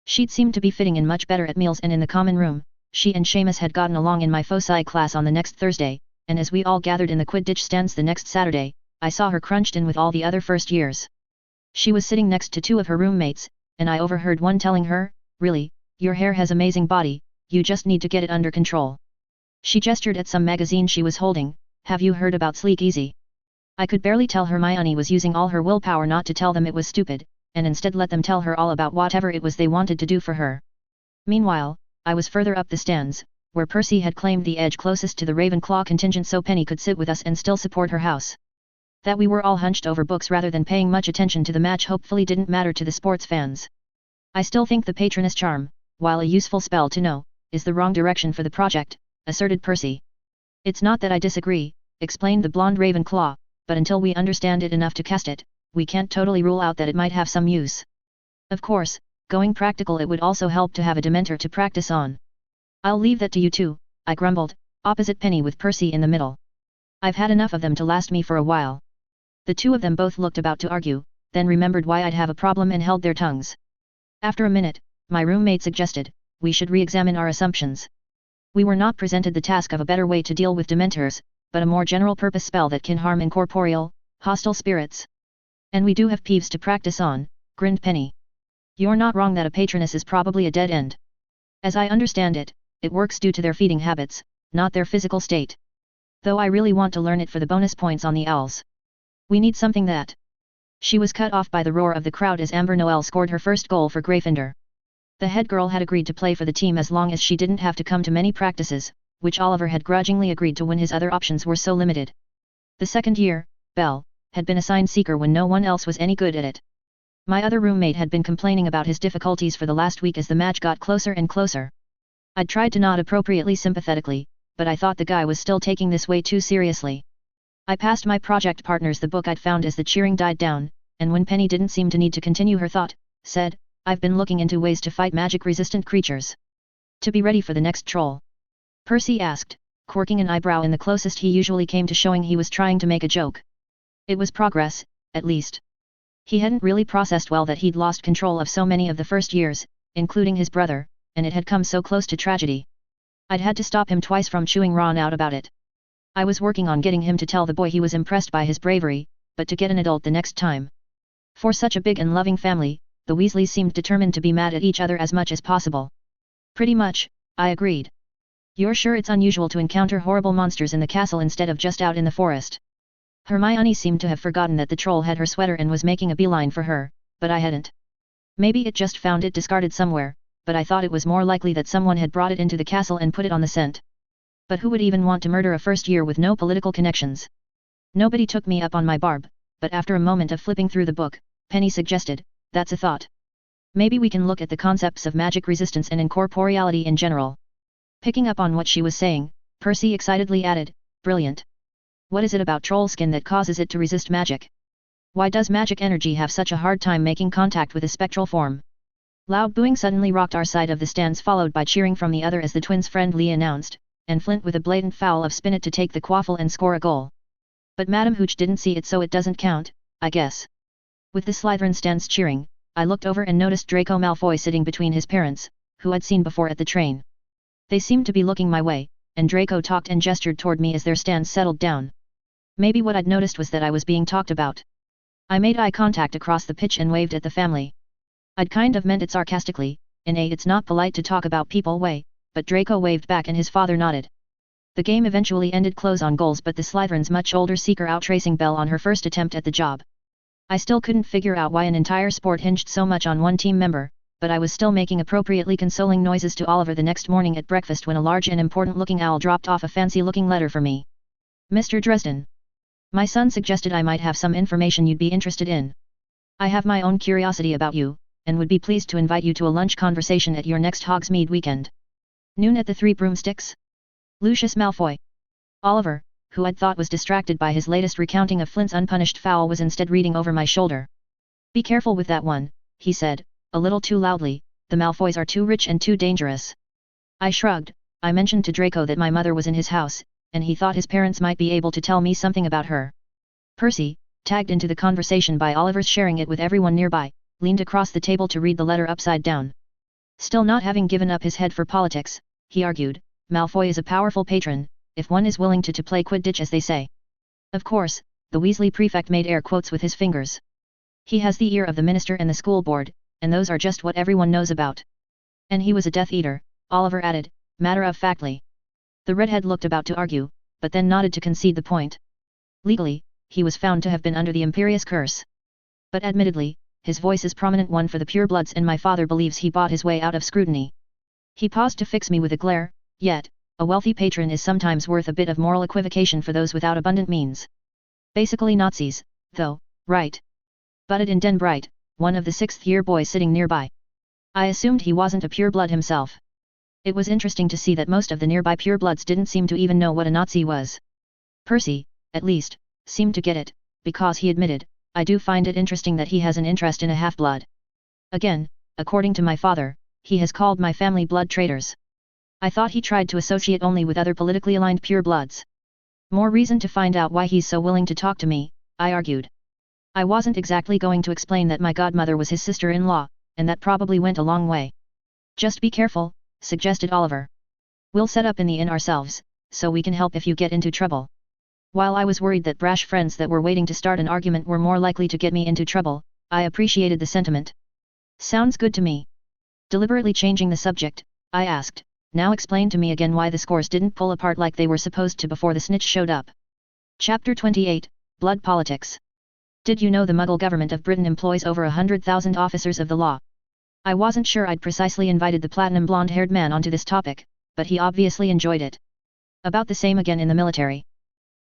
She'd seemed to be fitting in much better at meals and in the common room. She and Seamus had gotten along in my foci class on the next Thursday, and as we all gathered in the Quidditch stands the next Saturday, I saw her crunched in with all the other first years. She was sitting next to two of her roommates, and I overheard one telling her, "Really, your hair has amazing body, you just need to get it under control." She gestured at some magazine she was holding. "Have you heard about Sleek Easy?" I could barely tell Hermione was using all her willpower not to tell them it was stupid, and instead let them tell her all about whatever it was they wanted to do for her. Meanwhile, I was further up the stands, where Percy had claimed the edge closest to the Ravenclaw contingent so Penny could sit with us and still support her house. That we were all hunched over books rather than paying much attention to the match hopefully didn't matter to the sports fans. "I still think the Patronus charm, while a useful spell to know, is the wrong direction for the project," asserted Percy. "It's not that I disagree," explained the blonde Ravenclaw, "but until we understand it enough to cast it, we can't totally rule out that it might have some use. Of course, going practical, it would also help to have a Dementor to practice on." "I'll leave that to you two," I grumbled, opposite Penny with Percy in the middle. "I've had enough of them to last me for a while." The two of them both looked about to argue, then remembered why I'd have a problem and held their tongues. After a minute, my roommate suggested, "We should re-examine our assumptions. We were not presented the task of a better way to deal with Dementors, but a more general-purpose spell that can harm incorporeal, hostile spirits. And we do have Peeves to practice on," grinned Penny. "You're not wrong that a Patronus is probably a dead end. As I understand it, it works due to their feeding habits, not their physical state. Though I really want to learn it for the bonus points on the owls. We need something that..." She was cut off by the roar of the crowd as Amber Noel scored her first goal for Gryffindor. The head girl had agreed to play for the team as long as she didn't have to come to many practices, which Oliver had grudgingly agreed to when his other options were so limited. The second year, Belle, had been assigned Seeker when no one else was any good at it. My other roommate had been complaining about his difficulties for the last week as the match got closer and closer. I'd tried to nod appropriately sympathetically, but I thought the guy was still taking this way too seriously. I passed my project partners the book I'd found as the cheering died down, and when Penny didn't seem to need to continue her thought, said, "I've been looking into ways to fight magic-resistant creatures. To be ready for the next troll?" Percy asked, quirking an eyebrow in the closest he usually came to showing he was trying to make a joke. It was progress, at least. He hadn't really processed well that he'd lost control of so many of the first years, including his brother, and it had come so close to tragedy. I'd had to stop him twice from chewing Ron out about it. I was working on getting him to tell the boy he was impressed by his bravery, but to get an adult the next time. For such a big and loving family, the Weasleys seemed determined to be mad at each other as much as possible. "Pretty much," I agreed. "You're sure it's unusual to encounter horrible monsters in the castle instead of just out in the forest?" Hermione seemed to have forgotten that the troll had her sweater and was making a beeline for her, but I hadn't. Maybe it just found it discarded somewhere, but I thought it was more likely that someone had brought it into the castle and put it on the scent. But who would even want to murder a first year with no political connections? Nobody took me up on my barb, but after a moment of flipping through the book, Penny suggested, "That's a thought. Maybe we can look at the concepts of magic resistance and incorporeality in general." Picking up on what she was saying, Percy excitedly added, "Brilliant. What is it about troll skin that causes it to resist magic?" Why does magic energy have such a hard time making contact with a spectral form? Loud booing suddenly rocked our side of the stands, followed by cheering from the other as the twins friendly announced, and Flint with a blatant foul of Spinnet to take the quaffle and score a goal. But Madam Hooch didn't see it, so it doesn't count, I guess. With the Slytherin stands cheering, I looked over and noticed Draco Malfoy sitting between his parents, who I'd seen before at the train. They seemed to be looking my way, and Draco talked and gestured toward me as their stands settled down. Maybe what I'd noticed was that I was being talked about. I made eye contact across the pitch and waved at the family. I'd kind of meant it sarcastically, in a it's not polite to talk about people way, but Draco waved back and his father nodded. The game eventually ended close on goals, but the Slytherin's much older seeker out tracing Belle on her first attempt at the job. I still couldn't figure out why an entire sport hinged so much on one team member, but I was still making appropriately consoling noises to Oliver the next morning at breakfast when a large and important-looking owl dropped off a fancy-looking letter for me. Mr. Dresden. My son suggested I might have some information you'd be interested in. I have my own curiosity about you, and would be pleased to invite you to a lunch conversation at your next Hogsmeade weekend. Noon at the Three Broomsticks? Lucius Malfoy. Oliver, who I'd thought was distracted by his latest recounting of Flint's unpunished foul, was instead reading over my shoulder. Be careful with that one, he said, a little too loudly, the Malfoys are too rich and too dangerous. I shrugged. I mentioned to Draco that my mother was in his house, and he thought his parents might be able to tell me something about her. Percy, tagged into the conversation by Oliver's sharing it with everyone nearby, leaned across the table to read the letter upside down. Still not having given up his head for politics, he argued, Malfoy is a powerful patron, if one is willing to play Quidditch as they say. Of course, the Weasley prefect made air quotes with his fingers. He has the ear of the minister and the school board, and those are just what everyone knows about. And he was a Death Eater, Oliver added, matter-of-factly. The redhead looked about to argue, but then nodded to concede the point. Legally, he was found to have been under the Imperious Curse. But admittedly, his voice is prominent one for the purebloods, and my father believes he bought his way out of scrutiny. He paused to fix me with a glare, yet, a wealthy patron is sometimes worth a bit of moral equivocation for those without abundant means. Basically Nazis, though, right? Butted in Den Bright, one of the sixth-year boys sitting nearby. I assumed he wasn't a pureblood himself. It was interesting to see that most of the nearby purebloods didn't seem to even know what a Nazi was. Percy, at least, seemed to get it, because he admitted, I do find it interesting that he has an interest in a half-blood. Again, according to my father, he has called my family blood traitors. I thought he tried to associate only with other politically aligned purebloods. More reason to find out why he's so willing to talk to me, I argued. I wasn't exactly going to explain that my godmother was his sister-in-law, and that probably went a long way. Just be careful, suggested Oliver. We'll set up in the inn ourselves, so we can help if you get into trouble. While I was worried that brash friends that were waiting to start an argument were more likely to get me into trouble, I appreciated the sentiment. Sounds good to me. Deliberately changing the subject, I asked, now explain to me again why the scores didn't pull apart like they were supposed to before the snitch showed up. Chapter 28, Blood Politics. Did you know the Muggle government of Britain employs over 100,000 officers of the law? I wasn't sure I'd precisely invited the platinum blonde-haired man onto this topic, but he obviously enjoyed it. About the same again in the military.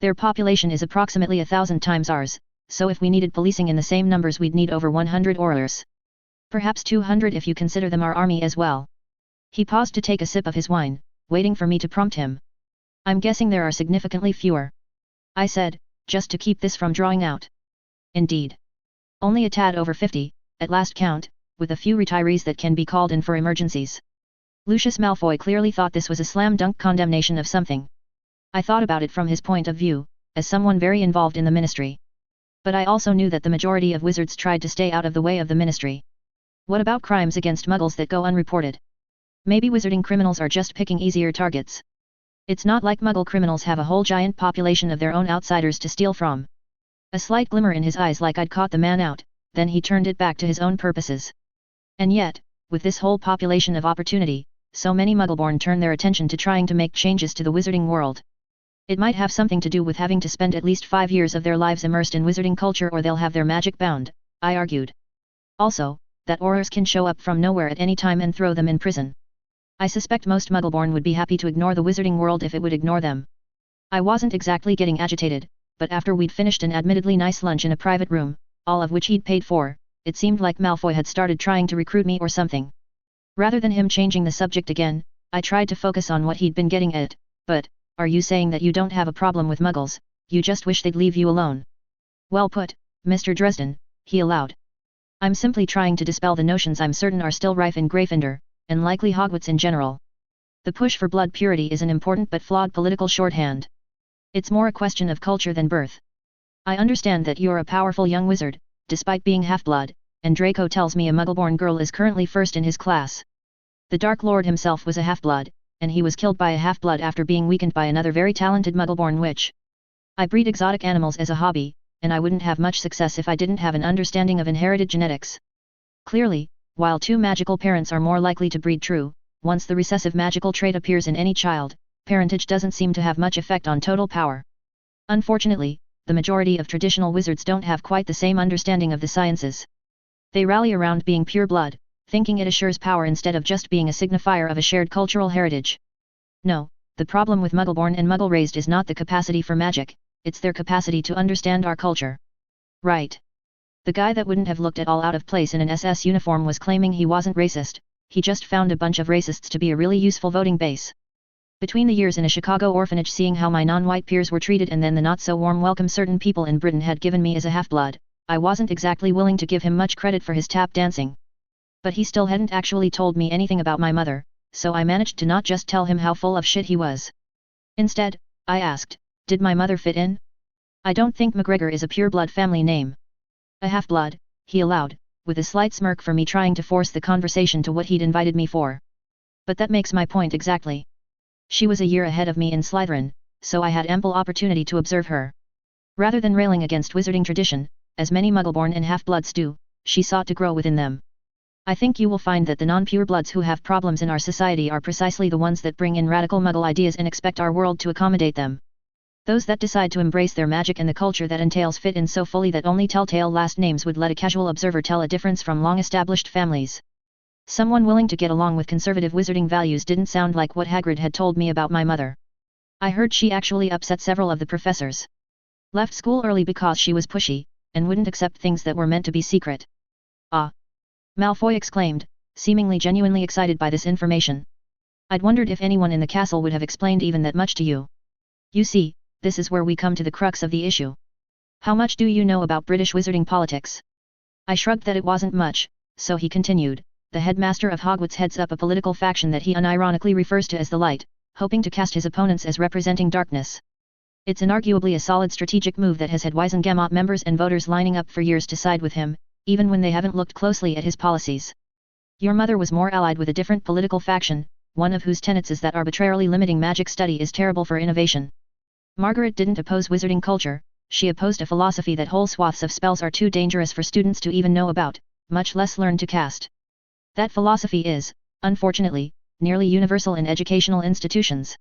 Their population is approximately 1,000 times ours, so if we needed policing in the same numbers we'd need over 100 Aurors. Perhaps 200 if you consider them our army as well. He paused to take a sip of his wine, waiting for me to prompt him. I'm guessing there are significantly fewer. I said, just to keep this from drawing out. Indeed. Only a tad over 50, at last count, with a few retirees that can be called in for emergencies. Lucius Malfoy clearly thought this was a slam-dunk condemnation of something. I thought about it from his point of view, as someone very involved in the ministry. But I also knew that the majority of wizards tried to stay out of the way of the ministry. What about crimes against muggles that go unreported? Maybe wizarding criminals are just picking easier targets. It's not like muggle criminals have a whole giant population of their own outsiders to steal from. A slight glimmer in his eyes like I'd caught the man out, then he turned it back to his own purposes. And yet, with this whole population of opportunity, so many muggleborn turn their attention to trying to make changes to the wizarding world. It might have something to do with having to spend at least 5 years of their lives immersed in wizarding culture, or they'll have their magic bound, I argued. Also, that Aurors can show up from nowhere at any time and throw them in prison. I suspect most muggleborn would be happy to ignore the wizarding world if it would ignore them. I wasn't exactly getting agitated, but after we'd finished an admittedly nice lunch in a private room, all of which he'd paid for, it seemed like Malfoy had started trying to recruit me or something. Rather than him changing the subject again, I tried to focus on what he'd been getting at. But, are you saying that you don't have a problem with muggles, you just wish they'd leave you alone? Well put, Mr. Dresden, he allowed. I'm simply trying to dispel the notions I'm certain are still rife in Gryffindor, and likely Hogwarts in general. The push for blood purity is an important but flawed political shorthand. It's more a question of culture than birth. I understand that you're a powerful young wizard, despite being half-blood, and Draco tells me a Muggleborn girl is currently first in his class. The Dark Lord himself was a half-blood, and he was killed by a half-blood after being weakened by another very talented Muggleborn witch. I breed exotic animals as a hobby, and I wouldn't have much success if I didn't have an understanding of inherited genetics. Clearly, while two magical parents are more likely to breed true, once the recessive magical trait appears in any child, parentage doesn't seem to have much effect on total power. Unfortunately, the majority of traditional wizards don't have quite the same understanding of the sciences. They rally around being pure blood, thinking it assures power instead of just being a signifier of a shared cultural heritage. No, the problem with Muggleborn and Muggle-raised is not the capacity for magic, it's their capacity to understand our culture. Right. The guy that wouldn't have looked at all out of place in an SS uniform was claiming he wasn't racist, he just found a bunch of racists to be a really useful voting base. Between the years in a Chicago orphanage seeing how my non-white peers were treated and then the not-so-warm welcome certain people in Britain had given me as a half-blood, I wasn't exactly willing to give him much credit for his tap dancing. But he still hadn't actually told me anything about my mother, so I managed to not just tell him how full of shit he was. Instead, I asked, did my mother fit in? I don't think McGregor is a pure-blood family name. A half-blood, he allowed, with a slight smirk for me trying to force the conversation to what he'd invited me for. But that makes my point exactly. She was a year ahead of me in Slytherin, so I had ample opportunity to observe her. Rather than railing against wizarding tradition, as many Muggleborn and half-bloods do, she sought to grow within them. I think you will find that the non-purebloods who have problems in our society are precisely the ones that bring in radical Muggle ideas and expect our world to accommodate them. Those that decide to embrace their magic and the culture that entails fit in so fully that only telltale last names would let a casual observer tell a difference from long-established families. Someone willing to get along with conservative wizarding values didn't sound like what Hagrid had told me about my mother. I heard she actually upset several of the professors. Left school early because she was pushy, and wouldn't accept things that were meant to be secret. Ah! Malfoy exclaimed, seemingly genuinely excited by this information. I'd wondered if anyone in the castle would have explained even that much to you. You see, this is where we come to the crux of the issue. How much do you know about British wizarding politics? I shrugged that it wasn't much, so he continued, the headmaster of Hogwarts heads up a political faction that he unironically refers to as the Light, hoping to cast his opponents as representing darkness. It's inarguably a solid strategic move that has had Wizengamot members and voters lining up for years to side with him, even when they haven't looked closely at his policies. Your mother was more allied with a different political faction, one of whose tenets is that arbitrarily limiting magic study is terrible for innovation. Margaret didn't oppose wizarding culture, she opposed a philosophy that whole swaths of spells are too dangerous for students to even know about, much less learn to cast. That philosophy is, unfortunately, nearly universal in educational institutions.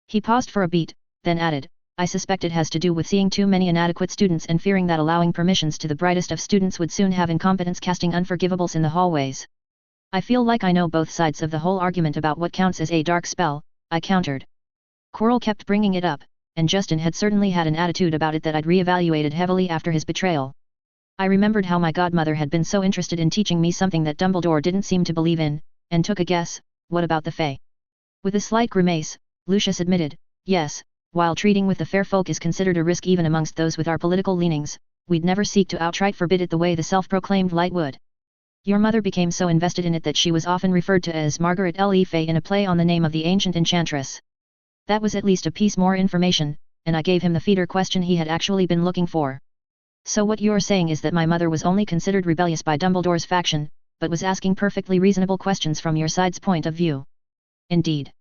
He paused for a beat, then added, I suspect it has to do with seeing too many inadequate students and fearing that allowing permissions to the brightest of students would soon have incompetence casting unforgivables in the hallways. I feel like I know both sides of the whole argument about what counts as a dark spell, I countered. Quirrell kept bringing it up, and Justin had certainly had an attitude about it that I'd re-evaluated heavily after his betrayal. I remembered how my godmother had been so interested in teaching me something that Dumbledore didn't seem to believe in, and took a guess, what about the Fae? With a slight grimace, Lucius admitted, yes, while treating with the fair folk is considered a risk even amongst those with our political leanings, we'd never seek to outright forbid it the way the self-proclaimed Light would. Your mother became so invested in it that she was often referred to as Margaret L. E. Fae in a play on the name of the ancient enchantress. That was at least a piece more information, and I gave him the feeder question he had actually been looking for. So what you're saying is that my mother was only considered rebellious by Dumbledore's faction, but was asking perfectly reasonable questions from your side's point of view. Indeed.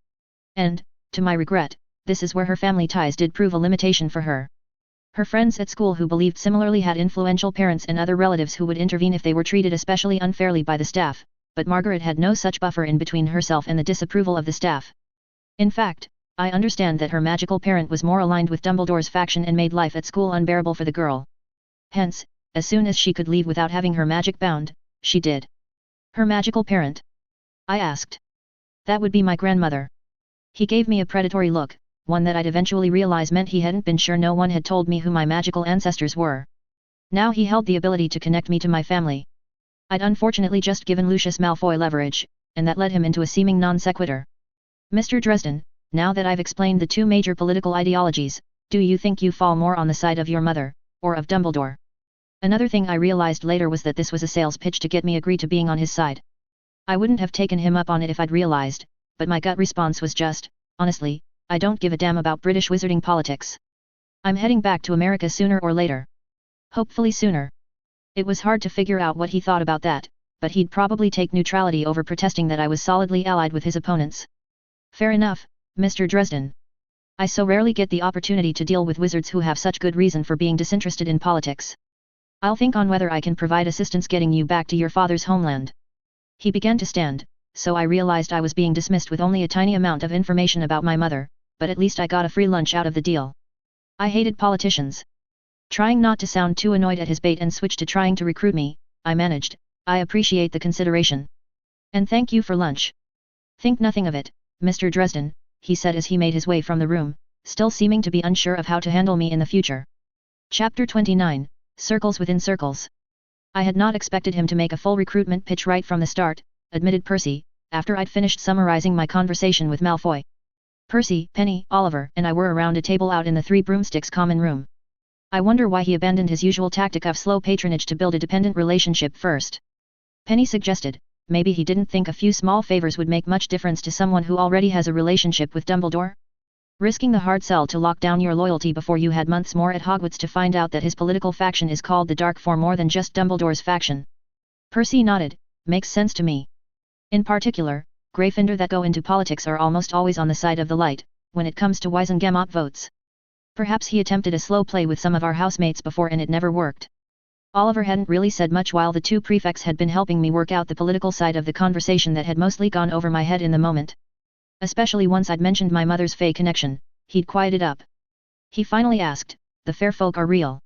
And, to my regret, this is where her family ties did prove a limitation for her. Her friends at school who believed similarly had influential parents and other relatives who would intervene if they were treated especially unfairly by the staff, but Margaret had no such buffer in between herself and the disapproval of the staff. In fact, I understand that her magical parent was more aligned with Dumbledore's faction and made life at school unbearable for the girl. Hence, as soon as she could leave without having her magic bound, she did. Her magical parent? I asked. That would be my grandmother. He gave me a predatory look, one that I'd eventually realize meant he hadn't been sure no one had told me who my magical ancestors were. Now he held the ability to connect me to my family. I'd unfortunately just given Lucius Malfoy leverage, and that led him into a seeming non sequitur. Mr. Dresden, now that I've explained the two major political ideologies, do you think you fall more on the side of your mother, or of Dumbledore? Another thing I realized later was that this was a sales pitch to get me agree to being on his side. I wouldn't have taken him up on it if I'd realized, but my gut response was just, honestly, I don't give a damn about British wizarding politics. I'm heading back to America sooner or later. Hopefully sooner. It was hard to figure out what he thought about that, but he'd probably take neutrality over protesting that I was solidly allied with his opponents. Fair enough, Mr. Dresden. I so rarely get the opportunity to deal with wizards who have such good reason for being disinterested in politics. I'll think on whether I can provide assistance getting you back to your father's homeland. He began to stand, so I realized I was being dismissed with only a tiny amount of information about my mother, but at least I got a free lunch out of the deal. I hated politicians. Trying not to sound too annoyed at his bait and switch to trying to recruit me, I managed, I appreciate the consideration. And thank you for lunch. Think nothing of it, Mr. Dresden, he said as he made his way from the room, still seeming to be unsure of how to handle me in the future. Chapter 29, Circles Within Circles. I had not expected him to make a full recruitment pitch right from the start, admitted Percy, after I'd finished summarizing my conversation with Malfoy. Percy, Penny, Oliver, and I were around a table out in the Three Broomsticks common room. I wonder why he abandoned his usual tactic of slow patronage to build a dependent relationship first. Penny suggested, maybe he didn't think a few small favors would make much difference to someone who already has a relationship with Dumbledore? Risking the hard sell to lock down your loyalty before you had months more at Hogwarts to find out that his political faction is called the Dark for more than just Dumbledore's faction. Percy nodded, makes sense to me. In particular, Gryffindor that go into politics are almost always on the side of the light, when it comes to Wizengamot votes. Perhaps he attempted a slow play with some of our housemates before and it never worked. Oliver hadn't really said much while the two prefects had been helping me work out the political side of the conversation that had mostly gone over my head in the moment. Especially once I'd mentioned my mother's Fae connection, he'd quieted up. He finally asked, the fair folk are real?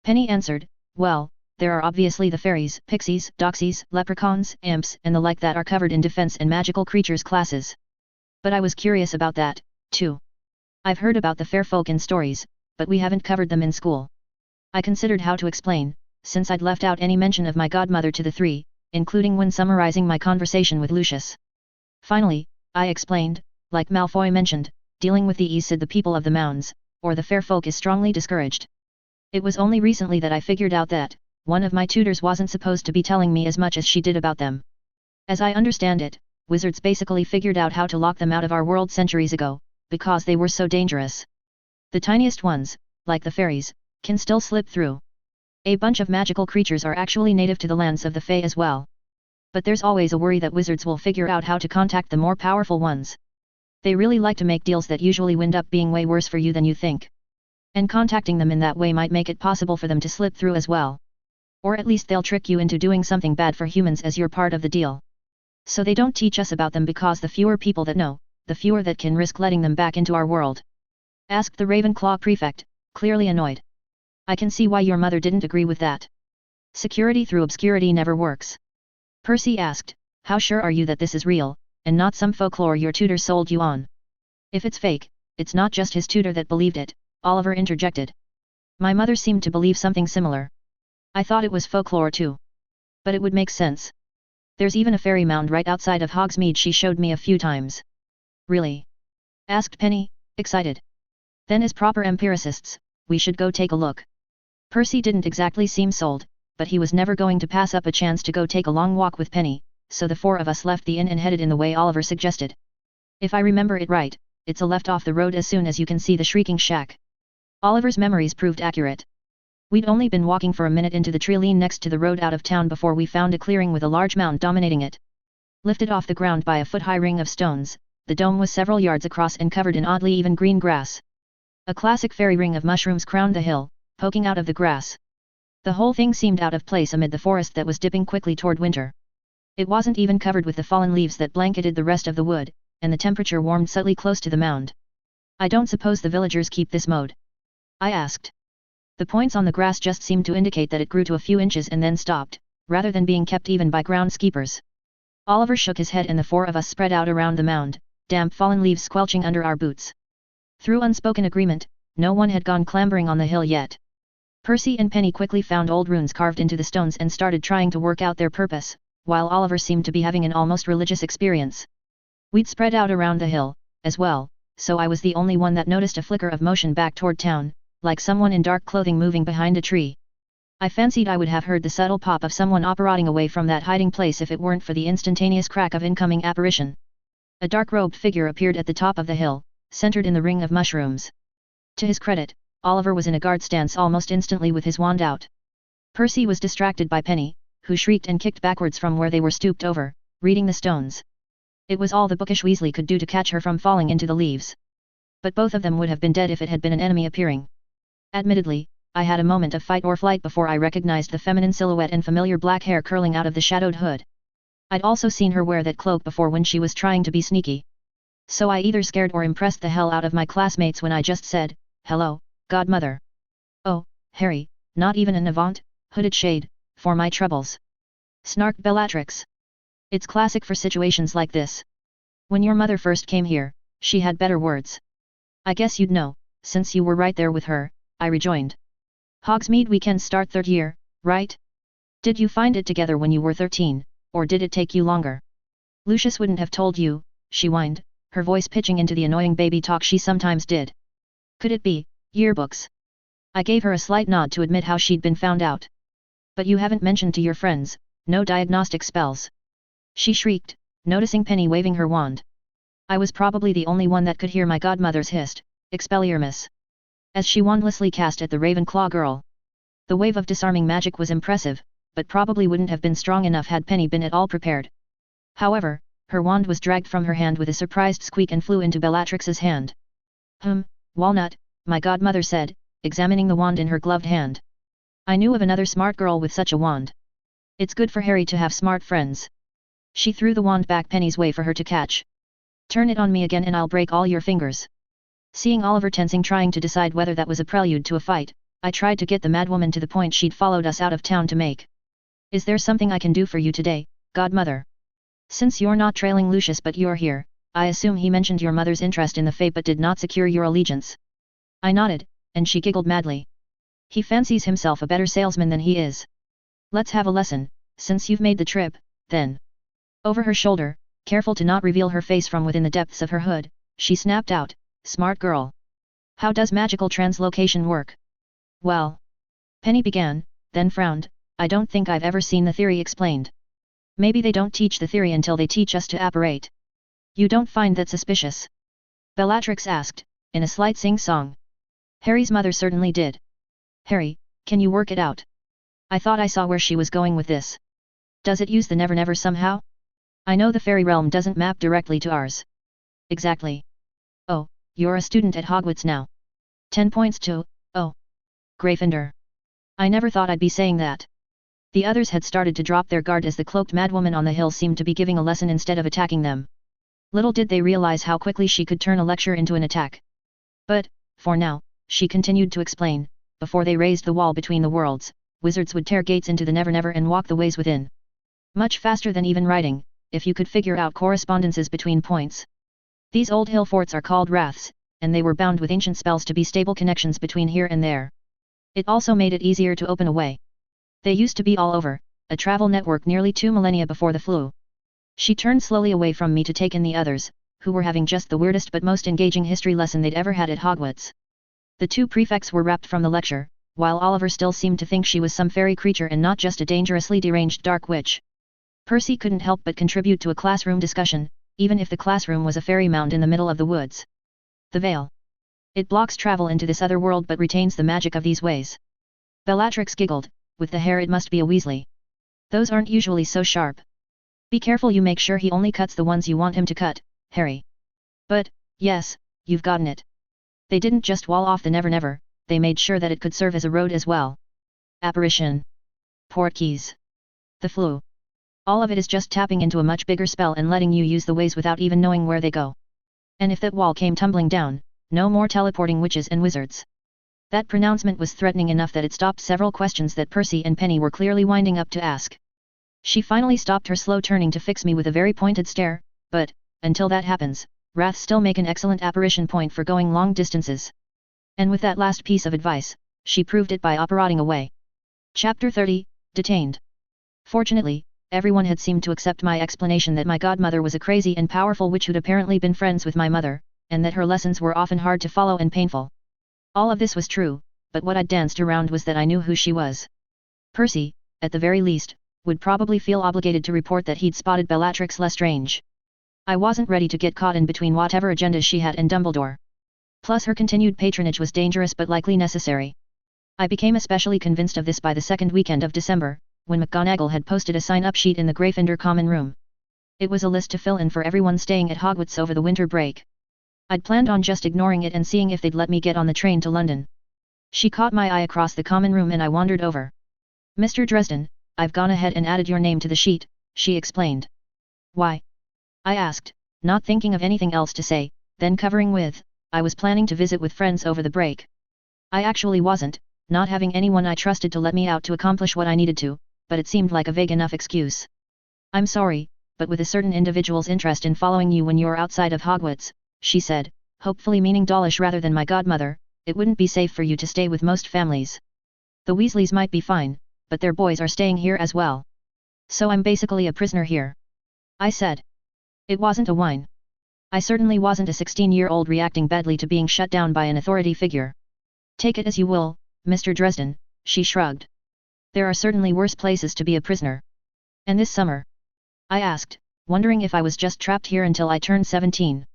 Penny answered, well, there are obviously the fairies, pixies, doxies, leprechauns, imps, and the like that are covered in defense and magical creatures classes. But I was curious about that, too. I've heard about the fair folk in stories, but we haven't covered them in school. I considered how to explain, since I'd left out any mention of my godmother to the three, including when summarizing my conversation with Lucius. Finally, I explained, like Malfoy mentioned, dealing with the Aesir, the people of the mounds, or the fair folk is strongly discouraged. It was only recently that I figured out that, one of my tutors wasn't supposed to be telling me as much as she did about them. As I understand it, wizards basically figured out how to lock them out of our world centuries ago, because they were so dangerous. The tiniest ones, like the fairies, can still slip through. A bunch of magical creatures are actually native to the lands of the Fae as well. But there's always a worry that wizards will figure out how to contact the more powerful ones. They really like to make deals that usually wind up being way worse for you than you think. And contacting them in that way might make it possible for them to slip through as well. Or at least they'll trick you into doing something bad for humans as you're part of the deal. So they don't teach us about them because the fewer people that know, the fewer that can risk letting them back into our world. Asked the Ravenclaw prefect, clearly annoyed. I can see why your mother didn't agree with that. Security through obscurity never works. Percy asked, how sure are you that this is real, and not some folklore your tutor sold you on? If it's fake, it's not just his tutor that believed it, Oliver interjected. My mother seemed to believe something similar. I thought it was folklore too. But it would make sense. There's even a fairy mound right outside of Hogsmeade she showed me a few times. Really? Asked Penny, excited. Then as proper empiricists, we should go take a look. Percy didn't exactly seem sold, but he was never going to pass up a chance to go take a long walk with Penny, so the four of us left the inn and headed in the way Oliver suggested. If I remember it right, it's a left off the road as soon as you can see the Shrieking Shack. Oliver's memories proved accurate. We'd only been walking for a minute into the treeline next to the road out of town before we found a clearing with a large mound dominating it. Lifted off the ground by a foot-high ring of stones, the dome was several yards across and covered in oddly even green grass. A classic fairy ring of mushrooms crowned the hill, poking out of the grass. The whole thing seemed out of place amid the forest that was dipping quickly toward winter. It wasn't even covered with the fallen leaves that blanketed the rest of the wood, and the temperature warmed subtly close to the mound. I don't suppose the villagers keep this mode? I asked. The points on the grass just seemed to indicate that it grew to a few inches and then stopped, rather than being kept even by groundskeepers. Oliver shook his head and the four of us spread out around the mound, damp fallen leaves squelching under our boots. Through unspoken agreement, no one had gone clambering on the hill yet. Percy and Penny quickly found old runes carved into the stones and started trying to work out their purpose, while Oliver seemed to be having an almost religious experience. We'd spread out around the hill, as well, so I was the only one that noticed a flicker of motion back toward town, like someone in dark clothing moving behind a tree. I fancied I would have heard the subtle pop of someone operating away from that hiding place if it weren't for the instantaneous crack of incoming apparition. A dark-robed figure appeared at the top of the hill, centered in the ring of mushrooms. To his credit, Oliver was in a guard stance almost instantly with his wand out. Percy was distracted by Penny, who shrieked and kicked backwards from where they were stooped over, reading the stones. It was all the bookish Weasley could do to catch her from falling into the leaves. But both of them would have been dead if it had been an enemy appearing. Admittedly, I had a moment of fight or flight before I recognized the feminine silhouette and familiar black hair curling out of the shadowed hood. I'd also seen her wear that cloak before when she was trying to be sneaky. So I either scared or impressed the hell out of my classmates when I just said, "Hello, godmother." "Oh, Harry, not even an avant, hooded shade, for my troubles," snarked Bellatrix. "It's classic for situations like this. When your mother first came here, she had better words." "I guess you'd know, since you were right there with her," I rejoined. "Hogsmeade weekends start 3rd year, right? Did you find it together when you were 13, or did it take you longer?" "Lucius wouldn't have told you," she whined, her voice pitching into the annoying baby talk she sometimes did. "Could it be yearbooks?" I gave her a slight nod to admit how she'd been found out. "But you haven't mentioned to your friends, no diagnostic spells?" she shrieked, noticing Penny waving her wand. I was probably the only one that could hear my godmother's hissed, "Expelliarmus," as she wandlessly cast at the Ravenclaw girl. The wave of disarming magic was impressive, but probably wouldn't have been strong enough had Penny been at all prepared. However, her wand was dragged from her hand with a surprised squeak and flew into Bellatrix's hand. Walnut," my godmother said, examining the wand in her gloved hand. I knew of another smart girl with such a wand. It's good for Harry to have smart friends. She threw the wand back Penny's way for her to catch. "Turn it on me again and I'll break all your fingers." Seeing Oliver tensing trying to decide whether that was a prelude to a fight, I tried to get the madwoman to the point she'd followed us out of town to make. "Is there something I can do for you today, godmother? Since you're not trailing Lucius but you're here, I assume he mentioned your mother's interest in the Fae but did not secure your allegiance." I nodded, and she giggled madly. "He fancies himself a better salesman than he is. Let's have a lesson, since you've made the trip, then." Over her shoulder, careful to not reveal her face from within the depths of her hood, she snapped out, "Smart girl. How does magical translocation work?" "Well," Penny began, then frowned, "I don't think I've ever seen the theory explained." "Maybe they don't teach the theory until they teach us to apparate." "You don't find that suspicious?" Bellatrix asked, in a slight sing-song. Harry's mother certainly did. "Harry, can you work it out? I thought I saw where she was going with this. Does it use the Never Never somehow? I know the fairy realm doesn't map directly to ours." "Exactly." "Oh, you're a student at Hogwarts now. 10 points to, oh, Gryffindor. I never thought I'd be saying that." The others had started to drop their guard as the cloaked madwoman on the hill seemed to be giving a lesson instead of attacking them. Little did they realize how quickly she could turn a lecture into an attack. "But, for now," she continued to explain, "before they raised the wall between the worlds, wizards would tear gates into the Never Never and walk the ways within. Much faster than even writing, if you could figure out correspondences between points. These old hill forts are called raths, and they were bound with ancient spells to be stable connections between here and there. It also made it easier to open a way. They used to be all over, a travel network nearly 2 millennia before the flu." She turned slowly away from me to take in the others, who were having just the weirdest but most engaging history lesson they'd ever had at Hogwarts. The 2 prefects were rapt from the lecture, while Oliver still seemed to think she was some fairy creature and not just a dangerously deranged dark witch. Percy couldn't help but contribute to a classroom discussion, even if the classroom was a fairy mound in the middle of the woods. "The veil. It blocks travel into this other world but retains the magic of these ways." Bellatrix giggled, "With the hair it must be a Weasley. Those aren't usually so sharp. Be careful you make sure he only cuts the ones you want him to cut, Harry." "But, yes, you've gotten it. They didn't just wall off the Never Never, they made sure that it could serve as a road as well. Apparition. Portkeys. The flu. All of it is just tapping into a much bigger spell and letting you use the ways without even knowing where they go. And if that wall came tumbling down, no more teleporting witches and wizards." That pronouncement was threatening enough that it stopped several questions that Percy and Penny were clearly winding up to ask. She finally stopped her slow turning to fix me with a very pointed stare, "But, until that happens, wraths still make an excellent apparition point for going long distances." And with that last piece of advice, she proved it by operating away. Chapter 30, Detained. Fortunately, everyone had seemed to accept my explanation that my godmother was a crazy and powerful witch who'd apparently been friends with my mother, and that her lessons were often hard to follow and painful. All of this was true, but what I'd danced around was that I knew who she was. Percy, at the very least, would probably feel obligated to report that he'd spotted Bellatrix Lestrange. I wasn't ready to get caught in between whatever agendas she had and Dumbledore. Plus her continued patronage was dangerous but likely necessary. I became especially convinced of this by the second weekend of December, when McGonagall had posted a sign-up sheet in the Gryffindor common room. It was a list to fill in for everyone staying at Hogwarts over the winter break. I'd planned on just ignoring it and seeing if they'd let me get on the train to London. She caught my eye across the common room and I wandered over. "Mr. Dresden, I've gone ahead and added your name to the sheet," she explained. "Why?" I asked, not thinking of anything else to say, then covering with, "I was planning to visit with friends over the break." I actually wasn't, not having anyone I trusted to let me out to accomplish what I needed to, but it seemed like a vague enough excuse. "I'm sorry, but with a certain individual's interest in following you when you're outside of Hogwarts," she said, hopefully meaning Dawlish rather than my godmother, "it wouldn't be safe for you to stay with most families. The Weasleys might be fine, but their boys are staying here as well. So I'm basically a prisoner here," I said. It wasn't a whine. I certainly wasn't a 16-year-old reacting badly to being shut down by an authority figure. "Take it as you will, Mr. Dresden," she shrugged. "There are certainly worse places to be a prisoner." "And this summer?" I asked, wondering if I was just trapped here until I turned 17.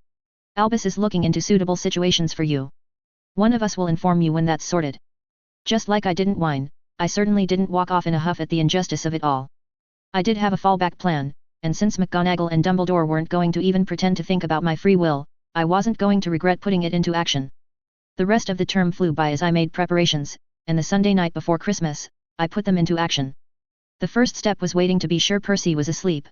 "Albus is looking into suitable situations for you. One of us will inform you when that's sorted." Just like I didn't whine, I certainly didn't walk off in a huff at the injustice of it all. I did have a fallback plan, and since McGonagall and Dumbledore weren't going to even pretend to think about my free will, I wasn't going to regret putting it into action. The rest of the term flew by as I made preparations, and the Sunday night before Christmas, I put them into action. The first step was waiting to be sure Percy was asleep.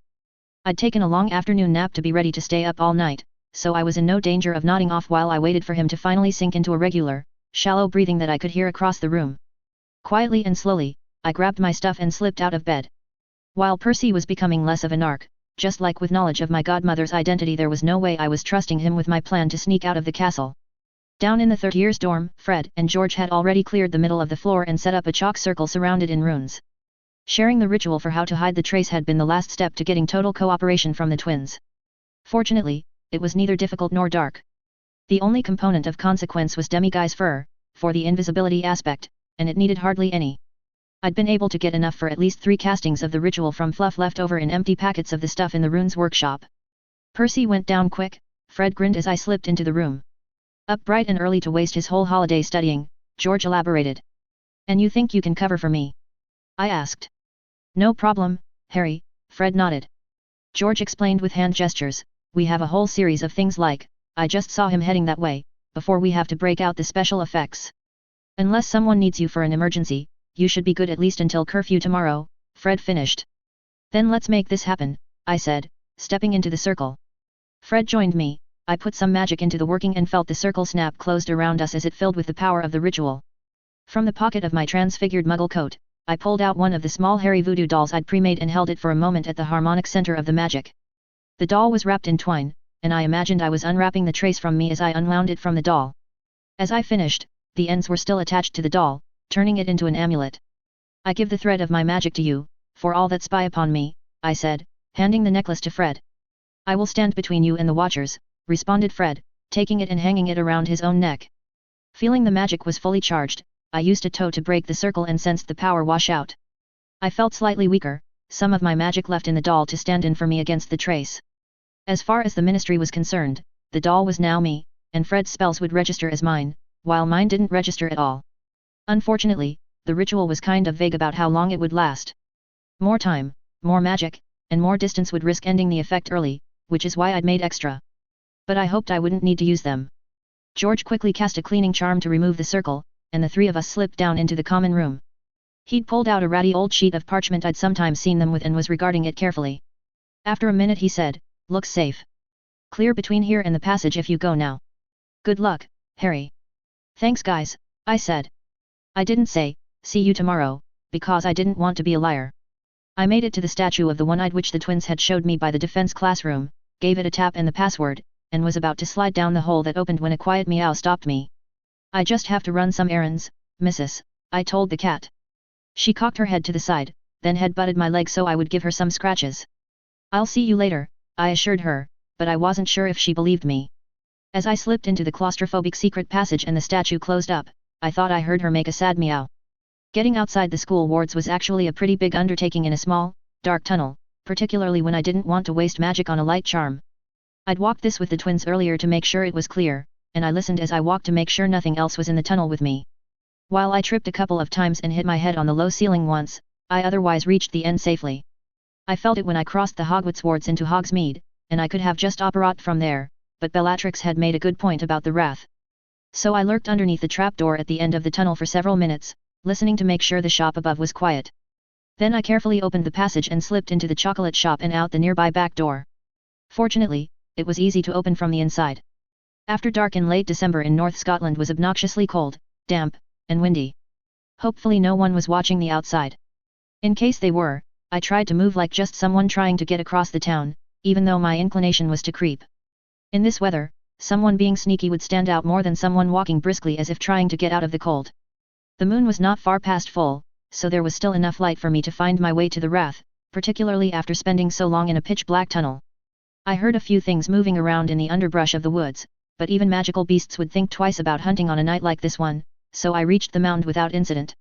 I'd taken a long afternoon nap to be ready to stay up all night, so I was in no danger of nodding off while I waited for him to finally sink into a regular, shallow breathing that I could hear across the room. Quietly and slowly, I grabbed my stuff and slipped out of bed. While Percy was becoming less of a narc, just like with knowledge of my godmother's identity there was no way I was trusting him with my plan to sneak out of the castle. Down in the third year's dorm, Fred and George had already cleared the middle of the floor and set up a chalk circle surrounded in runes. Sharing the ritual for how to hide the trace had been the last step to getting total cooperation from the twins. Fortunately, it was neither difficult nor dark. The only component of consequence was Demiguy's fur, for the invisibility aspect, and it needed hardly any. I'd been able to get enough for at least 3 castings of the ritual from fluff left over in empty packets of the stuff in the runes workshop. Percy went down quick, Fred grinned as I slipped into the room. Up bright and early to waste his whole holiday studying, George elaborated. "And you think you can cover for me?" I asked. "No problem, Harry," Fred nodded. George explained with hand gestures, "We have a whole series of things like, I just saw him heading that way, before we have to break out the special effects. Unless someone needs you for an emergency, you should be good at least until curfew tomorrow," Fred finished. "Then let's make this happen," I said, stepping into the circle. Fred joined me. I put some magic into the working and felt the circle snap closed around us as it filled with the power of the ritual. From the pocket of my transfigured muggle coat, I pulled out one of the small hairy voodoo dolls I'd pre-made and held it for a moment at the harmonic center of the magic. The doll was wrapped in twine, and I imagined I was unwrapping the trace from me as I unwound it from the doll. As I finished, the ends were still attached to the doll, turning it into an amulet. "I give the thread of my magic to you, for all that spy upon me," I said, handing the necklace to Fred. "I will stand between you and the Watchers," responded Fred, taking it and hanging it around his own neck. Feeling the magic was fully charged, I used a toe to break the circle and sensed the power wash out. I felt slightly weaker, some of my magic left in the doll to stand in for me against the trace. As far as the Ministry was concerned, the doll was now me, and Fred's spells would register as mine, while mine didn't register at all. Unfortunately, the ritual was kind of vague about how long it would last. More time, more magic, and more distance would risk ending the effect early, which is why I'd made extra. But I hoped I wouldn't need to use them. George quickly cast a cleaning charm to remove the circle, and the 3 of us slipped down into the common room. He'd pulled out a ratty old sheet of parchment I'd sometimes seen them with and was regarding it carefully. After a minute he said, "Looks safe. Clear between here and the passage if you go now. Good luck, Harry." "Thanks guys," I said. I didn't say, "See you tomorrow," because I didn't want to be a liar. I made it to the statue of the one-eyed witch the twins had showed me by the defense classroom, gave it a tap and the password, and was about to slide down the hole that opened when a quiet meow stopped me. "I just have to run some errands, missus," I told the cat. She cocked her head to the side, then head-butted my leg so I would give her some scratches. "I'll see you later," I assured her, but I wasn't sure if she believed me. As I slipped into the claustrophobic secret passage and the statue closed up, I thought I heard her make a sad meow. Getting outside the school wards was actually a pretty big undertaking in a small, dark tunnel, particularly when I didn't want to waste magic on a light charm. I'd walked this with the twins earlier to make sure it was clear, and I listened as I walked to make sure nothing else was in the tunnel with me. While I tripped a couple of times and hit my head on the low ceiling once, I otherwise reached the end safely. I felt it when I crossed the Hogwarts wards into Hogsmeade, and I could have just operated from there, but Bellatrix had made a good point about the wrath. So I lurked underneath the trapdoor at the end of the tunnel for several minutes, listening to make sure the shop above was quiet. Then I carefully opened the passage and slipped into the chocolate shop and out the nearby back door. Fortunately, it was easy to open from the inside. After dark in late December in North Scotland was obnoxiously cold, damp, and windy. Hopefully no one was watching the outside. In case they were, I tried to move like just someone trying to get across the town, even though my inclination was to creep. In this weather, someone being sneaky would stand out more than someone walking briskly as if trying to get out of the cold. The moon was not far past full, so there was still enough light for me to find my way to the Wrath, particularly after spending so long in a pitch-black tunnel. I heard a few things moving around in the underbrush of the woods, but even magical beasts would think twice about hunting on a night like this one, so I reached the mound without incident.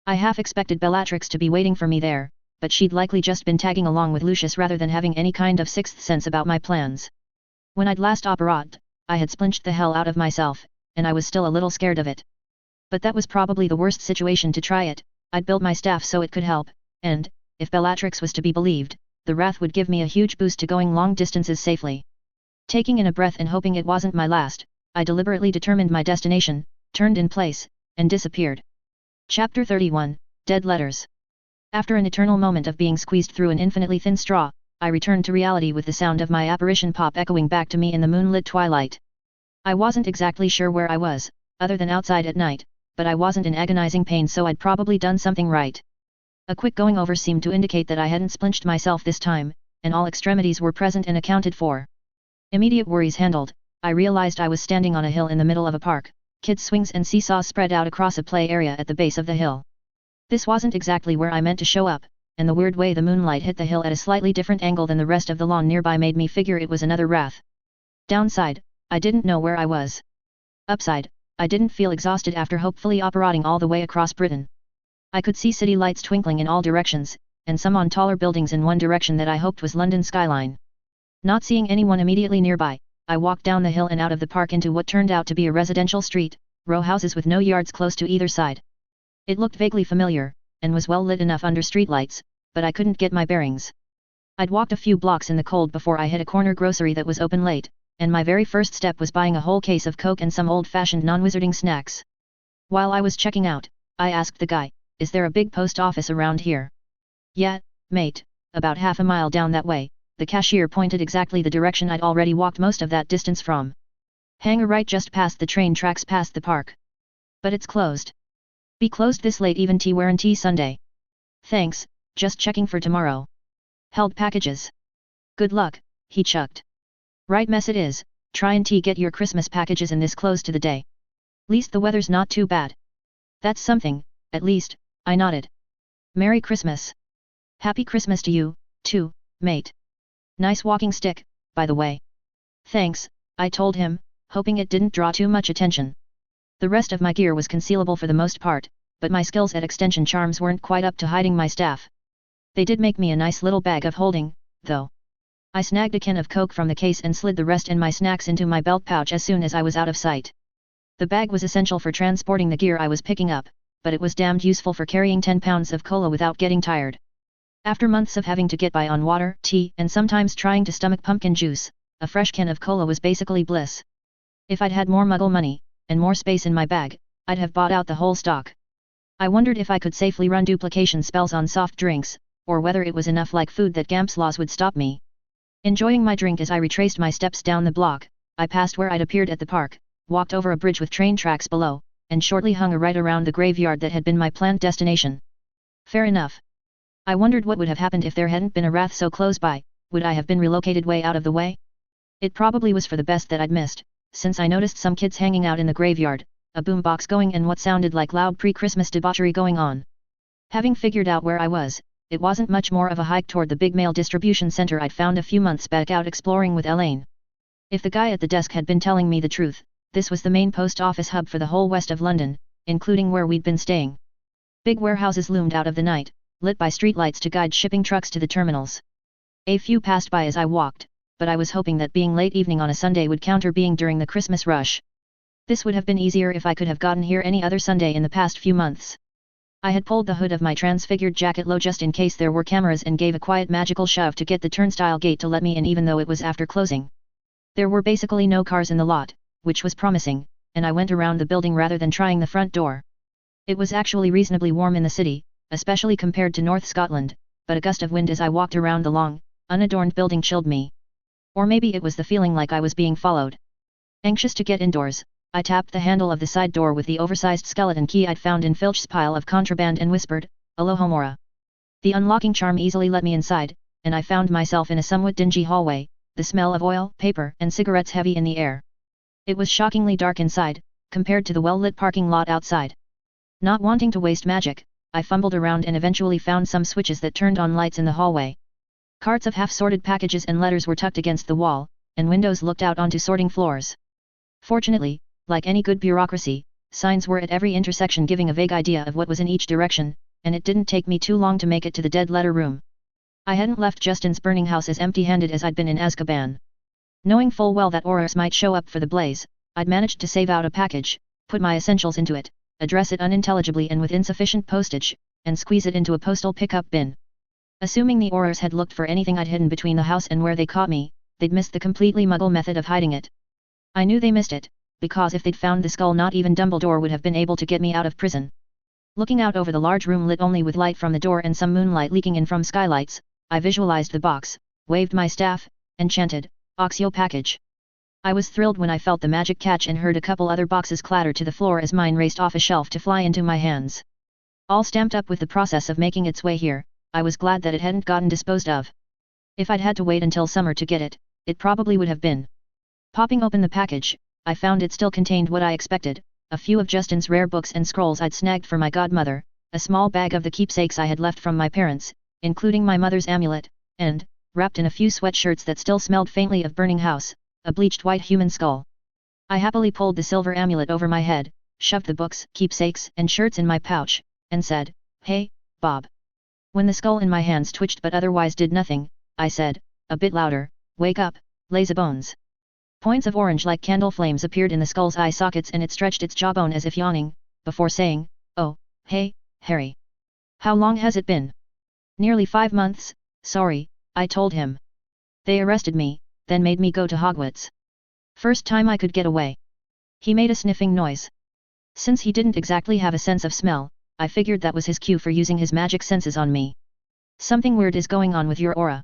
I half expected Bellatrix to be waiting for me there, but she'd likely just been tagging along with Lucius rather than having any kind of sixth sense about my plans. When I'd last operated, I had splinched the hell out of myself, and I was still a little scared of it. But that was probably the worst situation to try it. I'd built my staff so it could help, and, if Bellatrix was to be believed, the wrath would give me a huge boost to going long distances safely. Taking in a breath and hoping it wasn't my last, I deliberately determined my destination, turned in place, and disappeared. Chapter 31, Dead Letters. After an eternal moment of being squeezed through an infinitely thin straw, I returned to reality with the sound of my apparition pop echoing back to me in the moonlit twilight. I wasn't exactly sure where I was, other than outside at night, but I wasn't in agonizing pain, so I'd probably done something right. A quick going over seemed to indicate that I hadn't splinched myself this time, and all extremities were present and accounted for. Immediate worries handled, I realized I was standing on a hill in the middle of a park, kids' swings and seesaws spread out across a play area at the base of the hill. This wasn't exactly where I meant to show up, and the weird way the moonlight hit the hill at a slightly different angle than the rest of the lawn nearby made me figure it was another wrath. Downside, I didn't know where I was. Upside, I didn't feel exhausted after hopefully operating all the way across Britain. I could see city lights twinkling in all directions, and some on taller buildings in one direction that I hoped was London skyline. Not seeing anyone immediately nearby, I walked down the hill and out of the park into what turned out to be a residential street, row houses with no yards close to either side. It looked vaguely familiar, and was well lit enough under streetlights, but I couldn't get my bearings. I'd walked a few blocks in the cold before I hit a corner grocery that was open late, and my very first step was buying a whole case of Coke and some old-fashioned non-wizarding snacks. While I was checking out, I asked the guy, "Is there a big post office around here?" "Yeah, mate, about half a mile down that way." The cashier pointed exactly the direction I'd already walked most of that distance from. "Hang a right just past the train tracks past the park." "But it's closed." "Be closed this late even T Sunday." "Thanks, just checking for tomorrow." "Held packages." "Good luck," he chucked. "Right mess it is, try and get your Christmas packages in this close to the day. Least the weather's not too bad." "That's something, at least," I nodded. "Merry Christmas." "Happy Christmas to you, too, mate. Nice walking stick, by the way." "Thanks," I told him, hoping it didn't draw too much attention. The rest of my gear was concealable for the most part, but my skills at extension charms weren't quite up to hiding my staff. They did make me a nice little bag of holding, though. I snagged a can of Coke from the case and slid the rest and my snacks into my belt pouch as soon as I was out of sight. The bag was essential for transporting the gear I was picking up, but it was damned useful for carrying 10 pounds of cola without getting tired. After months of having to get by on water, tea, and sometimes trying to stomach pumpkin juice, a fresh can of cola was basically bliss. If I'd had more muggle money, and more space in my bag, I'd have bought out the whole stock. I wondered if I could safely run duplication spells on soft drinks, or whether it was enough like food that Gamp's laws would stop me. Enjoying my drink as I retraced my steps down the block, I passed where I'd appeared at the park, walked over a bridge with train tracks below, and shortly hung a right around the graveyard that had been my planned destination. Fair enough. I wondered what would have happened if there hadn't been a wrath so close by. Would I have been relocated way out of the way? It probably was for the best that I'd missed, since I noticed some kids hanging out in the graveyard, a boombox going and what sounded like loud pre-Christmas debauchery going on. Having figured out where I was, it wasn't much more of a hike toward the big mail distribution center I'd found a few months back out exploring with Elaine. If the guy at the desk had been telling me the truth, this was the main post office hub for the whole west of London, including where we'd been staying. Big warehouses loomed out of the night, lit by streetlights to guide shipping trucks to the terminals. A few passed by as I walked, but I was hoping that being late evening on a Sunday would counter being during the Christmas rush. This would have been easier if I could have gotten here any other Sunday in the past few months. I had pulled the hood of my transfigured jacket low just in case there were cameras and gave a quiet magical shove to get the turnstile gate to let me in even though it was after closing. There were basically no cars in the lot, which was promising, and I went around the building rather than trying the front door. It was actually reasonably warm in the city, especially compared to North Scotland, but a gust of wind as I walked around the long, unadorned building chilled me. Or maybe it was the feeling like I was being followed. Anxious to get indoors, I tapped the handle of the side door with the oversized skeleton key I'd found in Filch's pile of contraband and whispered, "Alohomora." The unlocking charm easily let me inside, and I found myself in a somewhat dingy hallway, the smell of oil, paper, and cigarettes heavy in the air. It was shockingly dark inside, compared to the well-lit parking lot outside. Not wanting to waste magic, I fumbled around and eventually found some switches that turned on lights in the hallway. Carts of half-sorted packages and letters were tucked against the wall, and windows looked out onto sorting floors. Fortunately, like any good bureaucracy, signs were at every intersection giving a vague idea of what was in each direction, and it didn't take me too long to make it to the dead letter room. I hadn't left Justin's burning house as empty-handed as I'd been in Azkaban. Knowing full well that Aurors might show up for the blaze, I'd managed to save out a package, put my essentials into it, address it unintelligibly and with insufficient postage, and squeeze it into a postal pickup bin. Assuming the Aurors had looked for anything I'd hidden between the house and where they caught me, they'd missed the completely muggle method of hiding it. I knew they missed it, because if they'd found the skull not even Dumbledore would have been able to get me out of prison. Looking out over the large room lit only with light from the door and some moonlight leaking in from skylights, I visualized the box, waved my staff, and chanted, "Oxio package." I was thrilled when I felt the magic catch and heard a couple other boxes clatter to the floor as mine raced off a shelf to fly into my hands. All stamped up with the process of making its way here, I was glad that it hadn't gotten disposed of. If I'd had to wait until summer to get it, it probably would have been. Popping open the package, I found it still contained what I expected, a few of Justin's rare books and scrolls I'd snagged for my godmother, a small bag of the keepsakes I had left from my parents, including my mother's amulet, and, wrapped in a few sweatshirts that still smelled faintly of burning house, a bleached white human skull. I happily pulled the silver amulet over my head, shoved the books, keepsakes, and shirts in my pouch, and said, "Hey, Bob." When the skull in my hands twitched but otherwise did nothing, I said, a bit louder, "Wake up, lazybones." Points of orange like candle flames appeared in the skull's eye sockets and it stretched its jawbone as if yawning, before saying, "Oh, hey, Harry. How long has it been?" "Nearly 5 months, sorry," I told him. "They arrested me, then made me go to Hogwarts. First time I could get away." He made a sniffing noise. Since he didn't exactly have a sense of smell, I figured that was his cue for using his magic senses on me. "Something weird is going on with your aura.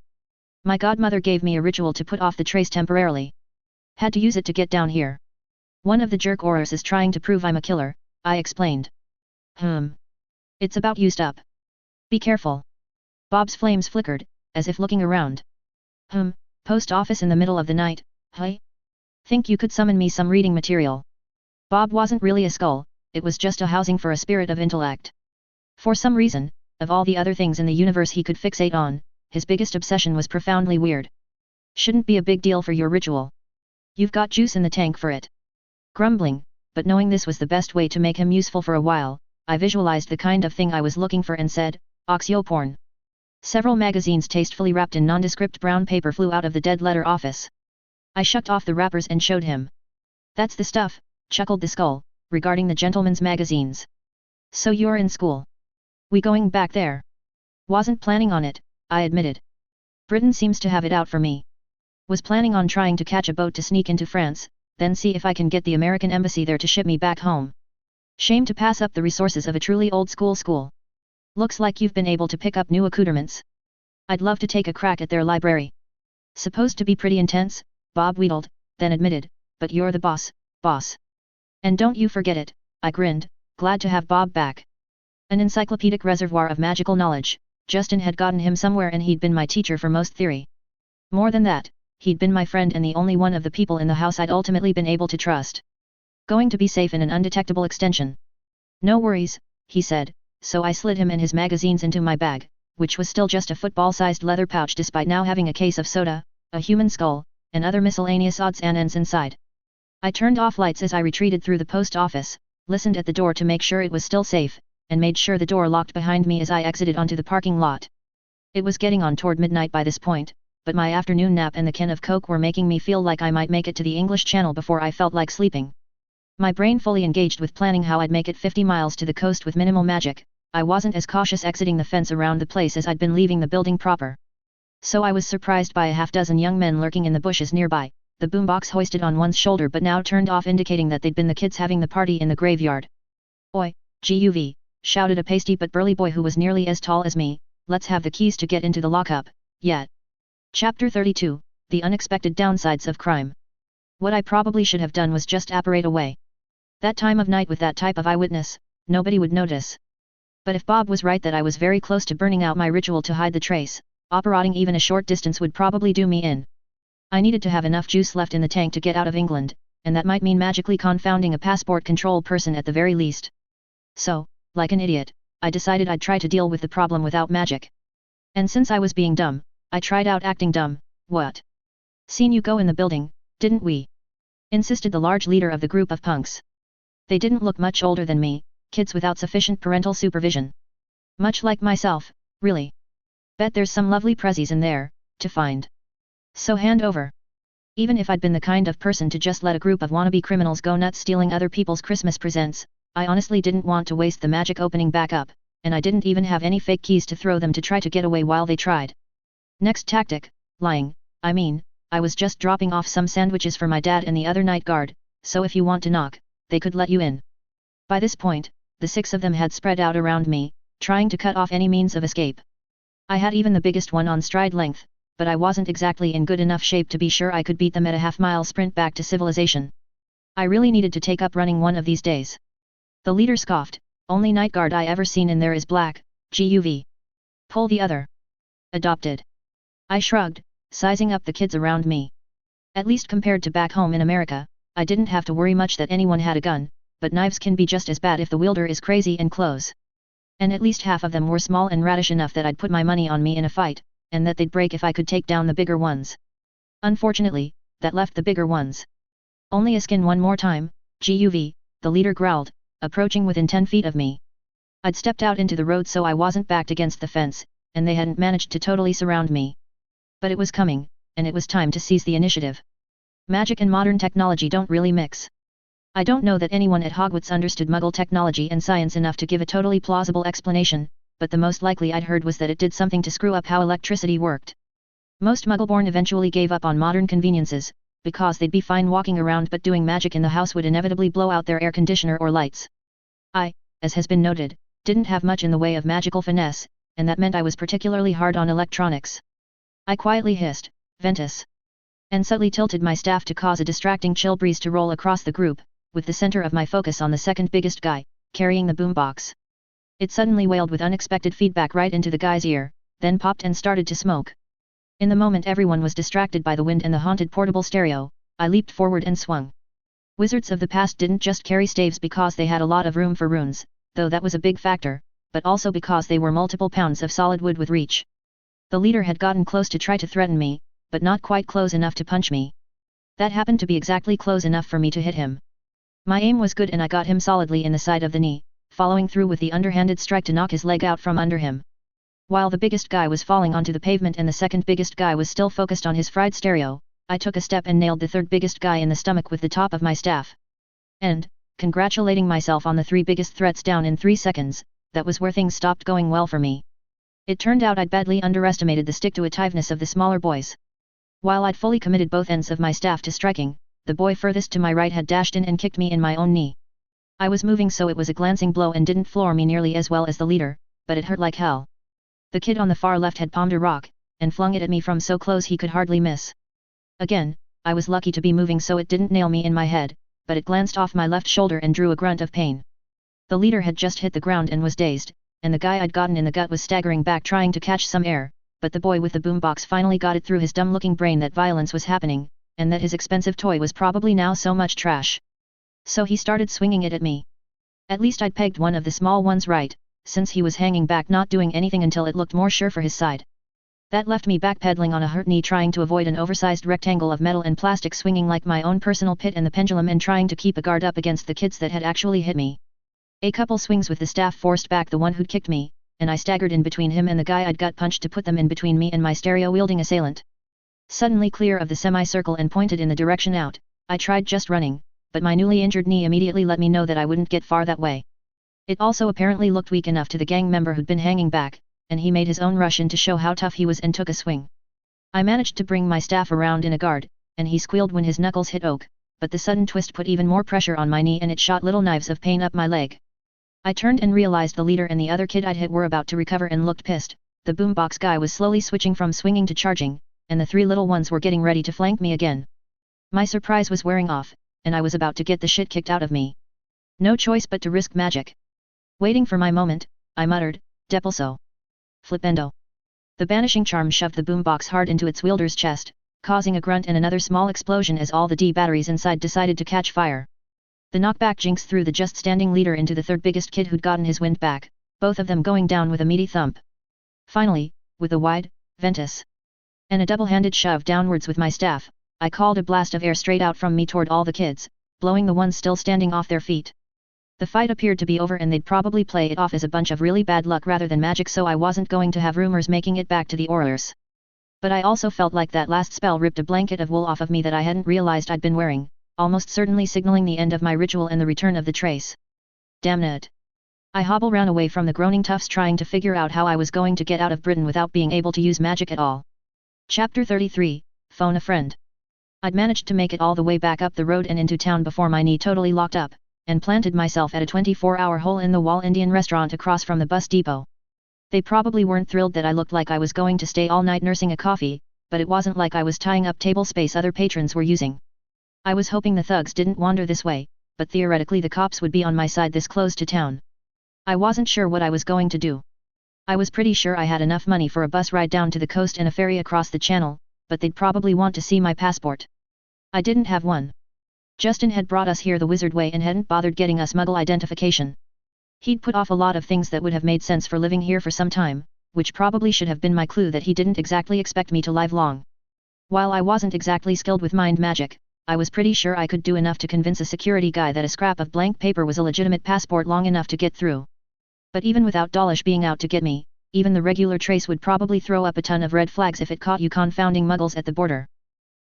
My godmother gave me a ritual to put off the trace temporarily. Had to use it to get down here. One of the jerk Aurors is trying to prove I'm a killer," I explained. It's about used up. Be careful." Bob's flames flickered, as if looking around. Post office in the middle of the night, huh? Think you could summon me some reading material?" Bob wasn't really a skull, it was just a housing for a spirit of intellect. For some reason, of all the other things in the universe he could fixate on, his biggest obsession was profoundly weird. "Shouldn't be a big deal for your ritual. You've got juice in the tank for it." Grumbling, but knowing this was the best way to make him useful for a while, I visualized the kind of thing I was looking for and said, "Oxioporn." Several magazines tastefully wrapped in nondescript brown paper flew out of the dead letter office. I shucked off the wrappers and showed him. "That's the stuff," chuckled the skull, regarding the gentleman's magazines. "So you're in school. We going back there?" "Wasn't planning on it," I admitted. "Britain seems to have it out for me. Was planning on trying to catch a boat to sneak into France, then see if I can get the American embassy there to ship me back home. Shame to pass up the resources of a truly old school. Looks like you've been able to pick up new accoutrements. I'd love to take a crack at their library." "Supposed to be pretty intense," Bob wheedled, then admitted, "but you're the boss. And don't you forget it," I grinned, glad to have Bob back. An encyclopedic reservoir of magical knowledge, Justin had gotten him somewhere and he'd been my teacher for most theory. More than that, he'd been my friend and the only one of the people in the house I'd ultimately been able to trust. Going to be safe in an undetectable extension. "No worries," he said, so I slid him and his magazines into my bag, which was still just a football-sized leather pouch despite now having a case of soda, a human skull, and other miscellaneous odds and ends inside. I turned off lights as I retreated through the post office, listened at the door to make sure it was still safe, and made sure the door locked behind me as I exited onto the parking lot. It was getting on toward midnight by this point, but my afternoon nap and the can of Coke were making me feel like I might make it to the English Channel before I felt like sleeping. My brain fully engaged with planning how I'd make it 50 miles to the coast with minimal magic. I wasn't as cautious exiting the fence around the place as I'd been leaving the building proper. So I was surprised by a half-dozen young men lurking in the bushes nearby, the boombox hoisted on one's shoulder but now turned off, indicating that they'd been the kids having the party in the graveyard. "Oi, GUV," shouted a pasty but burly boy who was nearly as tall as me, "let's have the keys to get into the lockup, yet." Chapter 32, The Unexpected Downsides of Crime. What I probably should have done was just apparate away. That time of night with that type of eyewitness, nobody would notice. But if Bob was right that I was very close to burning out my ritual to hide the trace, apparating even a short distance would probably do me in. I needed to have enough juice left in the tank to get out of England, and that might mean magically confounding a passport control person at the very least. So, like an idiot, I decided I'd try to deal with the problem without magic. And since I was being dumb, I tried out acting dumb. "What? Seen you go in the building, didn't we?" insisted the large leader of the group of punks. They didn't look much older than me, kids without sufficient parental supervision. Much like myself, really. Bet there's some lovely prezzies in there, to find. So hand over. Even if I'd been the kind of person to just let a group of wannabe criminals go nuts stealing other people's Christmas presents, I honestly didn't want to waste the magic opening back up, and I didn't even have any fake keys to throw them to try to get away while they tried. Next tactic, lying. I was just dropping off some sandwiches for my dad and the other night guard, so if you want to knock, they could let you in. By this point, the 6 of them had spread out around me, trying to cut off any means of escape. I had even the biggest one on stride length, but I wasn't exactly in good enough shape to be sure I could beat them at a half-mile sprint back to civilization. I really needed to take up running one of these days. The leader scoffed, "Only night guard I ever seen in there is black, GUV. Pull the other." Adopted. I shrugged, sizing up the kids around me. At least compared to back home in America, I didn't have to worry much that anyone had a gun, but knives can be just as bad if the wielder is crazy and close. And at least half of them were small and radish enough that I'd put my money on me in a fight, and that they'd break if I could take down the bigger ones. Unfortunately, that left the bigger ones. "Only a skin one more time, GUV, the leader growled, approaching within 10 feet of me. I'd stepped out into the road so I wasn't backed against the fence, and they hadn't managed to totally surround me. But it was coming, and it was time to seize the initiative. Magic and modern technology don't really mix. I don't know that anyone at Hogwarts understood Muggle technology and science enough to give a totally plausible explanation, but the most likely I'd heard was that it did something to screw up how electricity worked. Most Muggleborn eventually gave up on modern conveniences, because they'd be fine walking around, but doing magic in the house would inevitably blow out their air conditioner or lights. I, as has been noted, didn't have much in the way of magical finesse, and that meant I was particularly hard on electronics. I quietly hissed, "Ventus," and subtly tilted my staff to cause a distracting chill breeze to roll across the group, with the center of my focus on the second biggest guy, carrying the boombox. It suddenly wailed with unexpected feedback right into the guy's ear, then popped and started to smoke. In the moment everyone was distracted by the wind and the haunted portable stereo, I leaped forward and swung. Wizards of the past didn't just carry staves because they had a lot of room for runes, though that was a big factor, but also because they were multiple pounds of solid wood with reach. The leader had gotten close to try to threaten me, but not quite close enough to punch me. That happened to be exactly close enough for me to hit him. My aim was good and I got him solidly in the side of the knee, following through with the underhanded strike to knock his leg out from under him. While the biggest guy was falling onto the pavement and the second biggest guy was still focused on his fried stereo, I took a step and nailed the third biggest guy in the stomach with the top of my staff. And, congratulating myself on the 3 biggest threats down in 3 seconds, that was where things stopped going well for me. It turned out I'd badly underestimated the stick-to-itiveness of the smaller boys. While I'd fully committed both ends of my staff to striking, the boy furthest to my right had dashed in and kicked me in my own knee. I was moving so it was a glancing blow and didn't floor me nearly as well as the leader, but it hurt like hell. The kid on the far left had palmed a rock, and flung it at me from so close he could hardly miss. Again, I was lucky to be moving so it didn't nail me in my head, but it glanced off my left shoulder and drew a grunt of pain. The leader had just hit the ground and was dazed, and the guy I'd gotten in the gut was staggering back trying to catch some air, but the boy with the boombox finally got it through his dumb-looking brain that violence was happening, and that his expensive toy was probably now so much trash. So he started swinging it at me. At least I'd pegged one of the small ones right, since he was hanging back not doing anything until it looked more sure for his side. That left me backpedaling on a hurt knee trying to avoid an oversized rectangle of metal and plastic swinging like my own personal pit and the pendulum and trying to keep a guard up against the kids that had actually hit me. A couple swings with the staff forced back the one who'd kicked me, and I staggered in between him and the guy I'd gut punched to put them in between me and my stereo-wielding assailant. Suddenly clear of the semicircle and pointed in the direction out, I tried just running, but my newly injured knee immediately let me know that I wouldn't get far that way. It also apparently looked weak enough to the gang member who'd been hanging back, and he made his own rush in to show how tough he was and took a swing. I managed to bring my staff around in a guard, and he squealed when his knuckles hit oak, but the sudden twist put even more pressure on my knee and it shot little knives of pain up my leg. I turned and realized the leader and the other kid I'd hit were about to recover and looked pissed. The boombox guy was slowly switching from swinging to charging, and the three little ones were getting ready to flank me again. My surprise was wearing off, and I was about to get the shit kicked out of me. No choice but to risk magic. Waiting for my moment, I muttered, Depulso. Flipendo. The banishing charm shoved the boombox hard into its wielder's chest, causing a grunt and another small explosion as all the D batteries inside decided to catch fire. The knockback jinx threw the just standing leader into the third biggest kid who'd gotten his wind back, both of them going down with a meaty thump. Finally, with a wide, ventus, and a double-handed shove downwards with my staff, I called a blast of air straight out from me toward all the kids, blowing the ones still standing off their feet. The fight appeared to be over and they'd probably play it off as a bunch of really bad luck rather than magic, so I wasn't going to have rumors making it back to the Aurors. But I also felt like that last spell ripped a blanket of wool off of me that I hadn't realized I'd been wearing, almost certainly signaling the end of my ritual and the return of the trace. Damn it. I ran away from the groaning toughs trying to figure out how I was going to get out of Britain without being able to use magic at all. Chapter 33, Phone a Friend. I'd managed to make it all the way back up the road and into town before my knee totally locked up, and planted myself at a 24-hour hole-in-the-wall Indian restaurant across from the bus depot. They probably weren't thrilled that I looked like I was going to stay all night nursing a coffee, but it wasn't like I was tying up table space other patrons were using. I was hoping the thugs didn't wander this way, but theoretically the cops would be on my side this close to town. I wasn't sure what I was going to do. I was pretty sure I had enough money for a bus ride down to the coast and a ferry across the channel, but they'd probably want to see my passport. I didn't have one. Justin had brought us here the wizard way and hadn't bothered getting us Muggle identification. He'd put off a lot of things that would have made sense for living here for some time, which probably should have been my clue that he didn't exactly expect me to live long. While I wasn't exactly skilled with mind magic, I was pretty sure I could do enough to convince a security guy that a scrap of blank paper was a legitimate passport long enough to get through. But even without Dawlish being out to get me, even the regular trace would probably throw up a ton of red flags if it caught you confounding Muggles at the border.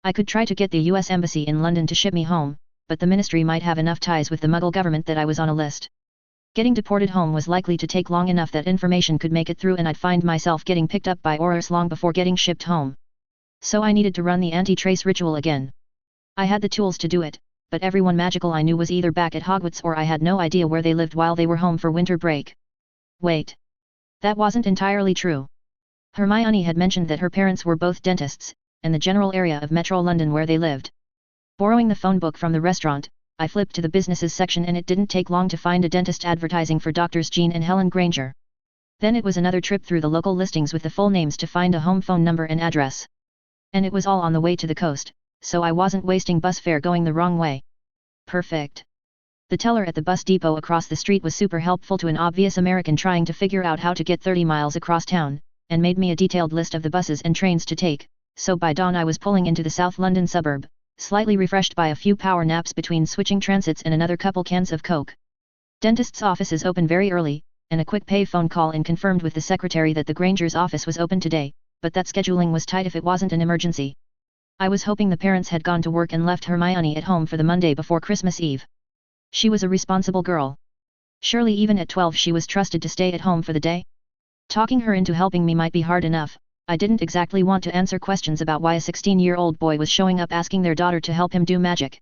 I could try to get the US Embassy in London to ship me home, but the ministry might have enough ties with the Muggle government that I was on a list. Getting deported home was likely to take long enough that information could make it through and I'd find myself getting picked up by Aurors long before getting shipped home. So I needed to run the anti-trace ritual again. I had the tools to do it, but everyone magical I knew was either back at Hogwarts or I had no idea where they lived while they were home for winter break. Wait. That wasn't entirely true. Hermione had mentioned that her parents were both dentists, and the general area of Metro London where they lived. Borrowing the phone book from the restaurant, I flipped to the businesses section and it didn't take long to find a dentist advertising for Doctors Jean and Helen Granger. Then it was another trip through the local listings with the full names to find a home phone number and address. And it was all on the way to the coast, so I wasn't wasting bus fare going the wrong way. Perfect. The teller at the bus depot across the street was super helpful to an obvious American trying to figure out how to get 30 miles across town, and made me a detailed list of the buses and trains to take, so by dawn I was pulling into the South London suburb, slightly refreshed by a few power naps between switching transits and another couple cans of Coke. Dentists' offices open very early, and a quick pay phone call in confirmed with the secretary that the Granger's office was open today, but that scheduling was tight if it wasn't an emergency. I was hoping the parents had gone to work and left Hermione at home for the Monday before Christmas Eve. She was a responsible girl. Surely even at 12 she was trusted to stay at home for the day? Talking her into helping me might be hard enough. I didn't exactly want to answer questions about why a 16-year-old boy was showing up asking their daughter to help him do magic.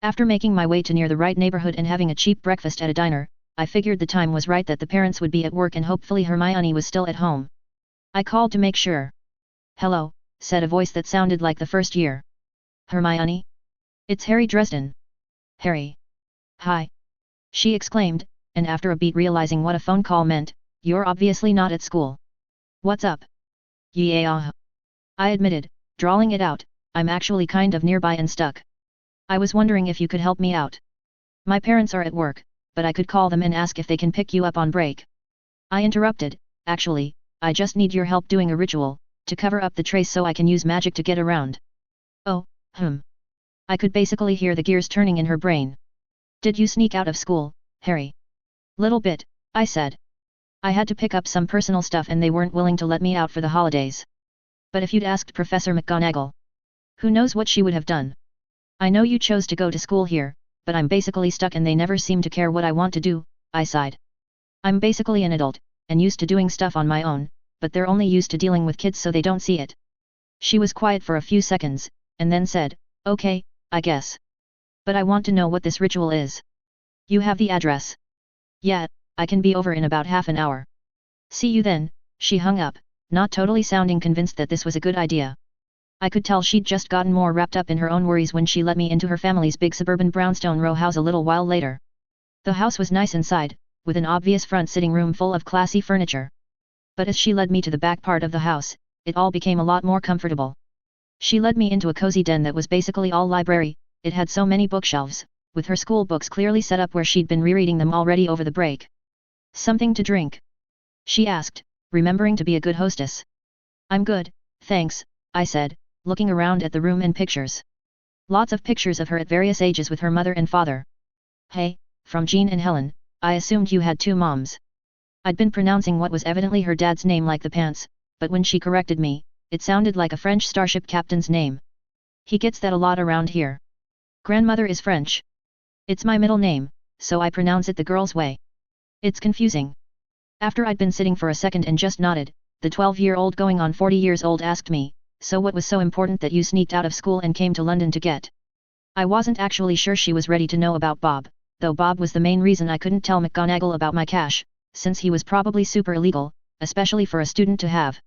After making my way to near the right neighborhood and having a cheap breakfast at a diner, I figured the time was right that the parents would be at work and hopefully Hermione was still at home. I called to make sure. "Hello," said a voice that sounded like the first year. "Hermione? It's Harry Dresden." "Harry. Hi," she exclaimed, and after a beat realizing what a phone call meant, "You're obviously not at school. What's up?" "Yeah," I admitted, drawling it out, "I'm actually kind of nearby and stuck. I was wondering if you could help me out. My parents are at work, but I could call them and ask if they can pick you up on break." I interrupted, "Actually, I just need your help doing a ritual, to cover up the trace so I can use magic to get around." "Oh, I could basically hear the gears turning in her brain. "Did you sneak out of school, Harry?" Little bit, I said. I had to pick up some personal stuff and they weren't willing to let me out for the holidays. But if you'd asked Professor McGonagall, who knows what she would have done? I know you chose to go to school here, but I'm basically stuck and they never seem to care what I want to do, I sighed. I'm basically an adult, and used to doing stuff on my own, but they're only used to dealing with kids so they don't see it. She was quiet for a few seconds, and then said, okay, I guess. But I want to know what this ritual is. You have the address? Yeah, I can be over in about half an hour. See you then, she hung up, not totally sounding convinced that this was a good idea. I could tell she'd just gotten more wrapped up in her own worries when she let me into her family's big suburban brownstone row house a little while later. The house was nice inside, with an obvious front sitting room full of classy furniture. But as she led me to the back part of the house, it all became a lot more comfortable. She led me into a cozy den that was basically all library. It had so many bookshelves, with her school books clearly set up where she'd been rereading them already over the break. Something to drink? She asked, remembering to be a good hostess. I'm good, thanks, I said, looking around at the room and pictures. Lots of pictures of her at various ages with her mother and father. Hey, from Jean and Helen, I assumed you had two moms. I'd been pronouncing what was evidently her dad's name like the pants, but when she corrected me, it sounded like a French starship captain's name. He gets that a lot around here. Grandmother is French. It's my middle name, so I pronounce it the girl's way. It's confusing. After I'd been sitting for a second and just nodded, the 12-year-old going on 40 years old asked me, so what was so important that you sneaked out of school and came to London to get? I wasn't actually sure she was ready to know about Bob, though Bob was the main reason I couldn't tell McGonagall about my cash, since he was probably super illegal, especially for a student to have.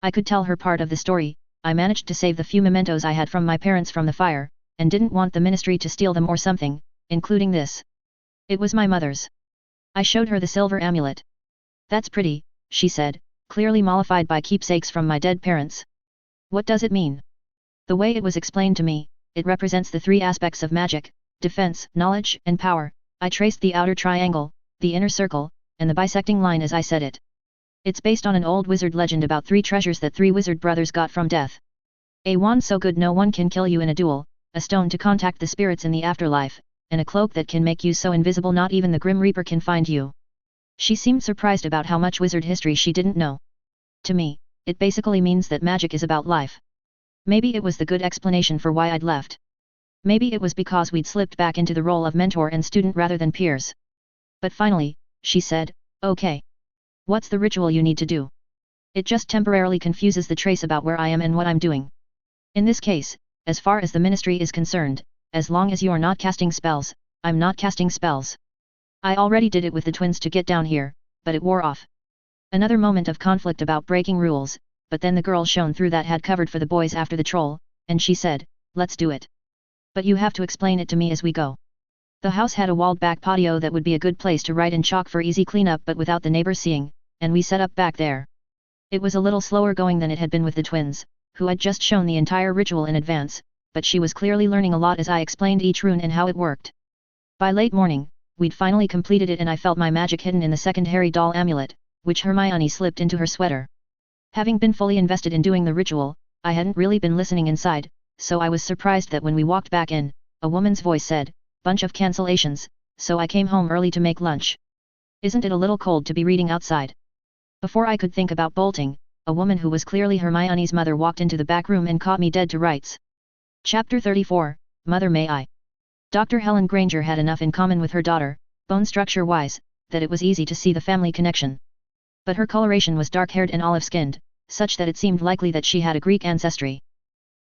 I could tell her part of the story. I managed to save the few mementos I had from my parents from the fire, and didn't want the ministry to steal them or something, including this. It was my mother's. I showed her the silver amulet. That's pretty, she said, clearly mollified by keepsakes from my dead parents. What does it mean? The way it was explained to me, it represents the three aspects of magic: defense, knowledge, and power. I traced the outer triangle, the inner circle, and the bisecting line as I said it. It's based on an old wizard legend about three treasures that three wizard brothers got from death. A wand so good no one can kill you in a duel, a stone to contact the spirits in the afterlife, and a cloak that can make you so invisible not even the Grim Reaper can find you. She seemed surprised about how much wizard history she didn't know. To me, it basically means that magic is about life. Maybe it was the good explanation for why I'd left. Maybe it was because we'd slipped back into the role of mentor and student rather than peers. But finally, she said, okay. What's the ritual you need to do? It just temporarily confuses the trace about where I am and what I'm doing. In this case, as far as the ministry is concerned, as long as you are not casting spells, I'm not casting spells. I already did it with the twins to get down here, but it wore off. Another moment of conflict about breaking rules, but then the girl shone through that had covered for the boys after the troll, and she said, let's do it. But you have to explain it to me as we go. The house had a walled back patio that would be a good place to write in chalk for easy cleanup but without the neighbors seeing, and we set up back there. It was a little slower going than it had been with the twins, who I'd just shown the entire ritual in advance, but she was clearly learning a lot as I explained each rune and how it worked. By late morning, we'd finally completed it and I felt my magic hidden in the second Harry doll amulet, which Hermione slipped into her sweater. Having been fully invested in doing the ritual, I hadn't really been listening inside, so I was surprised that when we walked back in, a woman's voice said, bunch of cancellations, so I came home early to make lunch. Isn't it a little cold to be reading outside? Before I could think about bolting, a woman who was clearly Hermione's mother walked into the back room and caught me dead to rights. Chapter 34, Mother May I. Dr. Helen Granger had enough in common with her daughter, bone structure-wise, that it was easy to see the family connection. But her coloration was dark-haired and olive-skinned, such that it seemed likely that she had a Greek ancestry.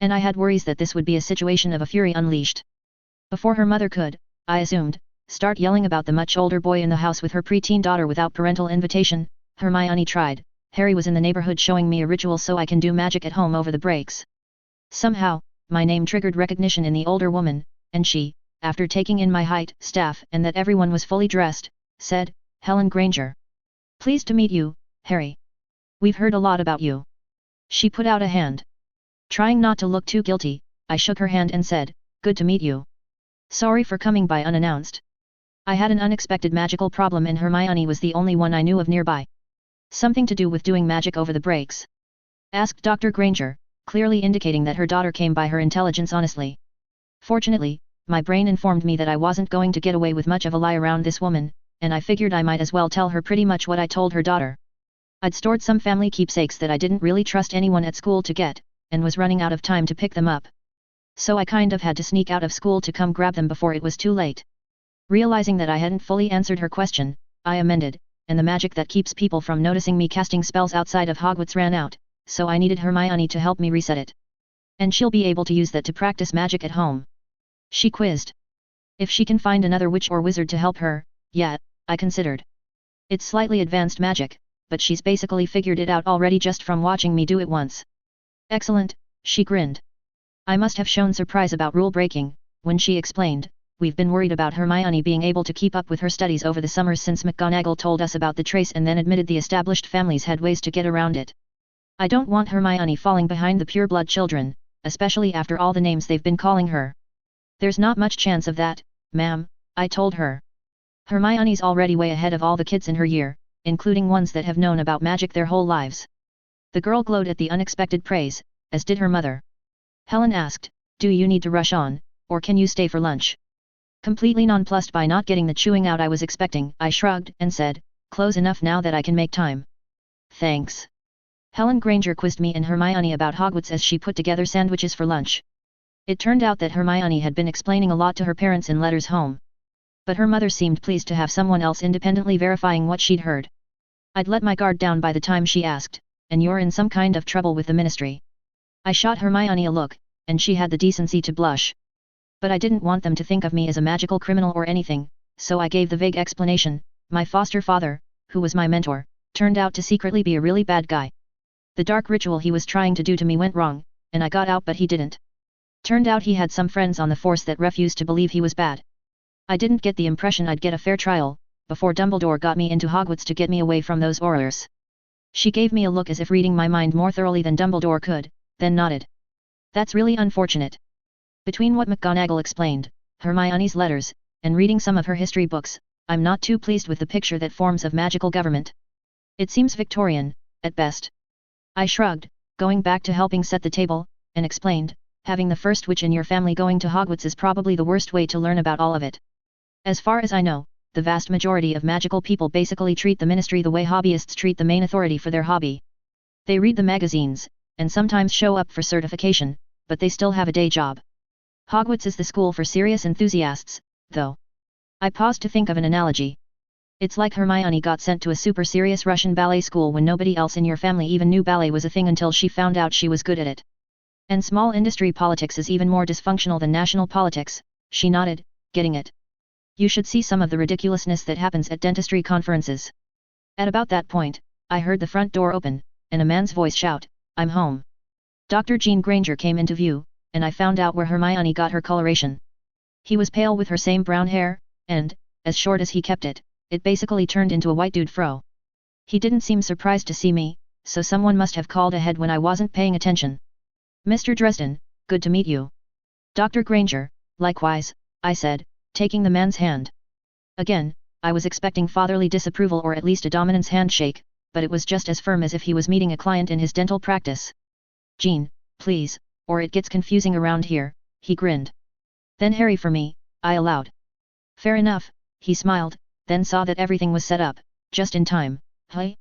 And I had worries that this would be a situation of a fury unleashed. Before her mother could, I assumed, start yelling about the much older boy in the house with her preteen daughter without parental invitation, Hermione tried. Harry was in the neighborhood showing me a ritual so I can do magic at home over the breaks. Somehow, my name triggered recognition in the older woman, and she, after taking in my height, staff, and that everyone was fully dressed, said, Helen Granger. Pleased to meet you, Harry. We've heard a lot about you. She put out a hand. Trying not to look too guilty, I shook her hand and said, good to meet you. Sorry for coming by unannounced. I had an unexpected magical problem and Hermione was the only one I knew of nearby. Something to do with doing magic over the breaks? Asked Dr. Granger, clearly indicating that her daughter came by her intelligence honestly. Fortunately, my brain informed me that I wasn't going to get away with much of a lie around this woman, and I figured I might as well tell her pretty much what I told her daughter. I'd stored some family keepsakes that I didn't really trust anyone at school to get, and was running out of time to pick them up. So I kind of had to sneak out of school to come grab them before it was too late. Realizing that I hadn't fully answered her question, I amended, and the magic that keeps people from noticing me casting spells outside of Hogwarts ran out, so I needed Hermione to help me reset it. And she'll be able to use that to practice magic at home. She quizzed. If she can find another witch or wizard to help her, yeah, I considered. It's slightly advanced magic, but she's basically figured it out already just from watching me do it once. Excellent, she grinned. I must have shown surprise about rule breaking, when she explained, we've been worried about Hermione being able to keep up with her studies over the summers since McGonagall told us about the trace and then admitted the established families had ways to get around it. I don't want Hermione falling behind the pureblood children, especially after all the names they've been calling her. There's not much chance of that, ma'am, I told her. Hermione's already way ahead of all the kids in her year, including ones that have known about magic their whole lives. The girl glowed at the unexpected praise, as did her mother. Helen asked, do you need to rush on, or can you stay for lunch? Completely nonplussed by not getting the chewing out I was expecting, I shrugged and said, close enough now that I can make time. Thanks. Helen Granger quizzed me and Hermione about Hogwarts as she put together sandwiches for lunch. It turned out that Hermione had been explaining a lot to her parents in letters home. But her mother seemed pleased to have someone else independently verifying what she'd heard. I'd let my guard down by the time she asked, and you're in some kind of trouble with the ministry. I shot Hermione a look, and she had the decency to blush. But I didn't want them to think of me as a magical criminal or anything, so I gave the vague explanation, my foster father, who was my mentor, turned out to secretly be a really bad guy. The dark ritual he was trying to do to me went wrong, and I got out but he didn't. Turned out he had some friends on the force that refused to believe he was bad. I didn't get the impression I'd get a fair trial, before Dumbledore got me into Hogwarts to get me away from those horrors. She gave me a look as if reading my mind more thoroughly than Dumbledore could, then nodded. That's really unfortunate. Between what McGonagall explained, Hermione's letters, and reading some of her history books, I'm not too pleased with the picture that forms of magical government. It seems Victorian, at best. I shrugged, going back to helping set the table, and explained, having the first witch in your family going to Hogwarts is probably the worst way to learn about all of it. As far as I know, the vast majority of magical people basically treat the ministry the way hobbyists treat the main authority for their hobby. They read the magazines, and sometimes show up for certification, but they still have a day job. Hogwarts is the school for serious enthusiasts, though. I paused to think of an analogy. It's like Hermione got sent to a super serious Russian ballet school when nobody else in your family even knew ballet was a thing until she found out she was good at it. And small industry politics is even more dysfunctional than national politics, she nodded, getting it. You should see some of the ridiculousness that happens at dentistry conferences. At about that point, I heard the front door open, and a man's voice shout, I'm home. Dr. Jean Granger came into view, and I found out where Hermione got her coloration. He was pale with her same brown hair, and, as short as he kept it, it basically turned into a white dude fro. He didn't seem surprised to see me, so someone must have called ahead when I wasn't paying attention. Mr. Dresden, good to meet you. Dr. Granger, likewise, I said, taking the man's hand. Again, I was expecting fatherly disapproval or at least a dominance handshake, but it was just as firm as if he was meeting a client in his dental practice. Jean, please, or it gets confusing around here, he grinned. Then Harry for me, I allowed. Fair enough, he smiled, then saw that everything was set up, just in time. Hey?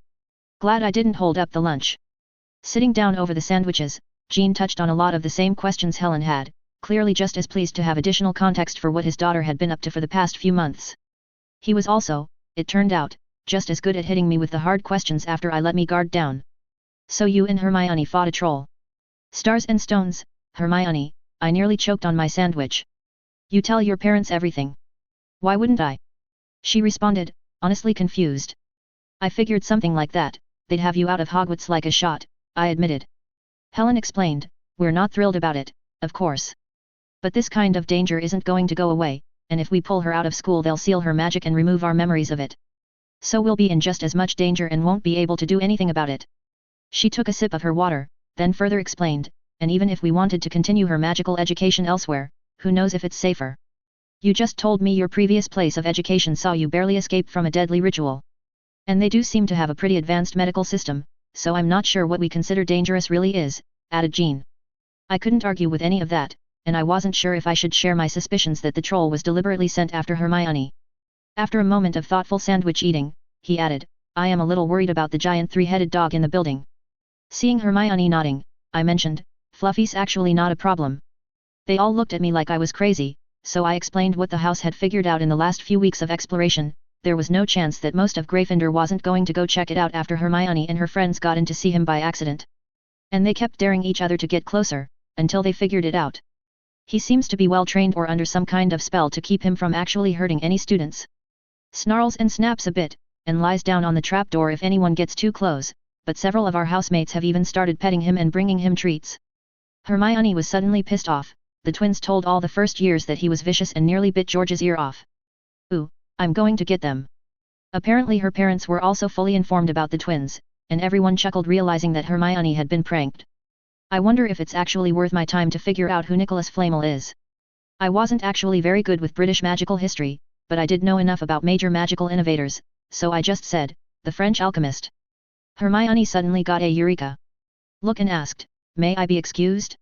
Glad I didn't hold up the lunch. Sitting down over the sandwiches, Jean touched on a lot of the same questions Helen had, clearly just as pleased to have additional context for what his daughter had been up to for the past few months. He was also, it turned out, just as good at hitting me with the hard questions after I let me guard down. So you and Hermione fought a troll. Stars and stones, Hermione, I nearly choked on my sandwich. You tell your parents everything. Why wouldn't I? She responded, honestly confused. I figured something like that, they'd have you out of Hogwarts like a shot, I admitted. Helen explained, we're not thrilled about it, of course. But this kind of danger isn't going to go away, and if we pull her out of school they'll seal her magic and remove our memories of it. So we'll be in just as much danger and won't be able to do anything about it. She took a sip of her water, then further explained, and even if we wanted to continue her magical education elsewhere, who knows if it's safer. You just told me your previous place of education saw you barely escape from a deadly ritual. And they do seem to have a pretty advanced medical system, so I'm not sure what we consider dangerous really is, added Jean. I couldn't argue with any of that, and I wasn't sure if I should share my suspicions that the troll was deliberately sent after Hermione. After a moment of thoughtful sandwich eating, he added, I am a little worried about the giant three-headed dog in the building. Seeing Hermione nodding, I mentioned, Fluffy's actually not a problem. They all looked at me like I was crazy, so I explained what the house had figured out in the last few weeks of exploration. There was no chance that most of Gryffindor wasn't going to go check it out after Hermione and her friends got in to see him by accident. And they kept daring each other to get closer, until they figured it out. He seems to be well trained or under some kind of spell to keep him from actually hurting any students. Snarls and snaps a bit, and lies down on the trapdoor if anyone gets too close, but several of our housemates have even started petting him and bringing him treats. Hermione was suddenly pissed off. The twins told all the first years that he was vicious and nearly bit George's ear off. Ooh, I'm going to get them. Apparently her parents were also fully informed about the twins, and everyone chuckled realizing that Hermione had been pranked. I wonder if it's actually worth my time to figure out who Nicholas Flamel is. I wasn't actually very good with British magical history, but I did know enough about major magical innovators, so I just said, the French alchemist. Hermione suddenly got a eureka look and asked, may I be excused?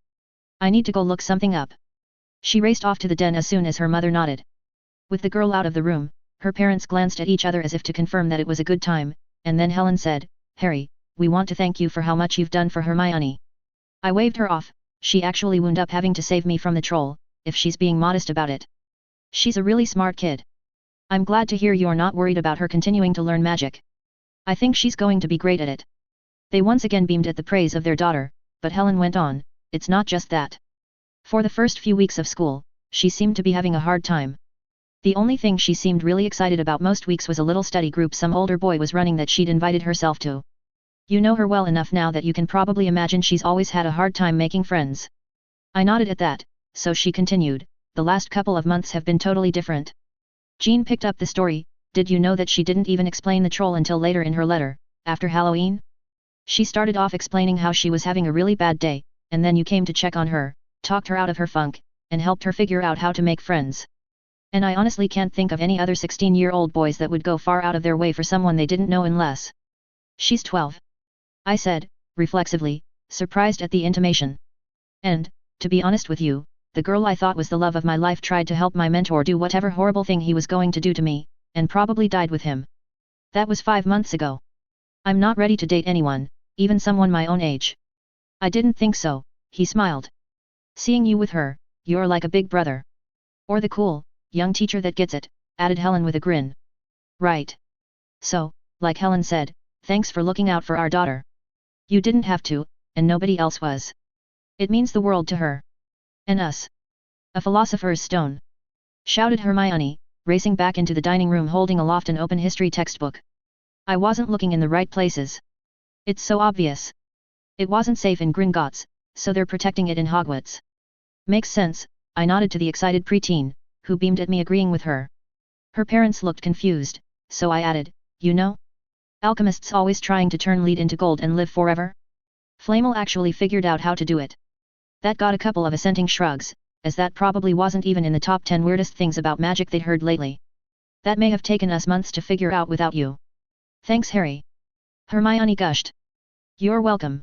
I need to go look something up. She raced off to the den as soon as her mother nodded. With the girl out of the room, her parents glanced at each other as if to confirm that it was a good time, and then Helen said, Harry, we want to thank you for how much you've done for Hermione. I waved her off. She actually wound up having to save me from the troll, if she's being modest about it. She's a really smart kid. I'm glad to hear you're not worried about her continuing to learn magic. I think she's going to be great at it. They once again beamed at the praise of their daughter, but Helen went on, it's not just that. For the first few weeks of school, she seemed to be having a hard time. The only thing she seemed really excited about most weeks was a little study group some older boy was running that she'd invited herself to. You know her well enough now that you can probably imagine she's always had a hard time making friends. I nodded at that, so she continued, the last couple of months have been totally different. Jean picked up the story. Did you know that she didn't even explain the troll until later in her letter, after Halloween? She started off explaining how she was having a really bad day, and then you came to check on her, talked her out of her funk, and helped her figure out how to make friends. And I honestly can't think of any other 16-year-old boys that would go far out of their way for someone they didn't know unless. She's 12. I said, reflexively, surprised at the intimation. And, to be honest with you, the girl I thought was the love of my life tried to help my mentor do whatever horrible thing he was going to do to me, and probably died with him. That was 5 months ago. I'm not ready to date anyone, even someone my own age. I didn't think so, he smiled. Seeing you with her, you're like a big brother. Or the cool, young teacher that gets it, added Helen with a grin. Right. So, like Helen said, thanks for looking out for our daughter. You didn't have to, and nobody else was. It means the world to her. And us. A philosopher's stone. Shouted Hermione, racing back into the dining room holding aloft an open history textbook. I wasn't looking in the right places. It's so obvious. It wasn't safe in Gringotts, so they're protecting it in Hogwarts. Makes sense, I nodded to the excited preteen, who beamed at me agreeing with her. Her parents looked confused, so I added, you know? Alchemists always trying to turn lead into gold and live forever? Flamel actually figured out how to do it. That got a couple of assenting shrugs, as that probably wasn't even in the top 10 weirdest things about magic they'd heard lately. That may have taken us months to figure out without you. Thanks Harry. Hermione gushed. You're welcome.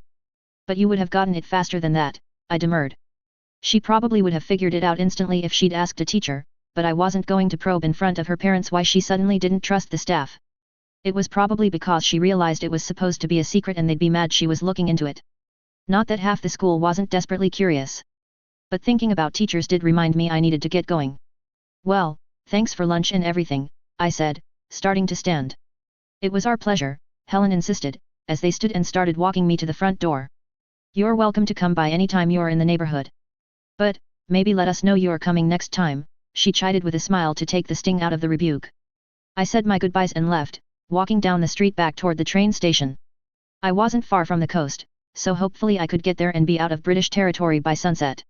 But you would have gotten it faster than that, I demurred. She probably would have figured it out instantly if she'd asked a teacher, but I wasn't going to probe in front of her parents why she suddenly didn't trust the staff. It was probably because she realized it was supposed to be a secret and they'd be mad she was looking into it. Not that half the school wasn't desperately curious. But thinking about teachers did remind me I needed to get going. Well, thanks for lunch and everything, I said, starting to stand. It was our pleasure, Helen insisted, as they stood and started walking me to the front door. You're welcome to come by any time you're in the neighborhood. But, maybe let us know you're coming next time, she chided with a smile to take the sting out of the rebuke. I said my goodbyes and left, walking down the street back toward the train station. I wasn't far from the coast, so hopefully I could get there and be out of British territory by sunset.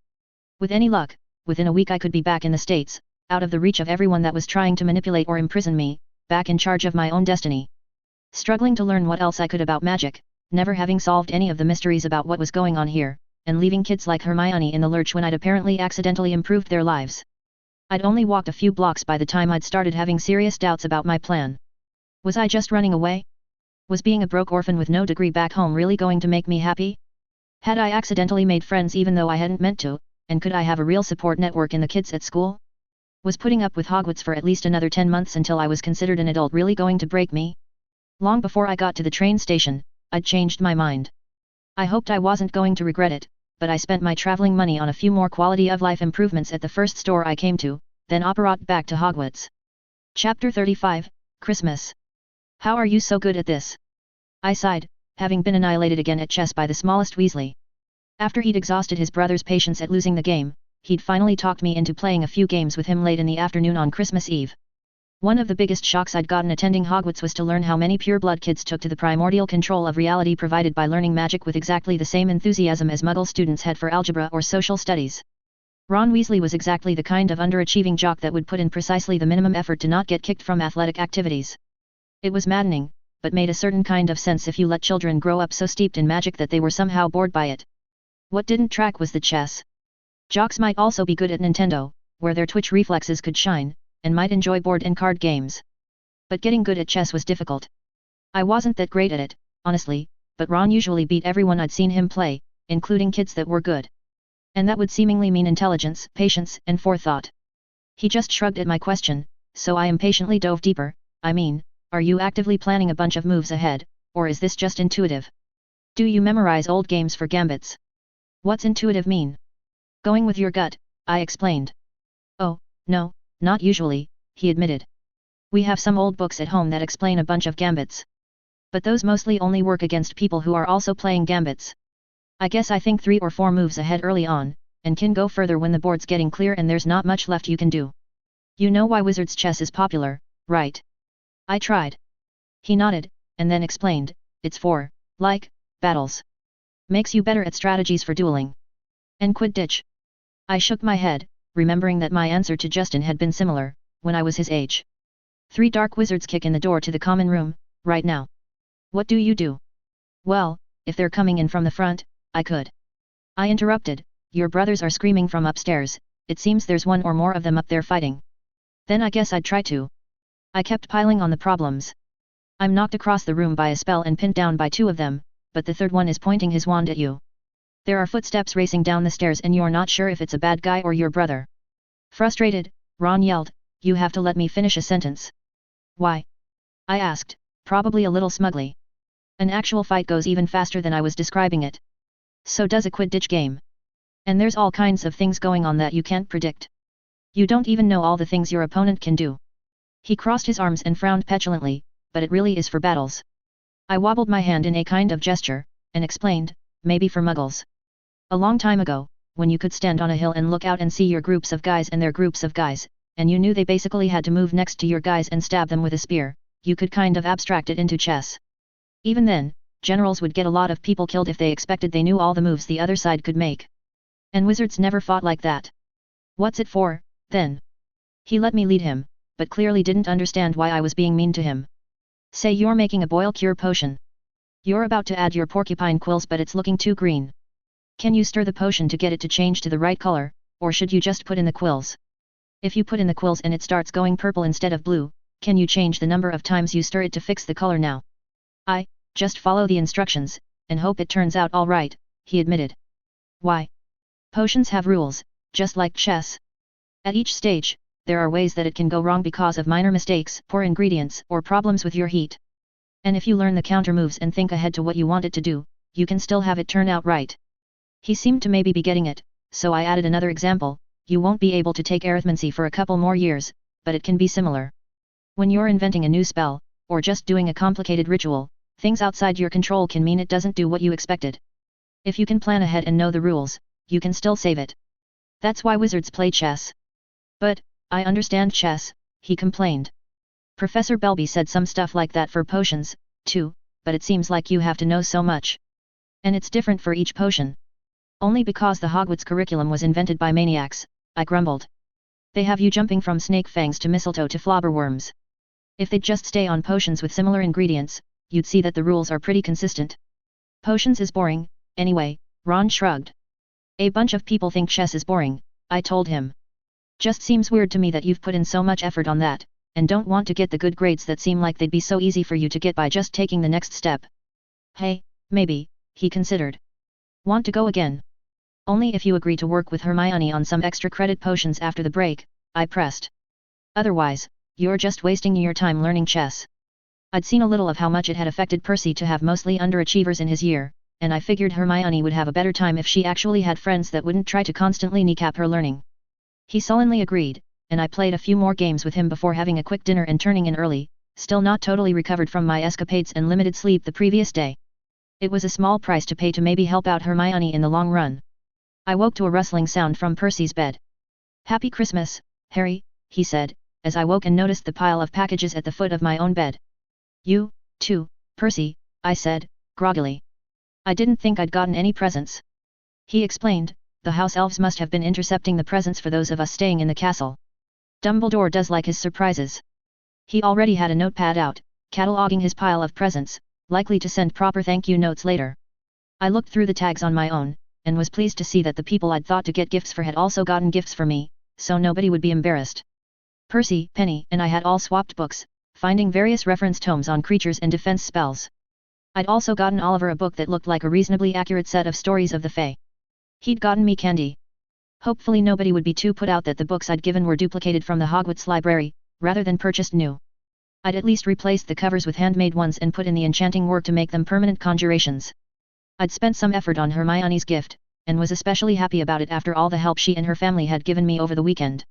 With any luck, within a week I could be back in the States, out of the reach of everyone that was trying to manipulate or imprison me, back in charge of my own destiny. Struggling to learn what else I could about magic, never having solved any of the mysteries about what was going on here, and leaving kids like Hermione in the lurch when I'd apparently accidentally improved their lives. I'd only walked a few blocks by the time I'd started having serious doubts about my plan. Was I just running away? Was being a broke orphan with no degree back home really going to make me happy? Had I accidentally made friends even though I hadn't meant to, and could I have a real support network in the kids at school? Was putting up with Hogwarts for at least another 10 months until I was considered an adult really going to break me? Long before I got to the train station, I'd changed my mind. I hoped I wasn't going to regret it, but I spent my traveling money on a few more quality of life improvements at the first store I came to, then operated back to Hogwarts. Chapter 35, Christmas. How are you so good at this? I sighed, having been annihilated again at chess by the smallest Weasley. After he'd exhausted his brother's patience at losing the game, he'd finally talked me into playing a few games with him late in the afternoon on Christmas Eve. One of the biggest shocks I'd gotten attending Hogwarts was to learn how many pure-blood kids took to the primordial control of reality provided by learning magic with exactly the same enthusiasm as Muggle students had for algebra or social studies. Ron Weasley was exactly the kind of underachieving jock that would put in precisely the minimum effort to not get kicked from athletic activities. It was maddening, but made a certain kind of sense if you let children grow up so steeped in magic that they were somehow bored by it. What didn't track was the chess. Jocks might also be good at Nintendo, where their twitch reflexes could shine, and might enjoy board and card games. But getting good at chess was difficult. I wasn't that great at it, honestly, but Ron usually beat everyone I'd seen him play, including kids that were good. And that would seemingly mean intelligence, patience, and forethought. He just shrugged at my question, so I impatiently dove deeper. I mean, are you actively planning a bunch of moves ahead, or is this just intuitive? Do you memorize old games for gambits? What's intuitive mean? Going with your gut, I explained. Oh, no, not usually, he admitted. We have some old books at home that explain a bunch of gambits. But those mostly only work against people who are also playing gambits. I guess I think 3 or 4 moves ahead early on, and can go further when the board's getting clear and there's not much left you can do. You know why Wizards chess is popular, right? I tried. He nodded, and then explained, it's for, like, battles. Makes you better at strategies for dueling. And Quidditch. I shook my head, remembering that my answer to Justin had been similar, when I was his age. 3 dark wizards kick in the door to the common room, right now. What do you do? Well, if they're coming in from the front, I could. I interrupted, your brothers are screaming from upstairs, it seems there's 1 or more of them up there fighting. Then I guess I'd try to. I kept piling on the problems. I'm knocked across the room by a spell and pinned down by 2 of them, but the third one is pointing his wand at you. There are footsteps racing down the stairs and you're not sure if it's a bad guy or your brother. Frustrated, Ron yelled, you have to let me finish a sentence. Why? I asked, probably a little smugly. An actual fight goes even faster than I was describing it. So does a Quidditch game. And there's all kinds of things going on that you can't predict. You don't even know all the things your opponent can do. He crossed his arms and frowned petulantly, but it really is for battles. I wobbled my hand in a kind of gesture, and explained, maybe for muggles. A long time ago, when you could stand on a hill and look out and see your groups of guys and their groups of guys, and you knew they basically had to move next to your guys and stab them with a spear, you could kind of abstract it into chess. Even then, generals would get a lot of people killed if they expected they knew all the moves the other side could make. And wizards never fought like that. What's it for, then? He let me lead him, but clearly didn't understand why I was being mean to him. Say you're making a boil cure potion. You're about to add your porcupine quills but it's looking too green. Can you stir the potion to get it to change to the right color, or should you just put in the quills? If you put in the quills and it starts going purple instead of blue, can you change the number of times you stir it to fix the color now? I just follow the instructions, and hope it turns out all right, he admitted. Why? Potions have rules, just like chess. At each stage, there are ways that it can go wrong because of minor mistakes, poor ingredients, or problems with your heat. And if you learn the counter moves and think ahead to what you want it to do, you can still have it turn out right. He seemed to maybe be getting it, so I added another example, you won't be able to take arithmancy for a couple more years, but it can be similar. When you're inventing a new spell, or just doing a complicated ritual, things outside your control can mean it doesn't do what you expected. If you can plan ahead and know the rules, you can still save it. That's why wizards play chess. But, I understand chess, he complained. Professor Belby said some stuff like that for potions, too, but it seems like you have to know so much. And it's different for each potion. Only because the Hogwarts curriculum was invented by maniacs, I grumbled. They have you jumping from snake fangs to mistletoe to flobberworms. If they'd just stay on potions with similar ingredients, you'd see that the rules are pretty consistent. Potions is boring, anyway, Ron shrugged. A bunch of people think chess is boring, I told him. Just seems weird to me that you've put in so much effort on that, and don't want to get the good grades that seem like they'd be so easy for you to get by just taking the next step. Hey, maybe, he considered. Want to go again? Only if you agree to work with Hermione on some extra credit potions after the break, I pressed. Otherwise, you're just wasting your time learning chess. I'd seen a little of how much it had affected Percy to have mostly underachievers in his year, and I figured Hermione would have a better time if she actually had friends that wouldn't try to constantly kneecap her learning. He sullenly agreed, and I played a few more games with him before having a quick dinner and turning in early, still not totally recovered from my escapades and limited sleep the previous day. It was a small price to pay to maybe help out Hermione in the long run. I woke to a rustling sound from Percy's bed. "Happy Christmas, Harry," he said, as I woke and noticed the pile of packages at the foot of my own bed. "You, too, Percy," I said, groggily. "I didn't think I'd gotten any presents." He explained, "The house elves must have been intercepting the presents for those of us staying in the castle. Dumbledore does like his surprises." He already had a notepad out, cataloguing his pile of presents, likely to send proper thank you notes later. I looked through the tags on my own, and was pleased to see that the people I'd thought to get gifts for had also gotten gifts for me, so nobody would be embarrassed. Percy, Penny, and I had all swapped books, finding various reference tomes on creatures and defense spells. I'd also gotten Oliver a book that looked like a reasonably accurate set of stories of the Fae. He'd gotten me candy. Hopefully nobody would be too put out that the books I'd given were duplicated from the Hogwarts library, rather than purchased new. I'd at least replaced the covers with handmade ones and put in the enchanting work to make them permanent conjurations. I'd spent some effort on Hermione's gift, and was especially happy about it after all the help she and her family had given me over the weekend.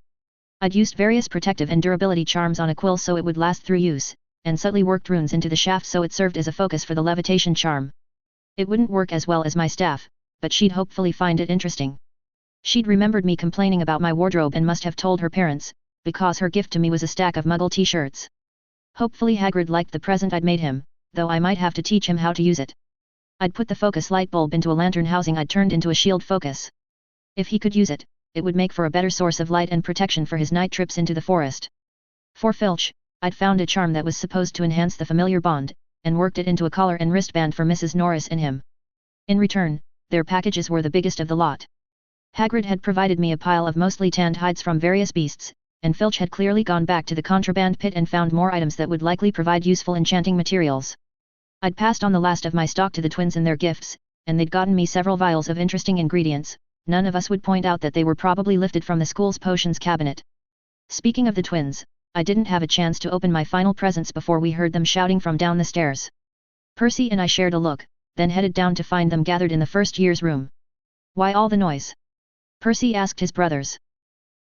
I'd used various protective and durability charms on a quill so it would last through use, and subtly worked runes into the shaft so it served as a focus for the levitation charm. It wouldn't work as well as my staff, but she'd hopefully find it interesting. She'd remembered me complaining about my wardrobe and must have told her parents, because her gift to me was a stack of Muggle t-shirts. Hopefully Hagrid liked the present I'd made him, though I might have to teach him how to use it. I'd put the focus light bulb into a lantern housing I'd turned into a shield focus. If he could use it, it would make for a better source of light and protection for his night trips into the forest. For Filch, I'd found a charm that was supposed to enhance the familiar bond, and worked it into a collar and wristband for Mrs. Norris and him. In return, their packages were the biggest of the lot. Hagrid had provided me a pile of mostly tanned hides from various beasts, and Filch had clearly gone back to the contraband pit and found more items that would likely provide useful enchanting materials. I'd passed on the last of my stock to the twins and their gifts, and they'd gotten me several vials of interesting ingredients. None of us would point out that they were probably lifted from the school's potions cabinet. Speaking of the twins, I didn't have a chance to open my final presents before we heard them shouting from down the stairs. Percy and I shared a look, then headed down to find them gathered in the first year's room. "Why all the noise?" Percy asked his brothers.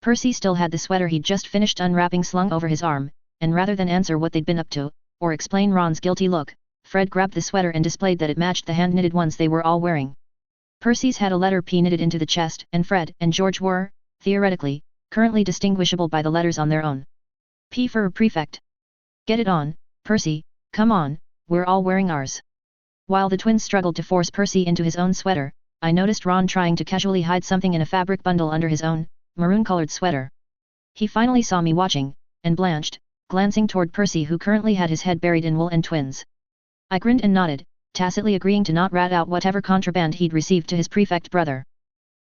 Percy still had the sweater he'd just finished unwrapping slung over his arm, and rather than answer what they'd been up to, or explain Ron's guilty look, Fred grabbed the sweater and displayed that it matched the hand-knitted ones they were all wearing. Percy's had a letter P knitted into the chest, and Fred and George were, theoretically, currently distinguishable by the letters on their own. P for prefect. "Get it on, Percy, come on, we're all wearing ours." While the twins struggled to force Percy into his own sweater, I noticed Ron trying to casually hide something in a fabric bundle under his own, maroon-colored sweater. He finally saw me watching, and blanched, glancing toward Percy who currently had his head buried in wool and twins. I grinned and nodded, tacitly agreeing to not rat out whatever contraband he'd received to his prefect brother.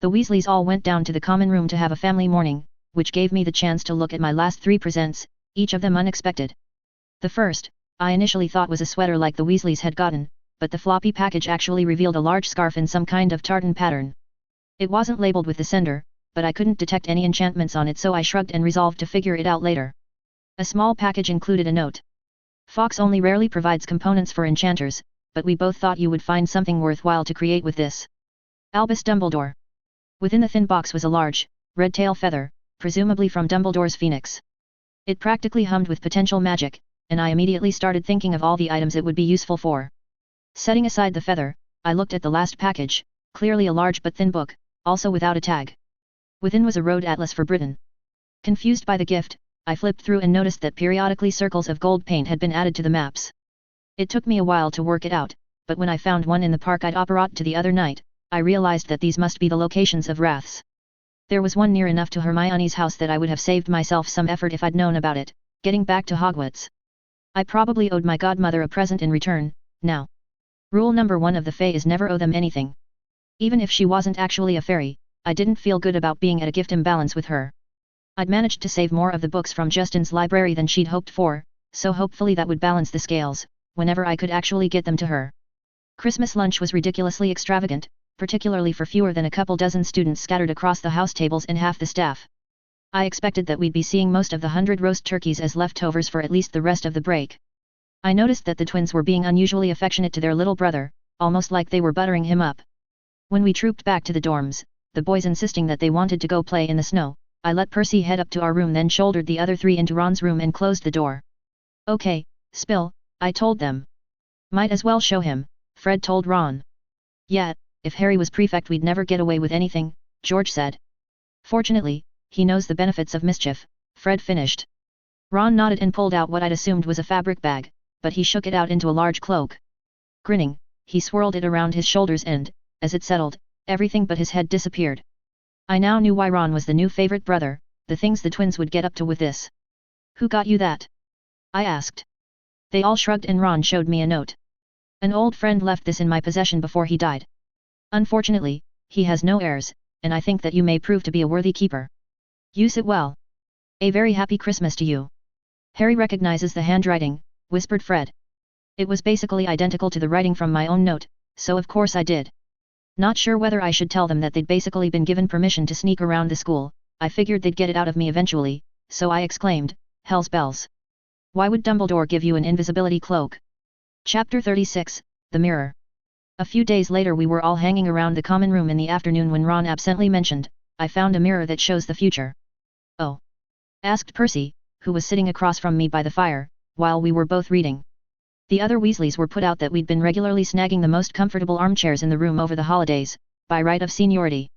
The Weasleys all went down to the common room to have a family morning, which gave me the chance to look at my last 3 presents, each of them unexpected. The first, I initially thought was a sweater like the Weasleys had gotten, but the floppy package actually revealed a large scarf in some kind of tartan pattern. It wasn't labeled with the sender, but I couldn't detect any enchantments on it, so I shrugged and resolved to figure it out later. A small package included a note. "Fox only rarely provides components for enchanters, but we both thought you would find something worthwhile to create with this. Albus Dumbledore." Within the thin box was a large, red tail feather, presumably from Dumbledore's phoenix. It practically hummed with potential magic, and I immediately started thinking of all the items it would be useful for. Setting aside the feather, I looked at the last package, clearly a large but thin book, also without a tag. Within was a road atlas for Britain. Confused by the gift, I flipped through and noticed that periodically circles of gold paint had been added to the maps. It took me a while to work it out, but when I found one in the park I'd operated to the other night, I realized that these must be the locations of Wraths. There was one near enough to Hermione's house that I would have saved myself some effort if I'd known about it, getting back to Hogwarts. I probably owed my godmother a present in return, now. Rule number 1 of the Fae is never owe them anything. Even if she wasn't actually a fairy, I didn't feel good about being at a gift imbalance with her. I'd managed to save more of the books from Justin's library than she'd hoped for, so hopefully that would balance the scales, whenever I could actually get them to her. Christmas lunch was ridiculously extravagant, particularly for fewer than a couple dozen students scattered across the house tables and half the staff. I expected that we'd be seeing most of the 100 roast turkeys as leftovers for at least the rest of the break. I noticed that the twins were being unusually affectionate to their little brother, almost like they were buttering him up. When we trooped back to the dorms, the boys insisting that they wanted to go play in the snow, I let Percy head up to our room, then shouldered the other three into Ron's room and closed the door. Okay, spill, I told them. Might as well show him, Fred told Ron. Yeah, if Harry was prefect we'd never get away with anything, George said. Fortunately, he knows the benefits of mischief, Fred finished. Ron nodded and pulled out what I'd assumed was a fabric bag, but he shook it out into a large cloak. Grinning, he swirled it around his shoulders and, as it settled, everything but his head disappeared. I now knew why Ron was the new favorite brother, the things the twins would get up to with this. Who got you that? I asked. They all shrugged and Ron showed me a note. An old friend left this in my possession before he died. Unfortunately, he has no heirs, and I think that you may prove to be a worthy keeper. Use it well. A very happy Christmas to you. Harry recognizes the handwriting, whispered Fred. It was basically identical to the writing from my own note, so of course I did. Not sure whether I should tell them that they'd basically been given permission to sneak around the school. I figured they'd get it out of me eventually, so I exclaimed, "Hell's bells! Why would Dumbledore give you an invisibility cloak?" Chapter 36, The Mirror. A few days later we were all hanging around the common room in the afternoon when Ron absently mentioned, "I found a mirror that shows the future." "Oh?" asked Percy, who was sitting across from me by the fire, while we were both reading. The other Weasleys were put out that we'd been regularly snagging the most comfortable armchairs in the room over the holidays, by right of seniority.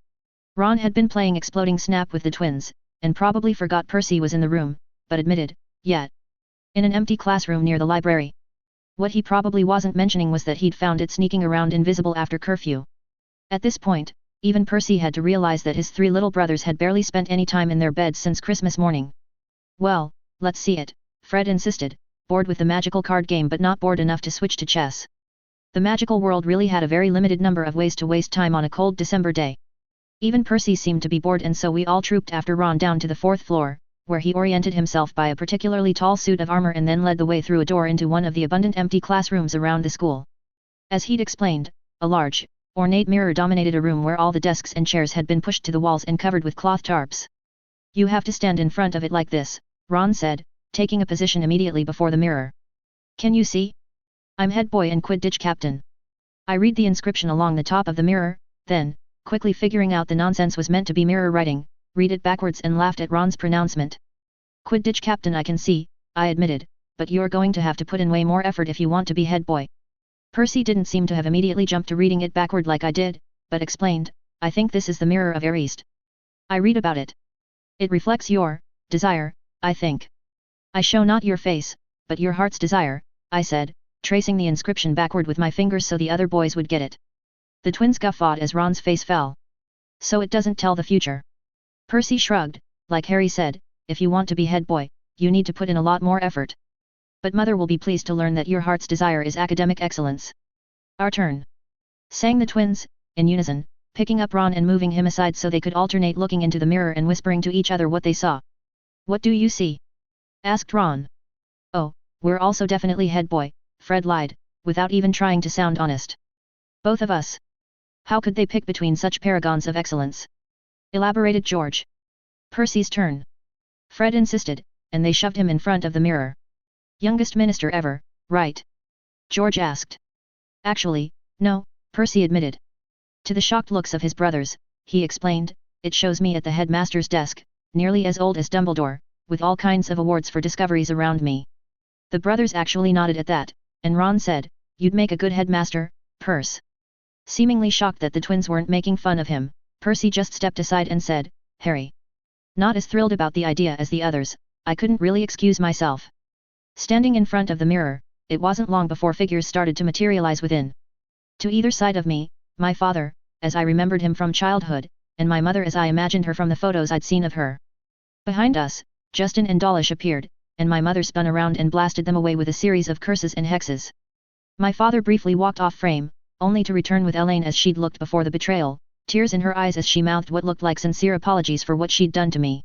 Ron had been playing Exploding Snap with the twins, and probably forgot Percy was in the room, but admitted, "Yeah. In an empty classroom near the library." What he probably wasn't mentioning was that he'd found it sneaking around invisible after curfew. At this point, even Percy had to realize that his three little brothers had barely spent any time in their beds since Christmas morning. "Well, let's see it," Fred insisted, bored with the magical card game but not bored enough to switch to chess. The magical world really had a very limited number of ways to waste time on a cold December day. Even Percy seemed to be bored, and so we all trooped after Ron down to the 4th floor, where he oriented himself by a particularly tall suit of armor and then led the way through a door into one of the abundant empty classrooms around the school. As he'd explained, a large, ornate mirror dominated a room where all the desks and chairs had been pushed to the walls and covered with cloth tarps. "You have to stand in front of it like this," Ron said, taking a position immediately before the mirror. "Can you see? I'm head boy and Quidditch captain." I read the inscription along the top of the mirror, then, quickly figuring out the nonsense was meant to be mirror writing, read it backwards and laughed at Ron's pronouncement. "Quidditch captain I can see," I admitted, "but you're going to have to put in way more effort if you want to be head boy." Percy didn't seem to have immediately jumped to reading it backward like I did, but explained, "I think this is the mirror of Erist. I read about it. It reflects your desire, I think." "I show not your face, but your heart's desire," I said, tracing the inscription backward with my fingers so the other boys would get it. The twins guffawed as Ron's face fell. "So it doesn't tell the future?" Percy shrugged, "Like Harry said, if you want to be head boy, you need to put in a lot more effort. But Mother will be pleased to learn that your heart's desire is academic excellence." "Our turn," sang the twins, in unison, picking up Ron and moving him aside so they could alternate looking into the mirror and whispering to each other what they saw. "What do you see?" asked Ron. "Oh, we're also definitely head boy," Fred lied, without even trying to sound honest. "Both of us. How could they pick between such paragons of excellence?" elaborated George. "Percy's turn," Fred insisted, and they shoved him in front of the mirror. "Youngest minister ever, right?" George asked. "Actually, no," Percy admitted. To the shocked looks of his brothers, he explained, "It shows me at the headmaster's desk, nearly as old as Dumbledore, with all kinds of awards for discoveries around me." The brothers actually nodded at that, and Ron said, "You'd make a good headmaster, Percy." Seemingly shocked that the twins weren't making fun of him, Percy just stepped aside and said, "Harry." Not as thrilled about the idea as the others, I couldn't really excuse myself. Standing in front of the mirror, it wasn't long before figures started to materialize within. To either side of me, my father, as I remembered him from childhood, and my mother as I imagined her from the photos I'd seen of her. Behind us, Justin and Dawlish appeared, and my mother spun around and blasted them away with a series of curses and hexes. My father briefly walked off frame, only to return with Elaine as she'd looked before the betrayal, tears in her eyes as she mouthed what looked like sincere apologies for what she'd done to me.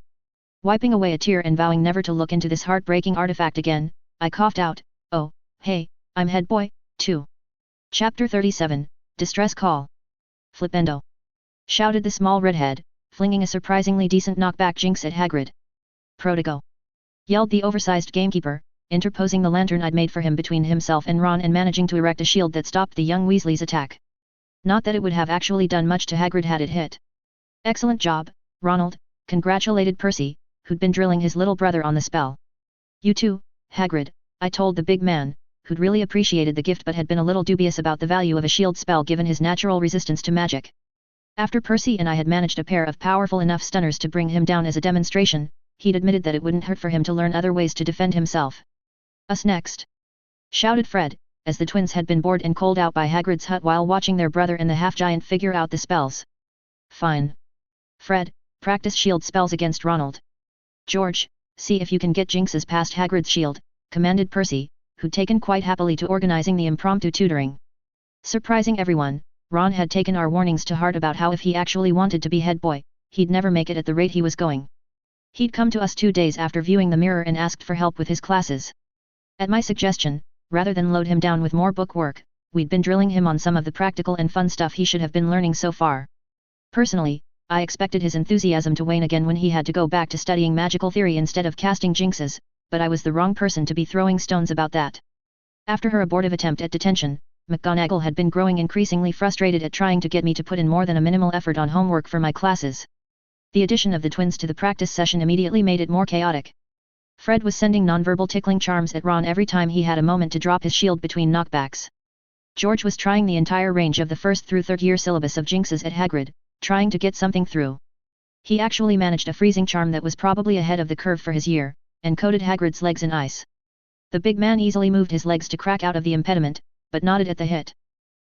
Wiping away a tear and vowing never to look into this heartbreaking artifact again, I coughed out, "Oh, hey, I'm head boy, too." Chapter 37, Distress Call. "Flipendo!" shouted the small redhead, flinging a surprisingly decent knockback jinx at Hagrid. Prodigo! Yelled the oversized gamekeeper, interposing the lantern I'd made for him between himself and Ron and managing to erect a shield that stopped the young Weasley's attack. Not that it would have actually done much to Hagrid had it hit. Excellent job, Ronald, congratulated Percy, who'd been drilling his little brother on the spell. You too, Hagrid, I told the big man, who'd really appreciated the gift but had been a little dubious about the value of a shield spell given his natural resistance to magic. After Percy and I had managed a pair of powerful enough stunners to bring him down as a demonstration, he'd admitted that it wouldn't hurt for him to learn other ways to defend himself. Us next! Shouted Fred, as the twins had been bored and cold out by Hagrid's hut while watching their brother and the half-giant figure out the spells. Fine. Fred, practice shield spells against Ronald. George, see if you can get jinxes past Hagrid's shield, commanded Percy, who'd taken quite happily to organizing the impromptu tutoring. Surprising everyone, Ron had taken our warnings to heart about how if he actually wanted to be head boy, he'd never make it at the rate he was going. He'd come to us 2 days after viewing the mirror and asked for help with his classes. At my suggestion, rather than load him down with more book work, we'd been drilling him on some of the practical and fun stuff he should have been learning so far. Personally, I expected his enthusiasm to wane again when he had to go back to studying magical theory instead of casting jinxes, but I was the wrong person to be throwing stones about that. After her abortive attempt at detention, McGonagall had been growing increasingly frustrated at trying to get me to put in more than a minimal effort on homework for my classes. The addition of the twins to the practice session immediately made it more chaotic. Fred was sending nonverbal tickling charms at Ron every time he had a moment to drop his shield between knockbacks. George was trying the entire range of the 1st through 3rd year syllabus of jinxes at Hagrid, trying to get something through. He actually managed a freezing charm that was probably ahead of the curve for his year, and coated Hagrid's legs in ice. The big man easily moved his legs to crack out of the impediment, but nodded at the hit.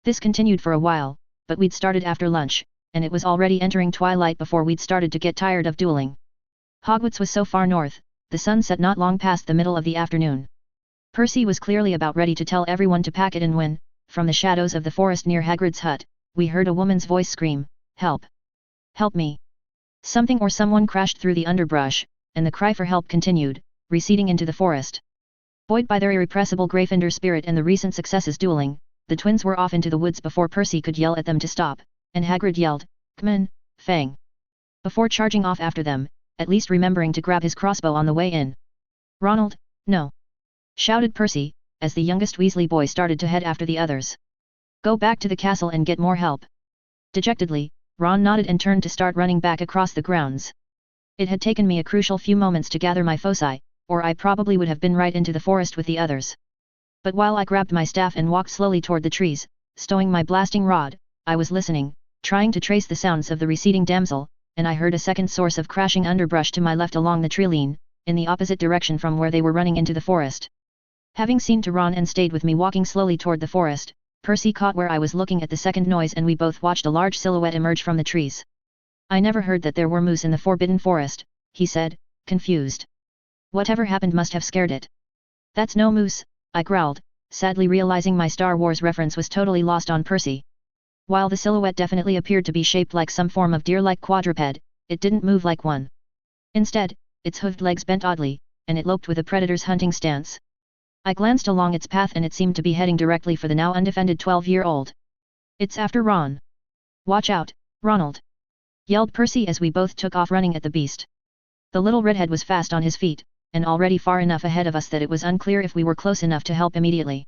This continued for a while, but we'd started after lunch, and it was already entering twilight before we'd started to get tired of dueling. Hogwarts was so far north, the sun set not long past the middle of the afternoon. Percy was clearly about ready to tell everyone to pack it in when, from the shadows of the forest near Hagrid's hut, we heard a woman's voice scream, "Help! Help me!" Something or someone crashed through the underbrush, and the cry for help continued, receding into the forest. Buoyed by their irrepressible Gryffindor spirit and the recent successes dueling, the twins were off into the woods before Percy could yell at them to stop, and Hagrid yelled, "Come on, Fang!" before charging off after them, at least remembering to grab his crossbow on the way in. "Ronald, no!" shouted Percy, as the youngest Weasley boy started to head after the others. "Go back to the castle and get more help." Dejectedly, Ron nodded and turned to start running back across the grounds. It had taken me a crucial few moments to gather my foci, or I probably would have been right into the forest with the others. But while I grabbed my staff and walked slowly toward the trees, stowing my blasting rod, I was listening, trying to trace the sounds of the receding damsel, and I heard a second source of crashing underbrush to my left along the treeline, in the opposite direction from where they were running into the forest. Having seen to Ron and stayed with me walking slowly toward the forest, Percy caught where I was looking at the second noise and we both watched a large silhouette emerge from the trees. "I never heard that there were moose in the Forbidden Forest," he said, confused. "Whatever happened must have scared it." "That's no moose," I growled, sadly realizing my Star Wars reference was totally lost on Percy. While the silhouette definitely appeared to be shaped like some form of deer-like quadruped, it didn't move like one. Instead, its hoofed legs bent oddly, and it loped with a predator's hunting stance. I glanced along its path and it seemed to be heading directly for the now undefended 12-year-old. "It's after Ron. Watch out, Ronald!" yelled Percy as we both took off running at the beast. The little redhead was fast on his feet, and already far enough ahead of us that it was unclear if we were close enough to help immediately.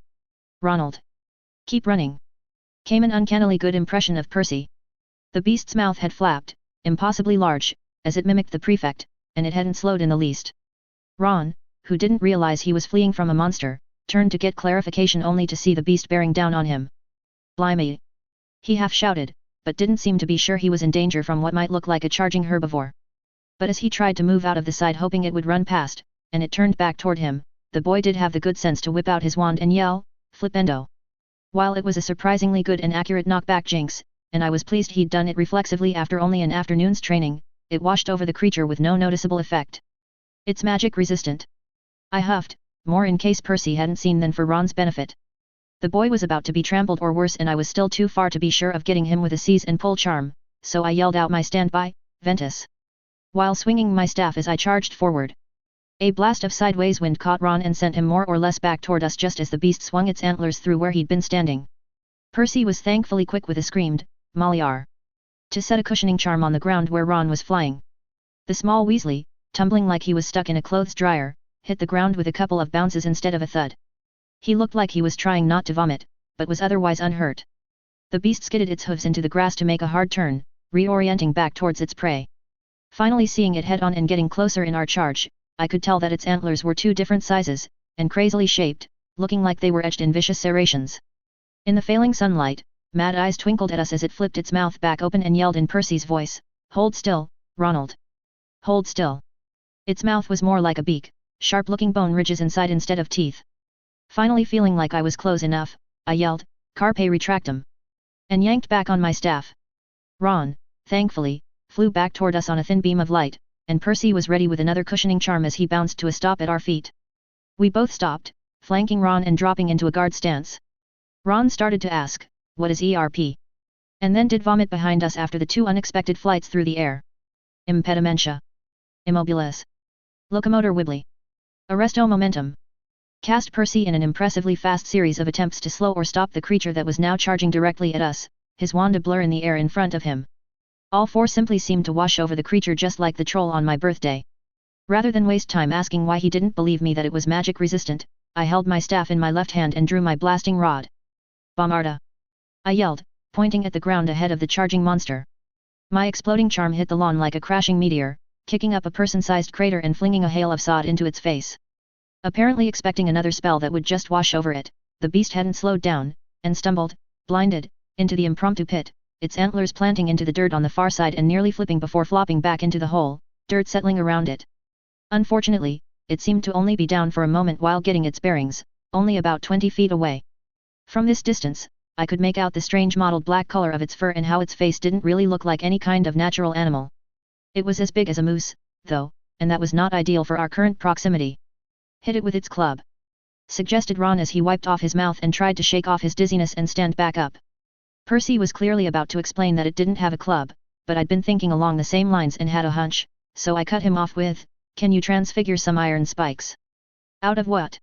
"Ronald! Keep running!" came an uncannily good impression of Percy. The beast's mouth had flapped, impossibly large, as it mimicked the prefect, and it hadn't slowed in the least. Ron, who didn't realize he was fleeing from a monster, turned to get clarification only to see the beast bearing down on him. "Blimey!" he half shouted, but didn't seem to be sure he was in danger from what might look like a charging herbivore. But as he tried to move out of the side hoping it would run past, and it turned back toward him, the boy did have the good sense to whip out his wand and yell, "Flipendo!" While it was a surprisingly good and accurate knockback jinx, and I was pleased he'd done it reflexively after only an afternoon's training, it washed over the creature with no noticeable effect. "It's magic resistant," I huffed, more in case Percy hadn't seen than for Ron's benefit. The boy was about to be trampled or worse and I was still too far to be sure of getting him with a seize and pull charm, so I yelled out my standby, "Ventus!" while swinging my staff as I charged forward. A blast of sideways wind caught Ron and sent him more or less back toward us just as the beast swung its antlers through where he'd been standing. Percy was thankfully quick with a screamed, "Molly R!" to set a cushioning charm on the ground where Ron was flying. The small Weasley, tumbling like he was stuck in a clothes dryer, hit the ground with a couple of bounces instead of a thud. He looked like he was trying not to vomit, but was otherwise unhurt. The beast skidded its hooves into the grass to make a hard turn, reorienting back towards its prey. Finally seeing it head-on and getting closer in our charge, I could tell that its antlers were two different sizes, and crazily shaped, looking like they were etched in vicious serrations. In the failing sunlight, mad eyes twinkled at us as it flipped its mouth back open and yelled in Percy's voice, "Hold still, Ronald. Hold still." Its mouth was more like a beak, sharp-looking bone ridges inside instead of teeth. Finally feeling like I was close enough, I yelled, "Carpe retractum," and yanked back on my staff. Ron, thankfully, flew back toward us on a thin beam of light, and Percy was ready with another cushioning charm as he bounced to a stop at our feet. We both stopped, flanking Ron and dropping into a guard stance. Ron started to ask, "What is ERP?" and then did vomit behind us after the two unexpected flights through the air. Impedimenta. Immobilis. Locomotor wibbly. Arresto momentum. Cast Percy in an impressively fast series of attempts to slow or stop the creature that was now charging directly at us, his wand a blur in the air in front of him. All four simply seemed to wash over the creature just like the troll on my birthday. Rather than waste time asking why he didn't believe me that it was magic resistant, I held my staff in my left hand and drew my blasting rod. "Bombarda!" I yelled, pointing at the ground ahead of the charging monster. My exploding charm hit the lawn like a crashing meteor, kicking up a person-sized crater and flinging a hail of sod into its face. Apparently expecting another spell that would just wash over it, the beast hadn't slowed down, and stumbled, blinded, into the impromptu pit, its antlers planting into the dirt on the far side and nearly flipping before flopping back into the hole, dirt settling around it. Unfortunately, it seemed to only be down for a moment while getting its bearings, only about 20 feet away. From this distance, I could make out the strange mottled black color of its fur and how its face didn't really look like any kind of natural animal. It was as big as a moose, though, and that was not ideal for our current proximity. "Hit it with its club," suggested Ron as he wiped off his mouth and tried to shake off his dizziness and stand back up. Percy was clearly about to explain that it didn't have a club, but I'd been thinking along the same lines and had a hunch, so I cut him off with, "Can you transfigure some iron spikes?" "Out of what?"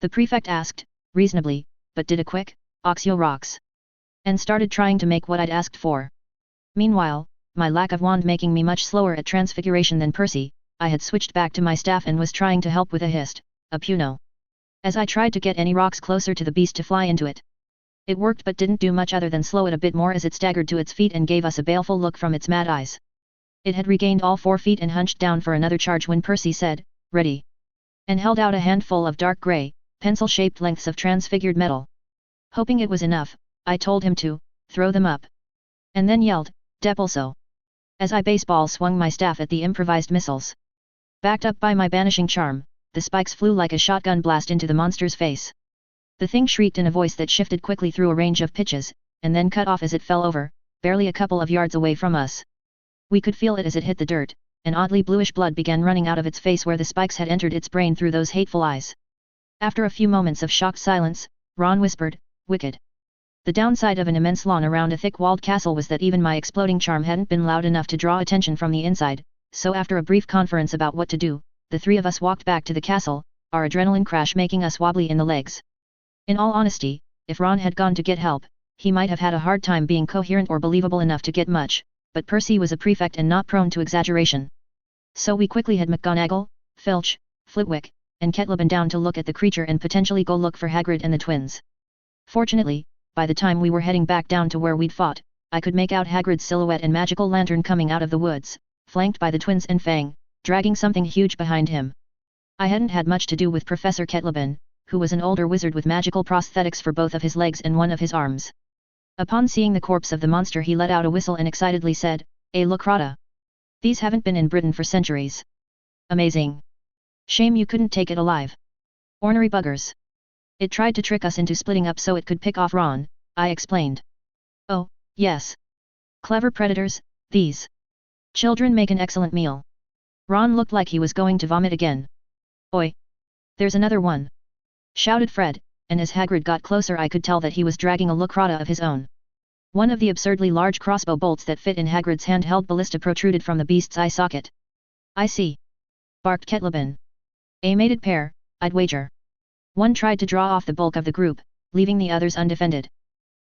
the prefect asked, reasonably, but did a quick, "Oxio rocks," and started trying to make what I'd asked for. Meanwhile, my lack of wand making me much slower at transfiguration than Percy, I had switched back to my staff and was trying to help with a hist, a puno. As I tried to get any rocks closer to the beast to fly into it. It worked but didn't do much other than slow it a bit more as it staggered to its feet and gave us a baleful look from its mad eyes. It had regained all 4 feet and hunched down for another charge when Percy said, "Ready," and held out a handful of dark grey, pencil-shaped lengths of transfigured metal. Hoping it was enough, I told him to throw them up. And then yelled, "Depulso," as I baseball swung my staff at the improvised missiles. Backed up by my banishing charm, the spikes flew like a shotgun blast into the monster's face. The thing shrieked in a voice that shifted quickly through a range of pitches, and then cut off as it fell over, barely a couple of yards away from us. We could feel it as it hit the dirt, and oddly bluish blood began running out of its face where the spikes had entered its brain through those hateful eyes. After a few moments of shocked silence, Ron whispered, "Wicked." The downside of an immense lawn around a thick-walled castle was that even my exploding charm hadn't been loud enough to draw attention from the inside, so after a brief conference about what to do, the three of us walked back to the castle, our adrenaline crash making us wobbly in the legs. In all honesty, if Ron had gone to get help, he might have had a hard time being coherent or believable enough to get much, but Percy was a prefect and not prone to exaggeration. So we quickly had McGonagall, Filch, Flitwick, and Ketleben down to look at the creature and potentially go look for Hagrid and the twins. Fortunately, by the time we were heading back down to where we'd fought, I could make out Hagrid's silhouette and magical lantern coming out of the woods, flanked by the twins and Fang, dragging something huge behind him. I hadn't had much to do with Professor Ketleben, who was an older wizard with magical prosthetics for both of his legs and one of his arms. Upon seeing the corpse of the monster he let out a whistle and excitedly said, "A Locrata. These haven't been in Britain for centuries. Amazing. Shame you couldn't take it alive. Ornery buggers. It tried to trick us into splitting up so it could pick off Ron," I explained. "Oh, yes. Clever predators, these. Children make an excellent meal." Ron looked like he was going to vomit again. "Oi! There's another one!" shouted Fred, and as Hagrid got closer I could tell that he was dragging a Locrata of his own. One of the absurdly large crossbow bolts that fit in Hagrid's handheld ballista protruded from the beast's eye socket. "I see," barked Ketleben. "A mated pair, I'd wager." One tried to draw off the bulk of the group, leaving the others undefended.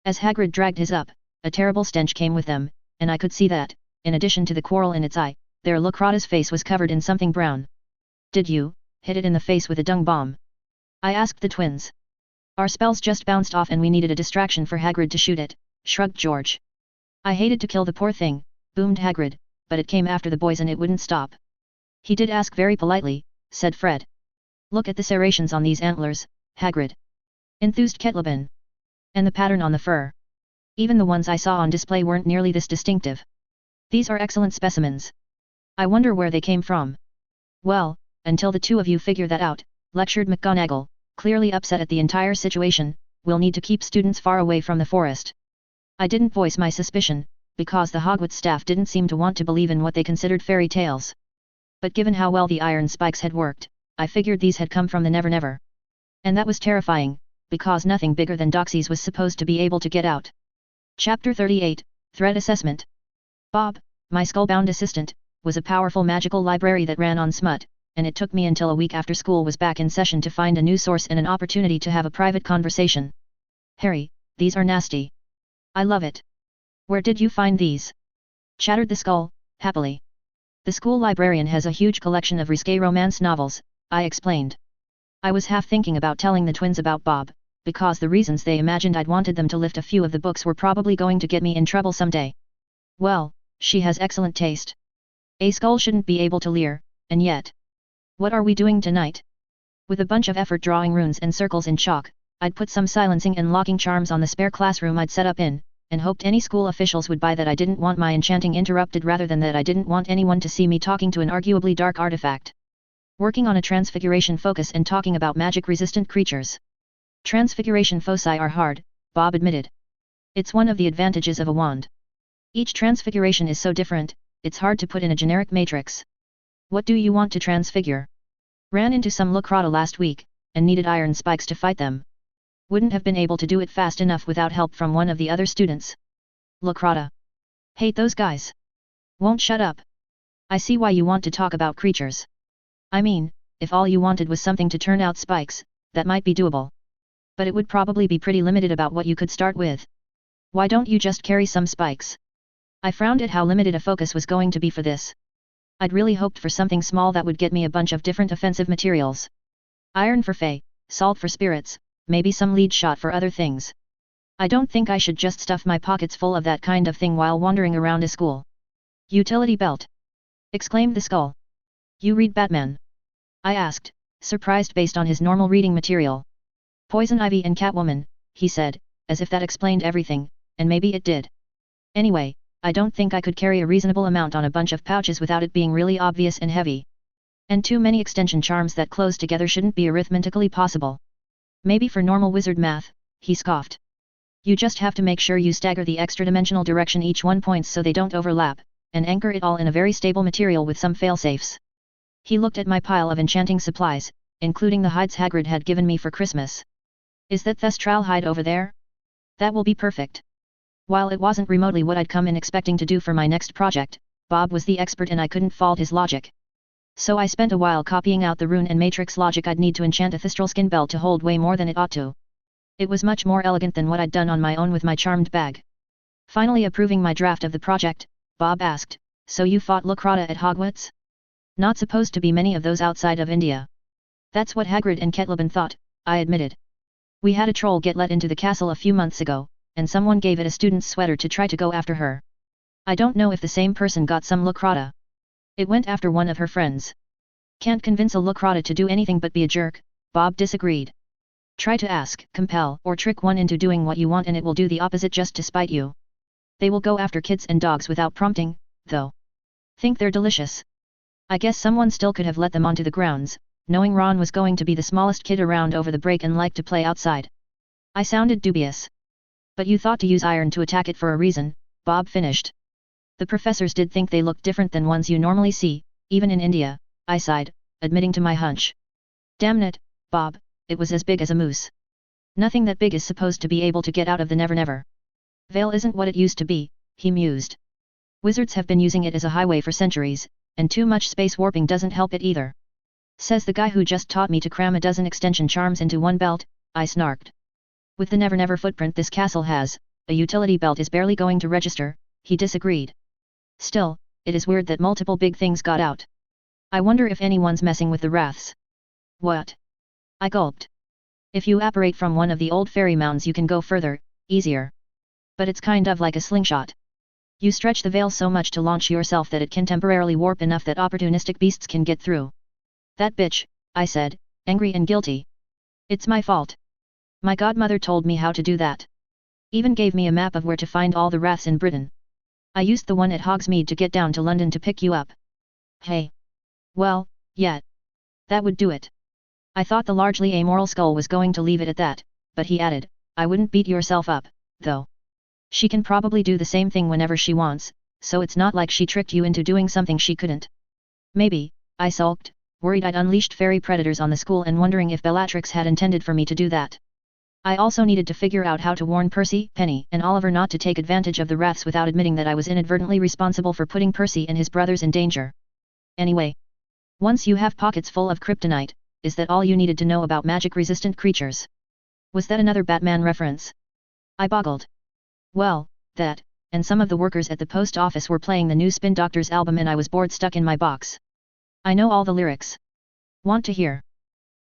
As Hagrid dragged his up, a terrible stench came with them, and I could see that, in addition to the quarrel in its eye, their Locrata's face was covered in something brown. Did you hit it in the face with a dung bomb? I asked the twins. Our spells just bounced off and we needed a distraction for Hagrid to shoot it, shrugged George. I hated to kill the poor thing, boomed Hagrid, but it came after the boys and it wouldn't stop. He did ask very politely, said Fred. Look at the serrations on these antlers, Hagrid. Enthused Ketlebin. And the pattern on the fur. Even the ones I saw on display weren't nearly this distinctive. These are excellent specimens. I wonder where they came from. Well, until the two of you figure that out, lectured McGonagall, clearly upset at the entire situation, we'll need to keep students far away from the forest. I didn't voice my suspicion, because the Hogwarts staff didn't seem to want to believe in what they considered fairy tales. But given how well the iron spikes had worked, I figured these had come from the Never Never. And that was terrifying, because nothing bigger than Doxies was supposed to be able to get out. Chapter 38, Threat Assessment. Bob, my skull-bound assistant, was a powerful magical library that ran on smut, and it took me until a week after school was back in session to find a new source and an opportunity to have a private conversation. Harry, these are nasty. I love it. Where did you find these? Chattered the skull, happily. The school librarian has a huge collection of risque romance novels, I explained. I was half thinking about telling the twins about Bob, because the reasons they imagined I'd wanted them to lift a few of the books were probably going to get me in trouble someday. Well, she has excellent taste. A skull shouldn't be able to leer, and yet. What are we doing tonight? With a bunch of effort drawing runes and circles in chalk, I'd put some silencing and locking charms on the spare classroom I'd set up in, and hoped any school officials would buy that I didn't want my enchanting interrupted rather than that I didn't want anyone to see me talking to an arguably dark artifact. Working on a transfiguration focus and talking about magic-resistant creatures. Transfiguration foci are hard, Bob admitted. It's one of the advantages of a wand. Each transfiguration is so different, it's hard to put in a generic matrix. What do you want to transfigure? Ran into some Locrata last week, and needed iron spikes to fight them. Wouldn't have been able to do it fast enough without help from one of the other students. Locrata. Hate those guys. Won't shut up. I see why you want to talk about creatures. I mean, if all you wanted was something to turn out spikes, that might be doable. But it would probably be pretty limited about what you could start with. Why don't you just carry some spikes? I frowned at how limited a focus was going to be for this. I'd really hoped for something small that would get me a bunch of different offensive materials. Iron for Fae, salt for spirits, maybe some lead shot for other things. I don't think I should just stuff my pockets full of that kind of thing while wandering around a school. Utility belt! Exclaimed the skull. You read Batman? I asked, surprised based on his normal reading material. Poison Ivy and Catwoman, he said, as if that explained everything, and maybe it did. Anyway, I don't think I could carry a reasonable amount on a bunch of pouches without it being really obvious and heavy. And too many extension charms that close together shouldn't be arithmetically possible. Maybe for normal wizard math, he scoffed. You just have to make sure you stagger the extra-dimensional direction each one points so they don't overlap, and anchor it all in a very stable material with some failsafes. He looked at my pile of enchanting supplies, including the hides Hagrid had given me for Christmas. Is that Thestral hide over there? That will be perfect. While it wasn't remotely what I'd come in expecting to do for my next project, Bob was the expert and I couldn't fault his logic. So I spent a while copying out the rune and matrix logic I'd need to enchant a Thestral skin belt to hold way more than it ought to. It was much more elegant than what I'd done on my own with my charmed bag. Finally approving my draft of the project, Bob asked, so you fought Locrata at Hogwarts? Not supposed to be many of those outside of India. That's what Hagrid and Ketlebin thought, I admitted. We had a troll get let into the castle a few months ago, and someone gave it a student's sweater to try to go after her. I don't know if the same person got some Locrata. It went after one of her friends. Can't convince a Locrata to do anything but be a jerk, Bob disagreed. Try to ask, compel, or trick one into doing what you want and it will do the opposite just to spite you. They will go after kids and dogs without prompting, though. Think they're delicious. I guess someone still could have let them onto the grounds, knowing Ron was going to be the smallest kid around over the break and liked to play outside. I sounded dubious. But you thought to use iron to attack it for a reason, Bob finished. The professors did think they looked different than ones you normally see, even in India, I sighed, admitting to my hunch. Damn it, Bob, it was as big as a moose. Nothing that big is supposed to be able to get out of the Never Never. Vale isn't what it used to be, he mused. Wizards have been using it as a highway for centuries, and too much space warping doesn't help it either. Says the guy who just taught me to cram a dozen extension charms into one belt, I snarked. With the Never Never footprint this castle has, a utility belt is barely going to register, he disagreed. Still, it is weird that multiple big things got out. I wonder if anyone's messing with the wraths. What? I gulped. If you apparate from one of the old fairy mounds you can go further, easier. But it's kind of like a slingshot. You stretch the veil so much to launch yourself that it can temporarily warp enough that opportunistic beasts can get through. That bitch, I said, angry and guilty. It's my fault. My godmother told me how to do that. Even gave me a map of where to find all the wraths in Britain. I used the one at Hogsmeade to get down to London to pick you up. Hey. Well, yeah. That would do it. I thought the largely amoral skull was going to leave it at that, but he added, I wouldn't beat yourself up, though. She can probably do the same thing whenever she wants, so it's not like she tricked you into doing something she couldn't. Maybe, I sulked, worried I'd unleashed fairy predators on the school and wondering if Bellatrix had intended for me to do that. I also needed to figure out how to warn Percy, Penny, and Oliver not to take advantage of the wraths without admitting that I was inadvertently responsible for putting Percy and his brothers in danger. Anyway. Once you have pockets full of kryptonite, is that all you needed to know about magic-resistant creatures? Was that another Batman reference? I boggled. Well, that, and some of the workers at the post office were playing the new Spin Doctors album and I was bored stuck in my box. I know all the lyrics. Want to hear?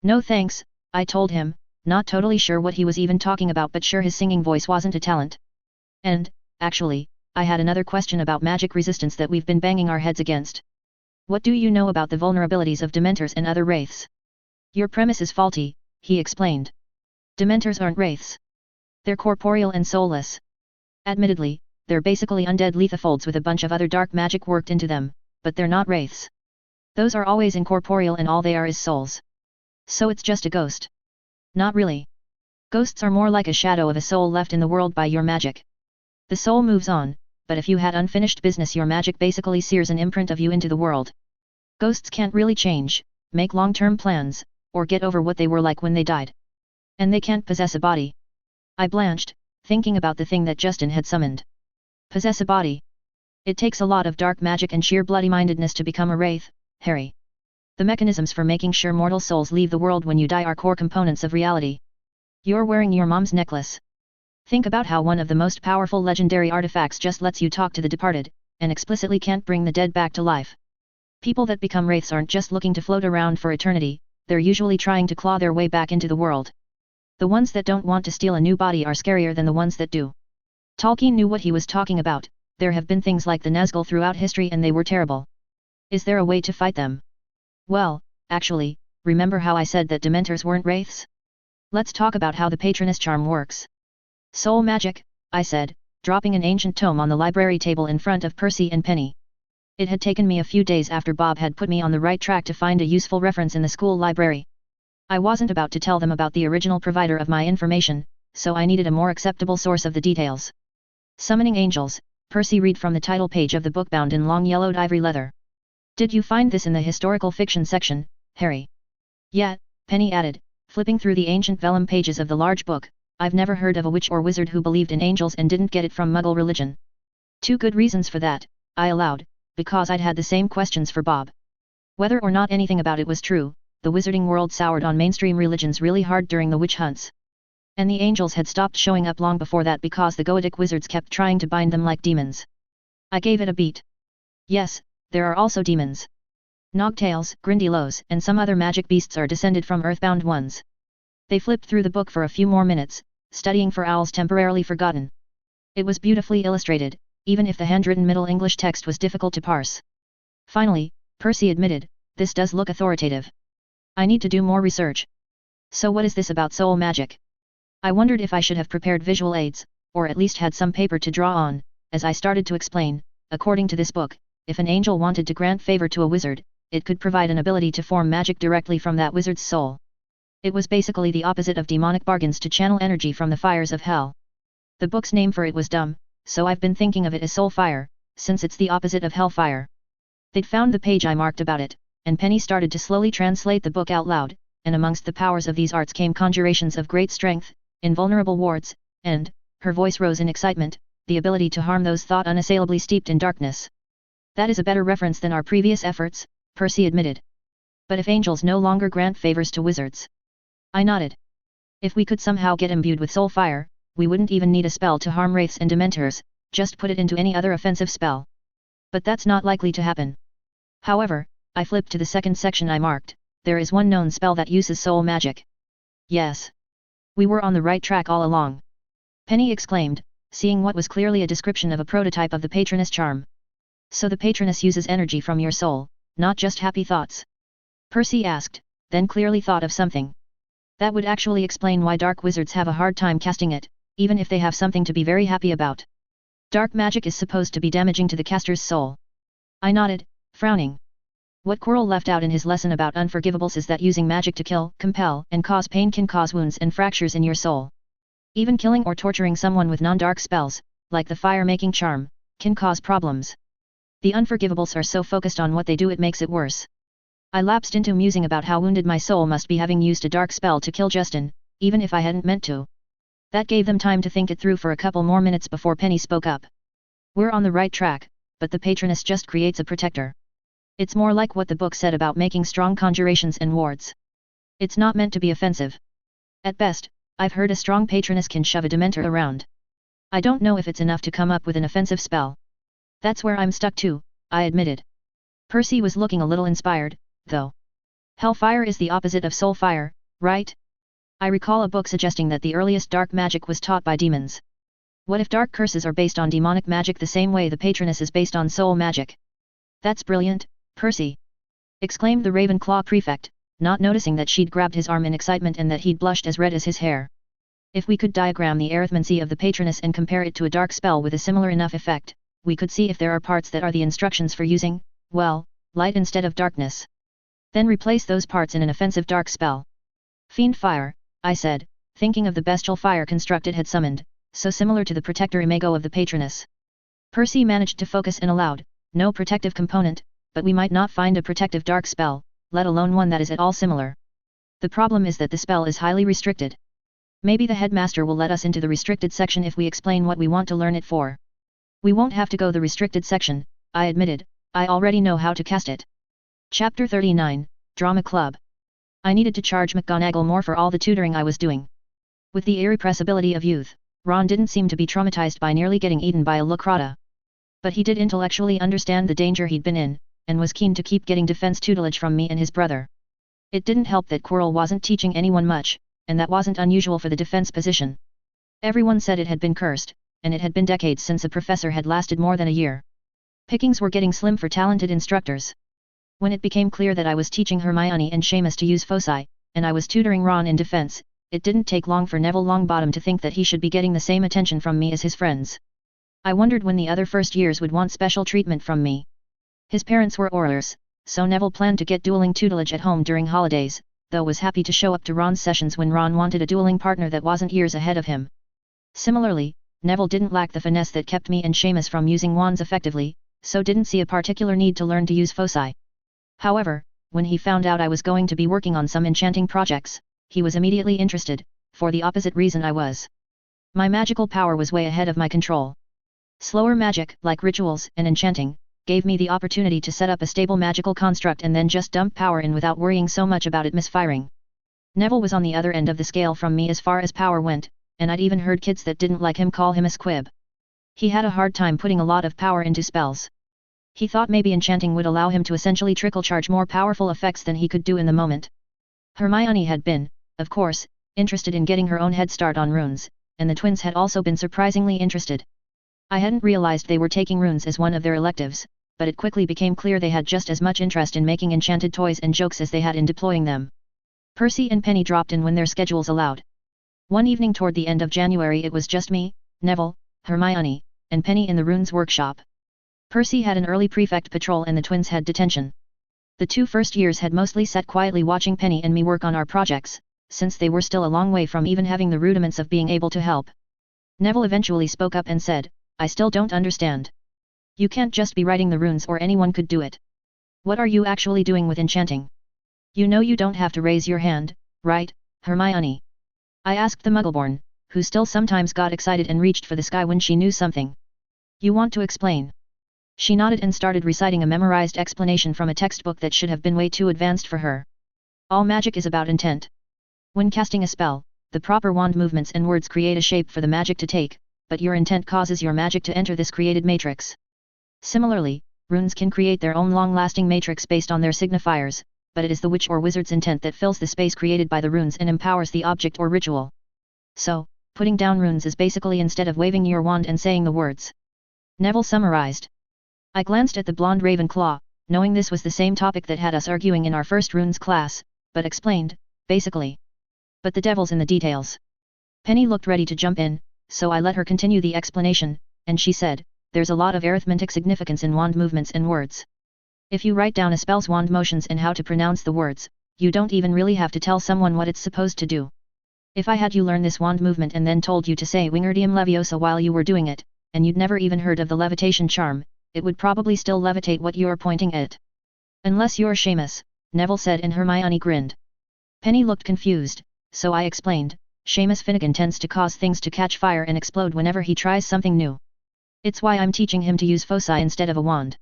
No thanks, I told him, not totally sure what he was even talking about but sure his singing voice wasn't a talent. And, actually, I had another question about magic resistance that we've been banging our heads against. What do you know about the vulnerabilities of Dementors and other wraiths? Your premise is faulty, he explained. Dementors aren't wraiths. They're corporeal and soulless. Admittedly, they're basically undead lethofolds with a bunch of other dark magic worked into them, but they're not wraiths. Those are always incorporeal and all they are is souls. So it's just a ghost. Not really. Ghosts are more like a shadow of a soul left in the world by your magic. The soul moves on, but if you had unfinished business your magic basically sears an imprint of you into the world. Ghosts can't really change, make long-term plans, or get over what they were like when they died. And they can't possess a body. I blanched, thinking about the thing that Justin had summoned. Possess a body. It takes a lot of dark magic and sheer bloody-mindedness to become a wraith, Harry. The mechanisms for making sure mortal souls leave the world when you die are core components of reality. You're wearing your mom's necklace. Think about how one of the most powerful legendary artifacts just lets you talk to the departed, and explicitly can't bring the dead back to life. People that become wraiths aren't just looking to float around for eternity, they're usually trying to claw their way back into the world. The ones that don't want to steal a new body are scarier than the ones that do. Tolkien knew what he was talking about, there have been things like the Nazgul throughout history and they were terrible. Is there a way to fight them? Well, actually, remember how I said that Dementors weren't wraiths? Let's talk about how the Patronus charm works. Soul magic, I said, dropping an ancient tome on the library table in front of Percy and Penny. It had taken me a few days after Bob had put me on the right track to find a useful reference in the school library. I wasn't about to tell them about the original provider of my information, so I needed a more acceptable source of the details. Summoning Angels, Percy read from the title page of the book bound in long yellowed ivory leather. Did you find this in the historical fiction section, Harry? Yeah, Penny added, flipping through the ancient vellum pages of the large book. I've never heard of a witch or wizard who believed in angels and didn't get it from Muggle religion. Two good reasons for that, I allowed, because I'd had the same questions for Bob. Whether or not anything about it was true, the wizarding world soured on mainstream religions really hard during the witch hunts. And the angels had stopped showing up long before that because the Goetic wizards kept trying to bind them like demons. I gave it a beat. Yes, there are also demons. Nogtails, Grindylows, and some other magic beasts are descended from earthbound ones. They flipped through the book for a few more minutes, studying for owls temporarily forgotten. It was beautifully illustrated, even if the handwritten Middle English text was difficult to parse. Finally, Percy admitted, this does look authoritative. I need to do more research. So what is this about soul magic? I wondered if I should have prepared visual aids, or at least had some paper to draw on, as I started to explain, according to this book, if an angel wanted to grant favor to a wizard, it could provide an ability to form magic directly from that wizard's soul. It was basically the opposite of demonic bargains to channel energy from the fires of hell. The book's name for it was dumb, so I've been thinking of it as Soulfire, since it's the opposite of Hellfire. They'd found the page I marked about it, and Penny started to slowly translate the book out loud, and amongst the powers of these arts came conjurations of great strength, invulnerable wards, and, her voice rose in excitement, the ability to harm those thought unassailably steeped in darkness. That is a better reference than our previous efforts, Percy admitted. But if angels no longer grant favors to wizards? I nodded. If we could somehow get imbued with Soulfire, we wouldn't even need a spell to harm wraiths and dementors, just put it into any other offensive spell. But that's not likely to happen. However, I flipped to the second section I marked. There is one known spell that uses soul magic. Yes. We were on the right track all along. Penny exclaimed, seeing what was clearly a description of a prototype of the Patroness charm. So the Patroness uses energy from your soul, not just happy thoughts? Percy asked, then clearly thought of something. That would actually explain why dark wizards have a hard time casting it, even if they have something to be very happy about. Dark magic is supposed to be damaging to the caster's soul. I nodded, frowning. What Quirrell left out in his lesson about unforgivables is that using magic to kill, compel, and cause pain can cause wounds and fractures in your soul. Even killing or torturing someone with non-dark spells, like the fire-making charm, can cause problems. The unforgivables are so focused on what they do it makes it worse. I lapsed into musing about how wounded my soul must be having used a dark spell to kill Justin, even if I hadn't meant to. That gave them time to think it through for a couple more minutes before Penny spoke up. We're on the right track, but the Patroness just creates a protector. It's more like what the book said about making strong conjurations and wards. It's not meant to be offensive. At best, I've heard a strong Patroness can shove a Dementor around. I don't know if it's enough to come up with an offensive spell. That's where I'm stuck too, I admitted. Percy was looking a little inspired, though. Hellfire is the opposite of soulfire, right? I recall a book suggesting that the earliest dark magic was taught by demons. What if dark curses are based on demonic magic the same way the Patroness is based on soul magic? That's brilliant, Percy! Exclaimed the Ravenclaw prefect, not noticing that she'd grabbed his arm in excitement and that he'd blushed as red as his hair. If we could diagram the arithmancy of the Patroness and compare it to a dark spell with a similar enough effect, we could see if there are parts that are the instructions for using, well, light instead of darkness. Then replace those parts in an offensive dark spell. Fiendfyre, I said, thinking of the bestial fire construct it had summoned, so similar to the protector imago of the Patroness. Percy managed to focus and allowed, no protective component, but we might not find a protective dark spell, let alone one that is at all similar. The problem is that the spell is highly restricted. Maybe the headmaster will let us into the restricted section if we explain what we want to learn it for. We won't have to go the restricted section, I admitted, I already know how to cast it. Chapter 39, Drama Club. I needed to charge McGonagall more for all the tutoring I was doing. With the irrepressibility of youth, Ron didn't seem to be traumatized by nearly getting eaten by a Lacrata. But he did intellectually understand the danger he'd been in, and was keen to keep getting defense tutelage from me and his brother. It didn't help that Quirrell wasn't teaching anyone much, and that wasn't unusual for the defense position. Everyone said it had been cursed, and it had been decades since a professor had lasted more than a year. Pickings were getting slim for talented instructors. When it became clear that I was teaching Hermione and Seamus to use foci, and I was tutoring Ron in defense, it didn't take long for Neville Longbottom to think that he should be getting the same attention from me as his friends. I wondered when the other first years would want special treatment from me. His parents were Aurors, so Neville planned to get dueling tutelage at home during holidays, though was happy to show up to Ron's sessions when Ron wanted a dueling partner that wasn't years ahead of him. Similarly, Neville didn't lack the finesse that kept me and Seamus from using wands effectively, so didn't see a particular need to learn to use foci. However, when he found out I was going to be working on some enchanting projects, he was immediately interested, for the opposite reason I was. My magical power was way ahead of my control. Slower magic, like rituals and enchanting, gave me the opportunity to set up a stable magical construct and then just dump power in without worrying so much about it misfiring. Neville was on the other end of the scale from me as far as power went, and I'd even heard kids that didn't like him call him a squib. He had a hard time putting a lot of power into spells. He thought maybe enchanting would allow him to essentially trickle-charge more powerful effects than he could do in the moment. Hermione had been, of course, interested in getting her own head start on runes, and the twins had also been surprisingly interested. I hadn't realized they were taking runes as one of their electives, but it quickly became clear they had just as much interest in making enchanted toys and jokes as they had in deploying them. Percy and Penny dropped in when their schedules allowed. One evening toward the end of January it was just me, Neville, Hermione, and Penny in the runes workshop. Percy had an early prefect patrol and the twins had detention. The 2 first years had mostly sat quietly watching Penny and me work on our projects, since they were still a long way from even having the rudiments of being able to help. Neville eventually spoke up and said, "I still don't understand. You can't just be writing the runes or anyone could do it. What are you actually doing with enchanting? You know you don't have to raise your hand, right, Hermione?" I asked the Muggleborn, who still sometimes got excited and reached for the sky when she knew something. "You want to explain?" She nodded and started reciting a memorized explanation from a textbook that should have been way too advanced for her. All magic is about intent. When casting a spell, the proper wand movements and words create a shape for the magic to take, but your intent causes your magic to enter this created matrix. Similarly, runes can create their own long-lasting matrix based on their signifiers, but it is the witch or wizard's intent that fills the space created by the runes and empowers the object or ritual. So, putting down runes is basically instead of waving your wand and saying the words. Neville summarized. I glanced at the blonde Ravenclaw, knowing this was the same topic that had us arguing in our first runes class, but explained, basically. But the devil's in the details. Penny looked ready to jump in, so I let her continue the explanation, and she said, there's a lot of arithmetic significance in wand movements and words. If you write down a spell's wand motions and how to pronounce the words, you don't even really have to tell someone what it's supposed to do. If I had you learn this wand movement and then told you to say Wingardium Leviosa while you were doing it, and you'd never even heard of the levitation charm, it would probably still levitate what you're pointing at. Unless you're Seamus, Neville said, and Hermione grinned. Penny looked confused, so I explained, Seamus Finnegan tends to cause things to catch fire and explode whenever he tries something new. It's why I'm teaching him to use foci instead of a wand.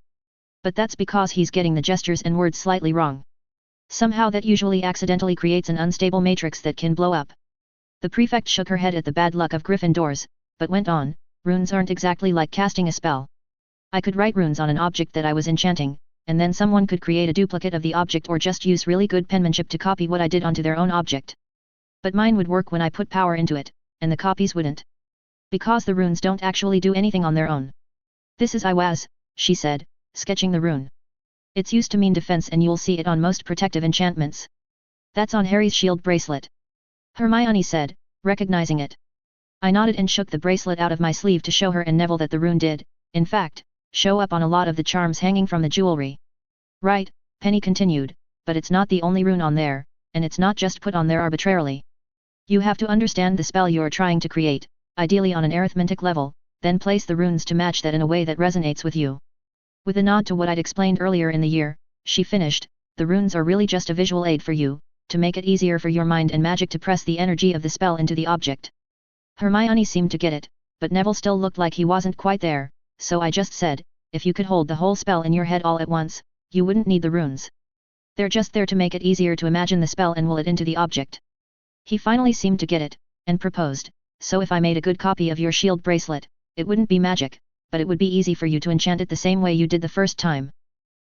But that's because he's getting the gestures and words slightly wrong. Somehow that usually accidentally creates an unstable matrix that can blow up. The prefect shook her head at the bad luck of Gryffindors, but went on, runes aren't exactly like casting a spell. I could write runes on an object that I was enchanting, and then someone could create a duplicate of the object or just use really good penmanship to copy what I did onto their own object. But mine would work when I put power into it, and the copies wouldn't. Because the runes don't actually do anything on their own. This is Iwaz, she said, sketching the rune. It's used to mean defense and you'll see it on most protective enchantments. That's on Harry's shield bracelet. Hermione said, recognizing it. I nodded and shook the bracelet out of my sleeve to show her and Neville that the rune did, in fact, show up on a lot of the charms hanging from the jewelry. Right, Penny continued, but it's not the only rune on there, and it's not just put on there arbitrarily. You have to understand the spell you're trying to create, ideally on an arithmetic level, then place the runes to match that in a way that resonates with you. With a nod to what I'd explained earlier in the year, she finished, the runes are really just a visual aid for you, to make it easier for your mind and magic to press the energy of the spell into the object. Hermione seemed to get it, but Neville still looked like he wasn't quite there, so I just said, if you could hold the whole spell in your head all at once, you wouldn't need the runes. They're just there to make it easier to imagine the spell and will it into the object. He finally seemed to get it, and proposed, so if I made a good copy of your shield bracelet, it wouldn't be magic, but it would be easy for you to enchant it the same way you did the first time.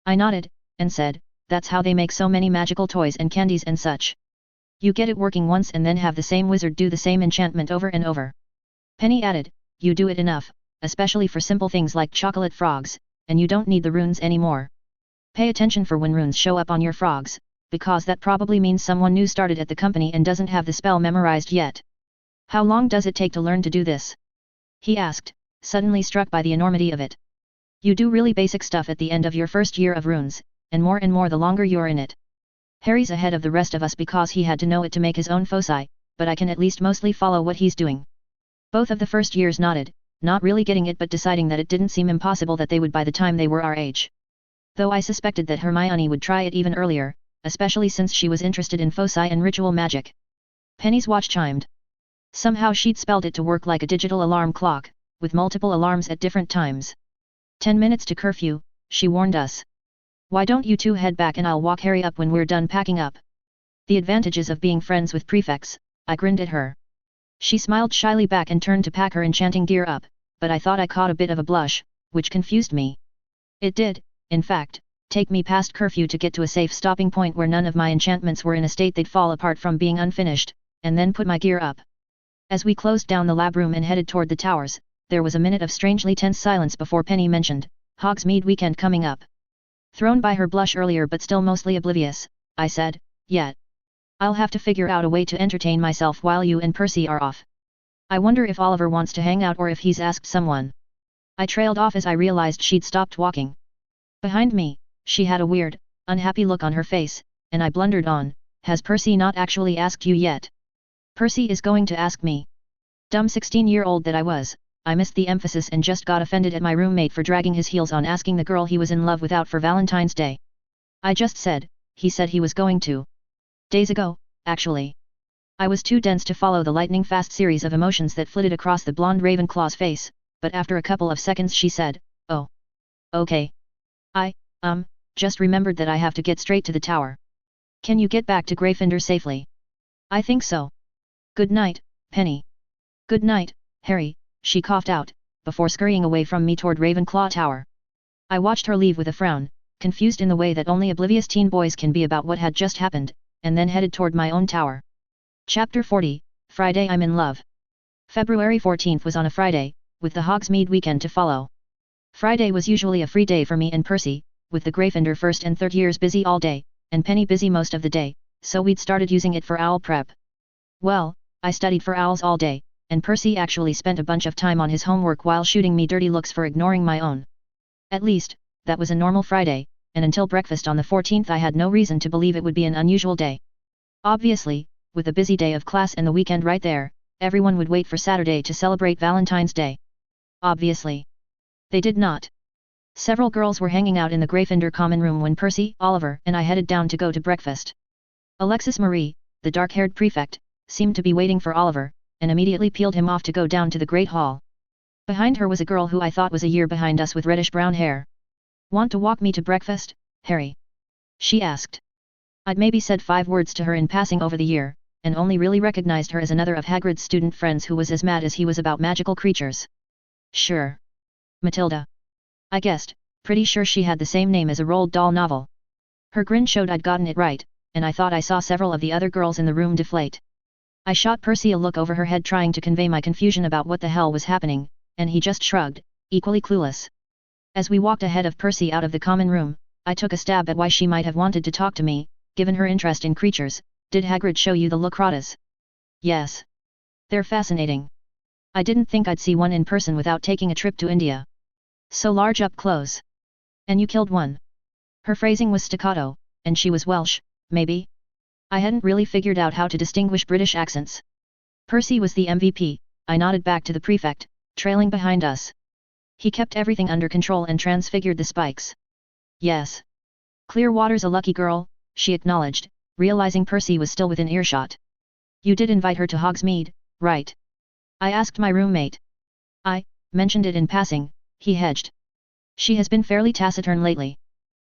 I nodded, and said, that's how they make so many magical toys and candies and such. You get it working once and then have the same wizard do the same enchantment over and over. Penny added, you do it enough, especially for simple things like chocolate frogs, and you don't need the runes anymore. Pay attention for when runes show up on your frogs, because that probably means someone new started at the company and doesn't have the spell memorized yet. How long does it take to learn to do this? He asked, suddenly struck by the enormity of it. You do really basic stuff at the end of your first year of runes, and more the longer you're in it. Harry's ahead of the rest of us because he had to know it to make his own foci, but I can at least mostly follow what he's doing. Both of the first years nodded, not really getting it but deciding that it didn't seem impossible that they would by the time they were our age. Though I suspected that Hermione would try it even earlier, especially since she was interested in foci and ritual magic. Penny's watch chimed. Somehow she'd spelled it to work like a digital alarm clock, with multiple alarms at different times. 10 minutes to curfew, she warned us. Why don't you two head back and I'll walk Harry up when we're done packing up. The advantages of being friends with prefects, I grinned at her. She smiled shyly back and turned to pack her enchanting gear up, but I thought I caught a bit of a blush, which confused me. It did, in fact, take me past curfew to get to a safe stopping point where none of my enchantments were in a state they'd fall apart from being unfinished, and then put my gear up. As we closed down the lab room and headed toward the towers, there was a minute of strangely tense silence before Penny mentioned, Hogsmeade weekend coming up. Thrown by her blush earlier but still mostly oblivious, I said, yet. I'll have to figure out a way to entertain myself while you and Percy are off. I wonder if Oliver wants to hang out or if he's asked someone. I trailed off as I realized she'd stopped walking. Behind me, she had a weird, unhappy look on her face, and I blundered on, has Percy not actually asked you yet? Percy is going to ask me. Dumb 16-year-old that I was, I missed the emphasis and just got offended at my roommate for dragging his heels on asking the girl he was in love with out for Valentine's Day. I just said, he said he was going to. Days ago, actually. I was too dense to follow the lightning-fast series of emotions that flitted across the blonde Ravenclaw's face, but after a couple of seconds she said, oh. Okay. Just remembered that I have to get straight to the tower. Can you get back to Gryffindor safely? I think so. Good night, Penny. Good night, Harry, she coughed out, before scurrying away from me toward Ravenclaw Tower. I watched her leave with a frown, confused in the way that only oblivious teen boys can be about what had just happened, and then headed toward my own tower. Chapter 40, Friday I'm in love. February 14th was on a Friday, with the Hogsmeade weekend to follow. Friday was usually a free day for me and Percy, with the Gryffindor first and third years busy all day, and Penny busy most of the day, so we'd started using it for owl prep. Well, I studied for owls all day, and Percy actually spent a bunch of time on his homework while shooting me dirty looks for ignoring my own. At least, that was a normal Friday, and until breakfast on the 14th I had no reason to believe it would be an unusual day. Obviously, with a busy day of class and the weekend right there, everyone would wait for Saturday to celebrate Valentine's Day. Obviously. They did not. Several girls were hanging out in the Gryffindor common room when Percy, Oliver, and I headed down to go to breakfast. Alexis Marie, the dark-haired prefect, seemed to be waiting for Oliver, and immediately peeled him off to go down to the Great Hall. Behind her was a girl who I thought was a year behind us with reddish-brown hair. "Want to walk me to breakfast, Harry?" she asked. I'd maybe said 5 words to her in passing over the year, and only really recognized her as another of Hagrid's student friends who was as mad as he was about magical creatures. "Sure. Matilda." I guessed, pretty sure she had the same name as a Roald Dahl novel. Her grin showed I'd gotten it right, and I thought I saw several of the other girls in the room deflate. I shot Percy a look over her head trying to convey my confusion about what the hell was happening, and he just shrugged, equally clueless. As we walked ahead of Percy out of the common room, I took a stab at why she might have wanted to talk to me, given her interest in creatures. "Did Hagrid show you the Locratas?" "Yes. They're fascinating. I didn't think I'd see one in person without taking a trip to India. So large up close. And you killed one?" Her phrasing was staccato, and she was Welsh, maybe? I hadn't really figured out how to distinguish British accents. Percy was the MVP, I nodded back to the prefect, trailing behind us. He kept everything under control and transfigured the spikes. "Yes. Clearwater's a lucky girl," she acknowledged, realizing Percy was still within earshot. "You did invite her to Hogsmeade, right?" I asked my roommate. "I mentioned it in passing," he hedged. "She has been fairly taciturn lately."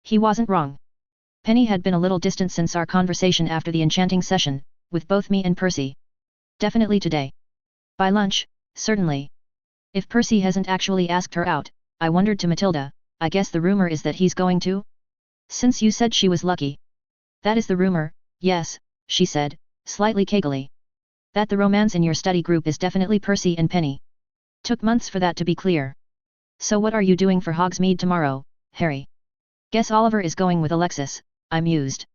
He wasn't wrong. Penny had been a little distant since our conversation after the enchanting session, with both me and Percy. Definitely today. By lunch, certainly. If Percy hasn't actually asked her out, I wondered to Matilda, "I guess the rumor is that he's going to?" "Since you said she was lucky." "That is the rumor, yes," she said, slightly cagily. "That the romance in your study group is definitely Percy and Penny. Took months for that to be clear. So what are you doing for Hogsmeade tomorrow, Harry?" "Guess Oliver is going with Alexis," I mused.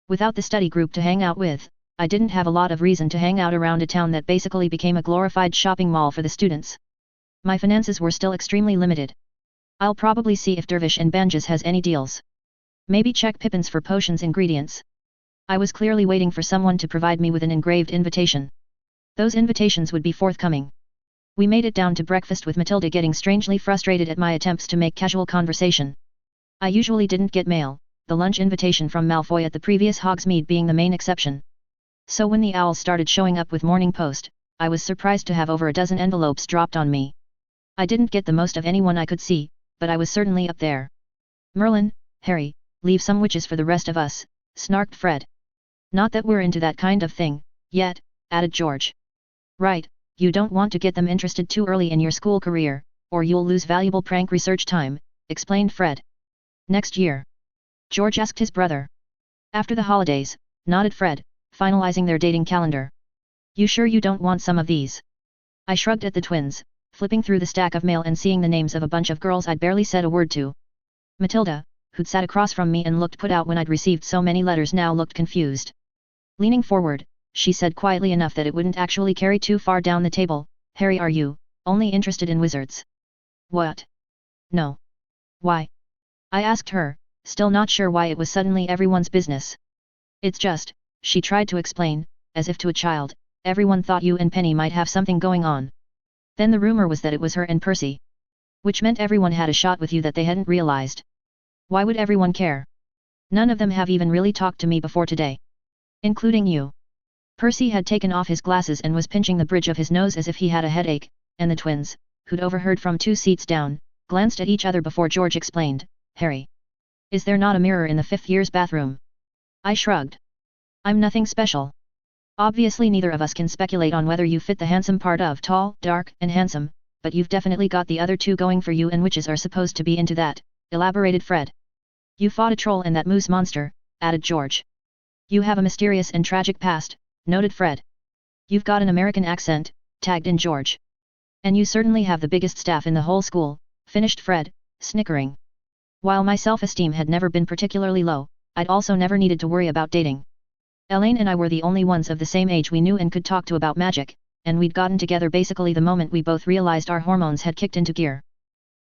Without the study group to hang out with, I didn't have a lot of reason to hang out around a town that basically became a glorified shopping mall for the students. My finances were still extremely limited. I'll probably see if Dervish and Banges has any deals. Maybe check Pippin's for potions ingredients. I was clearly waiting for someone to provide me with an engraved invitation. Those invitations would be forthcoming. We made it down to breakfast with Matilda getting strangely frustrated at my attempts to make casual conversation. I usually didn't get mail, the lunch invitation from Malfoy at the previous Hogsmeade being the main exception. So when the owls started showing up with Morning Post, I was surprised to have over a dozen envelopes dropped on me. I didn't get the most of anyone I could see, but I was certainly up there. "Merlin, Harry, leave some witches for the rest of us," snarked Fred. "Not that we're into that kind of thing, yet," added George. "Right, you don't want to get them interested too early in your school career, or you'll lose valuable prank research time," explained Fred. "Next year?" George asked his brother. "After the holidays," nodded Fred, finalizing their dating calendar. "You sure you don't want some of these?" I shrugged at the twins, flipping through the stack of mail and seeing the names of a bunch of girls I'd barely said a word to. Matilda, who'd sat across from me and looked put out when I'd received so many letters, now looked confused. Leaning forward, she said quietly enough that it wouldn't actually carry too far down the table, "Harry, are you only interested in wizards?" "What? No. Why?" I asked her, still not sure why it was suddenly everyone's business. "It's just," she tried to explain, as if to a child, "everyone thought you and Penny might have something going on. Then the rumor was that it was her and Percy. Which meant everyone had a shot with you that they hadn't realized. Why would everyone care? None of them have even really talked to me before today. Including you." Percy had taken off his glasses and was pinching the bridge of his nose as if he had a headache, and the twins, who'd overheard from 2 seats down, glanced at each other before George explained, "Harry. Is there not a mirror in the 5th year's bathroom?" I shrugged. "I'm nothing special. Obviously neither of us can speculate on whether you fit the handsome part of tall, dark, and handsome, but you've definitely got the other two going for you, and witches are supposed to be into that," elaborated Fred. You fought a troll and that moose monster, added George. You have a mysterious and tragic past, noted Fred. You've got an American accent, tagged in George. And you certainly have the biggest staff in the whole school, finished Fred, snickering. While my self-esteem had never been particularly low, I'd also never needed to worry about dating. Elaine and I were the only ones of the same age we knew and could talk to about magic, and we'd gotten together basically the moment we both realized our hormones had kicked into gear.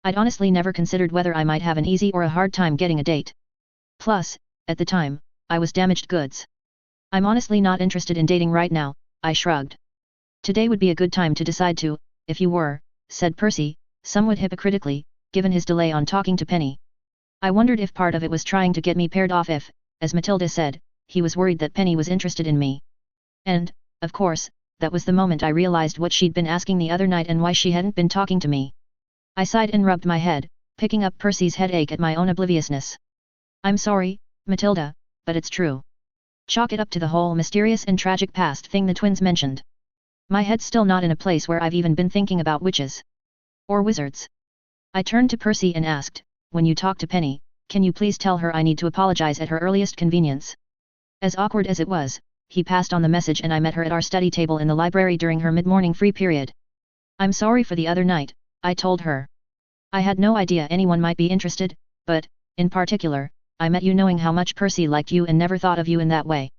I'd honestly never considered whether I might have an easy or a hard time getting a date. Plus, at the time, I was damaged goods. I'm honestly not interested in dating right now, I shrugged. Today would be a good time to decide to, if you were, said Percy, somewhat hypocritically, given his delay on talking to Penny. I wondered if part of it was trying to get me paired off if, as Matilda said, he was worried that Penny was interested in me. And, of course, that was the moment I realized what she'd been asking the other night and why she hadn't been talking to me. I sighed and rubbed my head, picking up Percy's headache at my own obliviousness. I'm sorry, Matilda, but it's true. Chalk it up to the whole mysterious and tragic past thing the twins mentioned. My head's still not in a place where I've even been thinking about witches. Or wizards. I turned to Percy and asked, when you talk to Penny, can you please tell her I need to apologize at her earliest convenience? As awkward as it was, he passed on the message and I met her at our study table in the library during her mid-morning free period. I'm sorry for the other night, I told her. I had no idea anyone might be interested, but, in particular, I met you knowing how much Percy liked you and never thought of you in that way.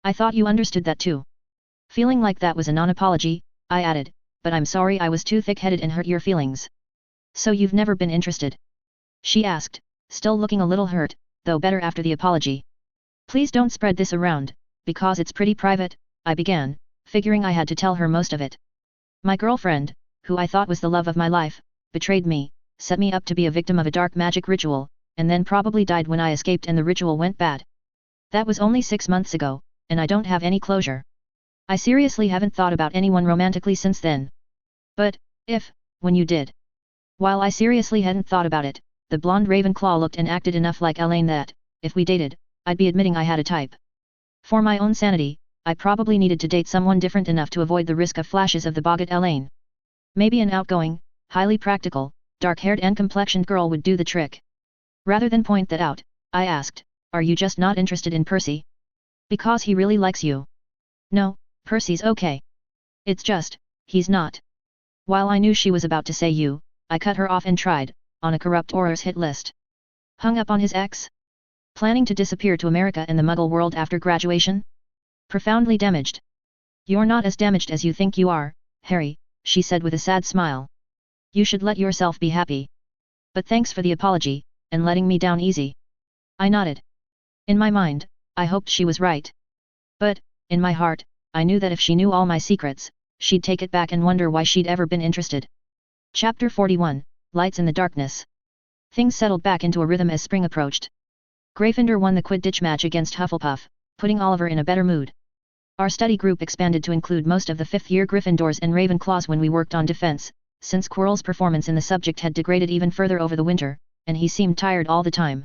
I thought you understood that too. Feeling like that was a non-apology, I added, but I'm sorry I was too thick-headed and hurt your feelings. So you've never been interested? She asked, still looking a little hurt, though better after the apology. Please don't spread this around, because it's pretty private, I began, figuring I had to tell her most of it. My girlfriend, who I thought was the love of my life, betrayed me, set me up to be a victim of a dark magic ritual, and then probably died when I escaped and the ritual went bad. That was only 6 months ago, and I don't have any closure. I seriously haven't thought about anyone romantically since then. But, when you did. While I seriously hadn't thought about it, the blonde Ravenclaw looked and acted enough like Elaine that, if we dated, I'd be admitting I had a type. For my own sanity, I probably needed to date someone different enough to avoid the risk of flashes of the boggart Elaine. Maybe an outgoing, highly practical, dark-haired and complexioned girl would do the trick. Rather than point that out, I asked, are you just not interested in Percy? Because he really likes you. No, Percy's okay. It's just, he's not. While I knew she was about to say you, I cut her off and tried, on a corrupt Auror's hit list. Hung up on his ex? Planning to disappear to America and the Muggle world after graduation? Profoundly damaged. You're not as damaged as you think you are, Harry, she said with a sad smile. You should let yourself be happy. But thanks for the apology, and letting me down easy. I nodded. In my mind, I hoped she was right. But, in my heart, I knew that if she knew all my secrets, she'd take it back and wonder why she'd ever been interested. Chapter 41, Lights in the Darkness. Things settled back into a rhythm as spring approached. Gryffindor won the Quidditch match against Hufflepuff, putting Oliver in a better mood. Our study group expanded to include most of the fifth-year Gryffindors and Ravenclaws when we worked on defense, since Quirrell's performance in the subject had degraded even further over the winter, and he seemed tired all the time.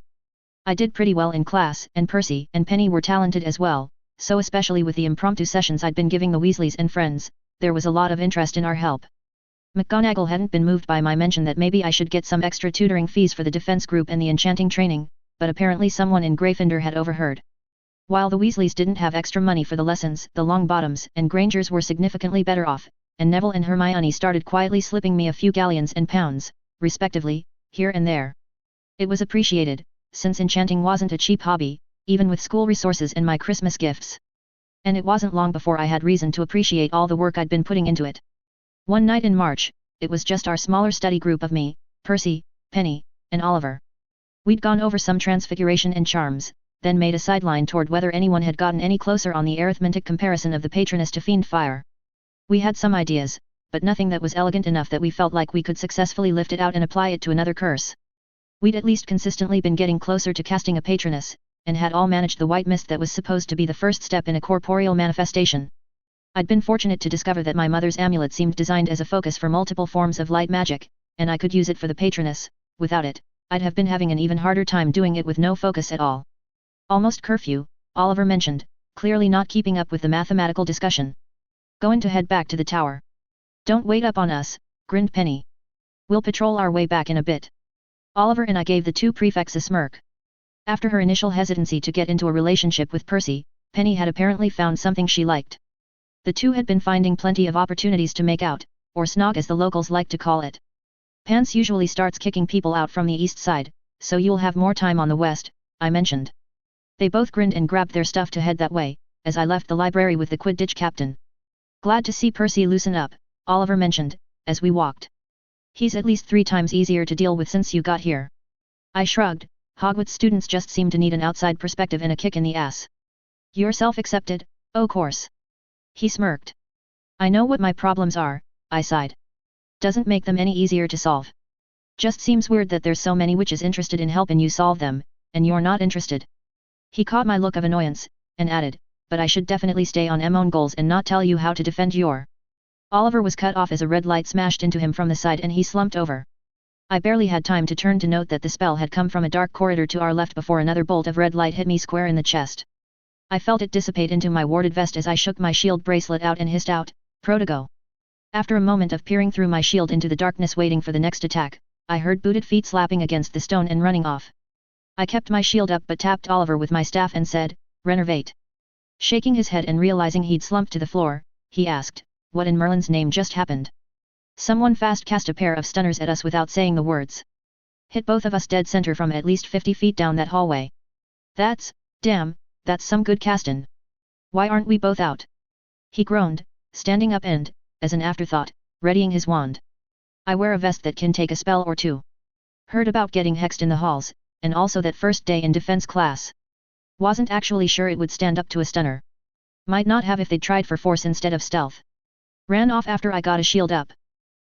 I did pretty well in class, and Percy and Penny were talented as well, so especially with the impromptu sessions I'd been giving the Weasleys and friends, there was a lot of interest in our help. McGonagall hadn't been moved by my mention that maybe I should get some extra tutoring fees for the defense group and the enchanting training, but apparently someone in Gryffindor had overheard. While the Weasleys didn't have extra money for the lessons, the Longbottoms and Grangers were significantly better off, and Neville and Hermione started quietly slipping me a few galleons and pounds, respectively, here and there. It was appreciated, since enchanting wasn't a cheap hobby, even with school resources and my Christmas gifts. And it wasn't long before I had reason to appreciate all the work I'd been putting into it. One night in March, it was just our smaller study group of me, Percy, Penny, and Oliver. We'd gone over some transfiguration and charms, then made a sideline toward whether anyone had gotten any closer on the arithmetic comparison of the Patroness to Fiendfyre. We had some ideas, but nothing that was elegant enough that we felt like we could successfully lift it out and apply it to another curse. We'd at least consistently been getting closer to casting a Patroness, and had all managed the white mist that was supposed to be the first step in a corporeal manifestation. I'd been fortunate to discover that my mother's amulet seemed designed as a focus for multiple forms of light magic, and I could use it for the Patroness. Without it, I'd have been having an even harder time doing it with no focus at all. Almost curfew, Oliver mentioned, clearly not keeping up with the mathematical discussion. Going to head back to the tower. Don't wait up on us, grinned Penny. We'll patrol our way back in a bit. Oliver and I gave the two prefects a smirk. After her initial hesitancy to get into a relationship with Percy, Penny had apparently found something she liked. The two had been finding plenty of opportunities to make out, or snog as the locals like to call it. Pants usually starts kicking people out from the east side, so you'll have more time on the west, I mentioned. They both grinned and grabbed their stuff to head that way, as I left the library with the Quidditch captain. Glad to see Percy loosen up, Oliver mentioned, as we walked. He's at least 3 times easier to deal with since you got here. I shrugged. Hogwarts students just seem to need an outside perspective and a kick in the ass. You're self-accepted, oh course. He smirked. I know what my problems are, I sighed. Doesn't make them any easier to solve. Just seems weird that there's so many witches interested in helping you solve them, and you're not interested. He caught my look of annoyance, and added, but I should definitely stay on my own goals and not tell you how to defend your... Oliver was cut off as a red light smashed into him from the side and he slumped over. I barely had time to turn to note that the spell had come from a dark corridor to our left before another bolt of red light hit me square in the chest. I felt it dissipate into my warded vest as I shook my shield bracelet out and hissed out, "Protego." After a moment of peering through my shield into the darkness waiting for the next attack, I heard booted feet slapping against the stone and running off. I kept my shield up but tapped Oliver with my staff and said, "Renervate." Shaking his head and realizing he'd slumped to the floor, he asked, "What in Merlin's name just happened?" Someone fast cast a pair of stunners at us without saying the words. Hit both of us dead center from at least 50 feet down that hallway. Damn, that's some good castin'. Why aren't we both out? He groaned, standing up and, as an afterthought, readying his wand. I wear a vest that can take a spell or two. Heard about getting hexed in the halls, and also that first day in defense class. Wasn't actually sure it would stand up to a stunner. Might not have if they'd tried for force instead of stealth. Ran off after I got a shield up.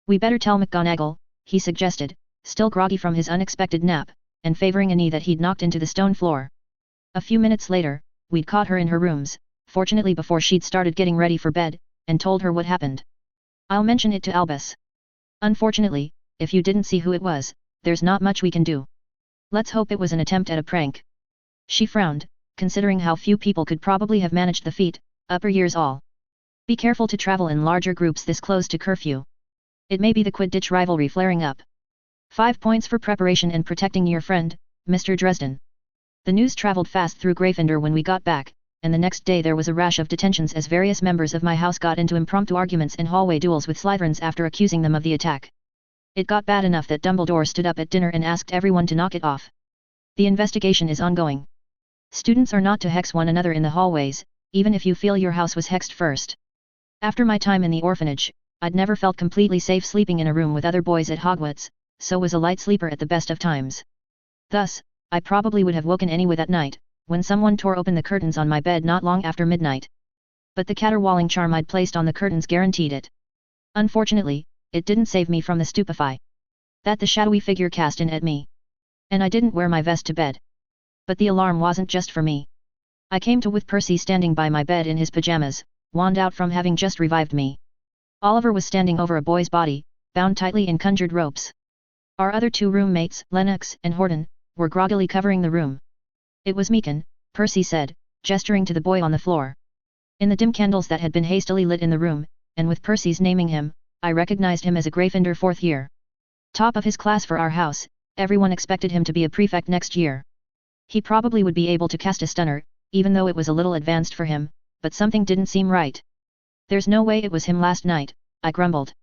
We better tell McGonagall, he suggested, still groggy from his unexpected nap, and favoring a knee that he'd knocked into the stone floor. A few minutes later, we'd caught her in her rooms, fortunately before she'd started getting ready for bed, and told her what happened. I'll mention it to Albus. Unfortunately, if you didn't see who it was, there's not much we can do. Let's hope it was an attempt at a prank. She frowned, considering how few people could probably have managed the feat, upper years all. Be careful to travel in larger groups this close to curfew. It may be the Quidditch rivalry flaring up. 5 points for preparation and protecting your friend, Mr. Dresden. The news traveled fast through Gryffindor when we got back, and the next day there was a rash of detentions as various members of my house got into impromptu arguments and hallway duels with Slytherins after accusing them of the attack. It got bad enough that Dumbledore stood up at dinner and asked everyone to knock it off. The investigation is ongoing. Students are not to hex one another in the hallways, even if you feel your house was hexed first. After my time in the orphanage, I'd never felt completely safe sleeping in a room with other boys at Hogwarts, so was a light sleeper at the best of times. Thus, I probably would have woken anyway that night, when someone tore open the curtains on my bed not long after midnight. But the caterwauling charm I'd placed on the curtains guaranteed it. Unfortunately, it didn't save me from the stupefy that the shadowy figure cast in at me. And I didn't wear my vest to bed. But the alarm wasn't just for me. I came to with Percy standing by my bed in his pajamas, wand out from having just revived me. Oliver was standing over a boy's body, bound tightly in conjured ropes. Our other 2 roommates, Lennox and Horton, were groggily covering the room. It was Meekin, Percy said, gesturing to the boy on the floor. In the dim candles that had been hastily lit in the room, and with Percy's naming him, I recognized him as a Gryffindor 4th year. Top of his class for our house, everyone expected him to be a prefect next year. He probably would be able to cast a stunner, even though it was a little advanced for him, but something didn't seem right. There's no way it was him last night, I grumbled.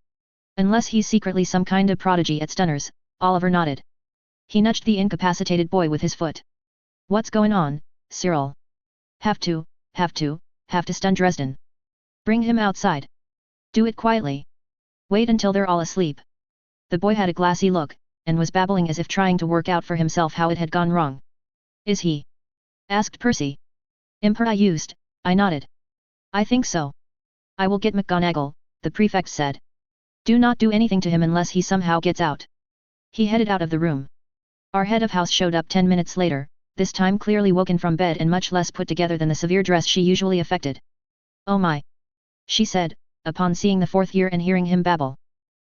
Unless he's secretly some kind of prodigy at stunners, Oliver nodded. He nudged the incapacitated boy with his foot. What's going on, Cyril? Have to stun Dresden. Bring him outside. Do it quietly. Wait until they're all asleep. The boy had a glassy look, and was babbling as if trying to work out for himself how it had gone wrong. Is he? Asked Percy. Imperused, I nodded. I think so. I will get McGonagall, the prefect said. Do not do anything to him unless he somehow gets out. He headed out of the room. Our head of house showed up 10 minutes later, this time clearly woken from bed and much less put together than the severe dress she usually affected. Oh my! She said, upon seeing the 4th year and hearing him babble.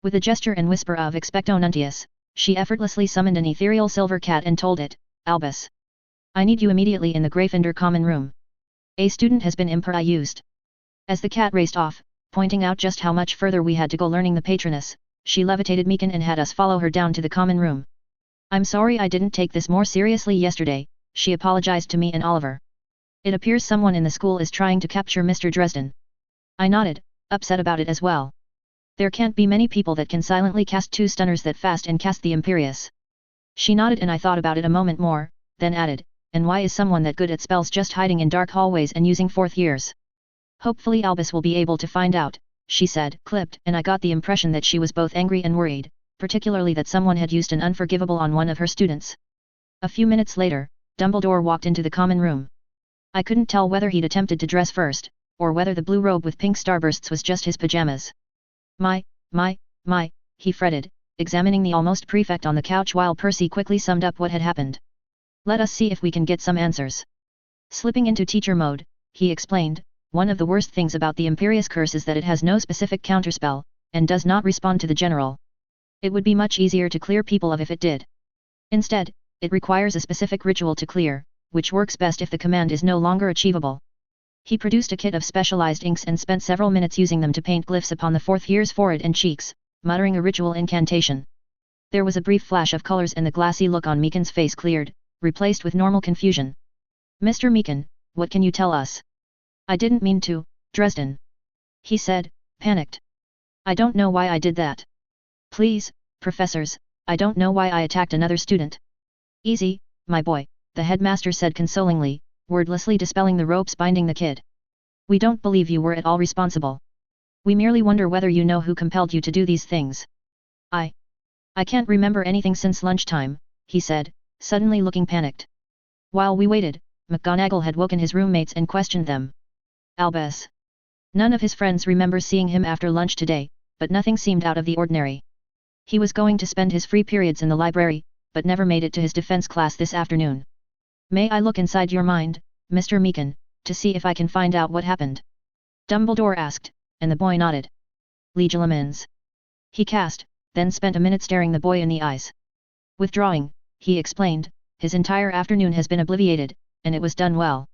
With a gesture and whisper of expecto nuntius, she effortlessly summoned an ethereal silver cat and told it, Albus. I need you immediately in the Gryffindor common room. A student has been imperused. As the cat raced off, pointing out just how much further we had to go learning the patroness, she levitated Meekin and had us follow her down to the common room. I'm sorry I didn't take this more seriously yesterday, she apologized to me and Oliver. It appears someone in the school is trying to capture Mr. Dresden. I nodded, upset about it as well. There can't be many people that can silently cast 2 stunners that fast and cast the Imperius. She nodded and I thought about it a moment more, then added, and why is someone that good at spells just hiding in dark hallways and using 4th years? Hopefully Albus will be able to find out, she said, clipped, and I got the impression that she was both angry and worried, particularly that someone had used an unforgivable on one of her students. A few minutes later, Dumbledore walked into the common room. I couldn't tell whether he'd attempted to dress first, or whether the blue robe with pink starbursts was just his pajamas. My, he fretted, examining the almost prefect on the couch while Percy quickly summed up what had happened. Let us see if we can get some answers. Slipping into teacher mode, he explained, one of the worst things about the Imperius curse is that it has no specific counterspell, and does not respond to the general. It would be much easier to clear people of if it did. Instead, it requires a specific ritual to clear, which works best if the command is no longer achievable. He produced a kit of specialized inks and spent several minutes using them to paint glyphs upon the 4th year's forehead and cheeks, muttering a ritual incantation. There was a brief flash of colors and the glassy look on Meekin's face cleared, replaced with normal confusion. Mr. Meekin, what can you tell us? I didn't mean to, Dresden. He said, panicked. I don't know why I did that. Please, professors, I don't know why I attacked another student. Easy, my boy, the headmaster said consolingly, wordlessly dispelling the ropes binding the kid. We don't believe you were at all responsible. We merely wonder whether you know who compelled you to do these things. I can't remember anything since lunchtime, he said, suddenly looking panicked. While we waited, McGonagall had woken his roommates and questioned them. Albus. None of his friends remember seeing him after lunch today, but nothing seemed out of the ordinary. He was going to spend his free periods in the library, but never made it to his defense class this afternoon. May I look inside your mind, Mr. Meekin, to see if I can find out what happened? Dumbledore asked, and the boy nodded. Legilimens. He cast, then spent a minute staring the boy in the eyes. Withdrawing, he explained, his entire afternoon has been obliviated, and it was done well.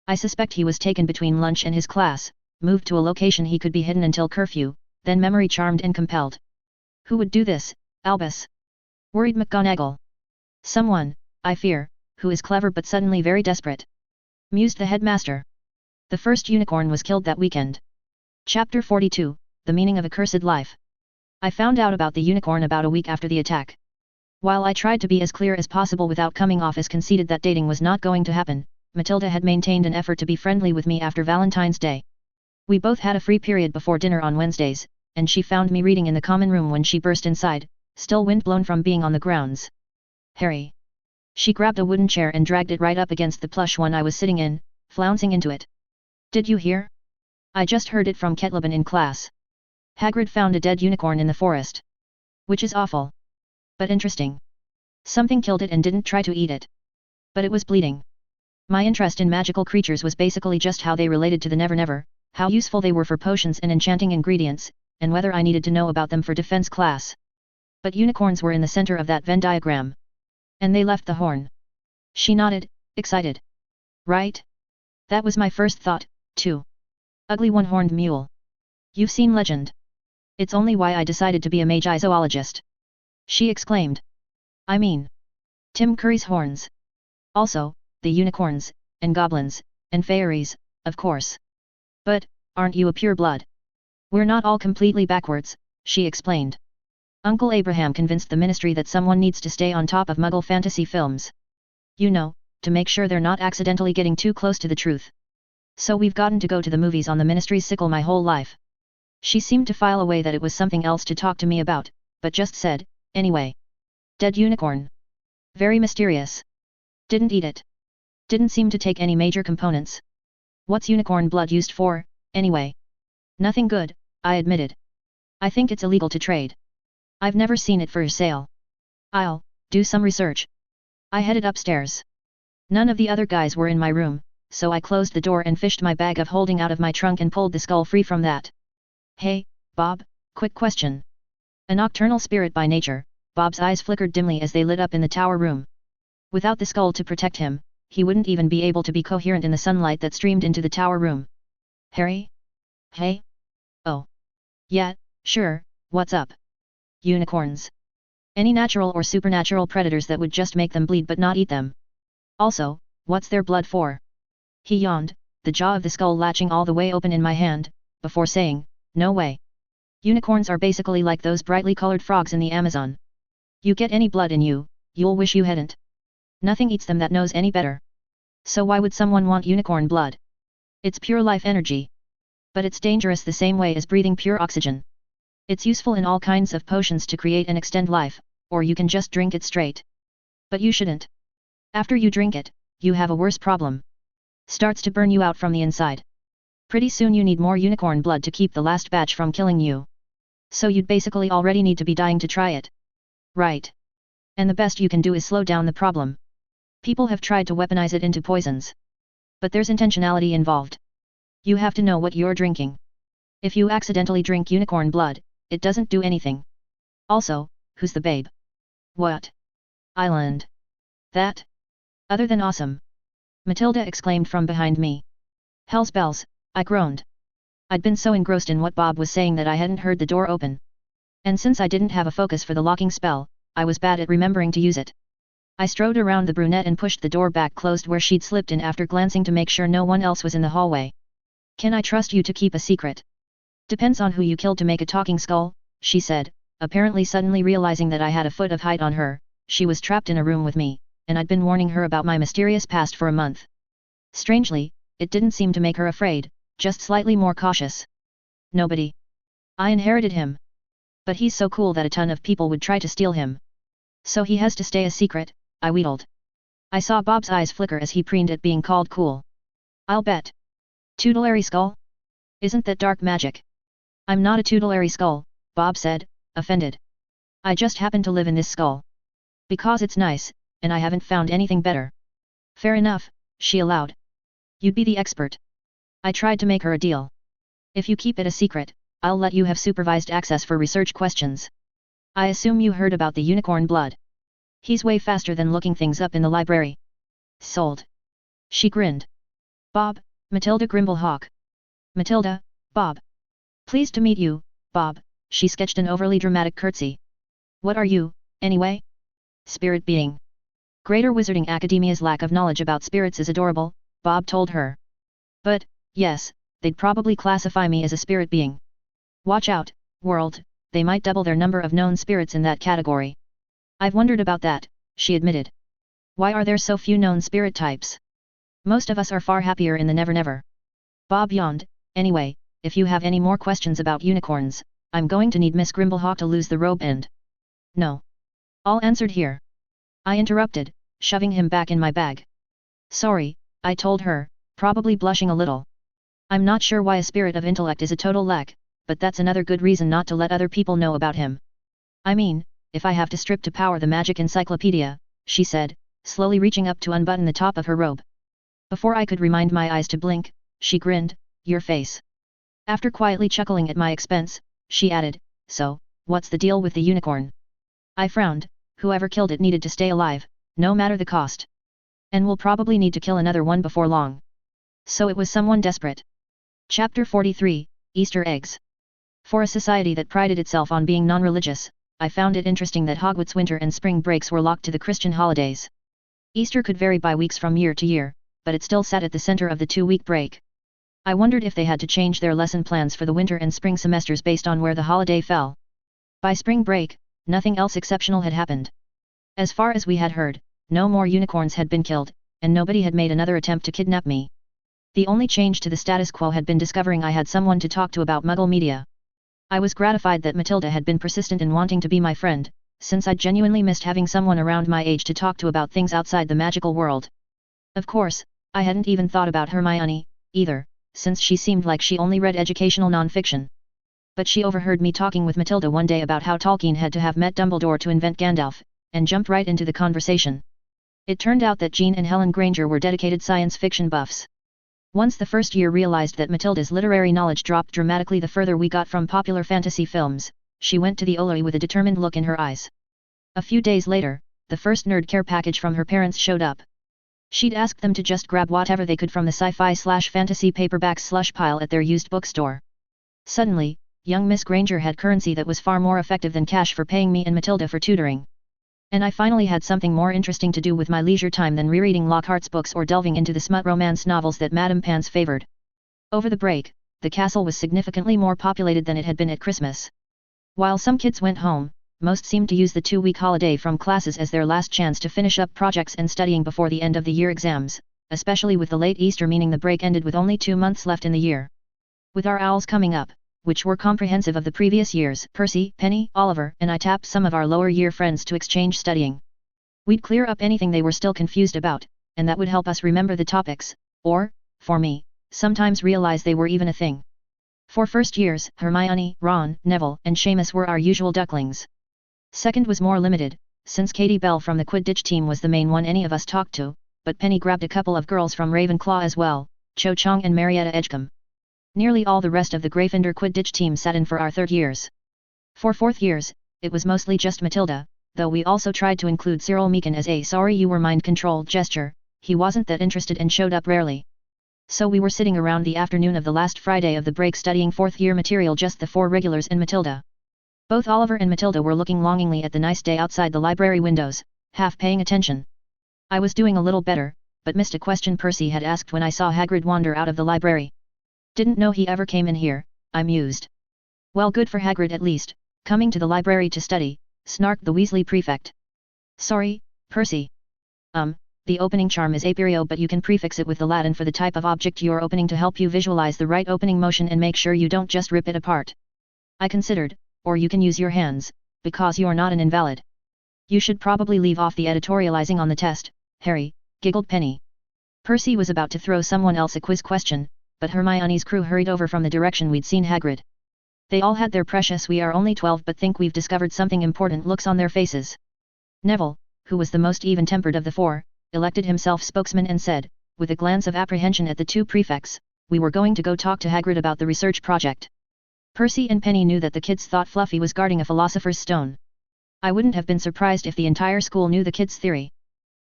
I suspect he was taken between lunch and his class, moved to a location he could be hidden until curfew, then memory charmed and compelled. Who would do this, Albus? Worried McGonagall. Someone, I fear, who is clever but suddenly very desperate. Mused the headmaster. The first unicorn was killed that weekend. Chapter 42, The Meaning of a Cursed Life. I found out about the unicorn about a week after the attack. While I tried to be as clear as possible without coming off as conceited that dating was not going to happen, Matilda had maintained an effort to be friendly with me after Valentine's Day. We both had a free period before dinner on Wednesdays, and she found me reading in the common room when she burst inside, still windblown from being on the grounds. Harry. She grabbed a wooden chair and dragged it right up against the plush one I was sitting in, flouncing into it. Did you hear? I just heard it from Ketlaban in class. Hagrid found a dead unicorn in the forest. Which is awful. But interesting. Something killed it and didn't try to eat it. But it was bleeding. My interest in magical creatures was basically just how they related to the Never Never, how useful they were for potions and enchanting ingredients, and whether I needed to know about them for defense class. But unicorns were in the center of that Venn diagram. And they left the horn. She nodded, excited. Right? That was my first thought, too. Ugly one-horned mule. You've seen Legend. It's only why I decided to be a magi zoologist. She exclaimed. I mean, Tim Curry's horns. Also, the unicorns, and goblins, and fairies, of course. But, aren't you a pureblood? We're not all completely backwards, she explained. Uncle Abraham convinced the ministry that someone needs to stay on top of Muggle fantasy films. You know, to make sure they're not accidentally getting too close to the truth. So we've gotten to go to the movies on the ministry's sickle my whole life. She seemed to file away that it was something else to talk to me about, but just said, anyway. Dead unicorn. Very mysterious. Didn't eat it. Didn't seem to take any major components. What's unicorn blood used for, anyway? Nothing good, I admitted. I think it's illegal to trade. I've never seen it for sale. I'll do some research. I headed upstairs. None of the other guys were in my room, so I closed the door and fished my bag of holding out of my trunk and pulled the skull free from that. Hey, Bob, quick question. A nocturnal spirit by nature, Bob's eyes flickered dimly as they lit up in the tower room. Without the skull to protect him, he wouldn't even be able to be coherent in the sunlight that streamed into the tower room. Harry? Hey? Oh. Yeah, sure, what's up? Unicorns. Any natural or supernatural predators that would just make them bleed but not eat them. Also, what's their blood for? He yawned, the jaw of the skull latching all the way open in my hand, before saying, no way. Unicorns are basically like those brightly colored frogs in the Amazon. You get any blood in you, you'll wish you hadn't. Nothing eats them that knows any better. So why would someone want unicorn blood? It's pure life energy. But it's dangerous the same way as breathing pure oxygen. It's useful in all kinds of potions to create and extend life, or you can just drink it straight. But you shouldn't. After you drink it, you have a worse problem. Starts to burn you out from the inside. Pretty soon you need more unicorn blood to keep the last batch from killing you. So you'd basically already need to be dying to try it. Right. And the best you can do is slow down the problem. People have tried to weaponize it into poisons. But there's intentionality involved. You have to know what you're drinking. If you accidentally drink unicorn blood, it doesn't do anything. Also, who's the babe? What? Island. That? Other than awesome. Matilda exclaimed from behind me. Hell's bells, I groaned. I'd been so engrossed in what Bob was saying that I hadn't heard the door open. And since I didn't have a focus for the locking spell, I was bad at remembering to use it. I strode around the brunette and pushed the door back closed where she'd slipped in after glancing to make sure no one else was in the hallway. Can I trust you to keep a secret? Depends on who you killed to make a talking skull, she said, apparently suddenly realizing that I had a foot of height on her. She was trapped in a room with me, and I'd been warning her about my mysterious past for a month. Strangely, it didn't seem to make her afraid, just slightly more cautious. Nobody. I inherited him. But he's so cool that a ton of people would try to steal him. So he has to stay a secret, I wheedled. I saw Bob's eyes flicker as he preened at being called cool. I'll bet. Tutelary skull? Isn't that dark magic? I'm not a tutelary skull, Bob said, offended. I just happen to live in this skull. Because it's nice, and I haven't found anything better. Fair enough, she allowed. You'd be the expert. I tried to make her a deal. If you keep it a secret, I'll let you have supervised access for research questions. I assume you heard about the unicorn blood. He's way faster than looking things up in the library. Sold. She grinned. Bob, Matilda Grimblehawk. Matilda, Bob. Pleased to meet you, Bob, she sketched an overly dramatic curtsy. What are you, anyway? Spirit being. Greater Wizarding Academia's lack of knowledge about spirits is adorable, Bob told her. But, yes, they'd probably classify me as a spirit being. Watch out, world, they might double their number of known spirits in that category. I've wondered about that, she admitted. Why are there so few known spirit types? Most of us are far happier in the never-never. Bob yawned. Anyway, if you have any more questions about unicorns, I'm going to need Miss Grimblehawk to lose the robe and... No. All answered here. I interrupted, shoving him back in my bag. Sorry, I told her, probably blushing a little. I'm not sure why a spirit of intellect is a total lack, but that's another good reason not to let other people know about him. I mean, if I have to strip to power the magic encyclopedia, she said, slowly reaching up to unbutton the top of her robe. Before I could remind my eyes to blink, she grinned, your face. After quietly chuckling at my expense, she added, so, what's the deal with the unicorn? I frowned, whoever killed it needed to stay alive, no matter the cost. And we'll probably need to kill another one before long. So it was someone desperate. Chapter 43, Easter Eggs. For a society that prided itself on being non-religious, I found it interesting that Hogwarts winter and spring breaks were locked to the Christian holidays. Easter could vary by weeks from year to year, but it still sat at the center of the 2-week break. I wondered if they had to change their lesson plans for the winter and spring semesters based on where the holiday fell. By spring break, nothing else exceptional had happened. As far as we had heard, no more unicorns had been killed, and nobody had made another attempt to kidnap me. The only change to the status quo had been discovering I had someone to talk to about Muggle media. I was gratified that Matilda had been persistent in wanting to be my friend, since I'd genuinely missed having someone around my age to talk to about things outside the magical world. Of course, I hadn't even thought about Hermione, either, since she seemed like she only read educational non-fiction. But she overheard me talking with Matilda one day about how Tolkien had to have met Dumbledore to invent Gandalf, and jumped right into the conversation. It turned out that Jean and Helen Granger were dedicated science fiction buffs. Once the first year realized that Matilda's literary knowledge dropped dramatically the further we got from popular fantasy films, she went to the Oloy with a determined look in her eyes. A few days later, the first nerd care package from her parents showed up. She'd asked them to just grab whatever they could from the sci-fi/fantasy paperback slush pile at their used bookstore. Suddenly, young Miss Granger had currency that was far more effective than cash for paying me and Matilda for tutoring. And I finally had something more interesting to do with my leisure time than rereading Lockhart's books or delving into the smut romance novels that Madame Pans favored. Over the break, the castle was significantly more populated than it had been at Christmas. While some kids went home, most seemed to use the 2-week holiday from classes as their last chance to finish up projects and studying before the end of the year exams, especially with the late Easter meaning the break ended with only 2 months left in the year. With our owls coming up, which were comprehensive of the previous years, Percy, Penny, Oliver, and I tapped some of our lower year friends to exchange studying. We'd clear up anything they were still confused about, and that would help us remember the topics, or, for me, sometimes realize they were even a thing. For first years, Hermione, Ron, Neville, and Seamus were our usual ducklings. Second was more limited, since Katie Bell from the Quidditch team was the main one any of us talked to, but Penny grabbed a couple of girls from Ravenclaw as well, Cho Chang and Marietta Edgecombe. Nearly all the rest of the Gryffindor Quidditch team sat in for our third years. For fourth years, it was mostly just Matilda, though we also tried to include Cyril Meekin as a sorry you were mind-controlled gesture. He wasn't that interested and showed up rarely. So we were sitting around the afternoon of the last Friday of the break studying fourth-year material, just the 4 regulars and Matilda. Both Oliver and Matilda were looking longingly at the nice day outside the library windows, half paying attention. I was doing a little better, but missed a question Percy had asked when I saw Hagrid wander out of the library. Didn't know he ever came in here, I mused. Well, good for Hagrid at least, coming to the library to study, snarked the Weasley prefect. Sorry, Percy. The opening charm is Aperio, but you can prefix it with the Latin for the type of object you're opening to help you visualize the right opening motion and make sure you don't just rip it apart. I considered, or you can use your hands, because you're not an invalid. You should probably leave off the editorializing on the test, Harry, giggled Penny. Percy was about to throw someone else a quiz question, but Hermione's crew hurried over from the direction we'd seen Hagrid. They all had their precious "we are only 12 but think we've discovered something important" looks on their faces. Neville, who was the most even-tempered of the 4, elected himself spokesman and said, with a glance of apprehension at the 2 prefects, we were going to go talk to Hagrid about the research project. Percy and Penny knew that the kids thought Fluffy was guarding a philosopher's stone. I wouldn't have been surprised if the entire school knew the kids' theory.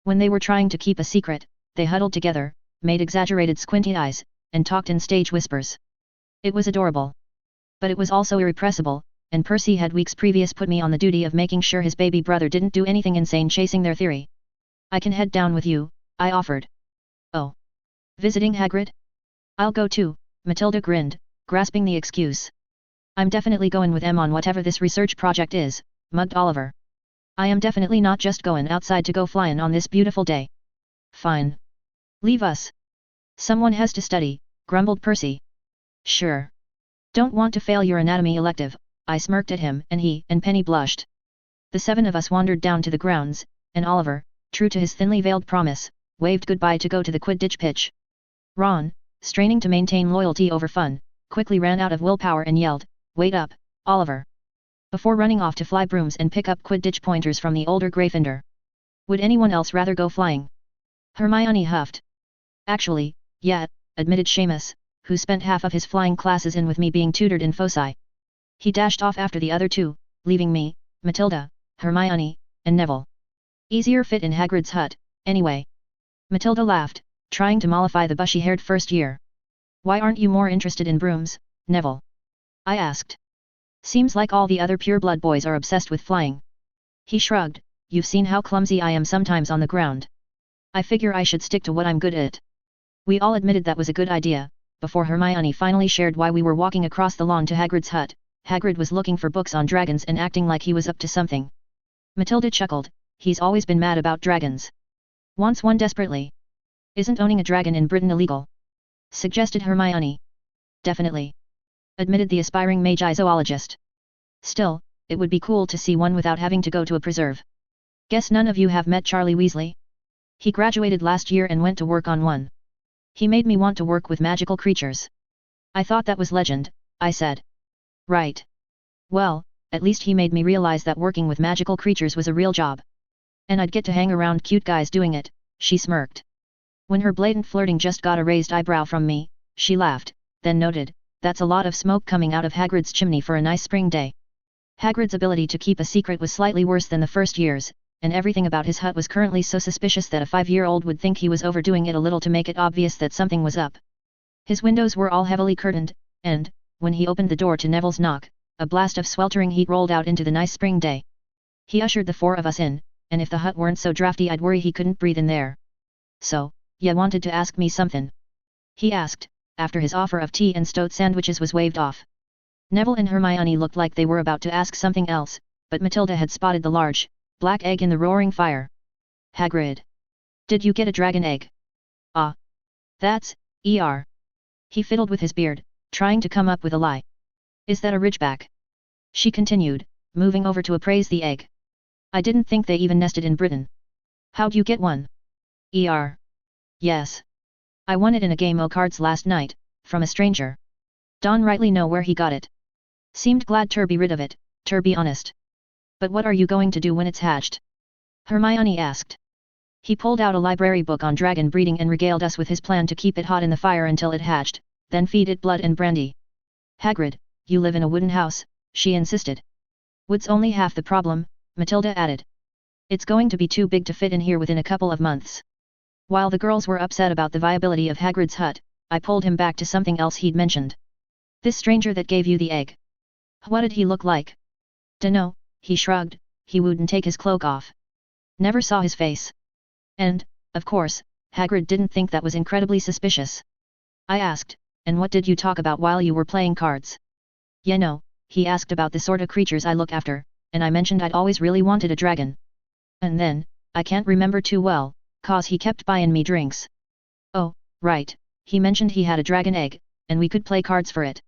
When they were trying to keep a secret, they huddled together, made exaggerated squinty eyes, and talked in stage whispers. It was adorable. But it was also irrepressible, and Percy had weeks previous put me on the duty of making sure his baby brother didn't do anything insane chasing their theory. I can head down with you, I offered. Oh. Visiting Hagrid? I'll go too, Matilda grinned, grasping the excuse. I'm definitely going with Em on whatever this research project is, mugged Oliver. I am definitely not just going outside to go flying on this beautiful day. Fine. Leave us. Someone has to study, grumbled Percy. Sure. Don't want to fail your anatomy elective, I smirked at him, and he and Penny blushed. The 7 of us wandered down to the grounds, and Oliver, true to his thinly veiled promise, waved goodbye to go to the Quidditch pitch. Ron, straining to maintain loyalty over fun, quickly ran out of willpower and yelled, "Wait up, Oliver!" before running off to fly brooms and pick up Quidditch pointers from the older Gryffindor. Would anyone else rather go flying? Hermione huffed. Actually, yeah, admitted Seamus, who spent half of his flying classes in with me being tutored in foci. He dashed off after the other 2, leaving me, Matilda, Hermione, and Neville. Easier fit in Hagrid's hut, anyway. Matilda laughed, trying to mollify the bushy-haired first year. Why aren't you more interested in brooms, Neville? I asked. Seems like all the other pureblood boys are obsessed with flying. He shrugged, you've seen how clumsy I am sometimes on the ground. I figure I should stick to what I'm good at. We all admitted that was a good idea, before Hermione finally shared why we were walking across the lawn to Hagrid's hut. Hagrid was looking for books on dragons and acting like he was up to something. Matilda chuckled, he's always been mad about dragons. Wants one desperately. Isn't owning a dragon in Britain illegal? Suggested Hermione. Definitely. Admitted the aspiring magi zoologist. Still, it would be cool to see one without having to go to a preserve. Guess none of you have met Charlie Weasley? He graduated last year and went to work on one. He made me want to work with magical creatures. I thought that was legend, I said. Right. Well, at least he made me realize that working with magical creatures was a real job. And I'd get to hang around cute guys doing it, she smirked. When her blatant flirting just got a raised eyebrow from me, she laughed, then noted, that's a lot of smoke coming out of Hagrid's chimney for a nice spring day. Hagrid's ability to keep a secret was slightly worse than the first year's, and everything about his hut was currently so suspicious that a 5-year-old would think he was overdoing it a little to make it obvious that something was up. His windows were all heavily curtained, and, when he opened the door to Neville's knock, a blast of sweltering heat rolled out into the nice spring day. He ushered the 4 of us in, and if the hut weren't so drafty I'd worry he couldn't breathe in there. So, ya wanted to ask me something? He asked, after his offer of tea and stoat sandwiches was waved off. Neville and Hermione looked like they were about to ask something else, but Matilda had spotted the large, black egg in the roaring fire. Hagrid. Did you get a dragon egg? Ah. That's, He fiddled with his beard, trying to come up with a lie. Is that a ridgeback? She continued, moving over to appraise the egg. I didn't think they even nested in Britain. How'd you get one? Yes. I won it in a game o' cards last night, from a stranger. Don't rightly know where he got it. Seemed glad to be rid of it, to be honest. But what are you going to do when it's hatched? Hermione asked. He pulled out a library book on dragon breeding and regaled us with his plan to keep it hot in the fire until it hatched, then feed it blood and brandy. Hagrid, you live in a wooden house, she insisted. Wood's only half the problem, Matilda added. It's going to be too big to fit in here within a couple of months. While the girls were upset about the viability of Hagrid's hut, I pulled him back to something else he'd mentioned. This stranger that gave you the egg. What did he look like? Dunno, he shrugged, he wouldn't take his cloak off. Never saw his face. And, of course, Hagrid didn't think that was incredibly suspicious. I asked, and what did you talk about while you were playing cards? You know, he asked about the sort of creatures I look after, and I mentioned I'd always really wanted a dragon. And then, I can't remember too well, 'cause he kept buying me drinks. Oh, right, he mentioned he had a dragon egg, and we could play cards for it.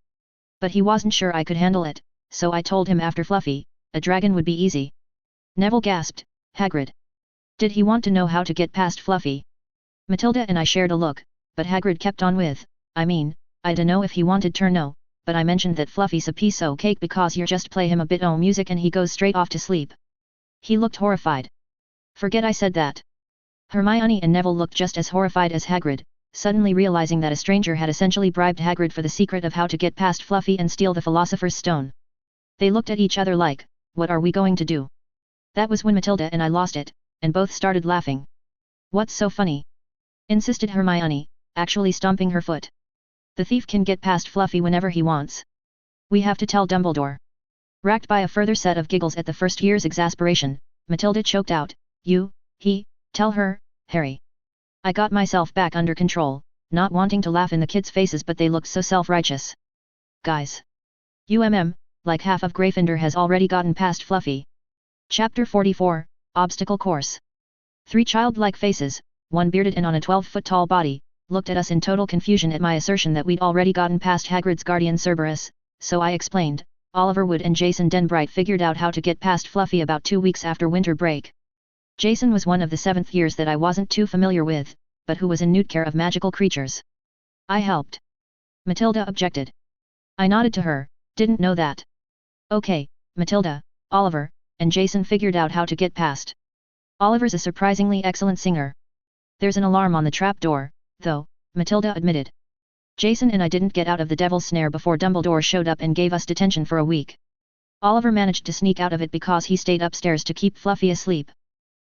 But he wasn't sure I could handle it, so I told him after Fluffy, a dragon would be easy. Neville gasped, Hagrid. Did he want to know how to get past Fluffy? Matilda and I shared a look, but Hagrid kept on with, I dunno if he wanted to know, but I mentioned that Fluffy's a piece o' cake because you just play him a bit o' music and he goes straight off to sleep. He looked horrified. Forget I said that. Hermione and Neville looked just as horrified as Hagrid, suddenly realizing that a stranger had essentially bribed Hagrid for the secret of how to get past Fluffy and steal the Philosopher's Stone. They looked at each other like, what are we going to do? That was when Matilda and I lost it, and both started laughing. What's so funny? Insisted Hermione, actually stomping her foot. The thief can get past Fluffy whenever he wants. We have to tell Dumbledore. Racked by a further set of giggles at the first year's exasperation, Matilda choked out, tell her, Harry. I got myself back under control, not wanting to laugh in the kids' faces but they looked so self-righteous. Guys. Like half of Gryffindor has already gotten past Fluffy. Chapter 44, Obstacle Course. 3 childlike faces, one bearded and on a 12-foot-tall body, looked at us in total confusion at my assertion that we'd already gotten past Hagrid's guardian Cerberus, so I explained, Oliver Wood and Jason Denbright figured out how to get past Fluffy about 2 weeks after winter break. Jason was one of the 7th years that I wasn't too familiar with, but who was in nude care of magical creatures. I helped. Matilda objected. I nodded to her, didn't know that. Okay, Matilda, Oliver, and Jason figured out how to get past. Oliver's a surprisingly excellent singer. There's an alarm on the trapdoor, though, Matilda admitted. Jason and I didn't get out of the devil's snare before Dumbledore showed up and gave us detention for a week. Oliver managed to sneak out of it because he stayed upstairs to keep Fluffy asleep.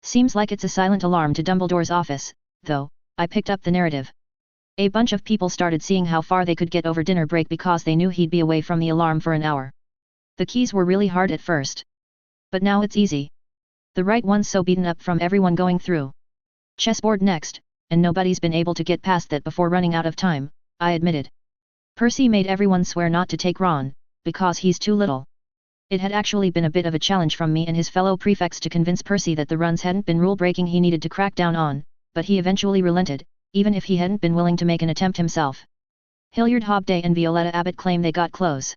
Seems like it's a silent alarm to Dumbledore's office, though, I picked up the narrative. A bunch of people started seeing how far they could get over dinner break because they knew he'd be away from the alarm for an hour. The keys were really hard at first. But now it's easy. The right one's so beaten up from everyone going through. Chessboard next, and nobody's been able to get past that before running out of time, I admitted. Percy made everyone swear not to take Ron, because he's too little. It had actually been a bit of a challenge from me and his fellow prefects to convince Percy that the runs hadn't been rule-breaking he needed to crack down on, but he eventually relented, even if he hadn't been willing to make an attempt himself. Hilliard Hobday and Violetta Abbott claim they got close.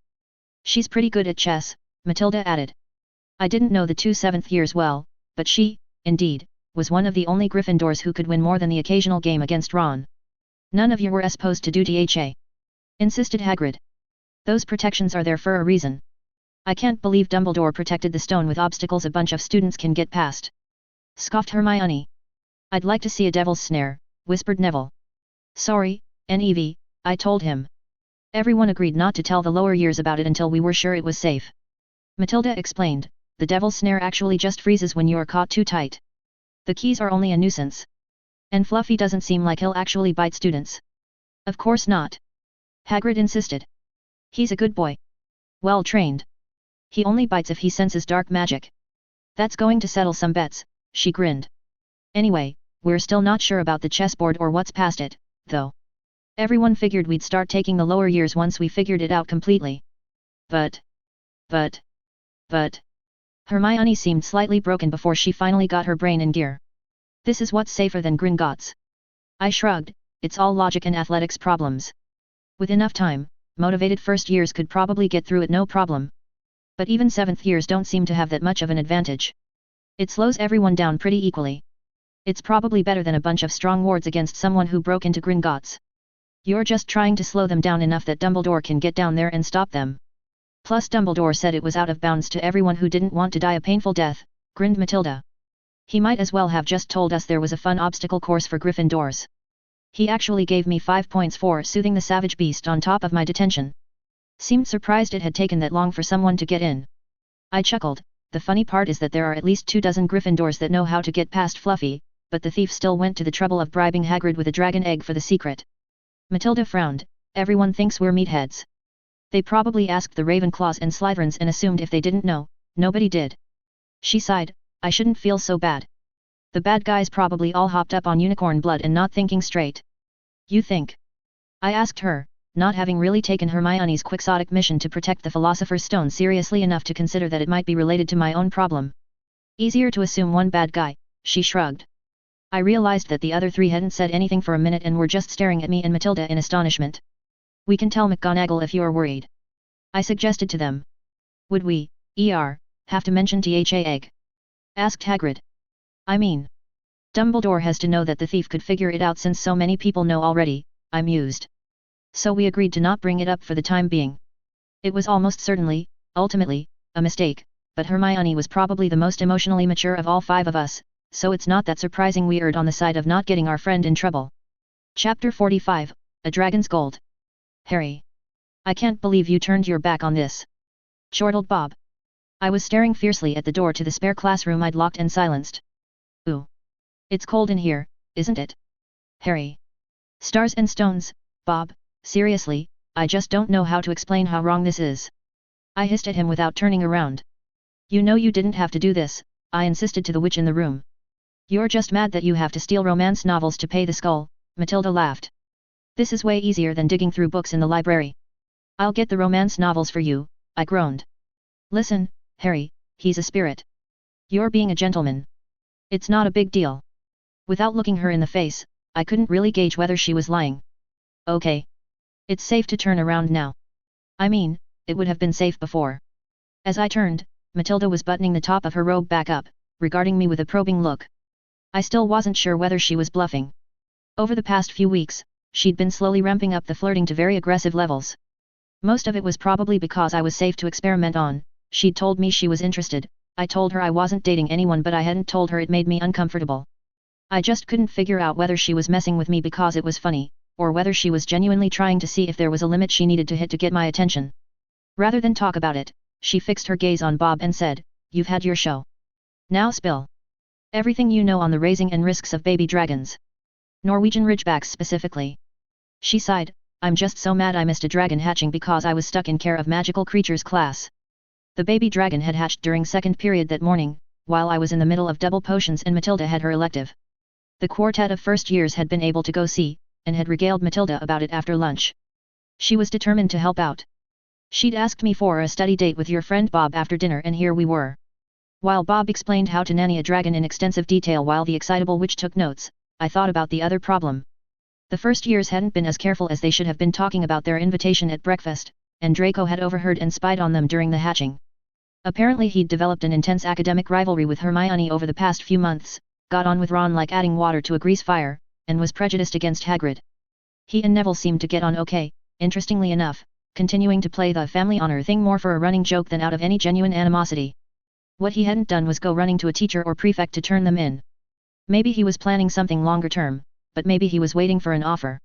She's pretty good at chess, Matilda added. I didn't know the 2 7th years well, but she, indeed, was one of the only Gryffindors who could win more than the occasional game against Ron. None of you were supposed to do DHA. Insisted Hagrid. Those protections are there for a reason. I can't believe Dumbledore protected the stone with obstacles a bunch of students can get past. Scoffed Hermione. I'd like to see a devil's snare, whispered Neville. Sorry, Nev, I told him. Everyone agreed not to tell the lower years about it until we were sure it was safe. Matilda explained, the devil's snare actually just freezes when you're caught too tight. The keys are only a nuisance. And Fluffy doesn't seem like he'll actually bite students. Of course not. Hagrid insisted. He's a good boy. Well trained. He only bites if he senses dark magic. That's going to settle some bets, she grinned. Anyway, we're still not sure about the chessboard or what's past it, though. Everyone figured we'd start taking the lower years once we figured it out completely. But... Hermione seemed slightly broken before she finally got her brain in gear. This is what's safer than Gringotts. I shrugged, it's all logic and athletics problems. With enough time, motivated first years could probably get through it no problem. But even 7th years don't seem to have that much of an advantage. It slows everyone down pretty equally. It's probably better than a bunch of strong wards against someone who broke into Gringotts. You're just trying to slow them down enough that Dumbledore can get down there and stop them. Plus Dumbledore said it was out of bounds to everyone who didn't want to die a painful death, grinned Matilda. He might as well have just told us there was a fun obstacle course for Gryffindors. He actually gave me 5 points for soothing the savage beast on top of my detention. Seemed surprised it had taken that long for someone to get in. I chuckled, the funny part is that there are at least 24 Gryffindors that know how to get past Fluffy, but the thief still went to the trouble of bribing Hagrid with a dragon egg for the secret. Matilda frowned, everyone thinks we're meatheads. They probably asked the Ravenclaws and Slytherins and assumed if they didn't know, nobody did. She sighed, I shouldn't feel so bad. The bad guys probably all hopped up on unicorn blood and not thinking straight. You think? I asked her, not having really taken Hermione's quixotic mission to protect the Philosopher's Stone seriously enough to consider that it might be related to my own problem. Easier to assume one bad guy, she shrugged. I realized that the other 3 hadn't said anything for a minute and were just staring at me and Matilda in astonishment. We can tell McGonagall if you're worried. I suggested to them. Would we, have to mention THA egg? Asked Hagrid. I mean, Dumbledore has to know that the thief could figure it out since so many people know already, I mused. So we agreed to not bring it up for the time being. It was almost certainly, ultimately, a mistake, but Hermione was probably the most emotionally mature of all 5 of us, so it's not that surprising we erred on the side of not getting our friend in trouble. Chapter 45, A Dragon's Gold. Harry. I can't believe you turned your back on this. Chortled Bob. I was staring fiercely at the door to the spare classroom I'd locked and silenced. Ooh. It's cold in here, isn't it? Harry. Stars and stones, Bob, seriously, I just don't know how to explain how wrong this is. I hissed at him without turning around. You know you didn't have to do this, I insisted to the witch in the room. You're just mad that you have to steal romance novels to pay the skull, Matilda laughed. This is way easier than digging through books in the library. I'll get the romance novels for you, I groaned. Listen, Harry, he's a spirit. You're being a gentleman. It's not a big deal. Without looking her in the face, I couldn't really gauge whether she was lying. Okay. It's safe to turn around now. I mean, it would have been safe before. As I turned, Matilda was buttoning the top of her robe back up, regarding me with a probing look. I still wasn't sure whether she was bluffing. Over the past few weeks, she'd been slowly ramping up the flirting to very aggressive levels. Most of it was probably because I was safe to experiment on. She'd told me she was interested, I told her I wasn't dating anyone but I hadn't told her it made me uncomfortable. I just couldn't figure out whether she was messing with me because it was funny, or whether she was genuinely trying to see if there was a limit she needed to hit to get my attention. Rather than talk about it, she fixed her gaze on Bob and said, You've had your show. Now spill. Everything you know on the raising and risks of baby dragons. Norwegian Ridgebacks specifically. She sighed, I'm just so mad I missed a dragon hatching because I was stuck in care of magical creatures class. The baby dragon had hatched during second period that morning, while I was in the middle of double potions and Matilda had her elective. The quartet of first years had been able to go see, and had regaled Matilda about it after lunch. She was determined to help out. She'd asked me for a study date with your friend Bob after dinner and here we were. While Bob explained how to nanny a dragon in extensive detail while the excitable witch took notes, I thought about the other problem. The first years hadn't been as careful as they should have been talking about their invitation at breakfast, and Draco had overheard and spied on them during the hatching. Apparently he'd developed an intense academic rivalry with Hermione over the past few months, got on with Ron like adding water to a grease fire, and was prejudiced against Hagrid. He and Neville seemed to get on okay, interestingly enough, continuing to play the family honor thing more for a running joke than out of any genuine animosity. What he hadn't done was go running to a teacher or prefect to turn them in. Maybe he was planning something longer term, but maybe he was waiting for an offer.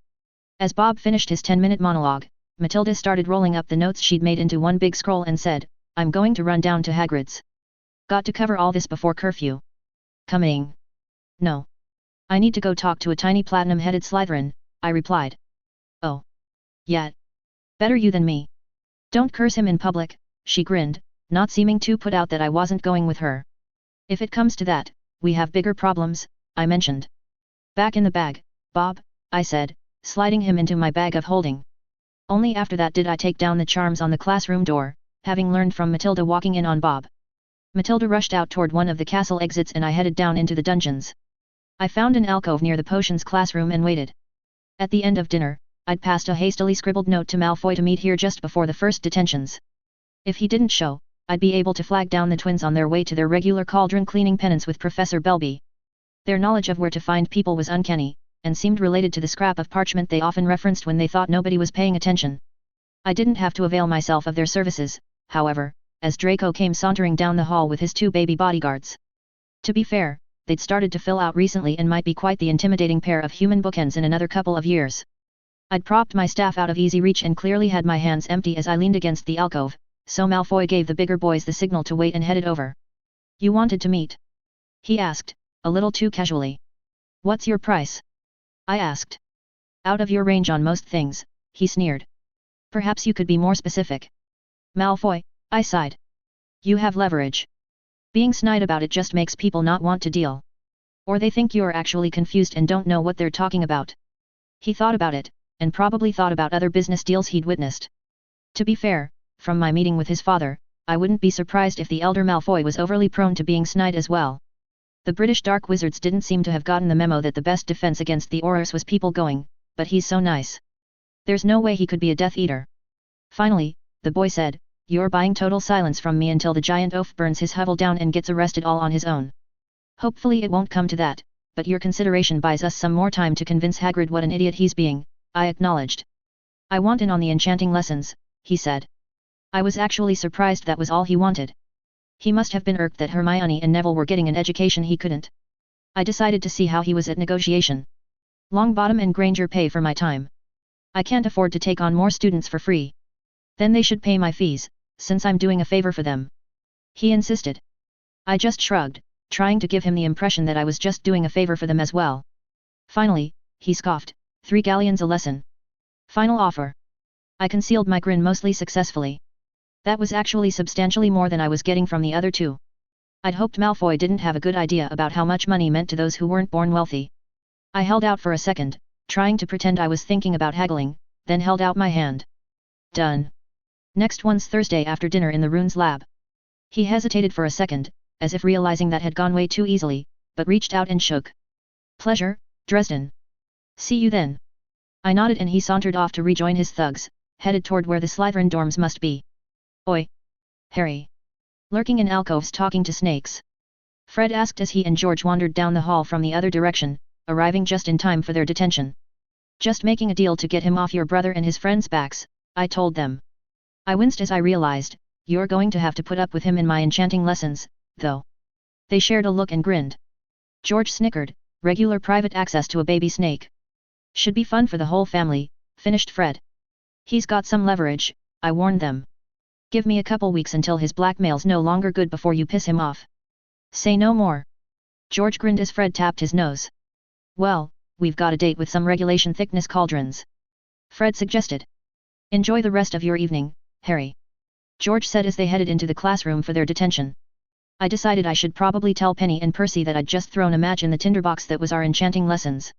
As Bob finished his 10-minute monologue, Matilda started rolling up the notes she'd made into one big scroll and said, I'm going to run down to Hagrid's. Got to cover all this before curfew. Coming. No. I need to go talk to a tiny platinum-headed Slytherin, I replied. Oh. Yeah. Better you than me. Don't curse him in public, she grinned, not seeming too put out that I wasn't going with her. If it comes to that, we have bigger problems, I mentioned. Back in the bag, Bob, I said, sliding him into my bag of holding. Only after that did I take down the charms on the classroom door, having learned from Matilda walking in on Bob. Matilda rushed out toward one of the castle exits and I headed down into the dungeons. I found an alcove near the potions classroom and waited. At the end of dinner, I'd passed a hastily scribbled note to Malfoy to meet here just before the first detentions. If he didn't show, I'd be able to flag down the twins on their way to their regular cauldron cleaning penance with Professor Belby. Their knowledge of where to find people was uncanny, and seemed related to the scrap of parchment they often referenced when they thought nobody was paying attention. I didn't have to avail myself of their services, however, as Draco came sauntering down the hall with his 2 baby bodyguards. To be fair, they'd started to fill out recently and might be quite the intimidating pair of human bookends in another couple of years. I'd propped my staff out of easy reach and clearly had my hands empty as I leaned against the alcove, so Malfoy gave the bigger boys the signal to wait and headed over. "You wanted to meet?" he asked, a little too casually. "What's your price?" I asked. "Out of your range on most things," he sneered. "Perhaps you could be more specific." "Malfoy," I sighed. "You have leverage. Being snide about it just makes people not want to deal. Or they think you're actually confused and don't know what they're talking about." He thought about it, and probably thought about other business deals he'd witnessed. To be fair, from my meeting with his father, I wouldn't be surprised if the elder Malfoy was overly prone to being snide as well. The British dark wizards didn't seem to have gotten the memo that the best defense against the Aurors was people going, but he's so nice. There's no way he could be a Death Eater. Finally, the boy said, "You're buying total silence from me until the giant oaf burns his hovel down and gets arrested all on his own." "Hopefully it won't come to that, but your consideration buys us some more time to convince Hagrid what an idiot he's being," I acknowledged. "I want in on the enchanting lessons," he said. I was actually surprised that was all he wanted. He must have been irked that Hermione and Neville were getting an education he couldn't. I decided to see how he was at negotiation. "Longbottom and Granger pay for my time. I can't afford to take on more students for free. Then they should pay my fees, since I'm doing a favor for them," he insisted. I just shrugged, trying to give him the impression that I was just doing a favor for them as well. "Finally," he scoffed, 3 galleons a lesson. "Final offer." I concealed my grin mostly successfully. That was actually substantially more than I was getting from the other 2. I'd hoped Malfoy didn't have a good idea about how much money meant to those who weren't born wealthy. I held out for a second, trying to pretend I was thinking about haggling, then held out my hand. "Done. Next one's Thursday after dinner in the runes lab." He hesitated for a second, as if realizing that had gone way too easily, but reached out and shook. "Pleasure, Dresden. See you then." I nodded and he sauntered off to rejoin his thugs, headed toward where the Slytherin dorms must be. "Oi! Harry. Lurking in alcoves talking to snakes?" Fred asked as he and George wandered down the hall from the other direction, arriving just in time for their detention. "Just making a deal to get him off your brother and his friends' backs," I told them. I winced as I realized, "You're going to have to put up with him in my enchanting lessons, though." They shared a look and grinned. George snickered, "Regular private access to a baby snake. Should be fun for the whole family," finished Fred. "He's got some leverage," I warned them. "Give me a couple weeks until his blackmail's no longer good before you piss him off." "Say no more." George grinned as Fred tapped his nose. "Well, we've got a date with some regulation thickness cauldrons," Fred suggested. "Enjoy the rest of your evening, Harry," George said as they headed into the classroom for their detention. I decided I should probably tell Penny and Percy that I'd just thrown a match in the tinderbox that was our enchanting lessons.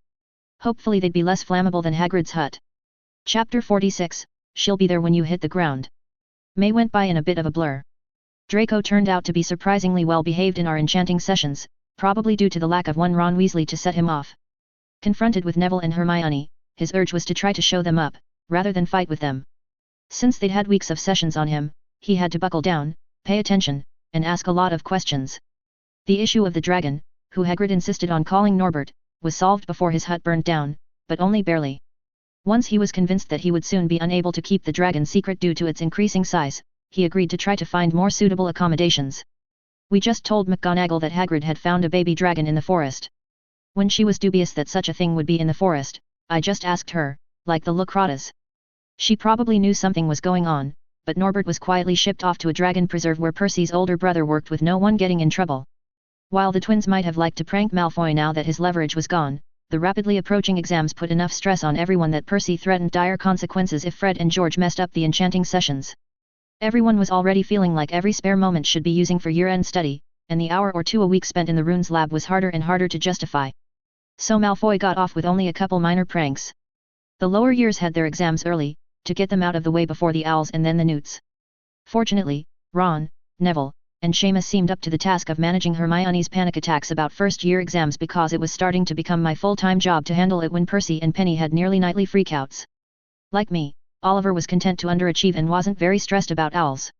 Hopefully they'd be less flammable than Hagrid's hut. Chapter 46, She'll be there when you hit the ground. May went by in a bit of a blur. Draco turned out to be surprisingly well behaved in our enchanting sessions, probably due to the lack of one Ron Weasley to set him off. Confronted with Neville and Hermione, his urge was to try to show them up, rather than fight with them. Since they'd had weeks of sessions on him, he had to buckle down, pay attention, and ask a lot of questions. The issue of the dragon, who Hagrid insisted on calling Norbert, was solved before his hut burned down, but only barely. Once he was convinced that he would soon be unable to keep the dragon secret due to its increasing size, he agreed to try to find more suitable accommodations. We just told McGonagall that Hagrid had found a baby dragon in the forest. When she was dubious that such a thing would be in the forest, I just asked her, like the Lacratas. She probably knew something was going on, but Norbert was quietly shipped off to a dragon preserve where Percy's older brother worked with no one getting in trouble. While the twins might have liked to prank Malfoy now that his leverage was gone, the rapidly approaching exams put enough stress on everyone that Percy threatened dire consequences if Fred and George messed up the enchanting sessions. Everyone was already feeling like every spare moment should be using for year-end study, and the hour or two a week spent in the runes lab was harder and harder to justify. So Malfoy got off with only a couple minor pranks. The lower years had their exams early, to get them out of the way before the owls and then the newts. Fortunately, Ron, Neville, and Seamus seemed up to the task of managing Hermione's panic attacks about first-year exams because it was starting to become my full-time job to handle it when Percy and Penny had nearly nightly freakouts. Like me, Oliver was content to underachieve and wasn't very stressed about owls.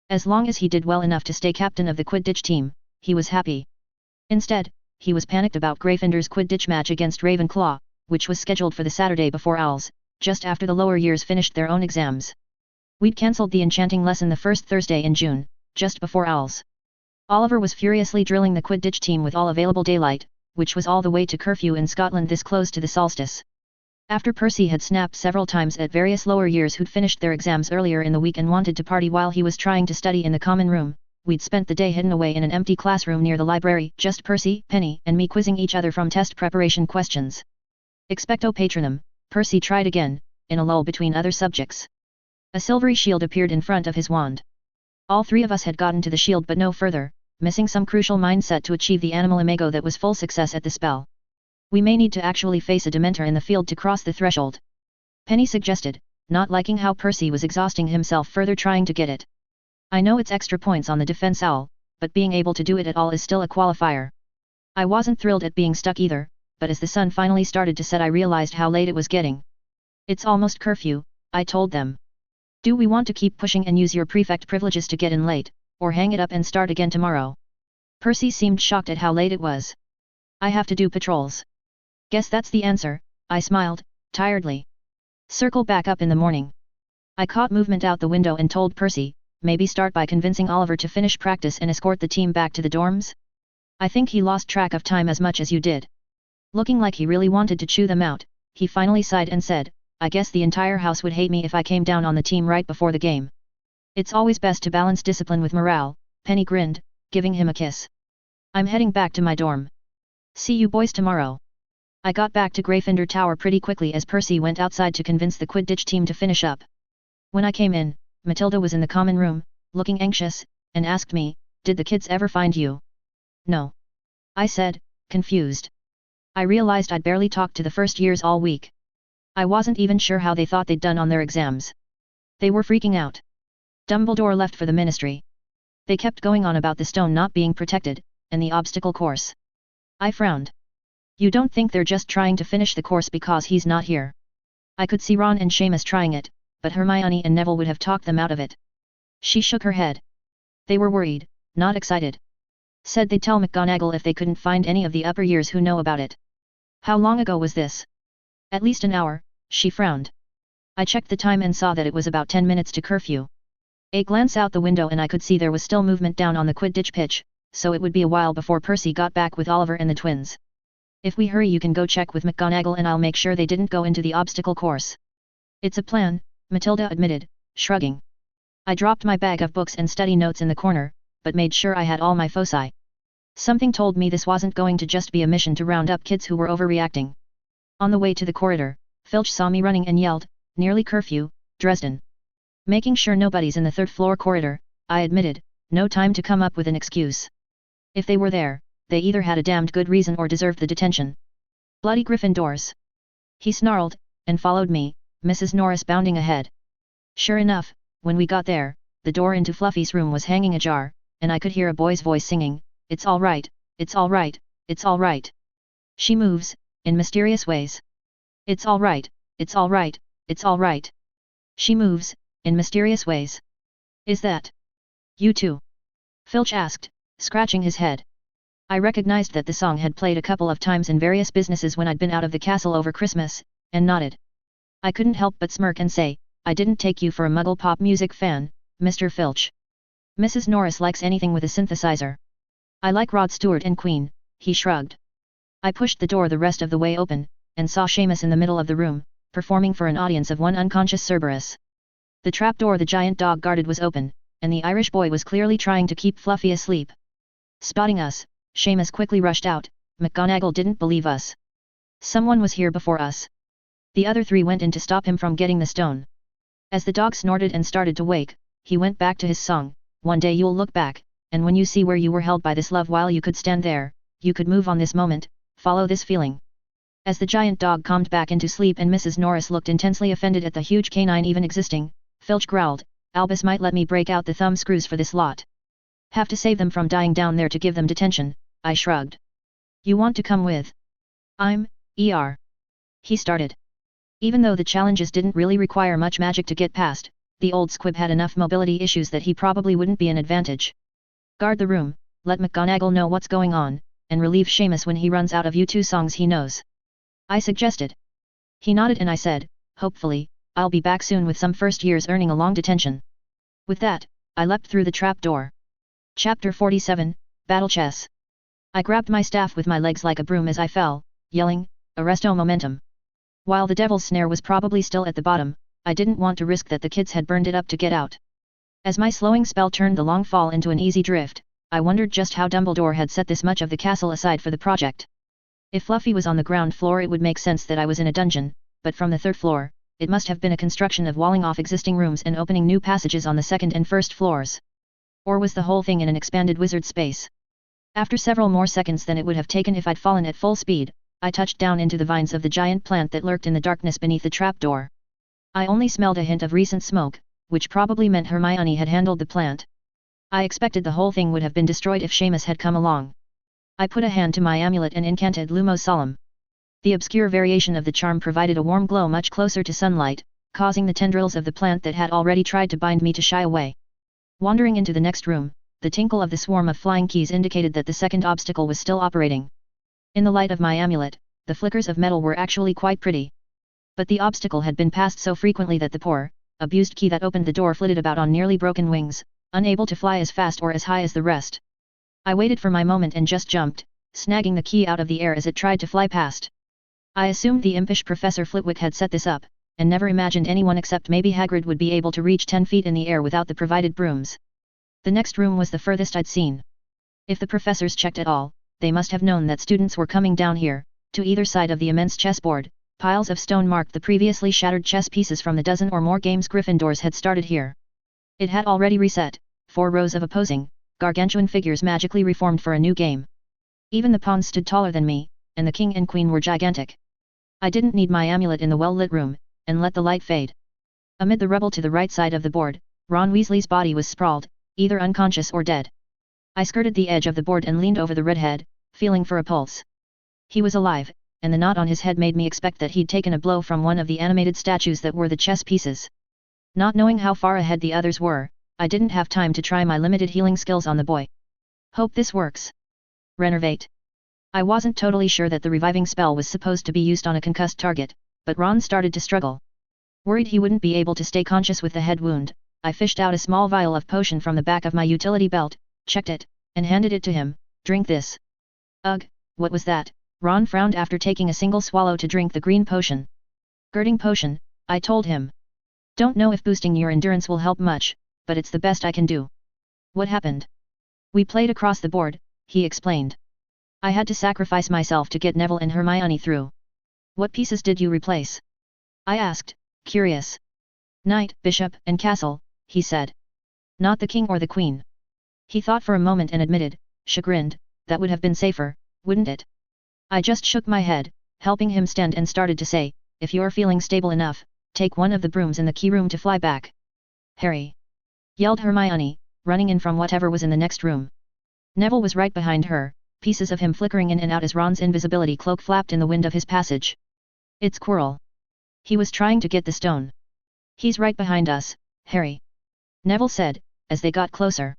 As long as he did well enough to stay captain of the Quidditch team, he was happy. Instead, he was panicked about Gryffindor's Quidditch match against Ravenclaw, which was scheduled for the Saturday before owls, just after the lower years finished their own exams. We'd cancelled the enchanting lesson the first Thursday in June, just before owls. Oliver was furiously drilling the Quidditch team with all available daylight, which was all the way to curfew in Scotland this close to the solstice. After Percy had snapped several times at various lower years who'd finished their exams earlier in the week and wanted to party while he was trying to study in the common room, we'd spent the day hidden away in an empty classroom near the library, just Percy, Penny, and me quizzing each other from test preparation questions. Expecto Patronum, Percy tried again, in a lull between other subjects. A silvery shield appeared in front of his wand. All three of us had gotten to the shield but no further, missing some crucial mindset to achieve the animal imago that was full success at the spell. We may need to actually face a Dementor in the field to cross the threshold. Penny suggested, not liking how Percy was exhausting himself further trying to get it. I know it's extra points on the defense owl, but being able to do it at all is still a qualifier. I wasn't thrilled at being stuck either, but as the sun finally started to set I realized how late it was getting. It's almost curfew, I told them. Do we want to keep pushing and use your prefect privileges to get in late, or hang it up and start again tomorrow? Percy seemed shocked at how late it was. I have to do patrols. Guess that's the answer, I smiled, tiredly. Circle back up in the morning. I caught movement out the window and told Percy, maybe start by convincing Oliver to finish practice and escort the team back to the dorms? I think he lost track of time as much as you did. Looking like he really wanted to chew them out, he finally sighed and said, I guess the entire house would hate me if I came down on the team right before the game. It's always best to balance discipline with morale, Penny grinned, giving him a kiss. I'm heading back to my dorm. See you boys tomorrow. I got back to Gryffindor Tower pretty quickly as Percy went outside to convince the Quidditch team to finish up. When I came in, Matilda was in the common room, looking anxious, and asked me, did the kids ever find you? No. I said, confused. I realized I'd barely talked to the first years all week. I wasn't even sure how they thought they'd done on their exams. They were freaking out. Dumbledore left for the ministry. They kept going on about the stone not being protected, and the obstacle course. I frowned. You don't think they're just trying to finish the course because he's not here? I could see Ron and Seamus trying it, but Hermione and Neville would have talked them out of it. She shook her head. They were worried, not excited. Said they'd tell McGonagall if they couldn't find any of the upper years who know about it. How long ago was this? At least an hour, she frowned. I checked the time and saw that it was about 10 minutes to curfew. A glance out the window and I could see there was still movement down on the Quidditch pitch, so it would be a while before Percy got back with Oliver and the twins. If we hurry you can go check with McGonagall and I'll make sure they didn't go into the obstacle course. It's a plan, Matilda admitted, shrugging. I dropped my bag of books and study notes in the corner, but made sure I had all my foci. Something told me this wasn't going to just be a mission to round up kids who were overreacting. On the way to the corridor, Filch saw me running and yelled, nearly curfew, Dresden. Making sure nobody's in the third-floor corridor, I admitted, no time to come up with an excuse. If they were there, they either had a damned good reason or deserved the detention. Bloody Gryffindors. He snarled, and followed me, Mrs. Norris bounding ahead. Sure enough, when we got there, the door into Fluffy's room was hanging ajar, and I could hear a boy's voice singing, it's all right, it's all right, it's all right. She moves, in mysterious ways. It's all right, it's all right, it's all right. She moves, in mysterious ways. Is that you too? Filch asked, scratching his head. I recognized that the song had played a couple of times in various businesses when I'd been out of the castle over Christmas, and nodded. I couldn't help but smirk and say, I didn't take you for a Muggle pop music fan, Mr. Filch. Mrs. Norris likes anything with a synthesizer. I like Rod Stewart and Queen, he shrugged. I pushed the door the rest of the way open, and saw Seamus in the middle of the room, performing for an audience of one unconscious Cerberus. The trapdoor the giant dog guarded was open, and the Irish boy was clearly trying to keep Fluffy asleep. Spotting us, Seamus quickly rushed out, McGonagall didn't believe us. Someone was here before us. The other three went in to stop him from getting the stone. As the dog snorted and started to wake, he went back to his song, one day you'll look back, and when you see where you were held by this love while you could stand there, you could move on this moment, follow this feeling. As the giant dog calmed back into sleep and Mrs. Norris looked intensely offended at the huge canine even existing, Filch growled, Albus might let me break out the thumb screws for this lot. Have to save them from dying down there to give them detention, I shrugged. You want to come with? I'm, he started. Even though the challenges didn't really require much magic to get past, the old squib had enough mobility issues that he probably wouldn't be an advantage. Guard the room, let McGonagall know what's going on, and relieve Seamus when he runs out of you two songs he knows. I suggested. He nodded and I said, hopefully, I'll be back soon with some first years earning a long detention. With that, I leapt through the trap door. Chapter 47, Battle Chess. I grabbed my staff with my legs like a broom as I fell, yelling, Arresto momentum. While the devil's snare was probably still at the bottom, I didn't want to risk that the kids had burned it up to get out. As my slowing spell turned the long fall into an easy drift, I wondered just how Dumbledore had set this much of the castle aside for the project. If Fluffy was on the ground floor it would make sense that I was in a dungeon, but from the third floor, it must have been a construction of walling off existing rooms and opening new passages on the second and first floors. Or was the whole thing in an expanded wizard space? After several more seconds than it would have taken if I'd fallen at full speed, I touched down into the vines of the giant plant that lurked in the darkness beneath the trapdoor. I only smelled a hint of recent smoke, which probably meant Hermione had handled the plant. I expected the whole thing would have been destroyed if Seamus had come along. I put a hand to my amulet and incanted Lumos Solemn. The obscure variation of the charm provided a warm glow much closer to sunlight, causing the tendrils of the plant that had already tried to bind me to shy away. Wandering into the next room, the tinkle of the swarm of flying keys indicated that the second obstacle was still operating. In the light of my amulet, the flickers of metal were actually quite pretty. But the obstacle had been passed so frequently that the poor, abused key that opened the door flitted about on nearly broken wings, unable to fly as fast or as high as the rest. I waited for my moment and just jumped, snagging the key out of the air as it tried to fly past. I assumed the impish Professor Flitwick had set this up, and never imagined anyone except maybe Hagrid would be able to reach 10 feet in the air without the provided brooms. The next room was the furthest I'd seen. If the professors checked at all, they must have known that students were coming down here. To either side of the immense chessboard, piles of stone marked the previously shattered chess pieces from the dozen or more games Gryffindors had started here. It had already reset, 4 rows of opposing, gargantuan figures magically reformed for a new game. Even the pawns stood taller than me, and the king and queen were gigantic. I didn't need my amulet in the well-lit room, and let the light fade. Amid the rubble to the right side of the board, Ron Weasley's body was sprawled, either unconscious or dead. I skirted the edge of the board and leaned over the redhead, feeling for a pulse. He was alive, and the knot on his head made me expect that he'd taken a blow from one of the animated statues that were the chess pieces. Not knowing how far ahead the others were, I didn't have time to try my limited healing skills on the boy. Hope this works. Renervate. I wasn't totally sure that the reviving spell was supposed to be used on a concussed target, but Ron started to struggle. Worried he wouldn't be able to stay conscious with the head wound, I fished out a small vial of potion from the back of my utility belt, checked it, and handed it to him. Drink this. Ugh, what was that? Ron frowned after taking a single swallow to drink the green potion. Girding potion, I told him. Don't know if boosting your endurance will help much, but it's the best I can do. What happened? We played across the board, he explained. I had to sacrifice myself to get Neville and Hermione through. What pieces did you replace? I asked, curious. Knight, bishop, and castle, he said. Not the king or the queen. He thought for a moment and admitted, chagrined, that would have been safer, wouldn't it? I just shook my head, helping him stand and started to say, if you're feeling stable enough, take one of the brooms in the key room to fly back. Harry! Yelled Hermione, running in from whatever was in the next room. Neville was right behind her, pieces of him flickering in and out as Ron's invisibility cloak flapped in the wind of his passage. It's Quirrell. He was trying to get the stone. He's right behind us, Harry. Neville said, as they got closer.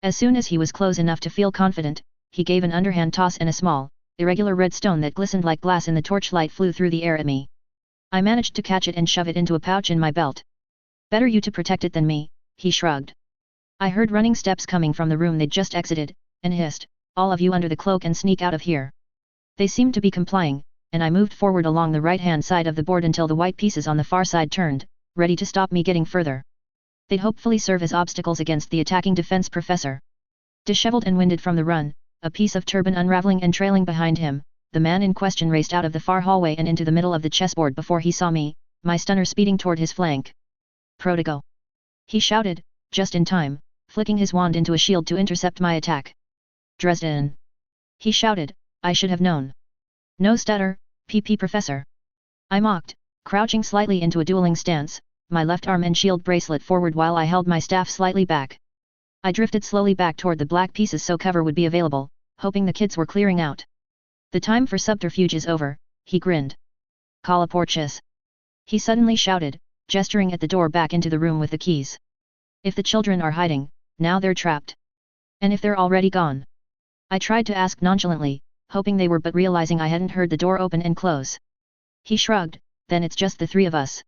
As soon as he was close enough to feel confident, he gave an underhand toss and a small, irregular red stone that glistened like glass in the torchlight flew through the air at me. I managed to catch it and shove it into a pouch in my belt. Better you to protect it than me, he shrugged. I heard running steps coming from the room they'd just exited, and hissed, all of you under the cloak and sneak out of here. They seemed to be complying, and I moved forward along the right-hand side of the board until the white pieces on the far side turned, ready to stop me getting further. They'd hopefully serve as obstacles against the attacking defense professor. Disheveled and winded from the run, a piece of turban unraveling and trailing behind him, the man in question raced out of the far hallway and into the middle of the chessboard before he saw me, my stunner speeding toward his flank. Prodigo! He shouted, just in time, flicking his wand into a shield to intercept my attack. Dresden! He shouted, I should have known. No stutter, PP Professor. I mocked, crouching slightly into a dueling stance, my left arm and shield bracelet forward while I held my staff slightly back. I drifted slowly back toward the black pieces so cover would be available, hoping the kids were clearing out. The time for subterfuge is over, he grinned. Call a porches. He suddenly shouted, gesturing at the door back into the room with the keys. If the children are hiding, now they're trapped. And if they're already gone? I tried to ask nonchalantly, hoping they were but realizing I hadn't heard the door open and close. He shrugged, then it's just the three of us.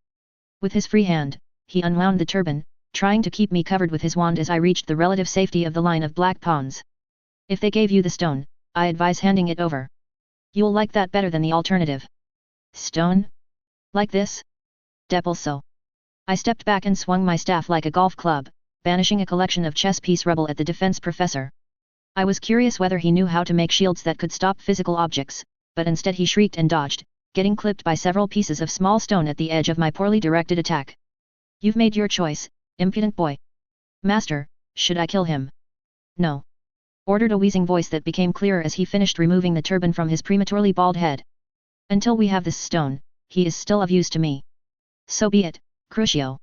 With his free hand, he unwound the turban, trying to keep me covered with his wand as I reached the relative safety of the line of black pawns. If they gave you the stone, I advise handing it over. You'll like that better than the alternative. Stone? Like this? Depulso. I stepped back and swung my staff like a golf club, banishing a collection of chess piece rubble at the defense professor. I was curious whether he knew how to make shields that could stop physical objects, but instead he shrieked and dodged, getting clipped by several pieces of small stone at the edge of my poorly directed attack. You've made your choice, impudent boy. Master, should I kill him? No. Ordered a wheezing voice that became clearer as he finished removing the turban from his prematurely bald head. Until we have this stone, he is still of use to me. So be it, Crucio.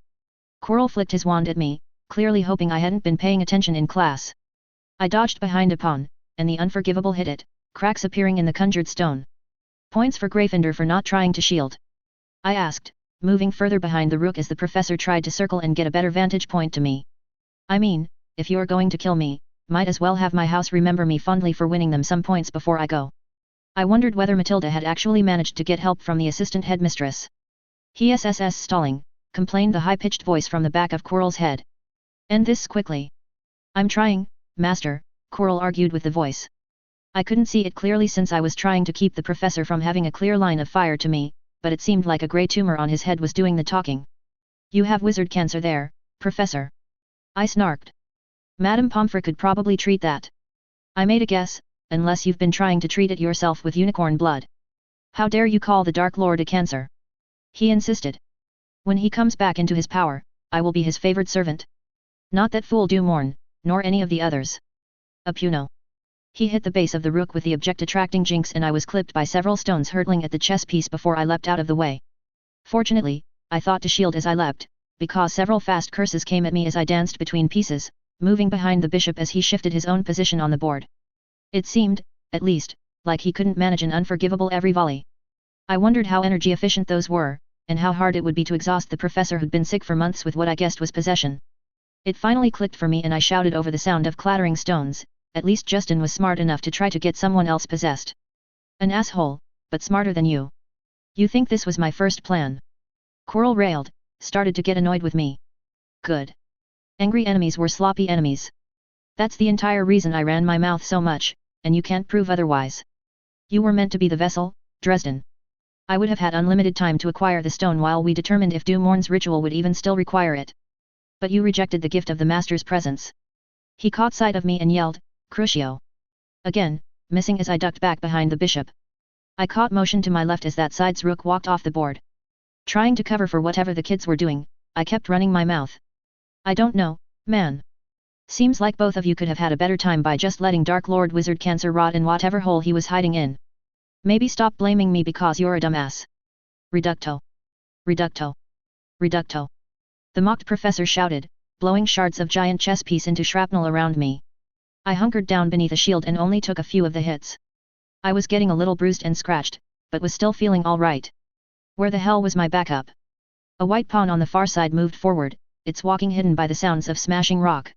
Quirrell flicked his wand at me, clearly hoping I hadn't been paying attention in class. I dodged behind a pawn, and the unforgivable hit it, cracks appearing in the conjured stone. Points for Gryffindor for not trying to shield. I asked, moving further behind the rook as the professor tried to circle and get a better vantage point to me. I mean, if you're going to kill me, might as well have my house remember me fondly for winning them some points before I go. I wondered whether Matilda had actually managed to get help from the assistant headmistress. He SSS stalling, complained the high-pitched voice from the back of Quirrell's head. End this quickly. I'm trying, Master, Quirrell argued with the voice. I couldn't see it clearly since I was trying to keep the professor from having a clear line of fire to me, but it seemed like a grey tumor on his head was doing the talking. You have wizard cancer there, Professor. I snarked. Madame Pomfrey could probably treat that. I made a guess, unless you've been trying to treat it yourself with unicorn blood. How dare you call the Dark Lord a cancer? He insisted. When he comes back into his power, I will be his favored servant. Not that fool Dumorn, nor any of the others. Apuno. He hit the base of the rook with the object-attracting jinx and I was clipped by several stones hurtling at the chess piece before I leapt out of the way. Fortunately, I thought to shield as I leapt, because several fast curses came at me as I danced between pieces, moving behind the bishop as he shifted his own position on the board. It seemed, at least, like he couldn't manage an unforgivable every volley. I wondered how energy efficient those were, and how hard it would be to exhaust the professor who'd been sick for months with what I guessed was possession. It finally clicked for me and I shouted over the sound of clattering stones, at least Justin was smart enough to try to get someone else possessed. An asshole, but smarter than you. You think this was my first plan? Quirrell railed, started to get annoyed with me. Good. Angry enemies were sloppy enemies. That's the entire reason I ran my mouth so much, and you can't prove otherwise. You were meant to be the vessel, Dresden. I would have had unlimited time to acquire the stone while we determined if Dumorn's ritual would even still require it. But you rejected the gift of the Master's presence. He caught sight of me and yelled, Crucio. Again, missing as I ducked back behind the bishop. I caught motion to my left as that side's rook walked off the board. Trying to cover for whatever the kids were doing, I kept running my mouth. I don't know, man. Seems like both of you could have had a better time by just letting Dark Lord Wizard Cancer rot in whatever hole he was hiding in. Maybe stop blaming me because you're a dumbass. Reducto. Reducto. Reducto. The mocked professor shouted, blowing shards of giant chess piece into shrapnel around me. I hunkered down beneath a shield and only took a few of the hits. I was getting a little bruised and scratched, but was still feeling all right. Where the hell was my backup? A white pawn on the far side moved forward, its walking hidden by the sounds of smashing rock.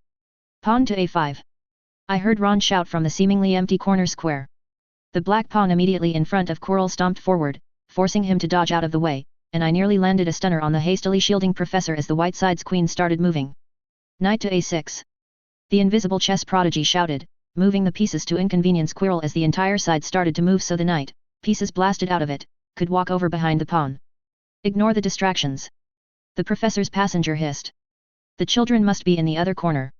Pawn to a5. I heard Ron shout from the seemingly empty corner square. The black pawn immediately in front of Quirrell stomped forward, forcing him to dodge out of the way, and I nearly landed a stunner on the hastily shielding professor as the white side's queen started moving. Knight to a6. The invisible chess prodigy shouted, moving the pieces to inconvenience Quirrell as the entire side started to move so the knight, pieces blasted out of it, could walk over behind the pawn. Ignore the distractions. The professor's passenger hissed. The children must be in the other corner.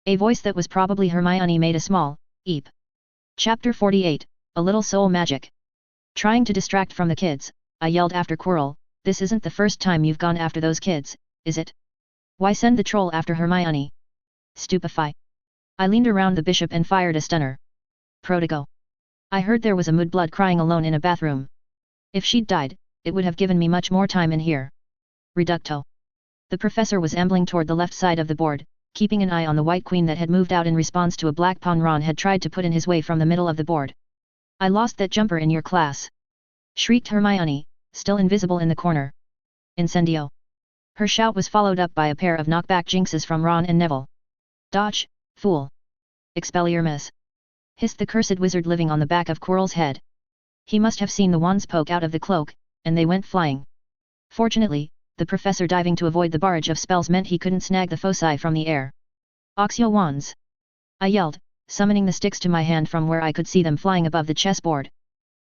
A voice that was probably Hermione made a small eep. Chapter 48, A Little Soul Magic. Trying to distract from the kids, I yelled after Quirrell, this isn't the first time you've gone after those kids, is it? Why send the troll after Hermione? Stupefy. I leaned around the bishop and fired a stunner. Prodigo. I heard there was a mudblood crying alone in a bathroom. If she'd died, it would have given me much more time in here. Reducto. The professor was ambling toward the left side of the board, keeping an eye on the white queen that had moved out in response to a black pawn Ron had tried to put in his way from the middle of the board. I lost that jumper in your class. Shrieked Hermione, still invisible in the corner. Incendio. Her shout was followed up by a pair of knockback jinxes from Ron and Neville. Dodge, fool. Expelliarmus. Hissed the cursed wizard living on the back of Quirrell's head. He must have seen the wands poke out of the cloak, and they went flying. Fortunately, the professor diving to avoid the barrage of spells meant he couldn't snag the foci from the air. Oxio wands! I yelled, summoning the sticks to my hand from where I could see them flying above the chessboard.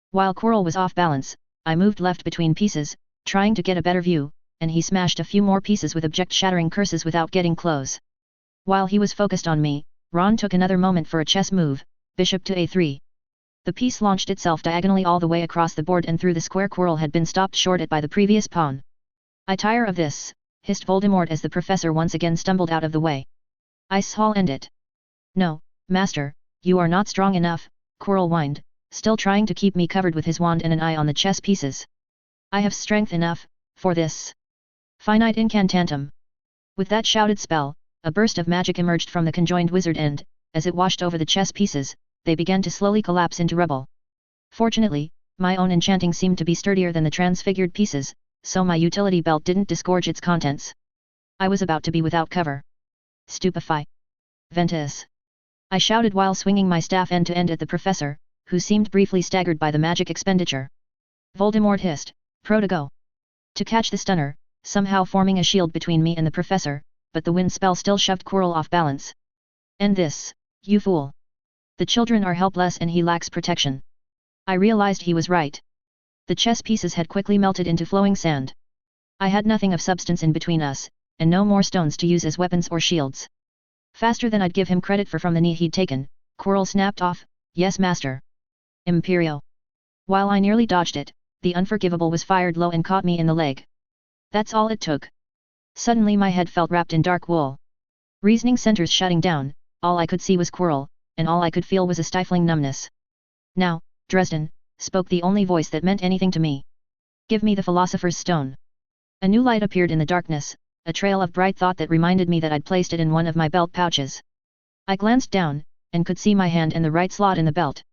While Quirrell was off balance, I moved left between pieces, trying to get a better view, and he smashed a few more pieces with object-shattering curses without getting close. While he was focused on me, Ron took another moment for a chess move, bishop to a3. The piece launched itself diagonally all the way across the board and through the square Quirrell had been stopped short at by the previous pawn. I tire of this, hissed Voldemort as the professor once again stumbled out of the way. I shall end it. No, master, you are not strong enough, Quirrell whined, still trying to keep me covered with his wand and an eye on the chess pieces. I have strength enough, for this. Finite incantatum. With that shouted spell, a burst of magic emerged from the conjoined wizard and, as it washed over the chess pieces, they began to slowly collapse into rubble. Fortunately, my own enchanting seemed to be sturdier than the transfigured pieces, so my utility belt didn't disgorge its contents. I was about to be without cover. Stupefy. Ventus. I shouted while swinging my staff end to end at the professor, who seemed briefly staggered by the magic expenditure. Voldemort hissed, Prodigo. To catch the stunner, somehow forming a shield between me and the professor, but the wind spell still shoved Quirrell off balance. End this, you fool. The children are helpless and he lacks protection. I realized he was right. The chess pieces had quickly melted into flowing sand. I had nothing of substance in between us, and no more stones to use as weapons or shields. Faster than I'd give him credit for from the knee he'd taken, Quirrell snapped off, yes master. Imperio. While I nearly dodged it, the unforgivable was fired low and caught me in the leg. That's all it took. Suddenly my head felt wrapped in dark wool. Reasoning centers shutting down, all I could see was Quirrell, and all I could feel was a stifling numbness. Now, Dresden, spoke the only voice that meant anything to me. Give me the Philosopher's Stone. A new light appeared in the darkness, a trail of bright thought that reminded me that I'd placed it in one of my belt pouches. I glanced down, and could see my hand in the right slot in the belt.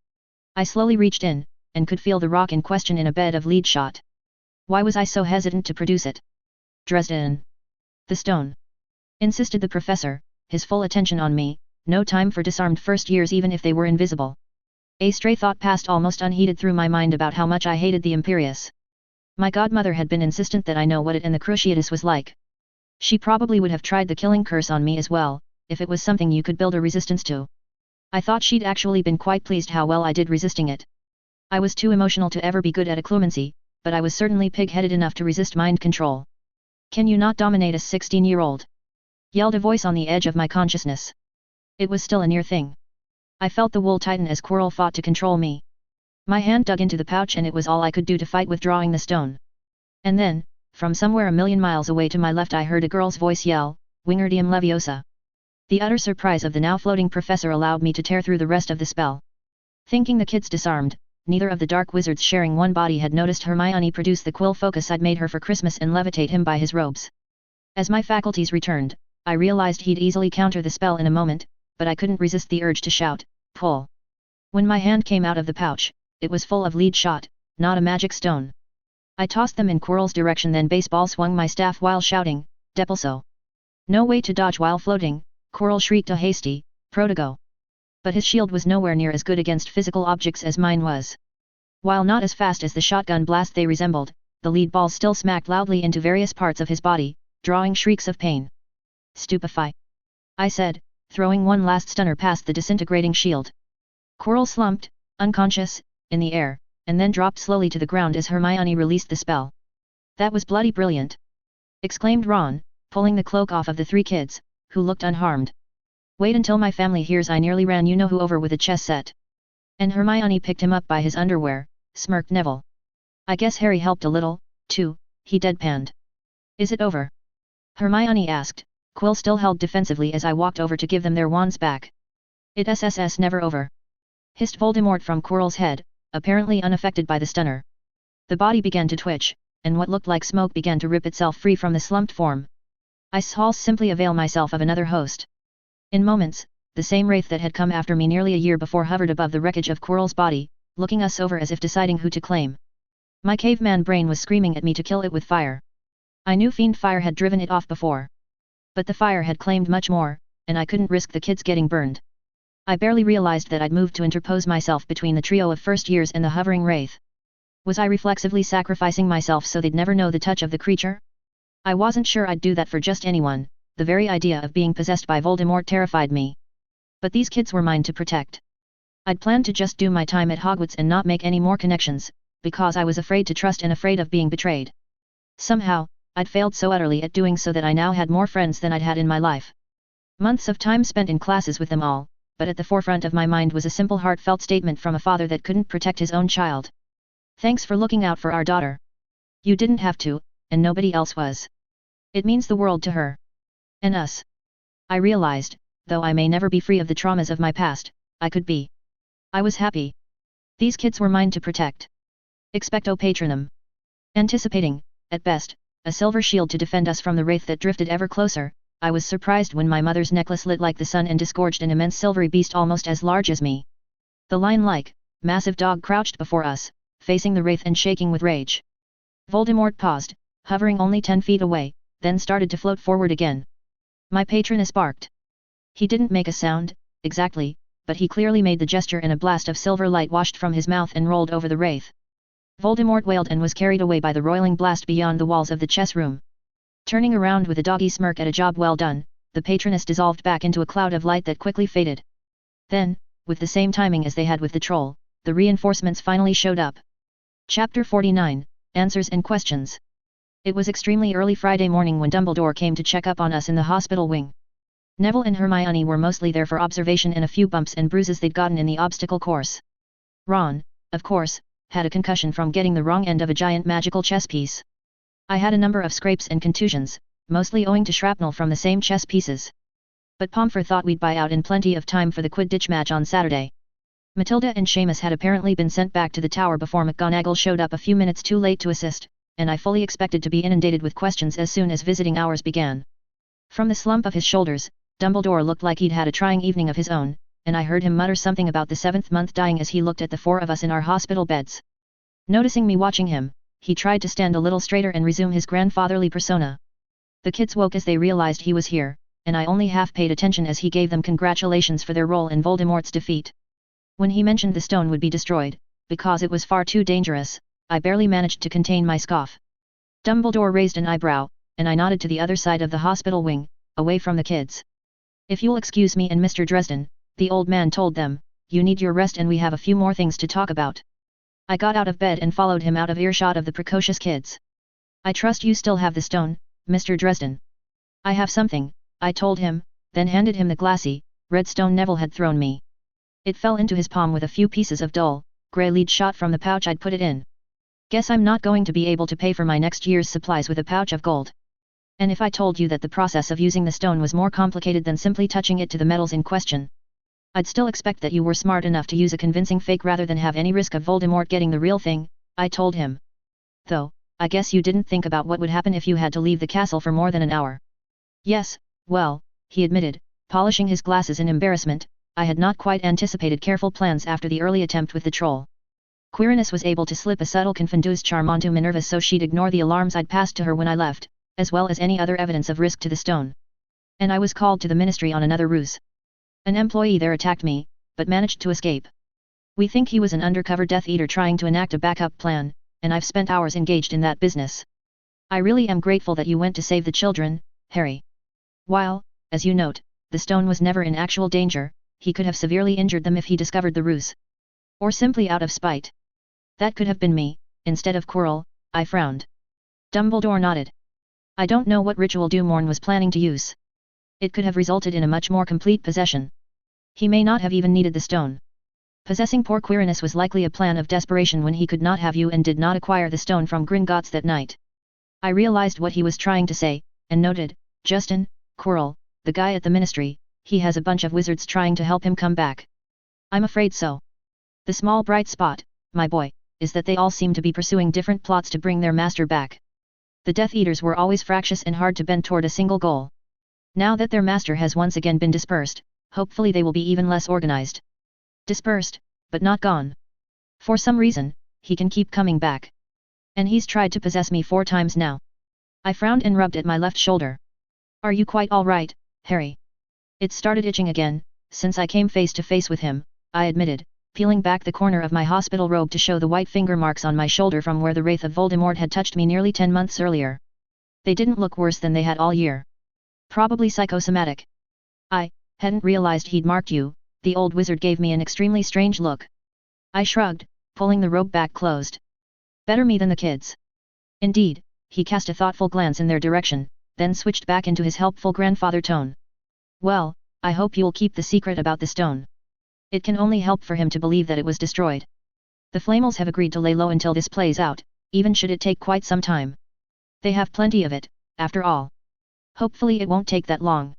I slowly reached in, and could feel the rock in question in a bed of lead shot. Why was I so hesitant to produce it? Dresden. The stone. Insisted the professor, his full attention on me, no time for disarmed first years even if they were invisible. A stray thought passed almost unheeded through my mind about how much I hated the Imperius. My godmother had been insistent that I know what it and the Cruciatus was like. She probably would have tried the killing curse on me as well, if it was something you could build a resistance to. I thought she'd actually been quite pleased how well I did resisting it. I was too emotional to ever be good at occlumency, but I was certainly pig-headed enough to resist mind control. Can you not dominate a 16-year-old? Yelled a voice on the edge of my consciousness. It was still a near thing. I felt the wool tighten as Quirrell fought to control me. My hand dug into the pouch and it was all I could do to fight withdrawing the stone. And then, from somewhere a million miles away to my left I heard a girl's voice yell, Wingardium Leviosa. The utter surprise of the now floating professor allowed me to tear through the rest of the spell. Thinking the kids disarmed, neither of the dark wizards sharing one body had noticed Hermione produce the quill focus I'd made her for Christmas and levitate him by his robes. As my faculties returned, I realized he'd easily counter the spell in a moment, but I couldn't resist the urge to shout, pull. When my hand came out of the pouch, it was full of lead shot, not a magic stone. I tossed them in Quirrell's direction then baseball swung my staff while shouting, Depulso. No way to dodge while floating, Quirrell shrieked a hasty, Prodigo. But his shield was nowhere near as good against physical objects as mine was. While not as fast as the shotgun blast they resembled, the lead balls still smacked loudly into various parts of his body, drawing shrieks of pain. Stupefy. I said, throwing one last stunner past the disintegrating shield. Quirrell slumped, unconscious, in the air, and then dropped slowly to the ground as Hermione released the spell. That was bloody brilliant! Exclaimed Ron, pulling the cloak off of the three kids, who looked unharmed. Wait until my family hears I nearly ran you-know-who over with a chess set. And Hermione picked him up by his underwear, smirked Neville. I guess Harry helped a little, too, he deadpanned. Is it over? Hermione asked, Quill still held defensively as I walked over to give them their wands back. It's never over, hissed Voldemort from Quirrell's head, apparently unaffected by the stunner. The body began to twitch, and what looked like smoke began to rip itself free from the slumped form. I shall simply avail myself of another host. In moments, the same wraith that had come after me nearly a year before hovered above the wreckage of Quirrell's body, looking us over as if deciding who to claim. My caveman brain was screaming at me to kill it with fire. I knew Fiendfyre had driven it off before. But the fire had claimed much more, and I couldn't risk the kids getting burned. I barely realized that I'd moved to interpose myself between the trio of first years and the hovering wraith. Was I reflexively sacrificing myself so they'd never know the touch of the creature? I wasn't sure I'd do that for just anyone, the very idea of being possessed by Voldemort terrified me. But these kids were mine to protect. I'd planned to just do my time at Hogwarts and not make any more connections, because I was afraid to trust and afraid of being betrayed. Somehow, I'd failed so utterly at doing so that I now had more friends than I'd had in my life. Months of time spent in classes with them all, but at the forefront of my mind was a simple heartfelt statement from a father that couldn't protect his own child. Thanks for looking out for our daughter. You didn't have to, and nobody else was. It means the world to her. And us. I realized, though I may never be free of the traumas of my past, I could be. I was happy. These kids were mine to protect. Expecto Patronum. Anticipating, at best, a silver shield to defend us from the wraith that drifted ever closer, I was surprised when my mother's necklace lit like the sun and disgorged an immense silvery beast almost as large as me. The lion-like, massive dog crouched before us, facing the wraith and shaking with rage. Voldemort paused, hovering only 10 feet away, then started to float forward again. My patroness barked. He didn't make a sound, exactly, but he clearly made the gesture and a blast of silver light washed from his mouth and rolled over the wraith. Voldemort wailed and was carried away by the roiling blast beyond the walls of the chess room. Turning around with a doggy smirk at a job well done, the patroness dissolved back into a cloud of light that quickly faded. Then, with the same timing as they had with the troll, the reinforcements finally showed up. Chapter 49, Answers and Questions. It was extremely early Friday morning when Dumbledore came to check up on us in the hospital wing. Neville and Hermione were mostly there for observation and a few bumps and bruises they'd gotten in the obstacle course. Ron, of course, had a concussion from getting the wrong end of a giant magical chess piece. I had a number of scrapes and contusions, mostly owing to shrapnel from the same chess pieces. But Pomfrey thought we'd buy out in plenty of time for the Quidditch match on Saturday. Matilda and Seamus had apparently been sent back to the tower before McGonagall showed up a few minutes too late to assist, and I fully expected to be inundated with questions as soon as visiting hours began. From the slump of his shoulders, Dumbledore looked like he'd had a trying evening of his own, and I heard him mutter something about the 7th month dying as he looked at the 4 of us in our hospital beds. Noticing me watching him, he tried to stand a little straighter and resume his grandfatherly persona. The kids woke as they realized he was here, and I only half paid attention as he gave them congratulations for their role in Voldemort's defeat. When he mentioned the stone would be destroyed, because it was far too dangerous, I barely managed to contain my scoff. Dumbledore raised an eyebrow, and I nodded to the other side of the hospital wing, away from the kids. If you'll excuse me and Mr. Dresden, the old man told them, you need your rest and we have a few more things to talk about. I got out of bed and followed him out of earshot of the precocious kids. I trust you still have the stone, Mr. Dresden. I have something, I told him, then handed him the glassy, red stone Neville had thrown me. It fell into his palm with a few pieces of dull, grey lead shot from the pouch I'd put it in. Guess I'm not going to be able to pay for my next year's supplies with a pouch of gold. And if I told you that the process of using the stone was more complicated than simply touching it to the metals in question, I'd still expect that you were smart enough to use a convincing fake rather than have any risk of Voldemort getting the real thing, I told him. Though, I guess you didn't think about what would happen if you had to leave the castle for more than an hour. Yes, well, he admitted, polishing his glasses in embarrassment, I had not quite anticipated careful plans after the early attempt with the troll. Quirinus was able to slip a subtle confundus charm onto Minerva so she'd ignore the alarms I'd passed to her when I left, as well as any other evidence of risk to the stone. And I was called to the ministry on another ruse. An employee there attacked me, but managed to escape. We think he was an undercover Death Eater trying to enact a backup plan, and I've spent hours engaged in that business. I really am grateful that you went to save the children, Harry. While, as you note, the stone was never in actual danger, he could have severely injured them if he discovered the ruse. Or simply out of spite. That could have been me, instead of Quirrell, I frowned. Dumbledore nodded. I don't know what ritual Doomorn was planning to use. It could have resulted in a much more complete possession. He may not have even needed the stone. Possessing poor Quirinus was likely a plan of desperation when he could not have you and did not acquire the stone from Gringotts that night. I realized what he was trying to say, and noted, Justin, Quirrell, the guy at the ministry, he has a bunch of wizards trying to help him come back. I'm afraid so. The small bright spot, my boy, is that they all seem to be pursuing different plots to bring their master back. The Death Eaters were always fractious and hard to bend toward a single goal. Now that their master has once again been dispersed, hopefully they will be even less organized. Dispersed, but not gone. For some reason, he can keep coming back. And he's tried to possess me 4 times now. I frowned and rubbed at my left shoulder. Are you quite all right, Harry? It started itching again, since I came face to face with him, I admitted, peeling back the corner of my hospital robe to show the white finger marks on my shoulder from where the Wraith of Voldemort had touched me nearly 10 months earlier. They didn't look worse than they had all year. Probably psychosomatic. I hadn't realized he'd marked you. The old wizard gave me an extremely strange look. I shrugged, pulling the robe back closed. Better me than the kids. Indeed, he cast a thoughtful glance in their direction, then switched back into his helpful grandfather tone. Well, I hope you'll keep the secret about the stone. It can only help for him to believe that it was destroyed. The Flamels have agreed to lay low until this plays out, even should it take quite some time. They have plenty of it, after all. Hopefully it won't take that long.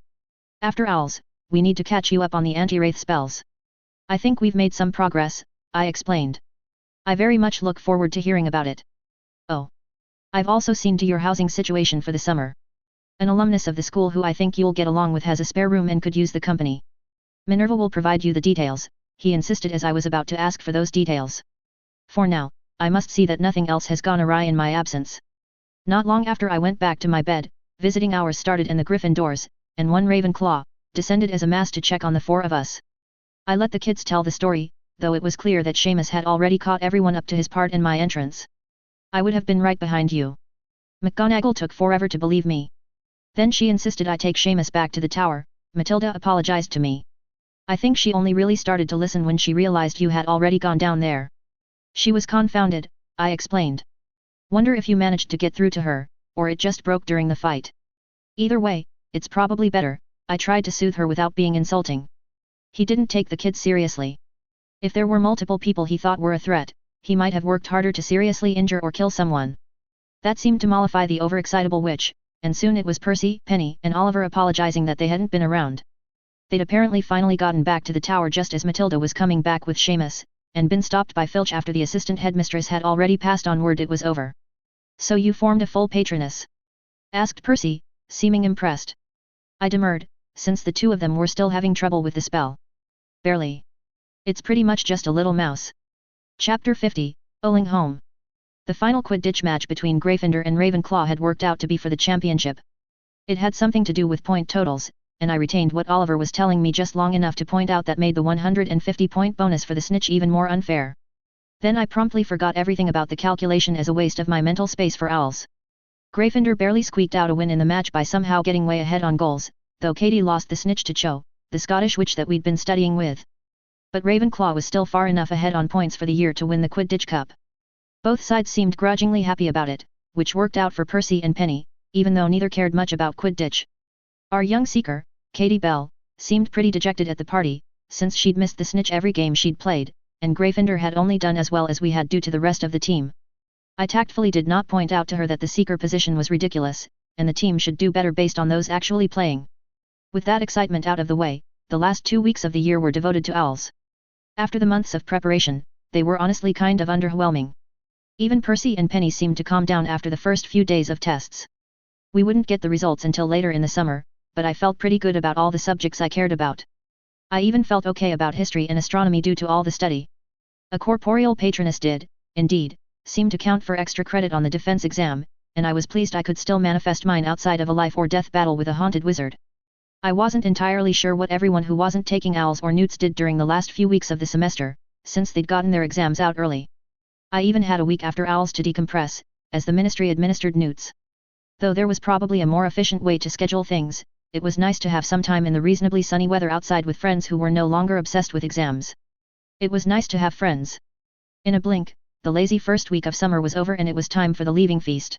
After Owls, we need to catch you up on the anti-wraith spells. I think we've made some progress, I explained. I very much look forward to hearing about it. Oh. I've also seen to your housing situation for the summer. An alumnus of the school who I think you'll get along with has a spare room and could use the company. Minerva will provide you the details, he insisted as I was about to ask for those details. For now, I must see that nothing else has gone awry in my absence. Not long after I went back to my bed, visiting hours started in the Gryffindors, and one Ravenclaw descended as a mass to check on the 4 of us. I let the kids tell the story, though it was clear that Seamus had already caught everyone up to his part in my entrance. I would have been right behind you. McGonagall took forever to believe me. Then she insisted I take Seamus back to the tower. Matilda apologized to me. I think she only really started to listen when she realized you had already gone down there. She was confounded, I explained. Wonder if you managed to get through to her, or it just broke during the fight. Either way, it's probably better, I tried to soothe her without being insulting. He didn't take the kid seriously. If there were multiple people he thought were a threat, he might have worked harder to seriously injure or kill someone. That seemed to mollify the overexcitable witch, and soon it was Percy, Penny, and Oliver apologizing that they hadn't been around. They'd apparently finally gotten back to the tower just as Matilda was coming back with Seamus, and been stopped by Filch after the assistant headmistress had already passed on word it was over. So you formed a full patroness? Asked Percy, seeming impressed. I demurred, since the 2 of them were still having trouble with the spell. Barely. It's pretty much just a little mouse. Chapter 50, Owling Home. The final Quidditch match between Gryffindor and Ravenclaw had worked out to be for the championship. It had something to do with point totals, and I retained what Oliver was telling me just long enough to point out that made the 150-point bonus for the snitch even more unfair. Then I promptly forgot everything about the calculation as a waste of my mental space for owls. Gryffindor barely squeaked out a win in the match by somehow getting way ahead on goals, though Katie lost the snitch to Cho, the Scottish witch that we'd been studying with. But Ravenclaw was still far enough ahead on points for the year to win the Quidditch Cup. Both sides seemed grudgingly happy about it, which worked out for Percy and Penny, even though neither cared much about Quidditch. Our young seeker, Katie Bell, seemed pretty dejected at the party, since she'd missed the snitch every game she'd played, and Gryffindor had only done as well as we had due to the rest of the team. I tactfully did not point out to her that the seeker position was ridiculous, and the team should do better based on those actually playing. With that excitement out of the way, the last 2 weeks of the year were devoted to owls. After the months of preparation, they were honestly kind of underwhelming. Even Percy and Penny seemed to calm down after the first few days of tests. We wouldn't get the results until later in the summer, but I felt pretty good about all the subjects I cared about. I even felt okay about history and astronomy due to all the study. A corporeal patroness did, indeed, seem to count for extra credit on the defense exam, and I was pleased I could still manifest mine outside of a life or death battle with a haunted wizard. I wasn't entirely sure what everyone who wasn't taking owls or newts did during the last few weeks of the semester, since they'd gotten their exams out early. I even had a week after owls to decompress, as the ministry administered newts. Though there was probably a more efficient way to schedule things, it was nice to have some time in the reasonably sunny weather outside with friends who were no longer obsessed with exams. It was nice to have friends. In a blink, the lazy first week of summer was over and it was time for the leaving feast.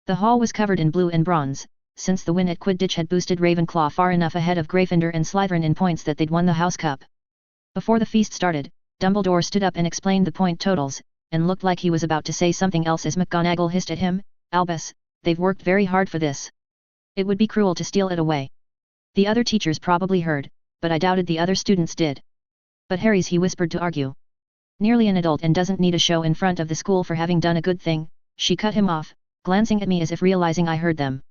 The hall was covered in blue and bronze, since the win at Quidditch had boosted Ravenclaw far enough ahead of Gryffindor and Slytherin in points that they'd won the House Cup. Before the feast started, Dumbledore stood up and explained the point totals, and looked like he was about to say something else as McGonagall hissed at him, "Albus, they've worked very hard for this. It would be cruel to steal it away." The other teachers probably heard, but I doubted the other students did. But Harry's, he whispered to argue. Nearly an adult and doesn't need a show in front of the school for having done a good thing, she cut him off, glancing at me as if realizing I heard them.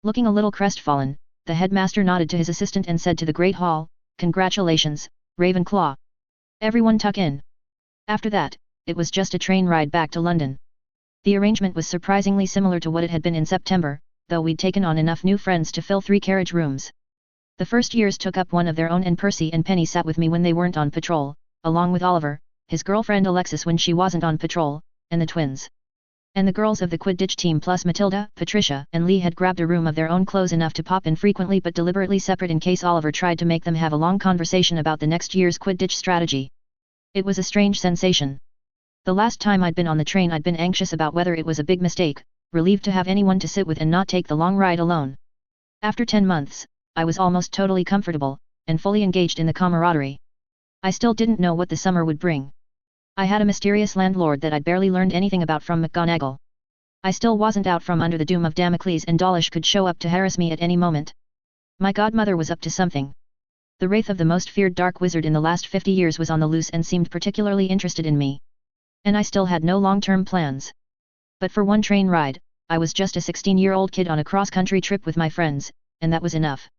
Looking a little crestfallen, the headmaster nodded to his assistant and said to the Great Hall, "Congratulations, Ravenclaw. Everyone tuck in." After that, it was just a train ride back to London. The arrangement was surprisingly similar to what it had been in September, though we'd taken on enough new friends to fill 3 carriage rooms. The first years took up one of their own, and Percy and Penny sat with me when they weren't on patrol, along with Oliver, his girlfriend Alexis when she wasn't on patrol, and the twins. And the girls of the Quidditch team plus Matilda, Patricia, and Lee had grabbed a room of their own, close enough to pop in frequently but deliberately separate in case Oliver tried to make them have a long conversation about the next year's Quidditch strategy. It was a strange sensation. The last time I'd been on the train I'd been anxious about whether it was a big mistake, relieved to have anyone to sit with and not take the long ride alone. After 10 months, I was almost totally comfortable, and fully engaged in the camaraderie. I still didn't know what the summer would bring. I had a mysterious landlord that I'd barely learned anything about from McGonagall. I still wasn't out from under the Doom of Damocles, and Dawlish could show up to harass me at any moment. My godmother was up to something. The wraith of the most feared dark wizard in the last 50 years was on the loose and seemed particularly interested in me. And I still had no long-term plans. But for one train ride, I was just a 16-year-old kid on a cross-country trip with my friends, and that was enough.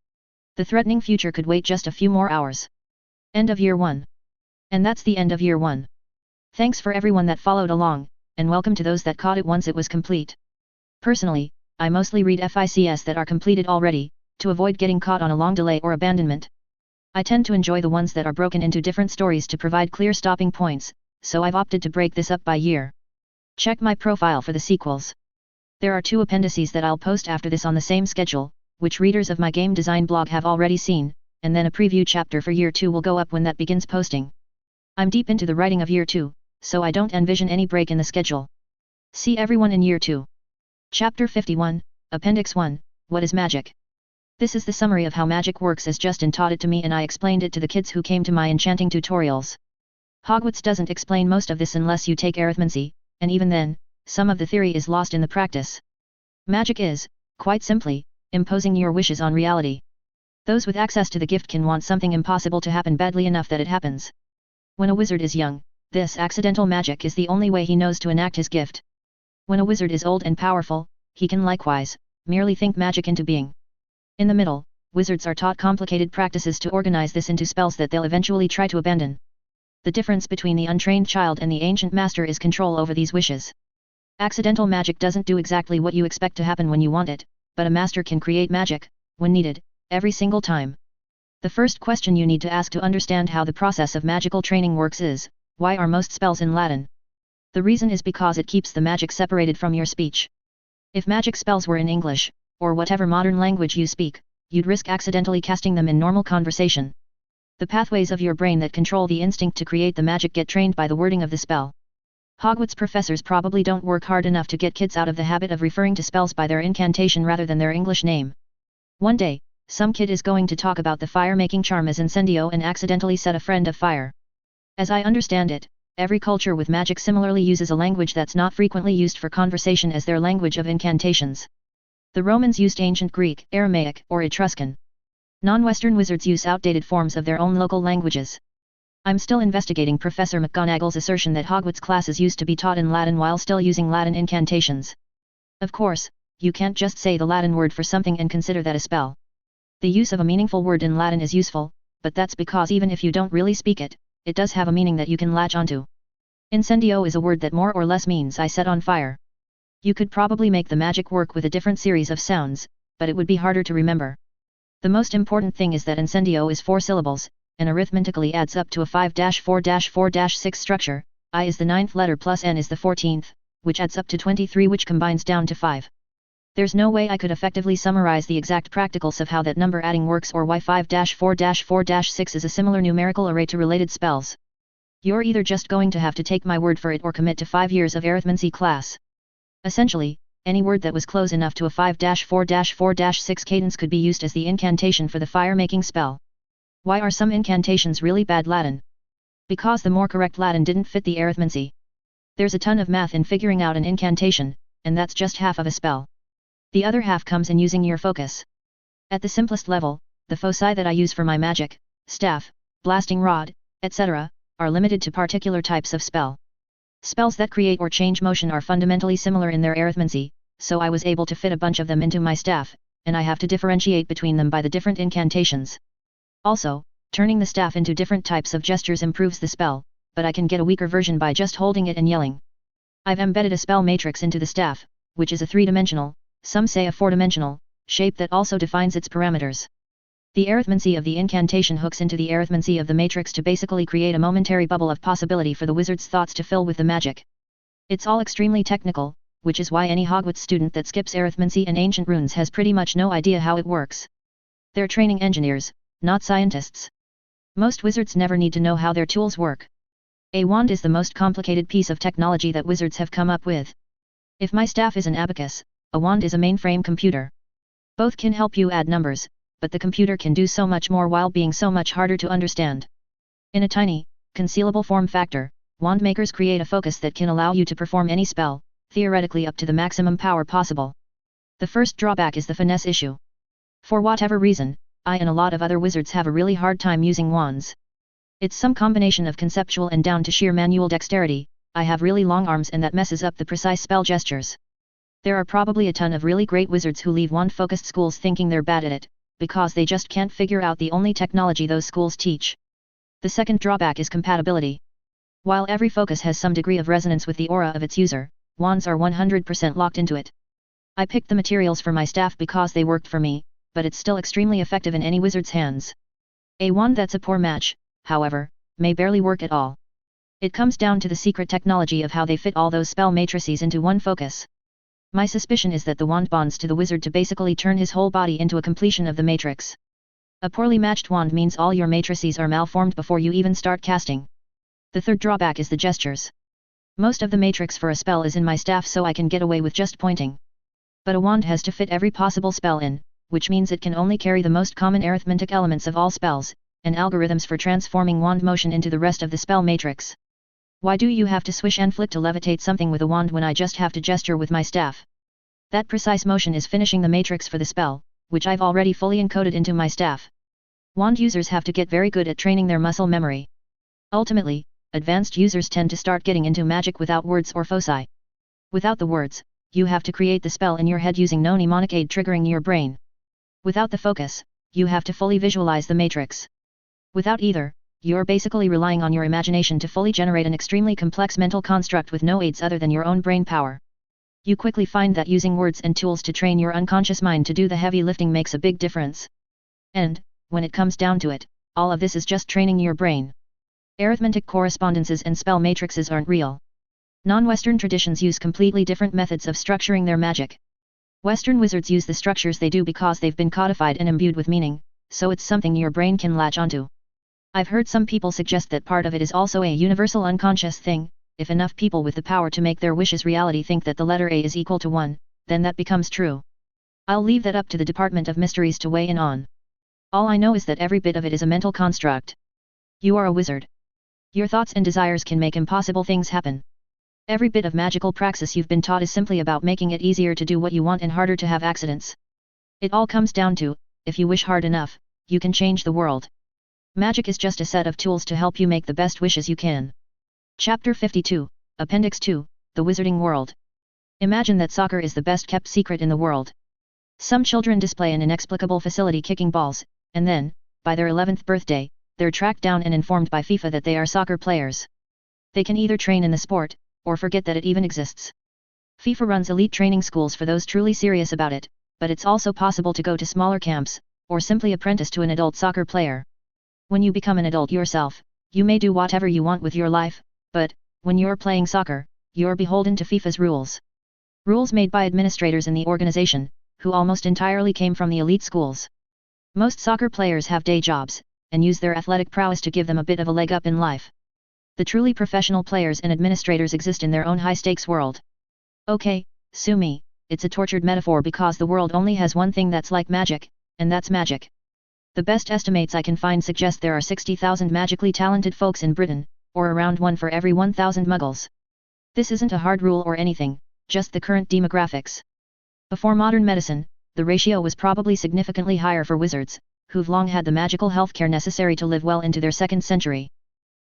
The threatening future could wait just a few more hours. End of year 1. And that's the end of year 1. Thanks for everyone that followed along, and welcome to those that caught it once it was complete. Personally, I mostly read FICS that are completed already, to avoid getting caught on a long delay or abandonment. I tend to enjoy the ones that are broken into different stories to provide clear stopping points, so I've opted to break this up by year. Check my profile for the sequels. There are 2 appendices that I'll post after this on the same schedule, which readers of my game design blog have already seen, and then a preview chapter for year 2 will go up when that begins posting. I'm deep into the writing of year 2, so I don't envision any break in the schedule. See everyone in year 2. Chapter 51, Appendix 1, What is Magic? This is the summary of how magic works as Justin taught it to me, and I explained it to the kids who came to my enchanting tutorials. Hogwarts doesn't explain most of this unless you take arithmancy, and even then, some of the theory is lost in the practice. Magic is, quite simply, imposing your wishes on reality. Those with access to the gift can want something impossible to happen badly enough that it happens. When a wizard is young, this accidental magic is the only way he knows to enact his gift. When a wizard is old and powerful, he can likewise, merely think magic into being. In the middle, wizards are taught complicated practices to organize this into spells that they'll eventually try to abandon. The difference between the untrained child and the ancient master is control over these wishes. Accidental magic doesn't do exactly what you expect to happen when you want it, but a master can create magic, when needed, every single time. The first question you need to ask to understand how the process of magical training works is, why are most spells in Latin? The reason is because it keeps the magic separated from your speech. If magic spells were in English, or whatever modern language you speak, you'd risk accidentally casting them in normal conversation. The pathways of your brain that control the instinct to create the magic get trained by the wording of the spell. Hogwarts professors probably don't work hard enough to get kids out of the habit of referring to spells by their incantation rather than their English name. One day, some kid is going to talk about the fire-making charm as incendio and accidentally set a friend of fire. As I understand it, every culture with magic similarly uses a language that's not frequently used for conversation as their language of incantations. The Romans used ancient Greek, Aramaic, or Etruscan. Non-Western wizards use outdated forms of their own local languages. I'm still investigating Professor McGonagall's assertion that Hogwarts classes used to be taught in Latin while still using Latin incantations. Of course, you can't just say the Latin word for something and consider that a spell. The use of a meaningful word in Latin is useful, but that's because even if you don't really speak it, it does have a meaning that you can latch onto. Incendio is a word that more or less means I set on fire. You could probably make the magic work with a different series of sounds, but it would be harder to remember. The most important thing is that incendio is 4 syllables, and arithmetically adds up to a 5-4-4-6 structure. I is the 9th letter plus N is the 14th, which adds up to 23, which combines down to 5. There's no way I could effectively summarize the exact practicals of how that number adding works or why 5-4-4-6 is a similar numerical array to related spells. You're either just going to have to take my word for it or commit to 5 years of arithmancy class. Essentially, any word that was close enough to a 5-4-4-6 cadence could be used as the incantation for the fire-making spell. Why are some incantations really bad Latin? Because the more correct Latin didn't fit the arithmancy. There's a ton of math in figuring out an incantation, and that's just half of a spell. The other half comes in using your focus. At the simplest level, the foci that I use for my magic, staff, blasting rod, etc., are limited to particular types of spell. Spells that create or change motion are fundamentally similar in their arithmancy, so I was able to fit a bunch of them into my staff, and I have to differentiate between them by the different incantations. Also, turning the staff into different types of gestures improves the spell, but I can get a weaker version by just holding it and yelling. I've embedded a spell matrix into the staff, which is a 3-dimensional, some say a 4-dimensional, shape that also defines its parameters. The arithmancy of the incantation hooks into the arithmancy of the matrix to basically create a momentary bubble of possibility for the wizard's thoughts to fill with the magic. It's all extremely technical, which is why any Hogwarts student that skips arithmancy and ancient runes has pretty much no idea how it works. They're training engineers, not scientists. Most wizards never need to know how their tools work. A wand is the most complicated piece of technology that wizards have come up with. If my staff is an abacus, a wand is a mainframe computer. Both can help you add numbers, but the computer can do so much more while being so much harder to understand. In a tiny, concealable form factor, wand makers create a focus that can allow you to perform any spell, theoretically up to the maximum power possible. The first drawback is the finesse issue. For whatever reason, I and a lot of other wizards have a really hard time using wands. It's some combination of conceptual and down to sheer manual dexterity. I have really long arms and that messes up the precise spell gestures. There are probably a ton of really great wizards who leave wand-focused schools thinking they're bad at it, because they just can't figure out the only technology those schools teach. The second drawback is compatibility. While every focus has some degree of resonance with the aura of its user, wands are 100% locked into it. I picked the materials for my staff because they worked for me, but it's still extremely effective in any wizard's hands. A wand that's a poor match, however, may barely work at all. It comes down to the secret technology of how they fit all those spell matrices into one focus. My suspicion is that the wand bonds to the wizard to basically turn his whole body into a completion of the matrix. A poorly matched wand means all your matrices are malformed before you even start casting. The third drawback is the gestures. Most of the matrix for a spell is in my staff, so I can get away with just pointing. But a wand has to fit every possible spell in, which means it can only carry the most common arithmetic elements of all spells, and algorithms for transforming wand motion into the rest of the spell matrix. Why do you have to swish and flick to levitate something with a wand when I just have to gesture with my staff? That precise motion is finishing the matrix for the spell, which I've already fully encoded into my staff. Wand users have to get very good at training their muscle memory. Ultimately, advanced users tend to start getting into magic without words or foci. Without the words, you have to create the spell in your head using no mnemonic aid triggering your brain. Without the focus, you have to fully visualize the matrix. Without either, you're basically relying on your imagination to fully generate an extremely complex mental construct with no aids other than your own brain power. You quickly find that using words and tools to train your unconscious mind to do the heavy lifting makes a big difference. And, when it comes down to it, all of this is just training your brain. Arithmetic correspondences and spell matrices aren't real. Non-Western traditions use completely different methods of structuring their magic. Western wizards use the structures they do because they've been codified and imbued with meaning, so it's something your brain can latch onto. I've heard some people suggest that part of it is also a universal unconscious thing. If enough people with the power to make their wishes reality think that the letter A is equal to 1, then that becomes true. I'll leave that up to the Department of Mysteries to weigh in on. All I know is that every bit of it is a mental construct. You are a wizard. Your thoughts and desires can make impossible things happen. Every bit of magical praxis you've been taught is simply about making it easier to do what you want and harder to have accidents. It all comes down to, if you wish hard enough, you can change the world. Magic is just a set of tools to help you make the best wishes you can. Chapter 52, Appendix 2, The Wizarding World. Imagine that soccer is the best kept secret in the world. Some children display an inexplicable facility kicking balls, and then, by their 11th birthday, they're tracked down and informed by FIFA that they are soccer players. They can either train in the sport, or forget that it even exists. FIFA runs elite training schools for those truly serious about it, but it's also possible to go to smaller camps, or simply apprentice to an adult soccer player. When you become an adult yourself, you may do whatever you want with your life, but, when you're playing soccer, you're beholden to FIFA's rules. Rules made by administrators in the organization, who almost entirely came from the elite schools. Most soccer players have day jobs, and use their athletic prowess to give them a bit of a leg up in life. The truly professional players and administrators exist in their own high-stakes world. Okay, sue me, it's a tortured metaphor because the world only has one thing that's like magic, and that's magic. The best estimates I can find suggest there are 60,000 magically talented folks in Britain, or around 1 for every 1,000 muggles. This isn't a hard rule or anything, just the current demographics. Before modern medicine, the ratio was probably significantly higher for wizards, who've long had the magical healthcare necessary to live well into their second century.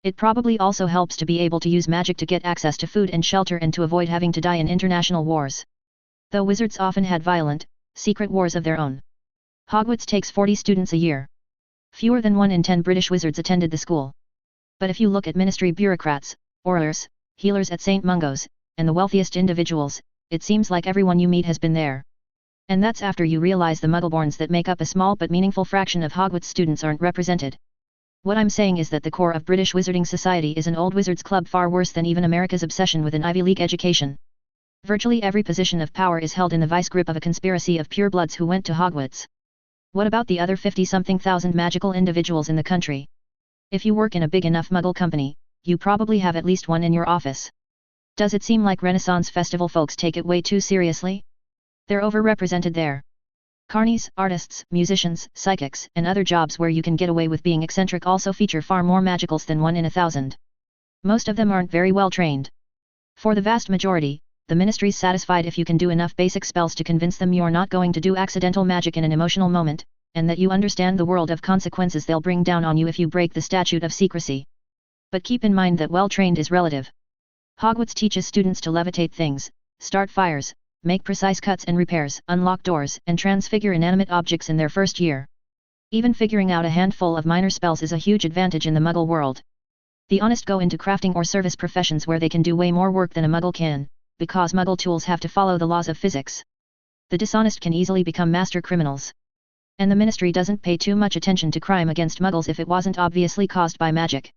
It probably also helps to be able to use magic to get access to food and shelter and to avoid having to die in international wars. Though wizards often had violent, secret wars of their own. Hogwarts takes 40 students a year. Fewer than 1 in 10 British wizards attended the school. But if you look at ministry bureaucrats, orators, healers at St. Mungo's, and the wealthiest individuals, it seems like everyone you meet has been there. And that's after you realize the muggleborns that make up a small but meaningful fraction of Hogwarts students aren't represented. What I'm saying is that the core of British wizarding society is an old wizards club far worse than even America's obsession with an Ivy League education. Virtually every position of power is held in the vice grip of a conspiracy of purebloods who went to Hogwarts. What about the other 50-something thousand magical individuals in the country? If you work in a big enough muggle company, you probably have at least one in your office. Does it seem like Renaissance festival folks take it way too seriously? They're overrepresented there. Carnies, artists, musicians, psychics, and other jobs where you can get away with being eccentric also feature far more magicals than 1 in 1,000. Most of them aren't very well trained. For the vast majority, the ministry's satisfied if you can do enough basic spells to convince them you're not going to do accidental magic in an emotional moment, and that you understand the world of consequences they'll bring down on you if you break the statute of secrecy. But keep in mind that well-trained is relative. Hogwarts teaches students to levitate things, start fires, make precise cuts and repairs, unlock doors, and transfigure inanimate objects in their first year. Even figuring out a handful of minor spells is a huge advantage in the Muggle world. The honest go into crafting or service professions where they can do way more work than a Muggle can, because Muggle tools have to follow the laws of physics. The dishonest can easily become master criminals. And the ministry doesn't pay too much attention to crime against Muggles if it wasn't obviously caused by magic.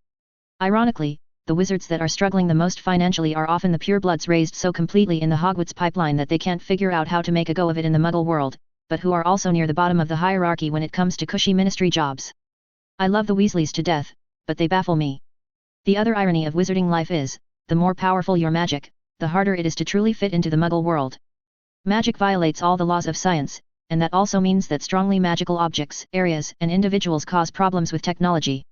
Ironically, the wizards that are struggling the most financially are often the purebloods raised so completely in the Hogwarts pipeline that they can't figure out how to make a go of it in the Muggle world, but who are also near the bottom of the hierarchy when it comes to cushy ministry jobs. I love the Weasleys to death, but they baffle me. The other irony of wizarding life is, the more powerful your magic, the harder it is to truly fit into the Muggle world. Magic violates all the laws of science, and that also means that strongly magical objects, areas, and individuals cause problems with technology.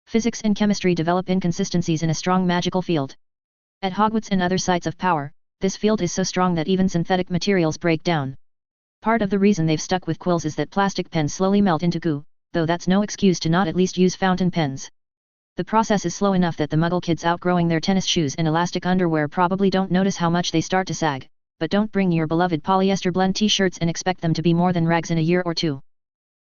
Physics and chemistry develop inconsistencies in a strong magical field. At Hogwarts and other sites of power, this field is so strong that even synthetic materials break down. Part of the reason they've stuck with quills is that plastic pens slowly melt into goo, though that's no excuse to not at least use fountain pens. The process is slow enough that the Muggle kids outgrowing their tennis shoes and elastic underwear probably don't notice how much they start to sag, but don't bring your beloved polyester blend t-shirts and expect them to be more than rags in a year or two.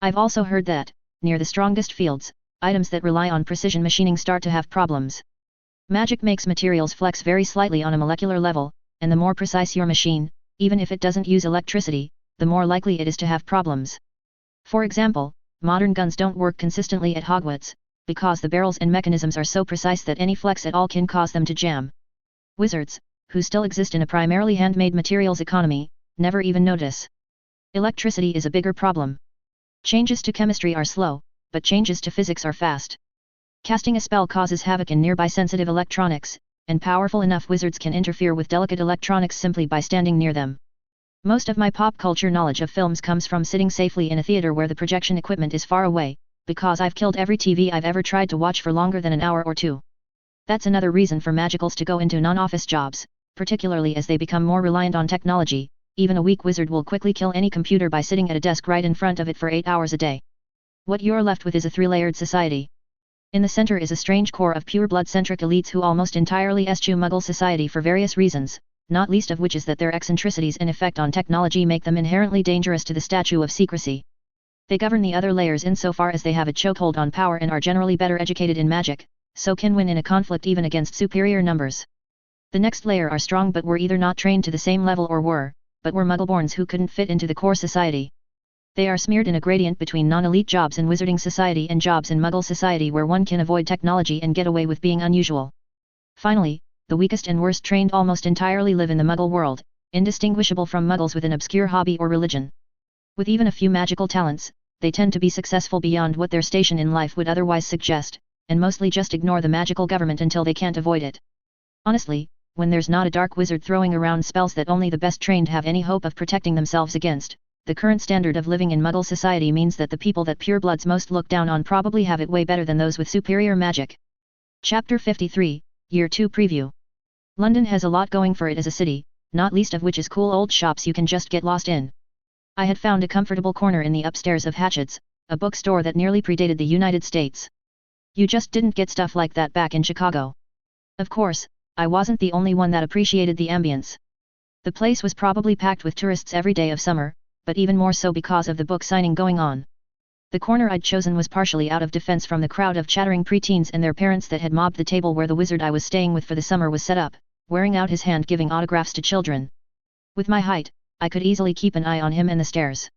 I've also heard that, near the strongest fields, items that rely on precision machining start to have problems. Magic makes materials flex very slightly on a molecular level, and the more precise your machine, even if it doesn't use electricity, the more likely it is to have problems. For example, modern guns don't work consistently at Hogwarts, because the barrels and mechanisms are so precise that any flex at all can cause them to jam. Wizards, who still exist in a primarily handmade materials economy, never even notice. Electricity is a bigger problem. Changes to chemistry are slow, but changes to physics are fast. Casting a spell causes havoc in nearby sensitive electronics, and powerful enough wizards can interfere with delicate electronics simply by standing near them. Most of my pop culture knowledge of films comes from sitting safely in a theater where the projection equipment is far away, because I've killed every TV I've ever tried to watch for longer than an hour or two. That's another reason for magicals to go into non-office jobs, particularly as they become more reliant on technology. Even a weak wizard will quickly kill any computer by sitting at a desk right in front of it for 8 hours a day. What you're left with is a three-layered society. In the center is a strange core of pure blood-centric elites who almost entirely eschew Muggle society for various reasons, not least of which is that their eccentricities and effect on technology make them inherently dangerous to the statute of secrecy. They govern the other layers insofar as they have a chokehold on power and are generally better educated in magic, so can win in a conflict even against superior numbers. The next layer are strong but were either not trained to the same level or were Muggleborns who couldn't fit into the core society. They are smeared in a gradient between non-elite jobs in Wizarding Society and jobs in Muggle Society where one can avoid technology and get away with being unusual. Finally, the weakest and worst trained almost entirely live in the Muggle world, indistinguishable from Muggles with an obscure hobby or religion. With even a few magical talents, they tend to be successful beyond what their station in life would otherwise suggest, and mostly just ignore the magical government until they can't avoid it. Honestly, when there's not a dark wizard throwing around spells that only the best trained have any hope of protecting themselves against, the current standard of living in Muggle society means that the people that purebloods most look down on probably have it way better than those with superior magic. Chapter 53, Year 2 Preview. London has a lot going for it as a city, not least of which is cool old shops you can just get lost in. I had found a comfortable corner in the upstairs of Hatchett's, a bookstore that nearly predated the United States. You just didn't get stuff like that back in Chicago. Of course, I wasn't the only one that appreciated the ambience. The place was probably packed with tourists every day of summer, but even more so because of the book signing going on. The corner I'd chosen was partially out of defense from the crowd of chattering preteens and their parents that had mobbed the table where the wizard I was staying with for the summer was set up, wearing out his hand giving autographs to children. With my height, I could easily keep an eye on him and the stairs.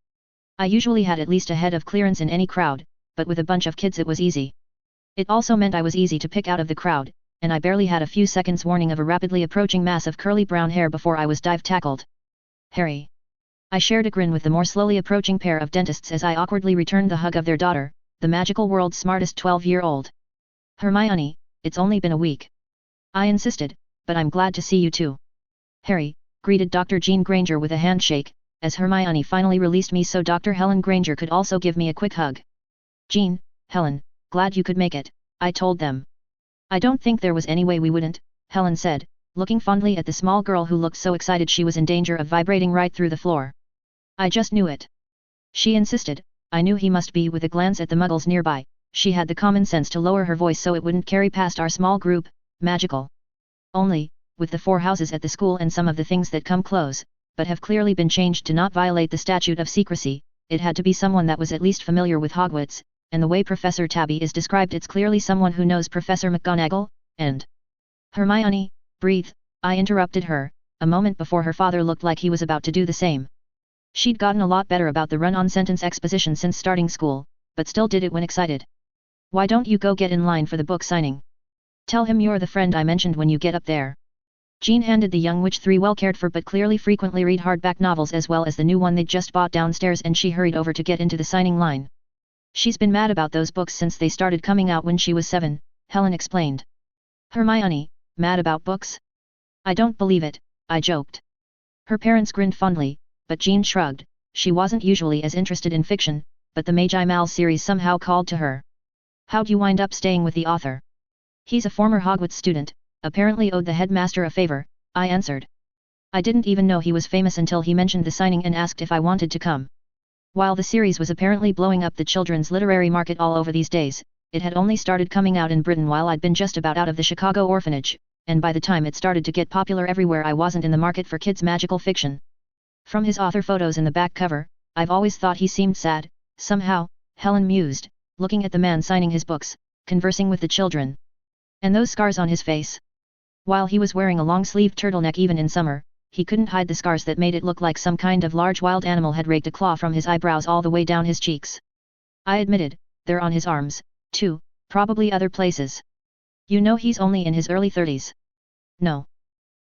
I usually had at least a head of clearance in any crowd, but with a bunch of kids it was easy. It also meant I was easy to pick out of the crowd, and I barely had a few seconds warning of a rapidly approaching mass of curly brown hair before I was dive-tackled. Harry. I shared a grin with the more slowly approaching pair of dentists as I awkwardly returned the hug of their daughter, the magical world's smartest 12-year-old. Hermione, it's only been a week. I insisted, but I'm glad to see you too. Harry, greeted Dr. Jean Granger with a handshake, as Hermione finally released me so Dr. Helen Granger could also give me a quick hug. Jean, Helen, glad you could make it, I told them. I don't think there was any way we wouldn't, Helen said, looking fondly at the small girl who looked so excited she was in danger of vibrating right through the floor. I just knew it. She insisted, I knew he must be with a glance at the muggles nearby. She had the common sense to lower her voice so it wouldn't carry past our small group, magical. Only, with the 4 houses at the school and some of the things that come close, but have clearly been changed to not violate the statute of secrecy, it had to be someone that was at least familiar with Hogwarts, and the way Professor Tabby is described it's clearly someone who knows Professor McGonagall, and... Hermione, breathe, I interrupted her, a moment before her father looked like he was about to do the same. She'd gotten a lot better about the run-on sentence exposition since starting school, but still did it when excited. Why don't you go get in line for the book signing? Tell him you're the friend I mentioned when you get up there. Jean handed the young witch 3 well-cared-for but clearly frequently read hardback novels as well as the new one they'd just bought downstairs and she hurried over to get into the signing line. She's been mad about those books since they started coming out when she was 7, Helen explained. Hermione, mad about books? I don't believe it, I joked. Her parents grinned fondly, but Jean shrugged. She wasn't usually as interested in fiction, but the Magi Mal series somehow called to her. How'd you wind up staying with the author? He's a former Hogwarts student, apparently owed the headmaster a favor, I answered. I didn't even know he was famous until he mentioned the signing and asked if I wanted to come. While the series was apparently blowing up the children's literary market all over these days, it had only started coming out in Britain while I'd been just about out of the Chicago orphanage, and by the time it started to get popular everywhere I wasn't in the market for kids' magical fiction. From his author photos in the back cover, I've always thought he seemed sad, somehow, Helen mused, looking at the man signing his books, conversing with the children. And those scars on his face. While he was wearing a long-sleeved turtleneck even in summer, he couldn't hide the scars that made it look like some kind of large wild animal had raked a claw from his eyebrows all the way down his cheeks. I admitted, they're on his arms, too, probably other places. You know he's only in his early 30s. No.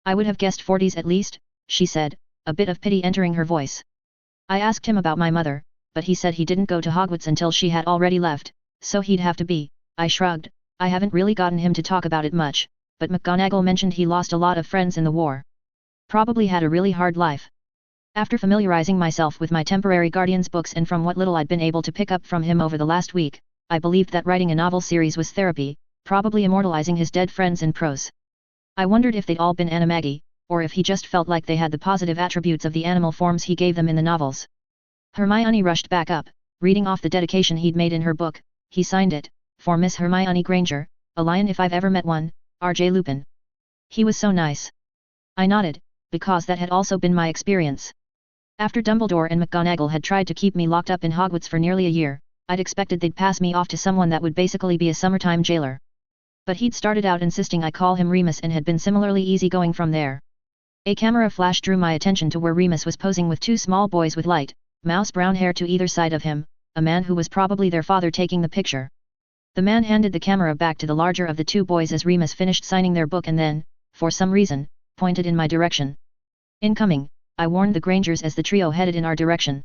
I would have guessed 40s at least, she said, a bit of pity entering her voice. I asked him about my mother, but he said he didn't go to Hogwarts until she had already left, so he'd have to be. I shrugged. I haven't really gotten him to talk about it much, but McGonagall mentioned he lost a lot of friends in the war. Probably had a really hard life. After familiarizing myself with my temporary guardian's books and from what little I'd been able to pick up from him over the last week, I believed that writing a novel series was therapy, probably immortalizing his dead friends in prose. I wondered if they'd all been animagi, or if he just felt like they had the positive attributes of the animal forms he gave them in the novels. Hermione rushed back up, reading off the dedication he'd made in her book. He signed it, for Miss Hermione Granger, a lion if I've ever met one, R.J. Lupin. He was so nice. I nodded, because that had also been my experience. After Dumbledore and McGonagall had tried to keep me locked up in Hogwarts for nearly a year, I'd expected they'd pass me off to someone that would basically be a summertime jailer. But he'd started out insisting I call him Remus and had been similarly easygoing from there. A camera flash drew my attention to where Remus was posing with 2 small boys with light, mouse brown hair to either side of him, a man who was probably their father taking the picture. The man handed the camera back to the larger of the 2 boys as Remus finished signing their book and then, for some reason, pointed in my direction. Incoming, I warned the Grangers as the trio headed in our direction.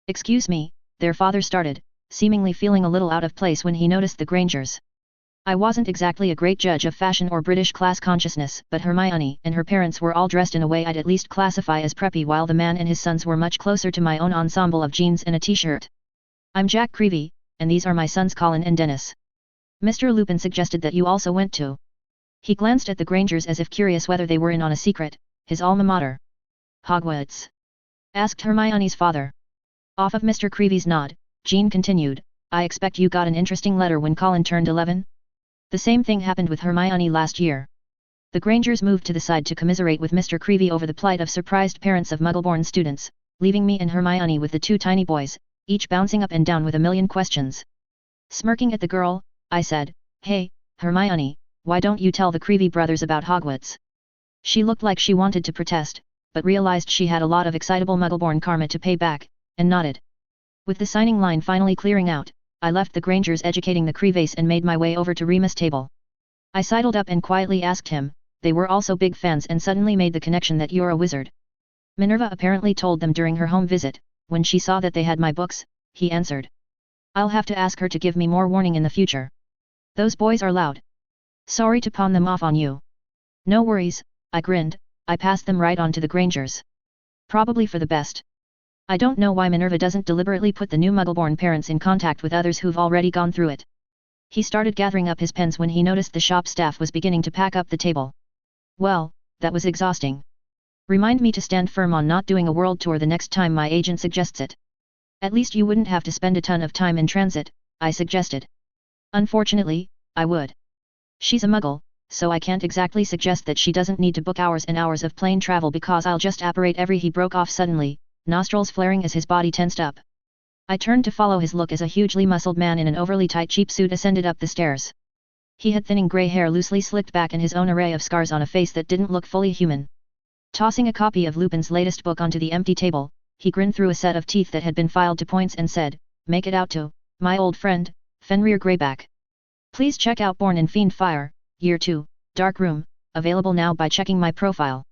Excuse me, their father started, seemingly feeling a little out of place when he noticed the Grangers. I wasn't exactly a great judge of fashion or British class consciousness, but Hermione and her parents were all dressed in a way I'd at least classify as preppy while the man and his sons were much closer to my own ensemble of jeans and a t-shirt. I'm Jack Creevy, and these are my sons Colin and Dennis. Mr. Lupin suggested that you also went to. He glanced at the Grangers as if curious whether they were in on a secret, his alma mater. Hogwarts? Asked Hermione's father. Off of Mr. Creevy's nod, Jean continued, I expect you got an interesting letter when Colin turned 11? The same thing happened with Hermione last year. The Grangers moved to the side to commiserate with Mr. Creevey over the plight of surprised parents of Muggle-born students, leaving me and Hermione with the two tiny boys, each bouncing up and down with a million questions. Smirking at the girl, I said, "Hey, Hermione, why don't you tell the Creevey brothers about Hogwarts?" She looked like she wanted to protest, but realized she had a lot of excitable Muggle-born karma to pay back, and nodded. With the signing line finally clearing out, I left the Grangers educating the Creeveys and made my way over to Remus' table. I sidled up and quietly asked him, they were also big fans and suddenly made the connection that you're a wizard. Minerva apparently told them during her home visit, when she saw that they had my books, he answered. I'll have to ask her to give me more warning in the future. Those boys are loud. Sorry to pawn them off on you. No worries, I grinned, I passed them right on to the Grangers. Probably for the best. I don't know why Minerva doesn't deliberately put the new Muggle-born parents in contact with others who've already gone through it. He started gathering up his pens when he noticed the shop staff was beginning to pack up the table. Well, that was exhausting. Remind me to stand firm on not doing a world tour the next time my agent suggests it. At least you wouldn't have to spend a ton of time in transit, I suggested. Unfortunately, I would. She's a Muggle, so I can't exactly suggest that she doesn't need to book hours and hours of plane travel because I'll just apparate every. He broke off suddenly, nostrils flaring as his body tensed up. I turned to follow his look as a hugely muscled man in an overly tight cheap suit ascended up the stairs. He had thinning grey hair loosely slicked back and his own array of scars on a face that didn't look fully human. Tossing a copy of Lupin's latest book onto the empty table, he grinned through a set of teeth that had been filed to points and said, "Make it out to, my old friend, Fenrir Greyback. Please check out Born in Fiendfyre, Year 2, Dark Room, available now by checking my profile."